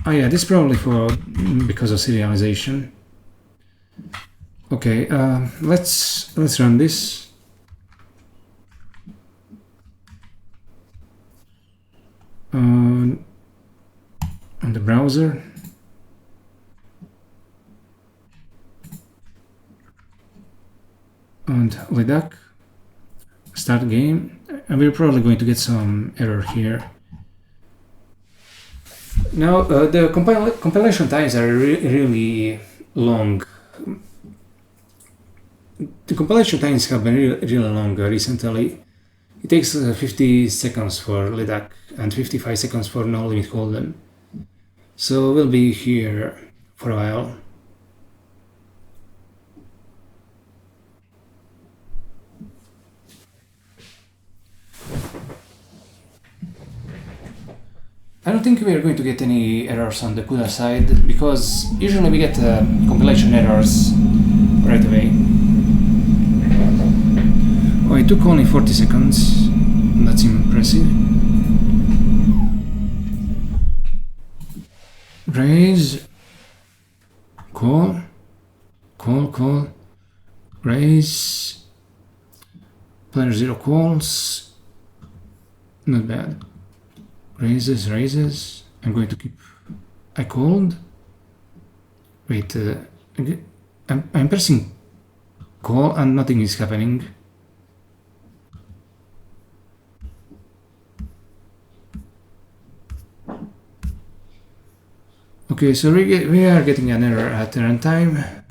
Oh yeah, this is probably because of serialization. Okay, let's run this. On the browser. And Leduc, start game, and we're probably going to get some error here. Now the compilation times are really long. The compilation times have been really long recently. It takes 50 seconds for Leduc and 55 seconds for NL Holdem. So we'll be here for a while. I don't think we are going to get any errors on the CUDA side, because usually we get compilation errors right away. Oh, it took only 40 seconds. That's impressive. Raise, call, raise, player 0 calls, not bad. Raises, I'm going to keep, I called, wait, I'm pressing call and nothing is happening. Okay, so we are getting an error at runtime.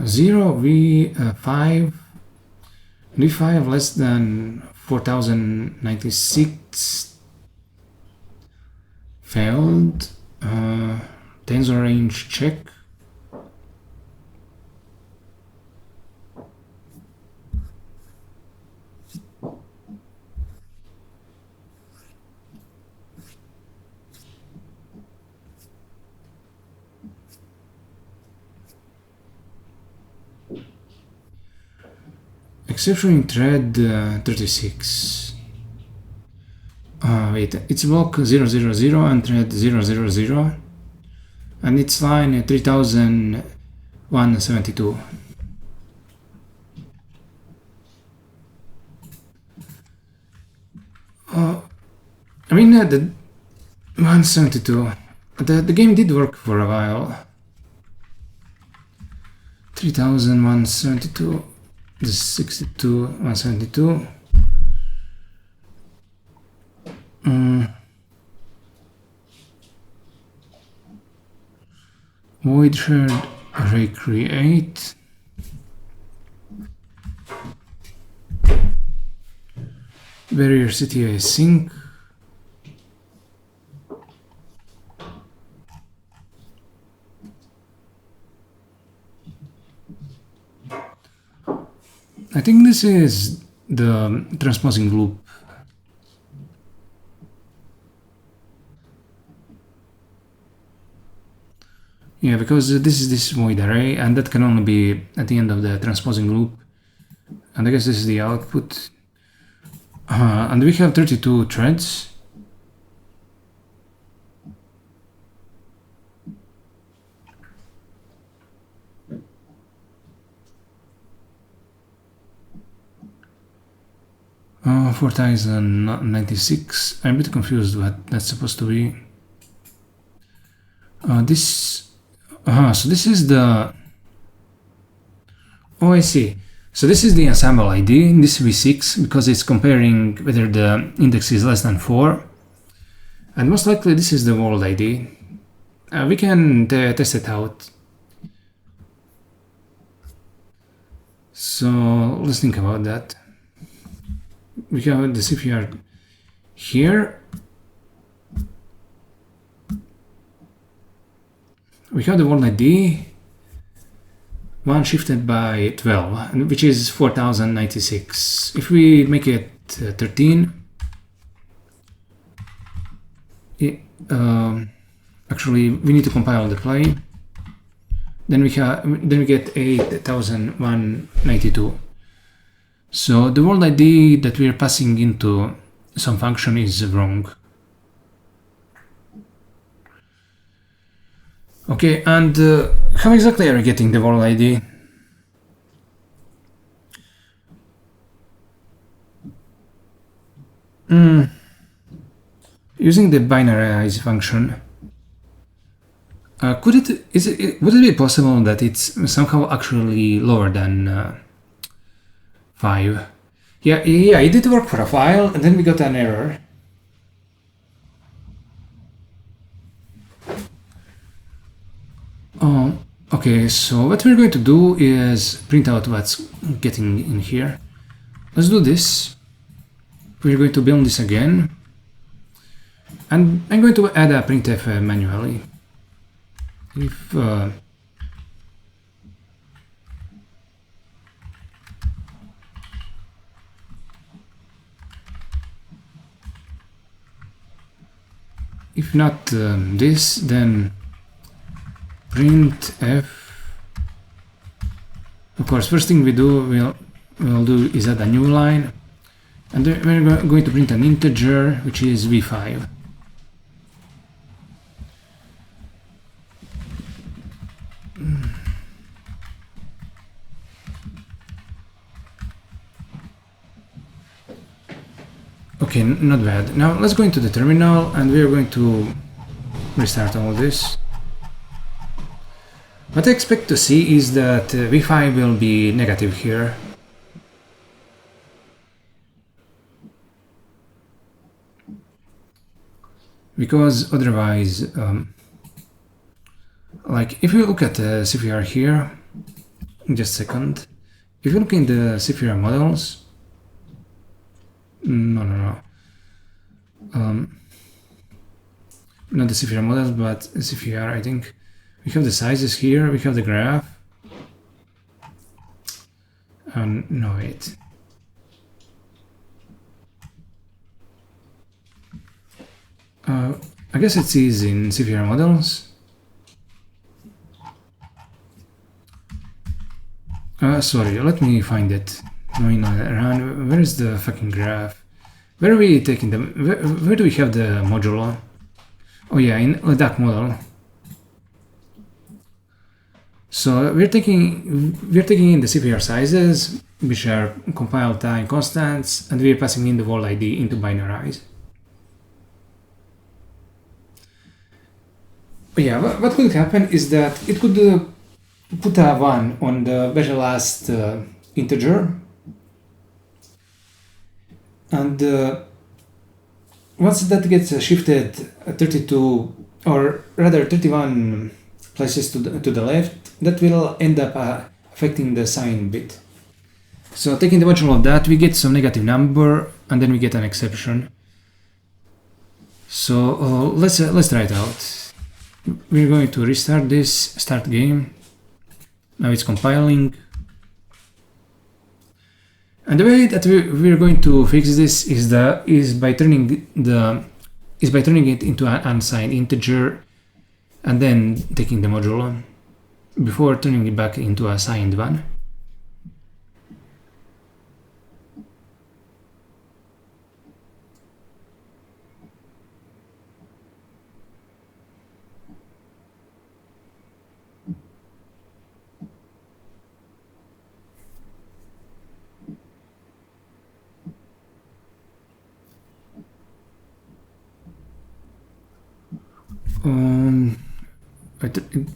Zero v5 less than 4096 failed. Tensor range check. Exception in thread 36. Wait, it's block 000 and thread 000, and it's line 3172. I mean, the 172. The game did work for a while. 3172. This is 62, 172. Void shared array create. Barrier CTI sync. I think this is the transposing loop. Yeah, because this is this void array, and that can only be at the end of the transposing loop. And I guess this is the output. And we have 32 threads. Oh, 4096. I'm a bit confused what that's supposed to be. So this is the... Oh, I see. So this is the ensemble ID, this V6, because it's comparing whether the index is less than 4. And most likely this is the world ID. We can test it out. So let's think about that. We have the CFR here. We have the world ID, 1 shifted by 12, which is 4096. If we make it 13, actually we need to compile the plane. Then we get 8192. So the world ID that we are passing into some function is wrong. Okay, and how exactly are we getting the world ID? Using the binarize function. Would it be possible that it's somehow actually lower than 5? Yeah, it did work for a while, and then we got an error. Okay, so what we're going to do is print out what's getting in here. Let's do this. We're going to build this again. And I'm going to add a printf manually. If not this, then printf. Of course, first thing we'll do is add a new line, and then we're going to print an integer, which is v5. Okay, not bad. Now let's go into the terminal, and we are going to restart all this. What I expect to see is that v5 will be negative here. Because otherwise, like if you look at the CFR here, just a second, if you look in the CFR models, not the CFR models, but CFR, I think. We have the sizes here, we have the graph. No, wait. I guess it is in CFR models. Sorry, let me find it. Run. Where is the fucking graph? Where are we taking them? Where do we have the modulo? Oh yeah, in Leduc model. So we're taking in the CFR sizes, which are compile time constants, and we're passing in the world ID into binarize. But yeah, what could happen is that it could put a 1 on the very last integer, and once that gets shifted 32, or rather 31 places to the left, that will end up affecting the sign bit. So taking the modulo of that, we get some negative number, and then we get an exception. So let's try it out. We're going to restart this, start game. Now it's compiling. And the way that we're going to fix this is by turning it into an unsigned integer. and then taking the modulo before turning it back into a signed one.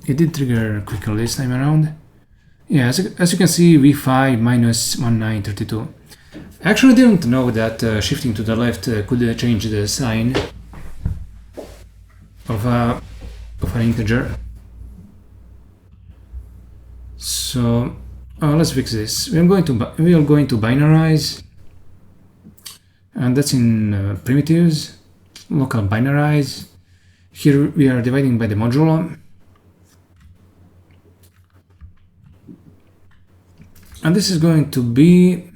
It did trigger quicker this time around. Yeah, as you can see, v5 minus 1932. I actually didn't know that shifting to the left could change the sign of an integer. So let's fix this. We are going to binarize, and that's in primitives, local binarize. Here we are dividing by the modulo. And this is going to be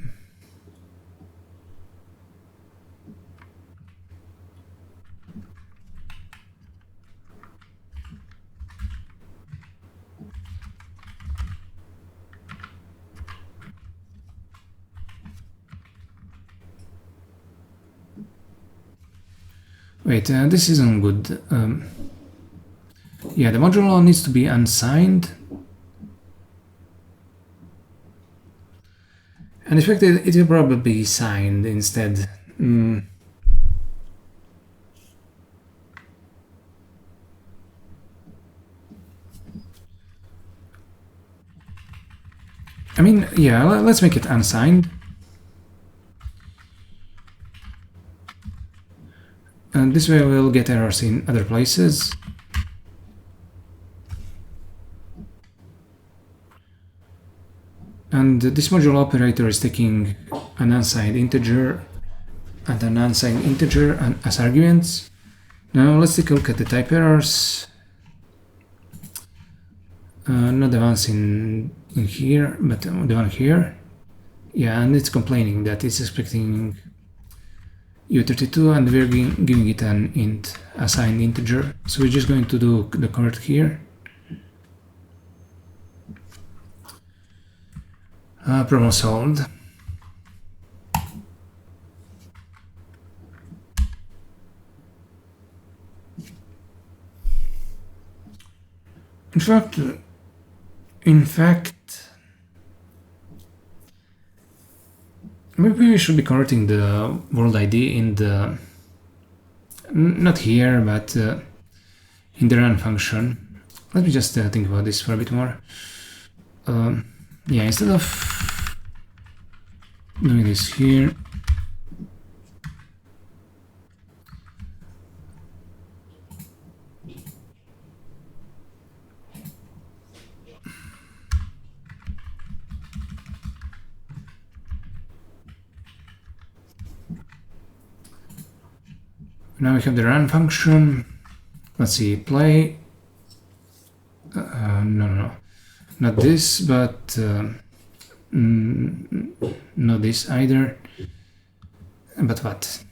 wait, this isn't good. Yeah, the modulo needs to be unsigned. And in fact, it will probably be signed instead. I mean, yeah, let's make it unsigned. And this way we'll get errors in other places. And this modulo operator is taking an unsigned integer and an unsigned integer as arguments. Now let's take a look at the type errors. Not the ones in here, but the one here. Yeah, and it's complaining that it's expecting U32 and we're giving it an int, assigned integer. So we're just going to do the convert here. Problem solved. In fact, maybe we should be converting the world ID in the, not here, but in the run function. Let me just think about this for a bit more. Yeah, instead of doing this here, now we have the run function. Let's see, play. No, not this, but not this either. But what?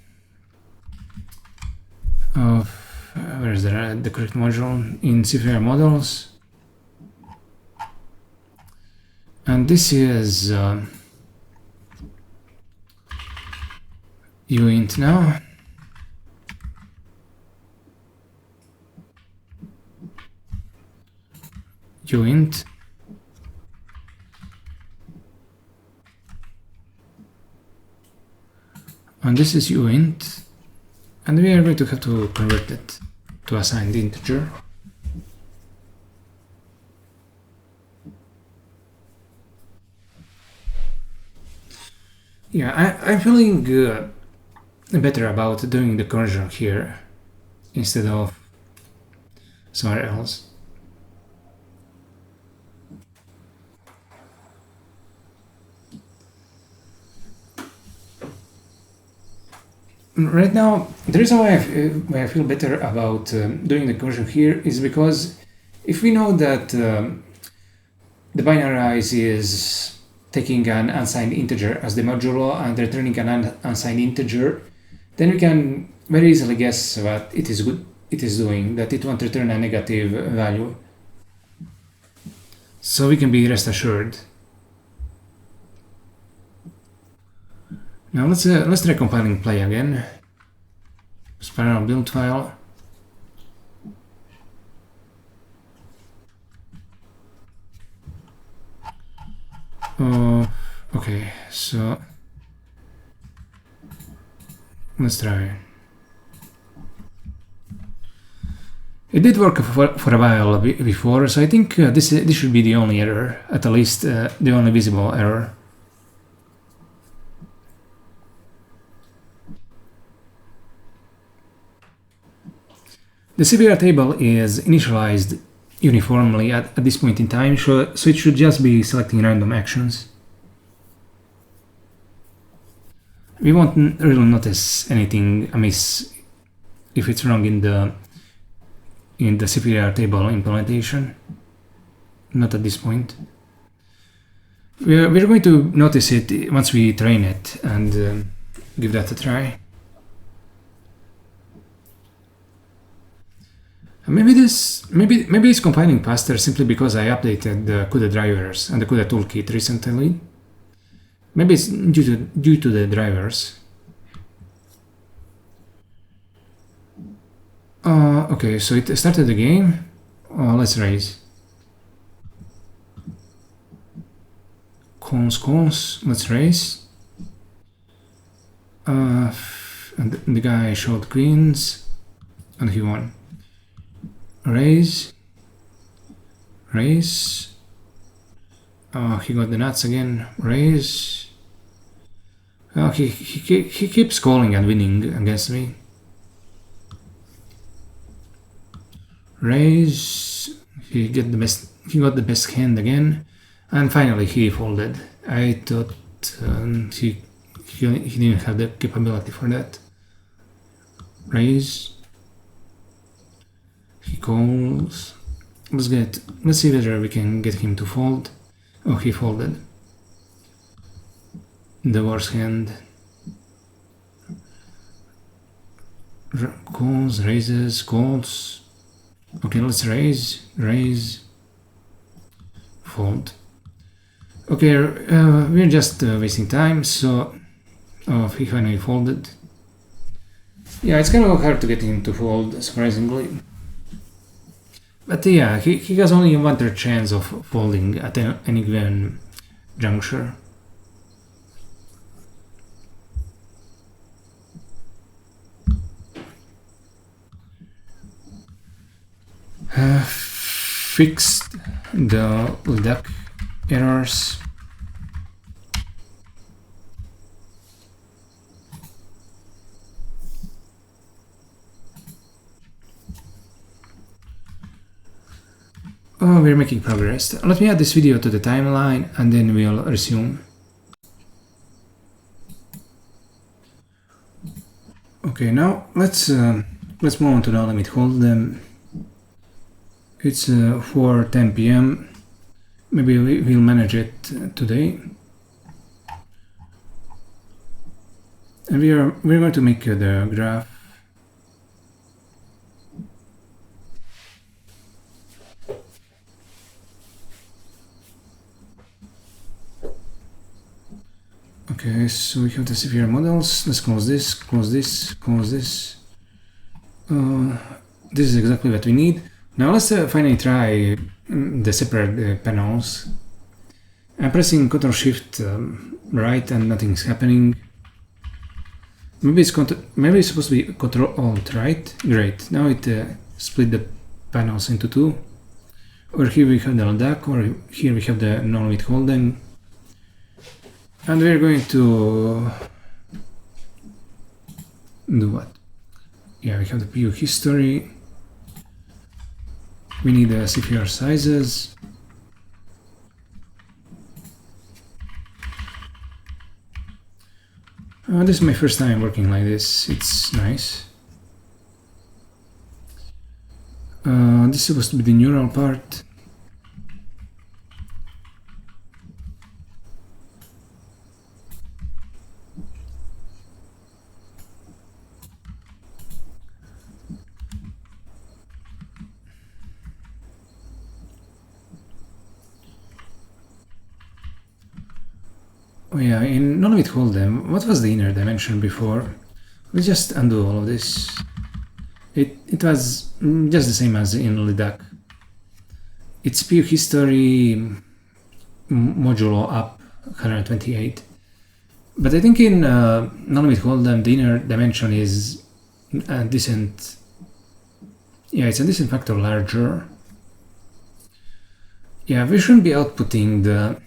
Where is the correct module? In CFR models. And this is uint now. Uint. And this is uint, and we are going to have to convert it to assigned integer. Yeah, I'm feeling better about doing the conversion here instead of somewhere else. Right now, the reason why I feel better about doing the conversion here is because if we know that the binarize is taking an unsigned integer as the modulo and returning an unsigned integer, then we can very easily guess that it is good it is doing, that it won't return a negative value. So we can be rest assured. Now let's try compiling play again. Spiral build file. Okay, so let's try. It did work for a while before, so I think this should be the only error, at least the only visible error. The CFR table is initialized uniformly at this point in time, so it should just be selecting random actions. We won't really notice anything amiss if it's wrong in the CFR table implementation. Not at this point. We're going to notice it once we train it and give that a try. Maybe it's compiling faster simply because I updated the CUDA drivers and the CUDA toolkit recently. Maybe it's due to the drivers. Okay, so it started the game. Let's raise. Calls. Let's raise. And the guy showed queens, and he won. Raise. He got the nuts again. Raise. He keeps calling and winning against me. Raise. He got the best hand again, and finally he folded. I thought he didn't have the capability for that. Raise. He calls. Let's see whether we can get him to fold. Oh, he folded. The worst hand. Calls, raises, calls. Okay, let's raise, fold. Okay, we're just wasting time, so he finally folded. Yeah, it's kind of hard to get him to fold, surprisingly. But yeah, he has only a 1/3 chance of folding at any given juncture. Fixed the Leduc errors. Oh, we're making progress. Let me add this video to the timeline and then we'll resume. Okay, now let's move on to the NL Holdem. It's 4:10 p.m. Maybe we'll manage it today. And we're going to make the graph. Okay, so we have the CFR models. Let's close this, close this, close this. This is exactly what we need. Now let's finally try the separate panels. I'm pressing Ctrl-Shift right and nothing's happening. Maybe it's supposed to be Ctrl-Alt right. Great. Now it split the panels into two. Over here we have the Leduc, or here we have the NL Holdem. And we're going to do what? Yeah, we have the view history. We need the CFR sizes. This is my first time working like this. It's nice. This is supposed to be the neural part. Oh yeah, in NL Holdem, what was the inner dimension before? Let's just undo all of this. It was just the same as in Leduc. It's pure history modulo up 128. But I think in NL Holdem the inner dimension is a decent. Yeah, it's a decent factor larger. Yeah, we shouldn't be outputting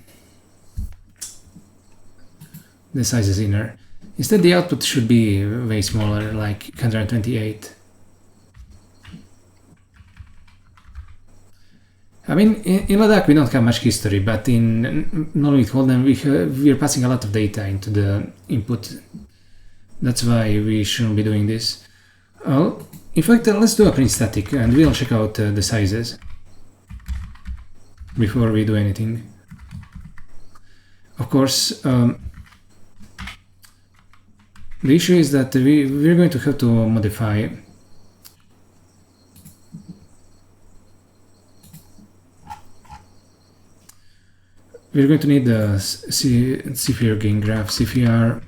the sizes inner. Instead, the output should be way smaller, like 128. I mean, in Leduc we don't have much history, but in NL Holdem we're passing a lot of data into the input. That's why we shouldn't be doing this. In fact, let's do a print static and we'll check out the sizes before we do anything. Of course, the issue is that we're going to have to modify we're going to need the CFR gain graph, CFR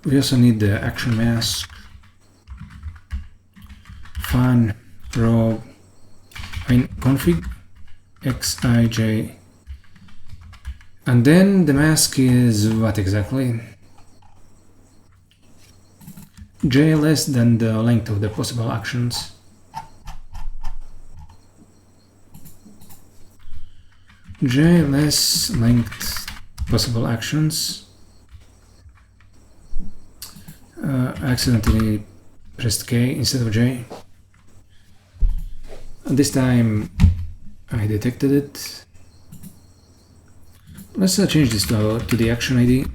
we also need the action mask, fun, row, config xij, and then the mask is what exactly? J less than the length of the possible actions. J less length possible actions. I accidentally pressed K instead of J. And this time I detected it. Let's change this to the action ID.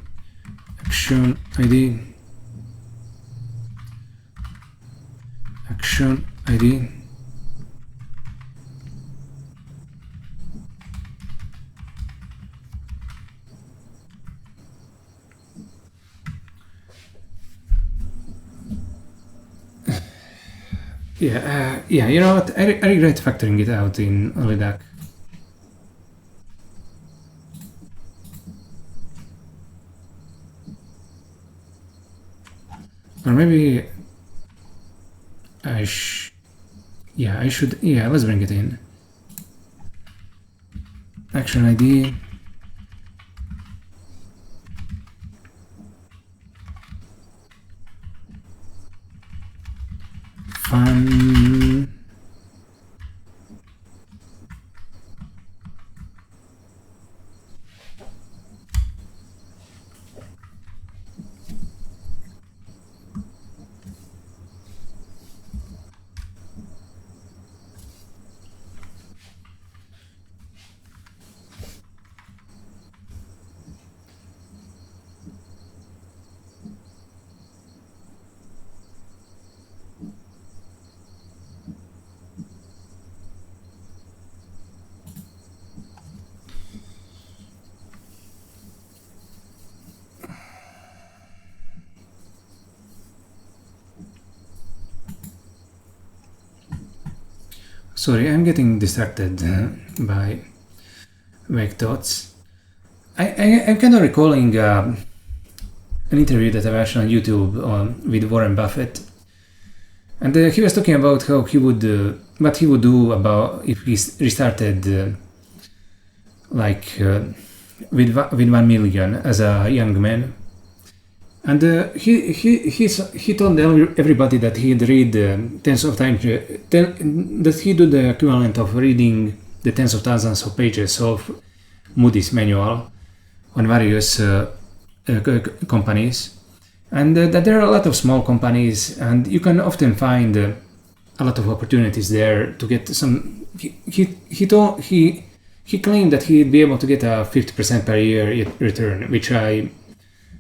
Action ID. Action ID. Yeah, you know what? I regret factoring it out in Leduc. Or maybe I should. Yeah, let's bring it in. Action ID. Fun. Sorry, I'm getting distracted by vague thoughts. I'm kind of recalling an interview that I watched on YouTube with Warren Buffett, and he was talking about how he would, what he would do about if he restarted with 1 million as a young man. And he told everybody that he'd read tens of times, that he'd do the equivalent of reading the tens of thousands of pages of Moody's manual on various companies, and that there are a lot of small companies, and you can often find a lot of opportunities there to get some. He claimed that he'd be able to get a 50% per year return, which I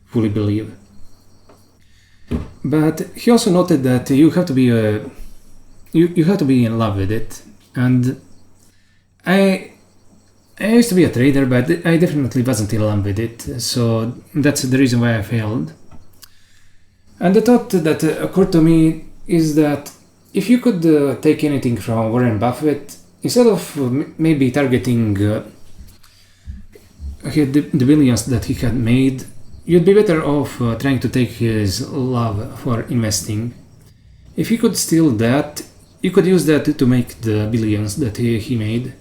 fully believe. But he also noted that you have to be you have to be in love with it, and I used to be a trader, but I definitely wasn't in love with it, so that's the reason why I failed. And the thought that occurred to me is that if you could take anything from Warren Buffett, instead of maybe targeting the billions that he had made, you'd be better off trying to take his love for investing. If you could steal that, you could use that to make the billions that he made.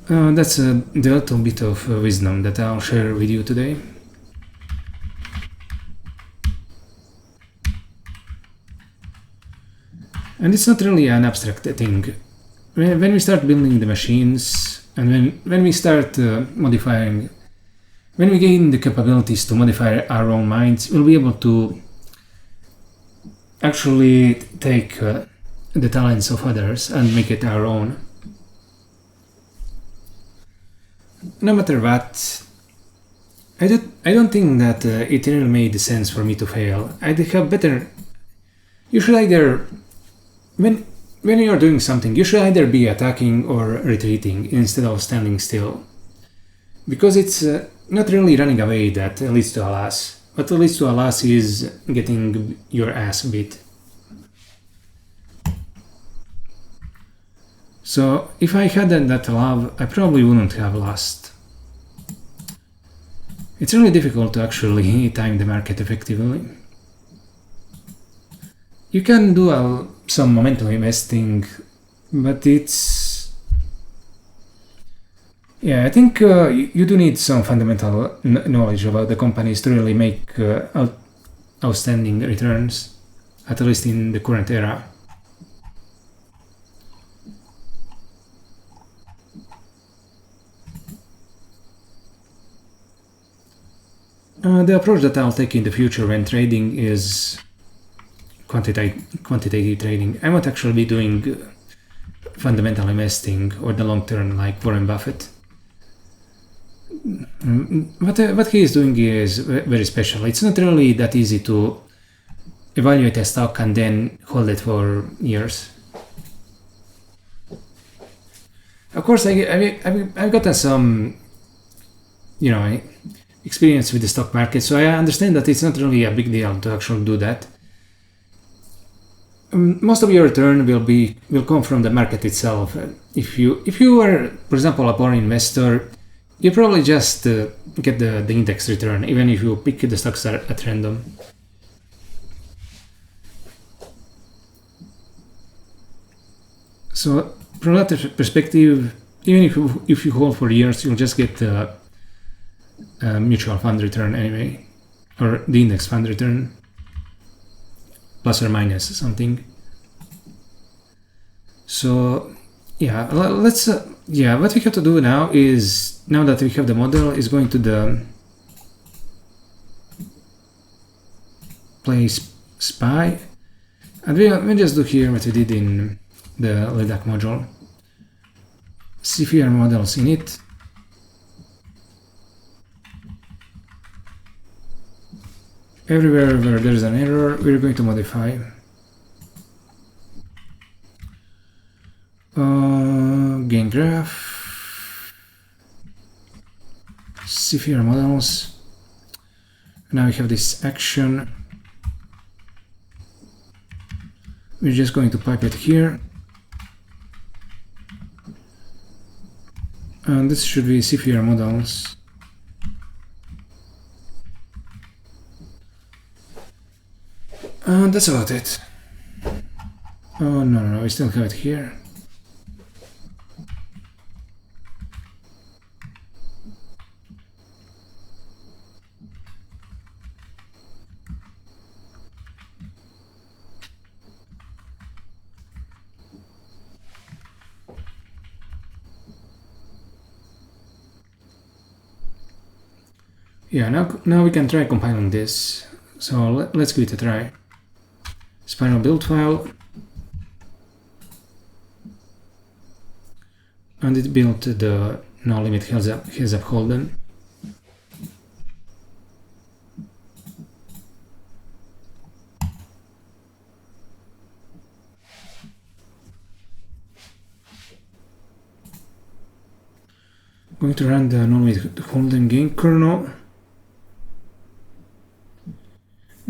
That's the little bit of wisdom that I'll share with you today. And it's not really an abstract thing. When we start building the machines, and when we start modifying, when we gain the capabilities to modify our own minds, we'll be able to actually take the talents of others and make it our own. No matter what, I don't think that it really made sense for me to fail. I'd have better. You should either, when you're doing something, you should either be attacking or retreating instead of standing still. Because it's not really running away that leads to a loss. What leads to a loss is getting your ass beat. So if I hadn't that love, I probably wouldn't have lost. It's really difficult to actually time the market effectively. You can do some momentum investing, but it's... Yeah, I think you do need some fundamental knowledge about the companies to really make outstanding returns, at least in the current era. The approach that I'll take in the future when trading is quantitative trading. I won't actually be doing fundamental investing or the long term like Warren Buffett. What he is doing is very special. It's not really that easy to evaluate a stock and then hold it for years. Of course, I've gotten some, experience with the stock market, so I understand that it's not really a big deal to actually do that. Most of your return will come from the market itself. If you are, for example, a poor investor, you probably just get the index return, even if you pick the stocks at random. So from that perspective, even if you hold for years, you'll just get mutual fund return anyway, or the index fund return, plus or minus something. So yeah, let's what we have to do now is, now that we have the model, is going to the place spy, and we just do here what we did in the Leduc module. CFR models init. Everywhere where there is an error, we're going to modify. Gain graph. CFR models. Now we have this action. We're just going to pipe it here. And this should be CFR models. And that's about it. Oh no, we still have it here. Yeah, now we can try compiling this. So let's give it a try. Spiral build file, and it built the no limit heads up Holdem. Going to run the no limit Holdem gain kernel.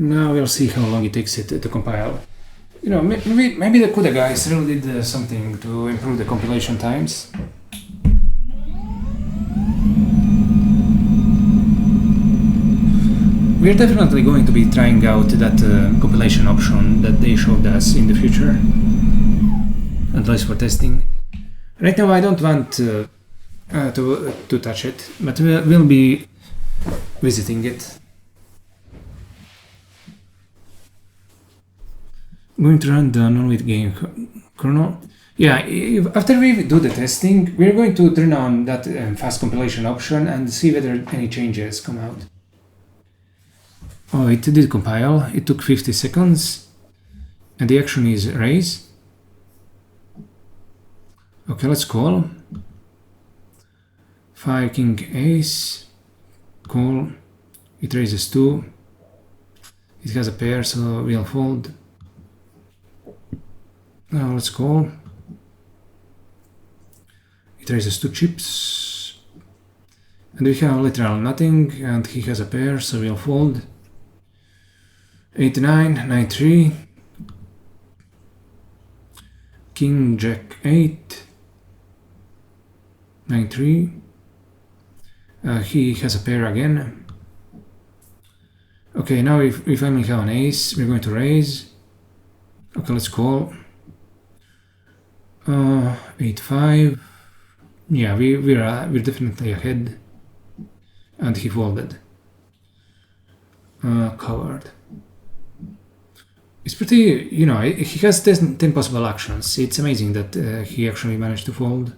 Now we'll see how long it takes it to compile. You know, maybe the CUDA guys really did something to improve the compilation times. We're definitely going to be trying out that compilation option that they showed us in the future, at least for testing. Right now I don't want to touch it, but we'll be visiting it. I'm going to run the non-with game kernel. Yeah, after we do the testing, we're going to turn on that fast compilation option and see whether any changes come out. Oh, it did compile. It took 50 seconds. And the action is raise. Okay, let's call. 5 king ace. Call. It raises 2. It has a pair, so we'll fold. Now let's call. It raises 2 chips. And we have literal nothing, and he has a pair, so we'll fold. 8-9, 9-3, King Jack 8, 9-3. He has a pair again. Okay, now if we finally have an ace, we're going to raise. Okay, let's call. 8-5. Yeah, we're definitely ahead. And he folded. Covered. It's pretty, you know, he has 10 possible actions. It's amazing that he actually managed to fold.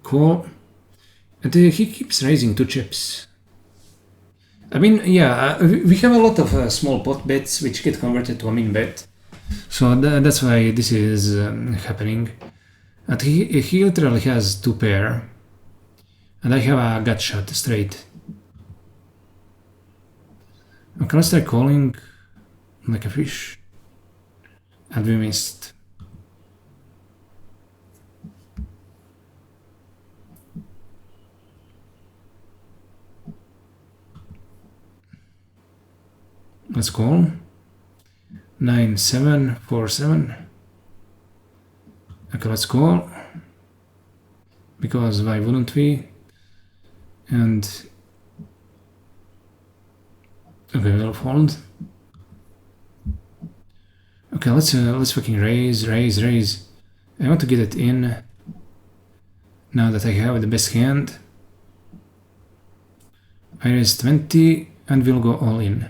Call. And he keeps raising 2 chips. I mean, yeah, we have a lot of small pot bets which get converted to a min bet. So that's why this is happening. And he literally has 2 pair. And I have a gut shot straight. Okay, let's try calling like a fish. And we missed. Let's call. 9-7-4-7. Okay, let's call. Because why wouldn't we? And okay, we'll fold. Okay, let's fucking raise. I want to get it in now that I have the best hand. I raise 20 and we'll go all in.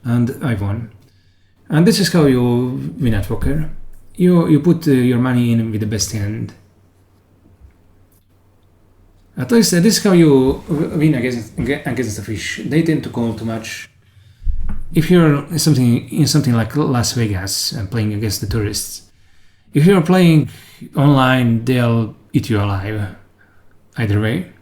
And I won. And this is how you win at poker. You put your money in with the best hand. At least this is how you win against the fish. They tend to call too much. If you're in something like Las Vegas and playing against the tourists, if you're playing online, they'll eat you alive. Either way.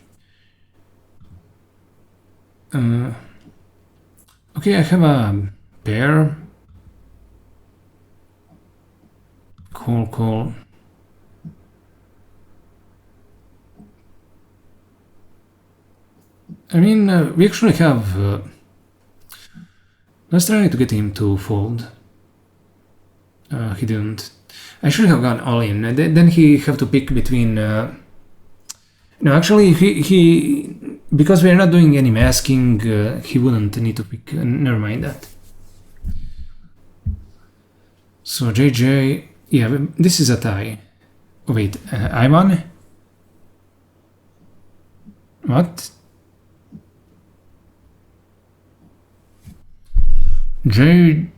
Okay, I have a pair. Call. I mean, we actually have... let's try to get him to fold. He didn't. I should have gone all in. Then he have to pick between... no, actually, he because we're not doing any masking, he wouldn't need to pick. Never mind that. So JJ... Yeah, this is a tie. Oh, wait, I won? What? J...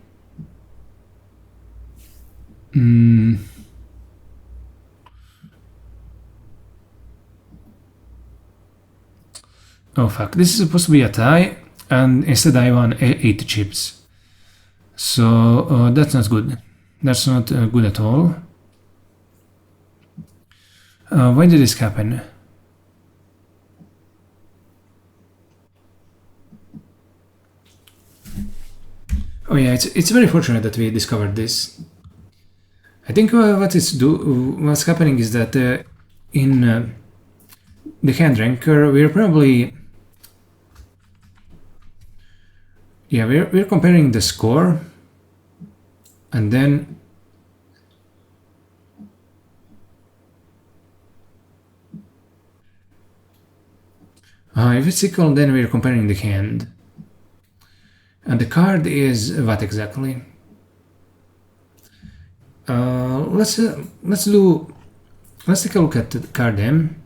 Oh fuck, this is supposed to be a tie, and instead I won 8 chips. So that's not good. That's not good at all. Why did this happen? Oh yeah, it's very fortunate that we discovered this. I think what's happening is that in the hand ranker we're probably Yeah, we're comparing the score, and then if it's equal, then we're comparing the hand. And the card is what exactly? Let's take a look at the card M,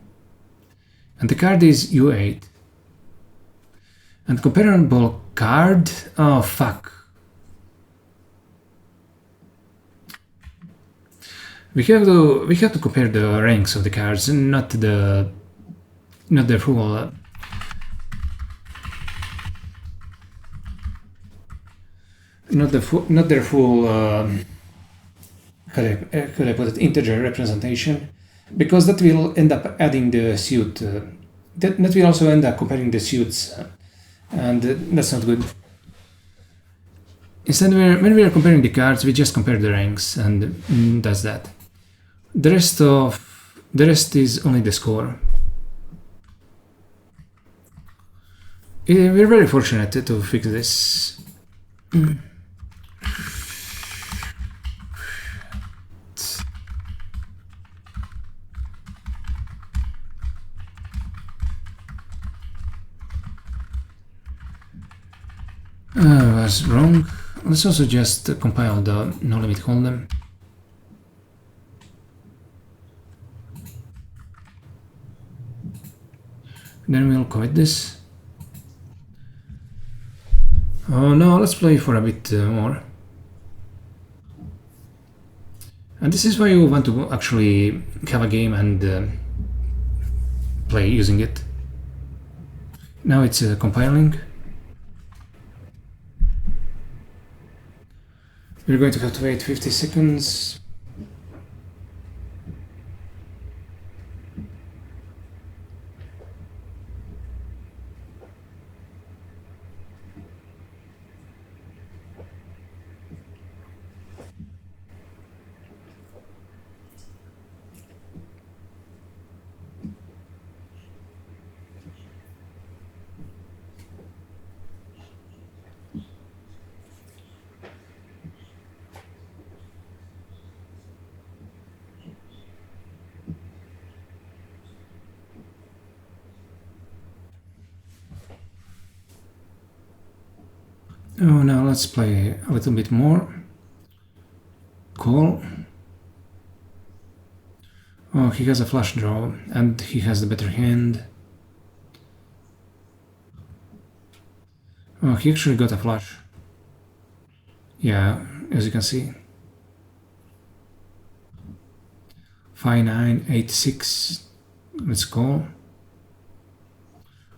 and the card is U8. And comparable card, oh fuck. We have to compare the ranks of the cards, not the full. Not their full. Could I put it, integer representation, because that will end up adding the suit. That will also end up comparing the suits, and that's not good. Instead, when we are comparing the cards, we just compare the ranks, and that's that. The rest is only the score. We're very fortunate to fix this. Was wrong. Let's also just compile the no limit Holdem. Then we'll commit this. Oh no, let's play for a bit more. And this is why you want to actually have a game and play using it. Now it's compiling. We're going to have to wait 50 seconds. Oh, now let's play a little bit more. Call. Oh, he has a flush draw, and he has the better hand. Oh, he actually got a flush. Yeah, as you can see. 5, 9, 8, 6. Let's call.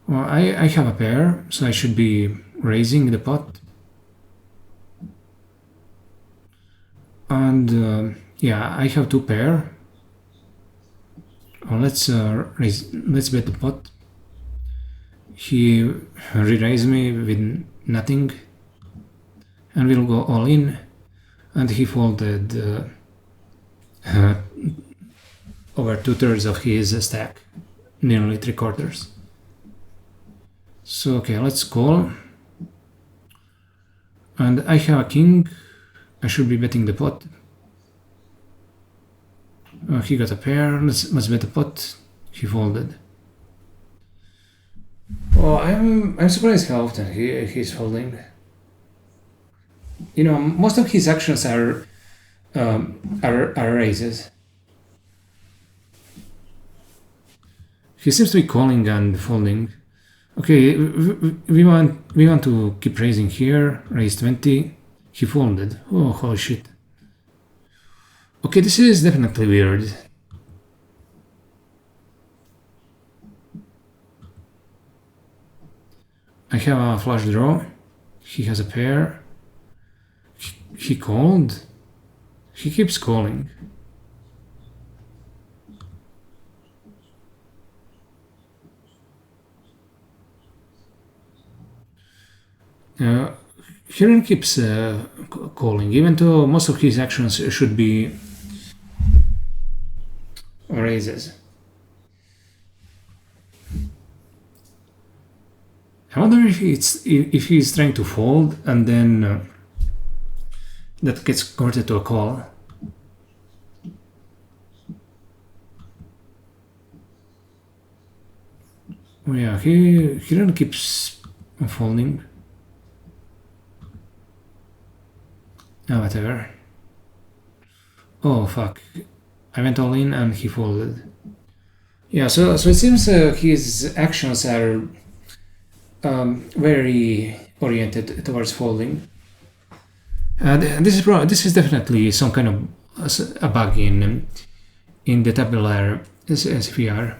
Well, I have a pair, so I should be raising the pot. And yeah, I have 2 pair. Well, let's bet the pot. He re-raised me with nothing, and we'll go all in. And he folded over 2/3 of his stack, nearly 3/4. So okay, let's call. And I have a king. I should be betting the pot. He got a pair. Let's bet the pot. He folded. Oh, I'm surprised how often he's folding. You know, most of his actions are raises. He seems to be calling and folding. Okay, we want to keep raising here. Raise 20. He folded. Oh, holy shit. Okay, this is definitely weird. I have a flush draw. He has a pair. He called. He keeps calling. Hiran keeps calling, even though most of his actions should be raises. I wonder if he's trying to fold and then that gets converted to a call. Oh yeah, he really keeps folding. Oh, whatever. Oh fuck! I went all in and he folded. Yeah, so it seems his actions are very oriented towards folding. This is definitely some kind of a bug in the tabular CFR.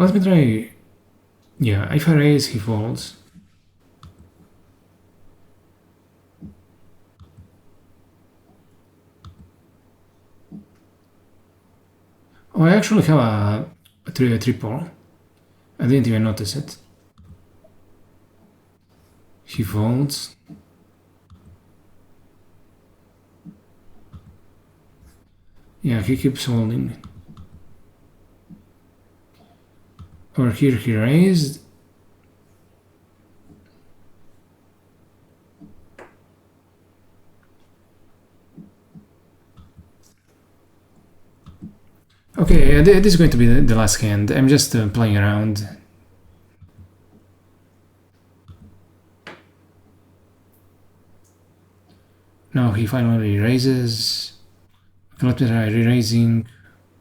Let me try. Yeah, if I raise, he folds. Oh, I actually have a triple. I didn't even notice it. He folds. Yeah, he keeps holding. Over here he raised. Okay, this is going to be the last hand. I'm just playing around. Now he finally raises. Let me try re-raising.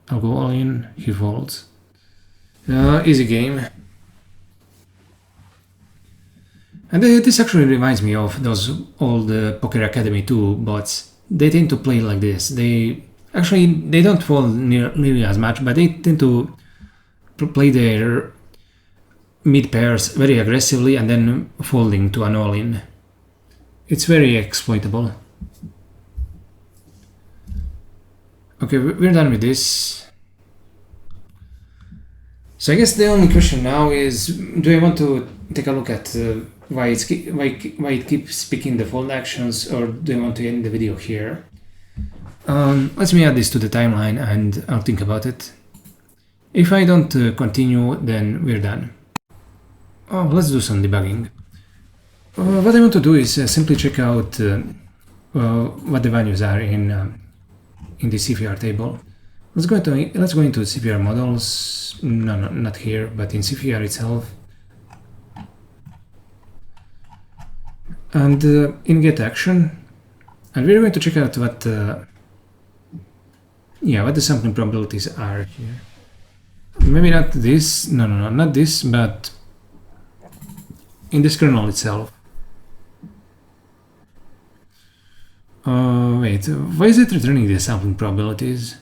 I'll go all in. He folds. Easy game. And this actually reminds me of those old Poker Academy 2 bots. They tend to play like this. They don't fold nearly as much, but they tend to play their mid pairs very aggressively and then folding to an all-in. It's very exploitable. Okay, we're done with this. So I guess the only question now is, do I want to take a look at why it keeps picking the fold actions, or do I want to end the video here? Let me add this to the timeline and I'll think about it. If I don't continue, then we're done. Oh, let's do some debugging. What I want to do is simply check out what the values are in the CFR table. Let's go into CFR models. No, not here, but in CFR itself. And in get action, and we're going to check out what the sampling probabilities are here. Maybe not this. No, not this, but in this kernel itself. Wait, why is it returning the sampling probabilities?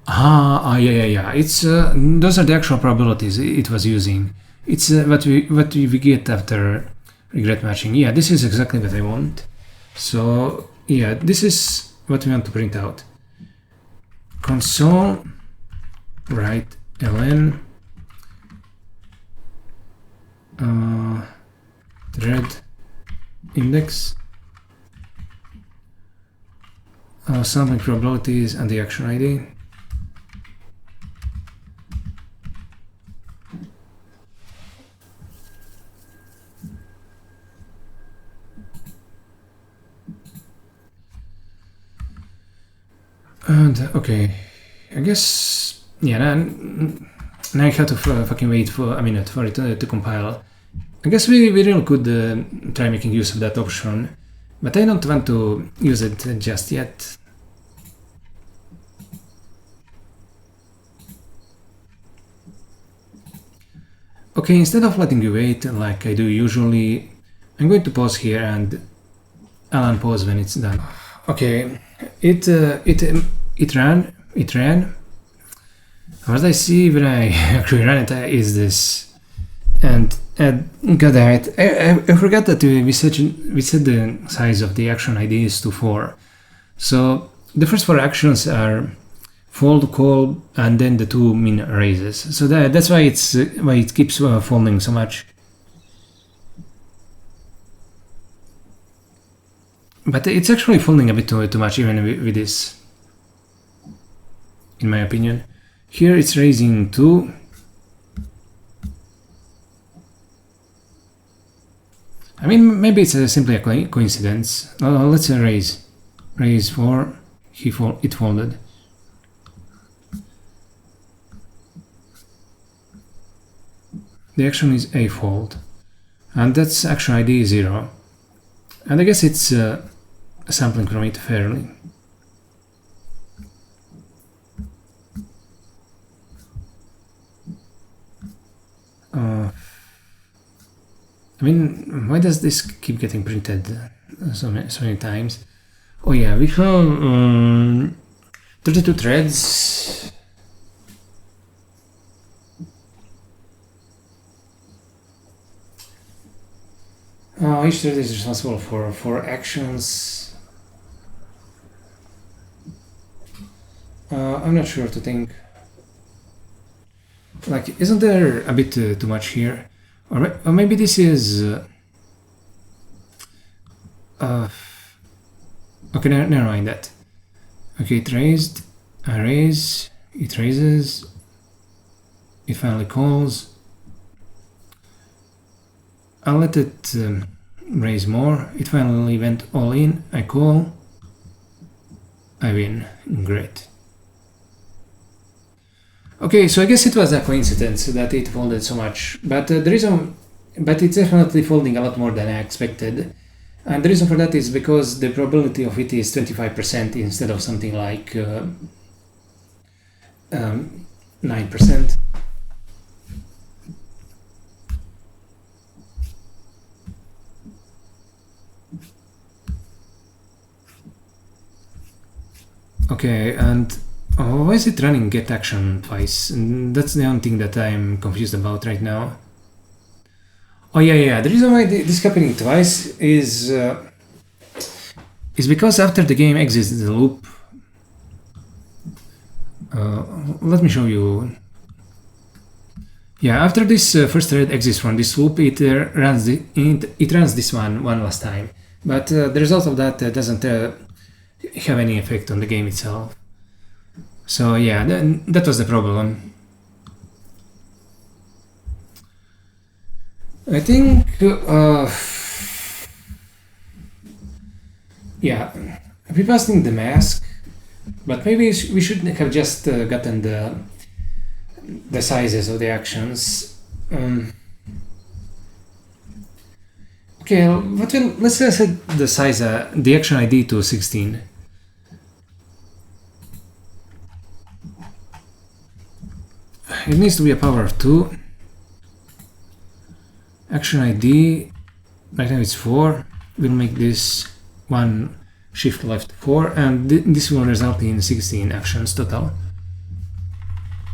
Yeah. It's those are the actual probabilities it was using. It's what we get after regret matching. Yeah, this is exactly what I want. So yeah, this is what we want to print out. Console write ln thread index sampling probabilities and the action ID. And okay, I guess now I have to fucking wait for a minute for it to compile. I guess we really could try making use of that option, but I don't want to use it just yet. Okay, instead of letting you wait like I do usually, I'm going to pause here and I'll unpause when it's done. Okay, it ran. What I see when I actually ran it is this, and god damn it, I forgot that we set the size of the action IDs to 4. So the first 4 actions are fold, call, and then the 2 min raises. So that's why it keeps folding so much. But it's actually folding a bit too much even with this, in my opinion. Here it's raising 2. I mean, maybe it's simply a coincidence. Let's raise. Raise 4. It folded. The action is a fold. And that's action ID 0. And I guess it's sampling from it fairly. I mean, why does this keep getting printed so many times? Oh yeah, we have 32 threads. Each thread is responsible for 4 actions. I'm not sure to think. Like, isn't there a bit too much here? Or maybe this is... okay, never mind that. Okay, it raised, I raise, it raises, it finally calls. I'll let it raise more. It finally went all in, I call, I win. Great. Okay, so I guess it was a coincidence that it folded so much, but but it's definitely folding a lot more than I expected, and the reason for that is because the probability of it is 25% instead of something like 9%. Okay, and why is it running get action twice? And that's the only thing that I'm confused about right now. Oh yeah, the reason why this is happening twice is because after the game exits the loop. Let me show you. Yeah, after this first thread exits from this loop, it runs this one last time. But the result of that doesn't have any effect on the game itself. So yeah, that was the problem. I think, yeah, we passed in the mask, but maybe we should have just gotten the sizes of the actions. Okay, but let's set the size, the action ID to 16. It needs to be a power of 2. Action ID, right now it's 4. We'll make this one shift left 4, and this will result in 16 actions total.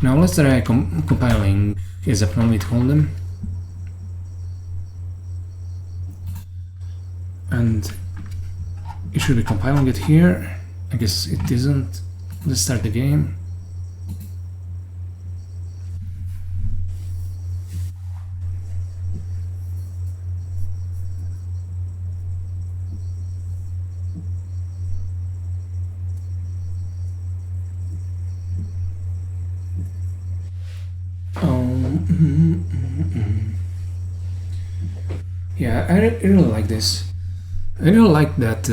Now let's try compiling as a NL Holdem. And it should be compiling it here. I guess it isn't. Let's start the game. Yeah, I really like this. I really like that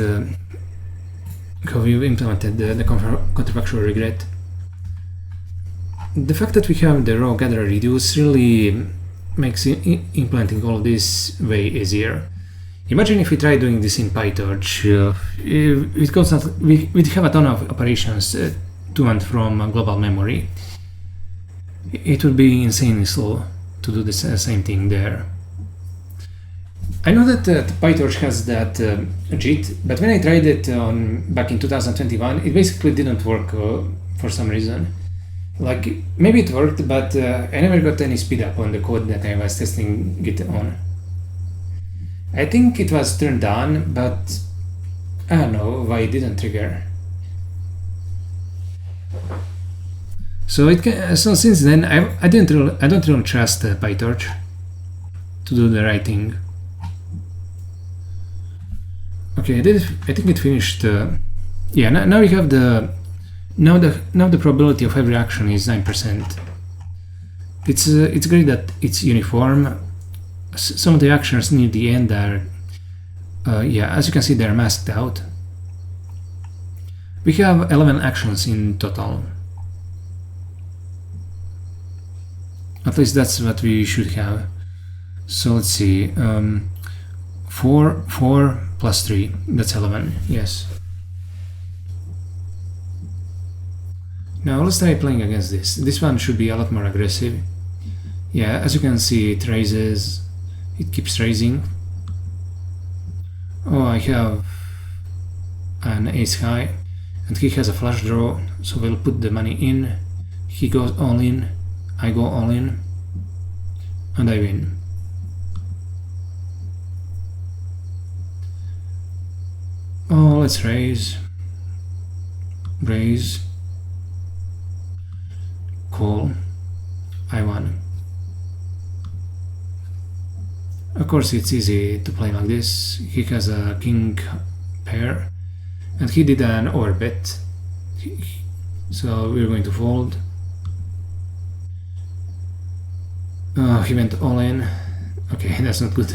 how you implemented the counterfactual regret. The fact that we have the raw gather reduce really makes implementing all this way easier. Imagine if we try doing this in PyTorch. We'd have a ton of operations to and from global memory. It would be insanely slow to do the same thing there. I know that PyTorch has that JIT, but when I tried it back in 2021, it basically didn't work for some reason. Like, maybe it worked, but I never got any speed up on the code that I was testing it on. I think it was turned on, but I don't know why it didn't trigger. So since then, I don't really trust PyTorch to do the right thing. Okay, I think it finished. Yeah, now we have the now the probability of every action is 9%. It's great that it's uniform. Some of the actions near the end are yeah, as you can see, they're masked out. We have 11 actions in total. At least that's what we should have. So let's see. 4 plus 3, that's 11, yes. Now let's try playing against this. This one should be a lot more aggressive. Yeah, as you can see, it raises, it keeps raising. Oh, I have an ace high, and he has a flush draw, so we'll put the money in. He goes all in, I go all in, and I win. Oh, let's raise, call, I won. Of course, it's easy to play like this. He has a king pair, and he did an overbet, so we're going to fold. Oh, he went all in. Okay, that's not good.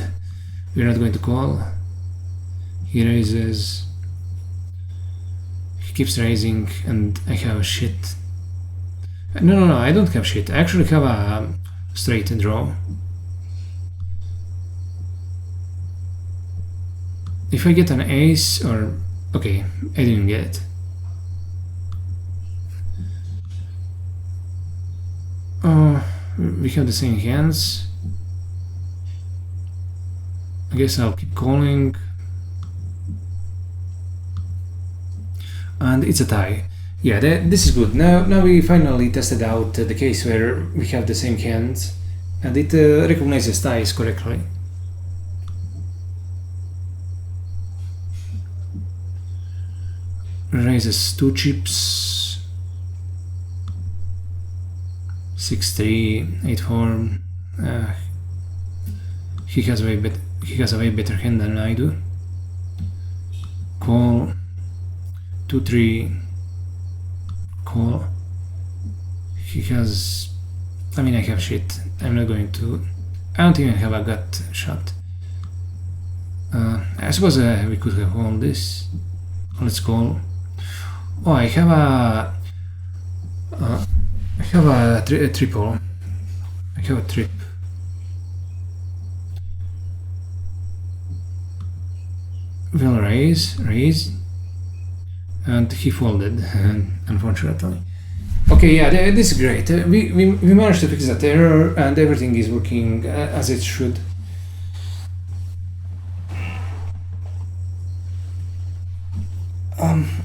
We're not going to call. He raises. He keeps raising, and I have shit. No, I don't have shit. I actually have a straight draw. If I get an ace, or okay, I didn't get it. Oh, we have the same hands. I guess I'll keep calling. And it's a tie. Yeah, this is good. Now we finally tested out the case where we have the same hands, and it recognizes ties correctly. Raises 2 chips. 6-3, 8-4. He has a way better hand than I do. Call. 2-3. Call. He has. I mean, I have shit. I'm not going to. I don't even have a gut shot. I suppose we could have all this. Let's call. Oh, I have a triple. I have a trip. We'll raise, and he folded, unfortunately. Okay, yeah, this is great. We managed to fix that error, and everything is working as it should.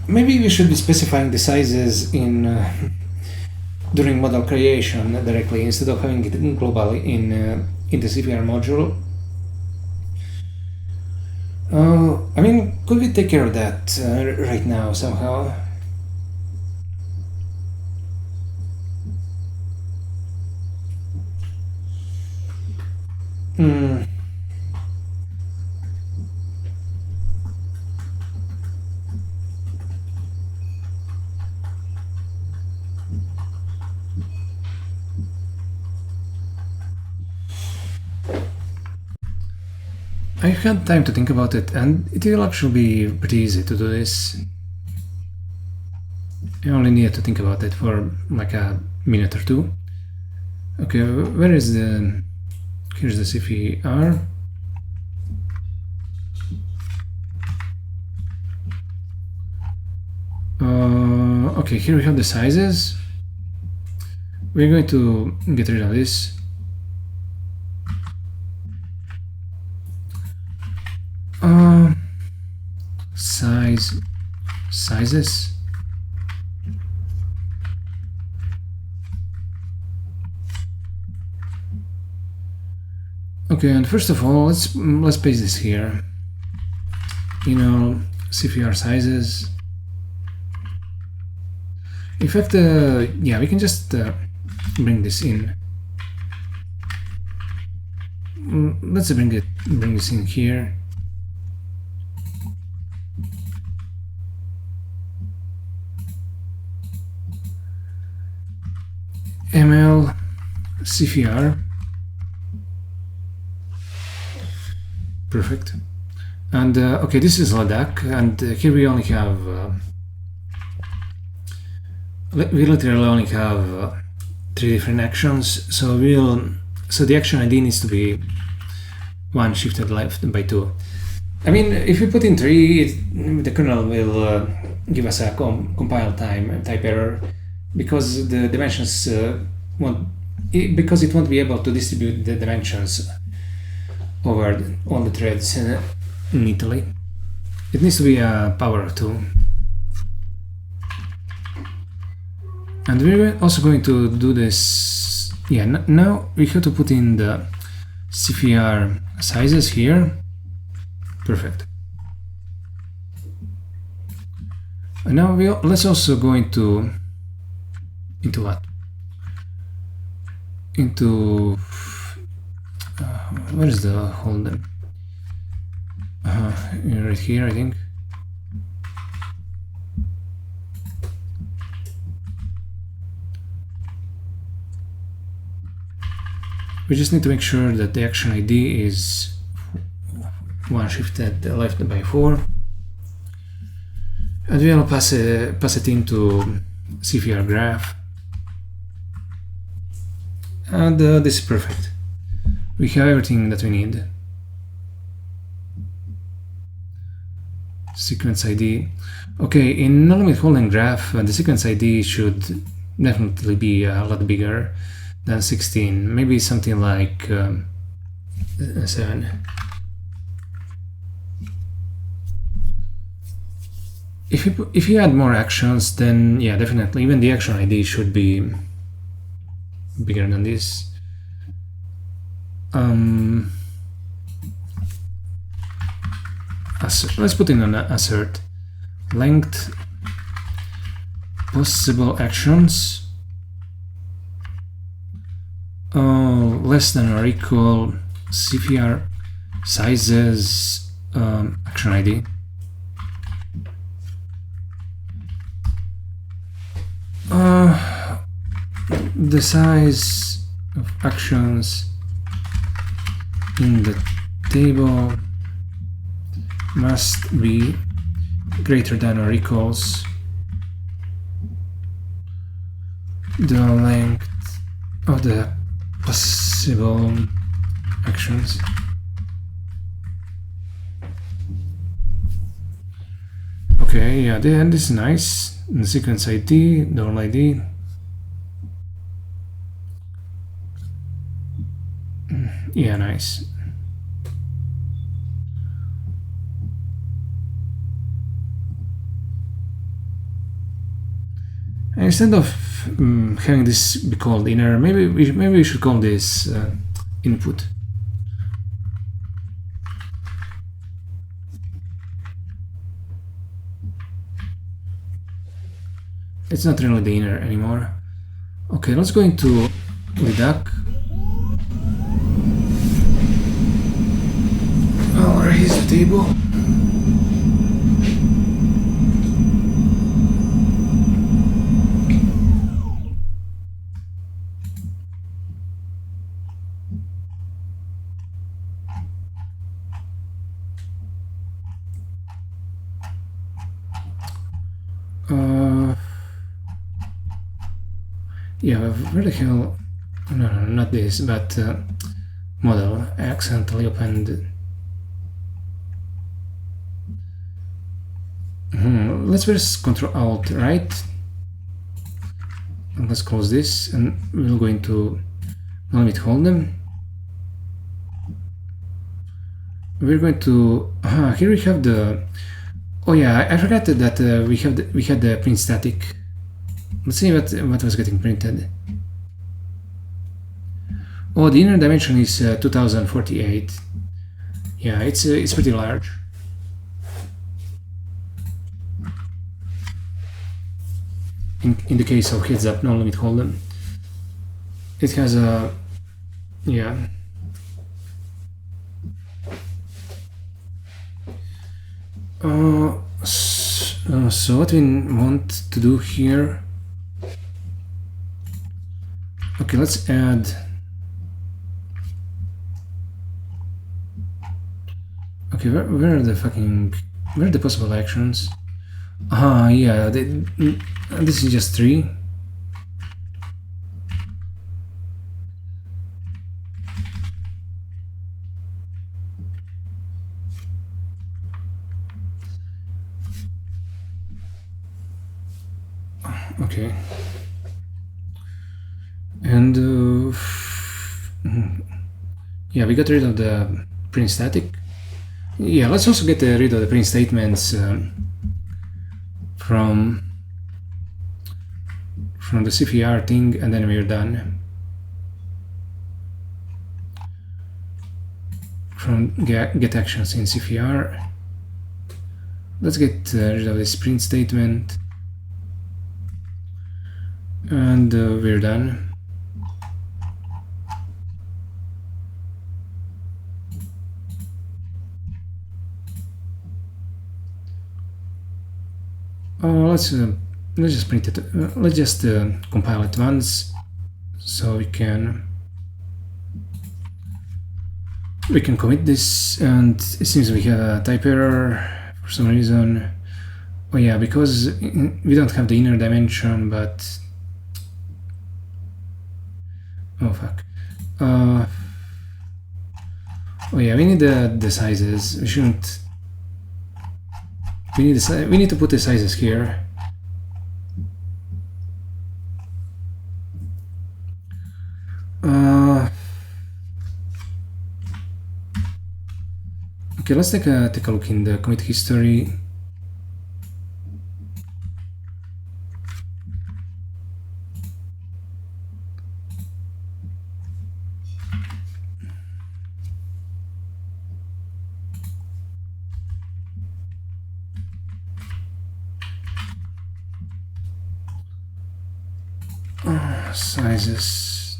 Maybe we should be specifying the sizes in during model creation directly instead of having it globally in the CFR module. I mean, could we take care of that right now somehow? I've had time to think about it, and it will actually be pretty easy to do this. I only needed to think about it for like a minute or two. Okay, where is the... Here's the CFR. Okay, here we have the sizes. We're going to get rid of this. Sizes. Okay, and first of all, let's paste this here. You know, CFR sizes. In fact, yeah, we can just bring this in. Let's bring this in here. CFR. Perfect. And okay, this is Leduc, and here we only have we literally only have 3 different actions. So the action ID needs to be 1 shifted left by 2. I mean, if we put in 3, the kernel will give us a compile time type error, because the dimensions because it won't be able to distribute the dimensions over all the threads neatly. It needs to be a power of 2. And we're also going to do this. Yeah, now we have to put in the CFR sizes here. Perfect. And now let's also go into what? Into where is the Holdem? Right here, I think. We just need to make sure that the action ID is 1 shifted left by 4, and we'll pass it into CFR graph, and this is perfect. We have everything that we need. Sequence ID. Okay, in no-limit Holdem graph, the sequence ID should definitely be a lot bigger than 16, maybe something like 7. If you add more actions, then yeah, definitely even the action ID should be bigger than this. Let's put in an assert. Length possible actions less than or equal CFR sizes action ID. The size of actions in the table must be greater than or equals the length of the possible actions. Okay, yeah, this is nice. The sequence ID, the all ID. Yeah, nice. And instead of having this be called inner, maybe we should call this input. It's not really the inner anymore. Okay, let's go into Leduc. I'll raise the table. Yeah, where the hell? No, not this, but model. I accidentally opened. Let's first Control Alt right. And let's close this, and we'll go into no-limit Holdem. We're going to here we have the. Oh yeah, I forgot that we had the print static. Let's see what was getting printed. Oh, the inner dimension is 2048. Yeah, it's pretty large. In the case of heads up no-limit Holdem, it has a yeah. So what we want to do here? Okay, let's add Okay, where are the possible actions? Yeah, this is just 3. Okay. And yeah, we got rid of the print static. Yeah, let's also get rid of the print statements from the CFR thing, and then we're done. From get actions in CFR, let's get rid of this print statement, and we're done. Let's just print it. Let's just compile it once, so we can commit this. And it seems we have a type error for some reason. Oh yeah, because we don't have the inner dimension, but oh fuck. Oh yeah, we need the sizes. We shouldn't. We need to put the sizes here. Okay, let's take a look in the commit history. Sizes.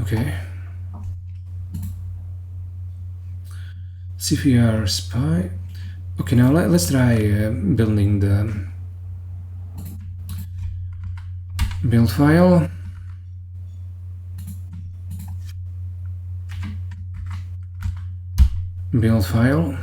Okay. CFR spy. Okay, now let's try building the build file. Build file.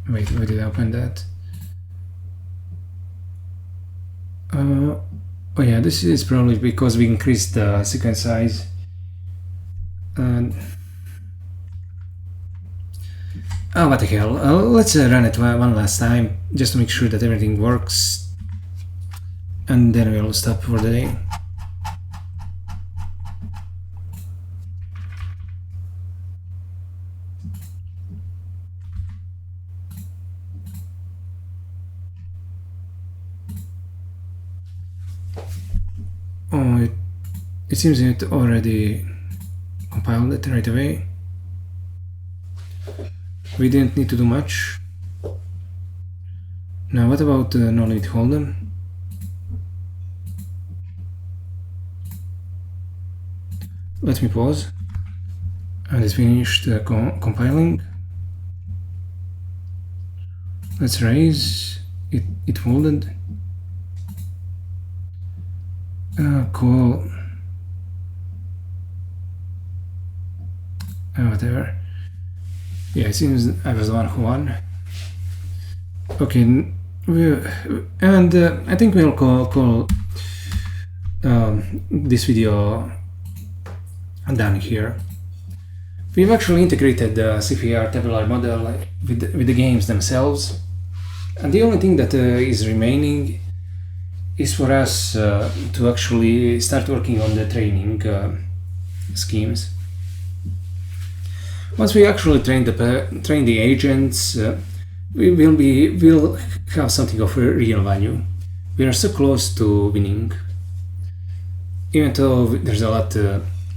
Wait, why did I open that? Oh yeah, this is probably because we increased the sequence size. And oh, what the hell? Let's run it one last time, just to make sure that everything works. And then we'll stop for the day. Oh, it seems it already compiled it right away. We didn't need to do much. Now what about NL Holdem? Let me pause. And it's finished compiling. Let's raise it. It folded. Cool. Whatever. Yeah, it seems I was the one who won. Okay, and I think we'll call this video done here. We've actually integrated the CFR tabular model with the games themselves, and the only thing that is remaining is for us to actually start working on the training schemes. Once we actually train the agents, we'll have something of real value. We are so close to winning, even though there's a lot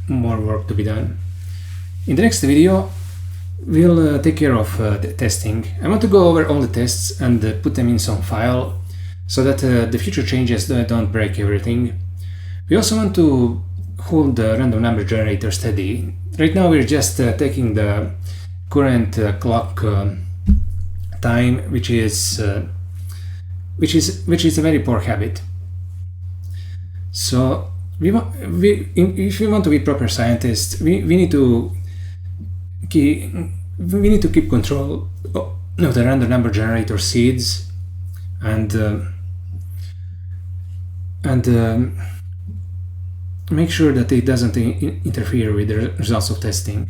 more work to be done. In the next video, we'll take care of the testing. I want to go over all the tests and put them in some file so that the future changes don't break everything. We also want to hold the random number generator steady. Right now we're just taking the current clock time, which is a very poor habit. So if we want to be proper scientists, we need to keep control of the random number generator seeds and make sure that it doesn't interfere with the results of testing.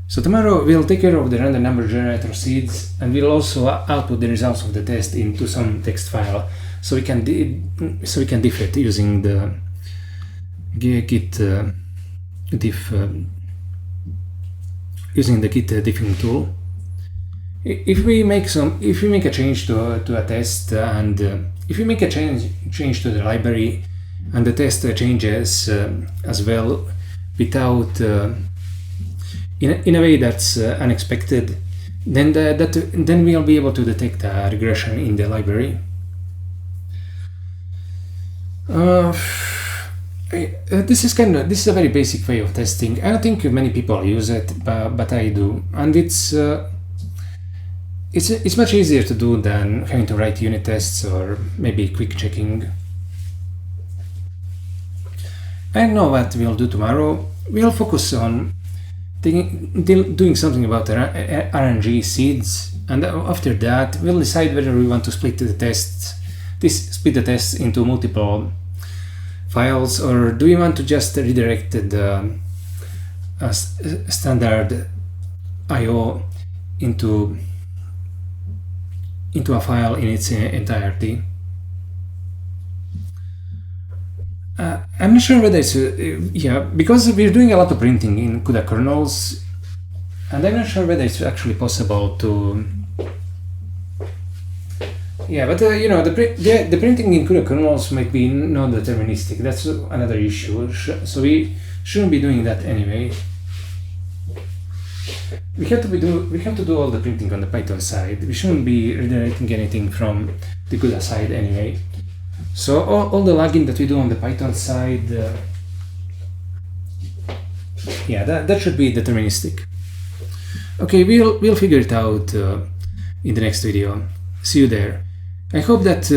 So tomorrow we'll take care of the random number generator seeds, and we'll also output the results of the test into some text file, so we can diff it using the git diff using the git diffing tool. If we make a change to a test, and if we make a change to the library, and the test changes as well without in a way that's unexpected, then we'll be able to detect a regression in the library. This is a very basic way of testing. I don't think many people use it, but I do, and it's much easier to do than having to write unit tests or maybe quick checking. I know what we'll do tomorrow. We'll focus on doing something about RNG seeds, and after that we'll decide whether we want to split the tests into multiple files, or do we want to just redirect the standard IO into a file in its entirety. I'm not sure whether it's because we're doing a lot of printing in CUDA kernels, and I'm not sure whether it's actually possible to. Yeah, but the printing in CUDA kernels might be non-deterministic. That's another issue. So we shouldn't be doing that anyway. We have to do all the printing on the Python side. We shouldn't be redirecting anything from the CUDA side anyway. So all the logging that we do on the Python side, that should be deterministic. Okay, we'll figure it out in the next video. See you there. I hope that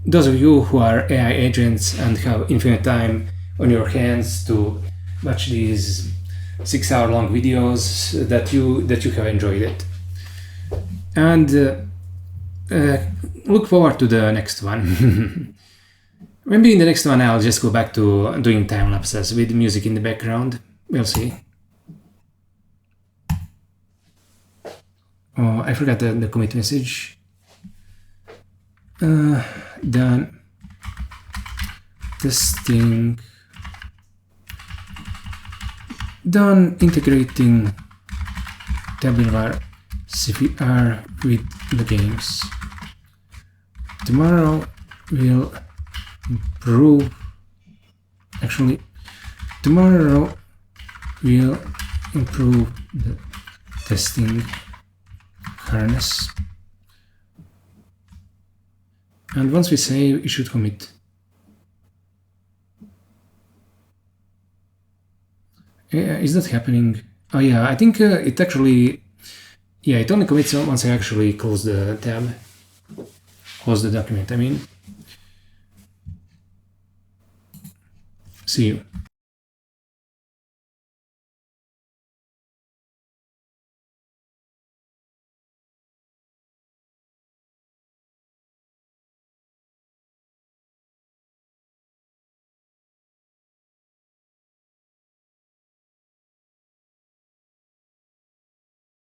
those of you who are AI agents and have infinite time on your hands to watch these 6-hour-long videos, that you have enjoyed it, and look forward to the next one. Maybe in the next one I'll just go back to doing time lapses with music in the background. We'll see. Oh, I forgot the commit message. Done testing. Done integrating Tabular CFR with the games. Tomorrow we'll improve. Actually, tomorrow we'll improve the testing harness. And once we save, it should commit. Is that happening? Oh yeah, I think it actually. Yeah, it only commits once I actually close the tab. Close the document, I mean. See you.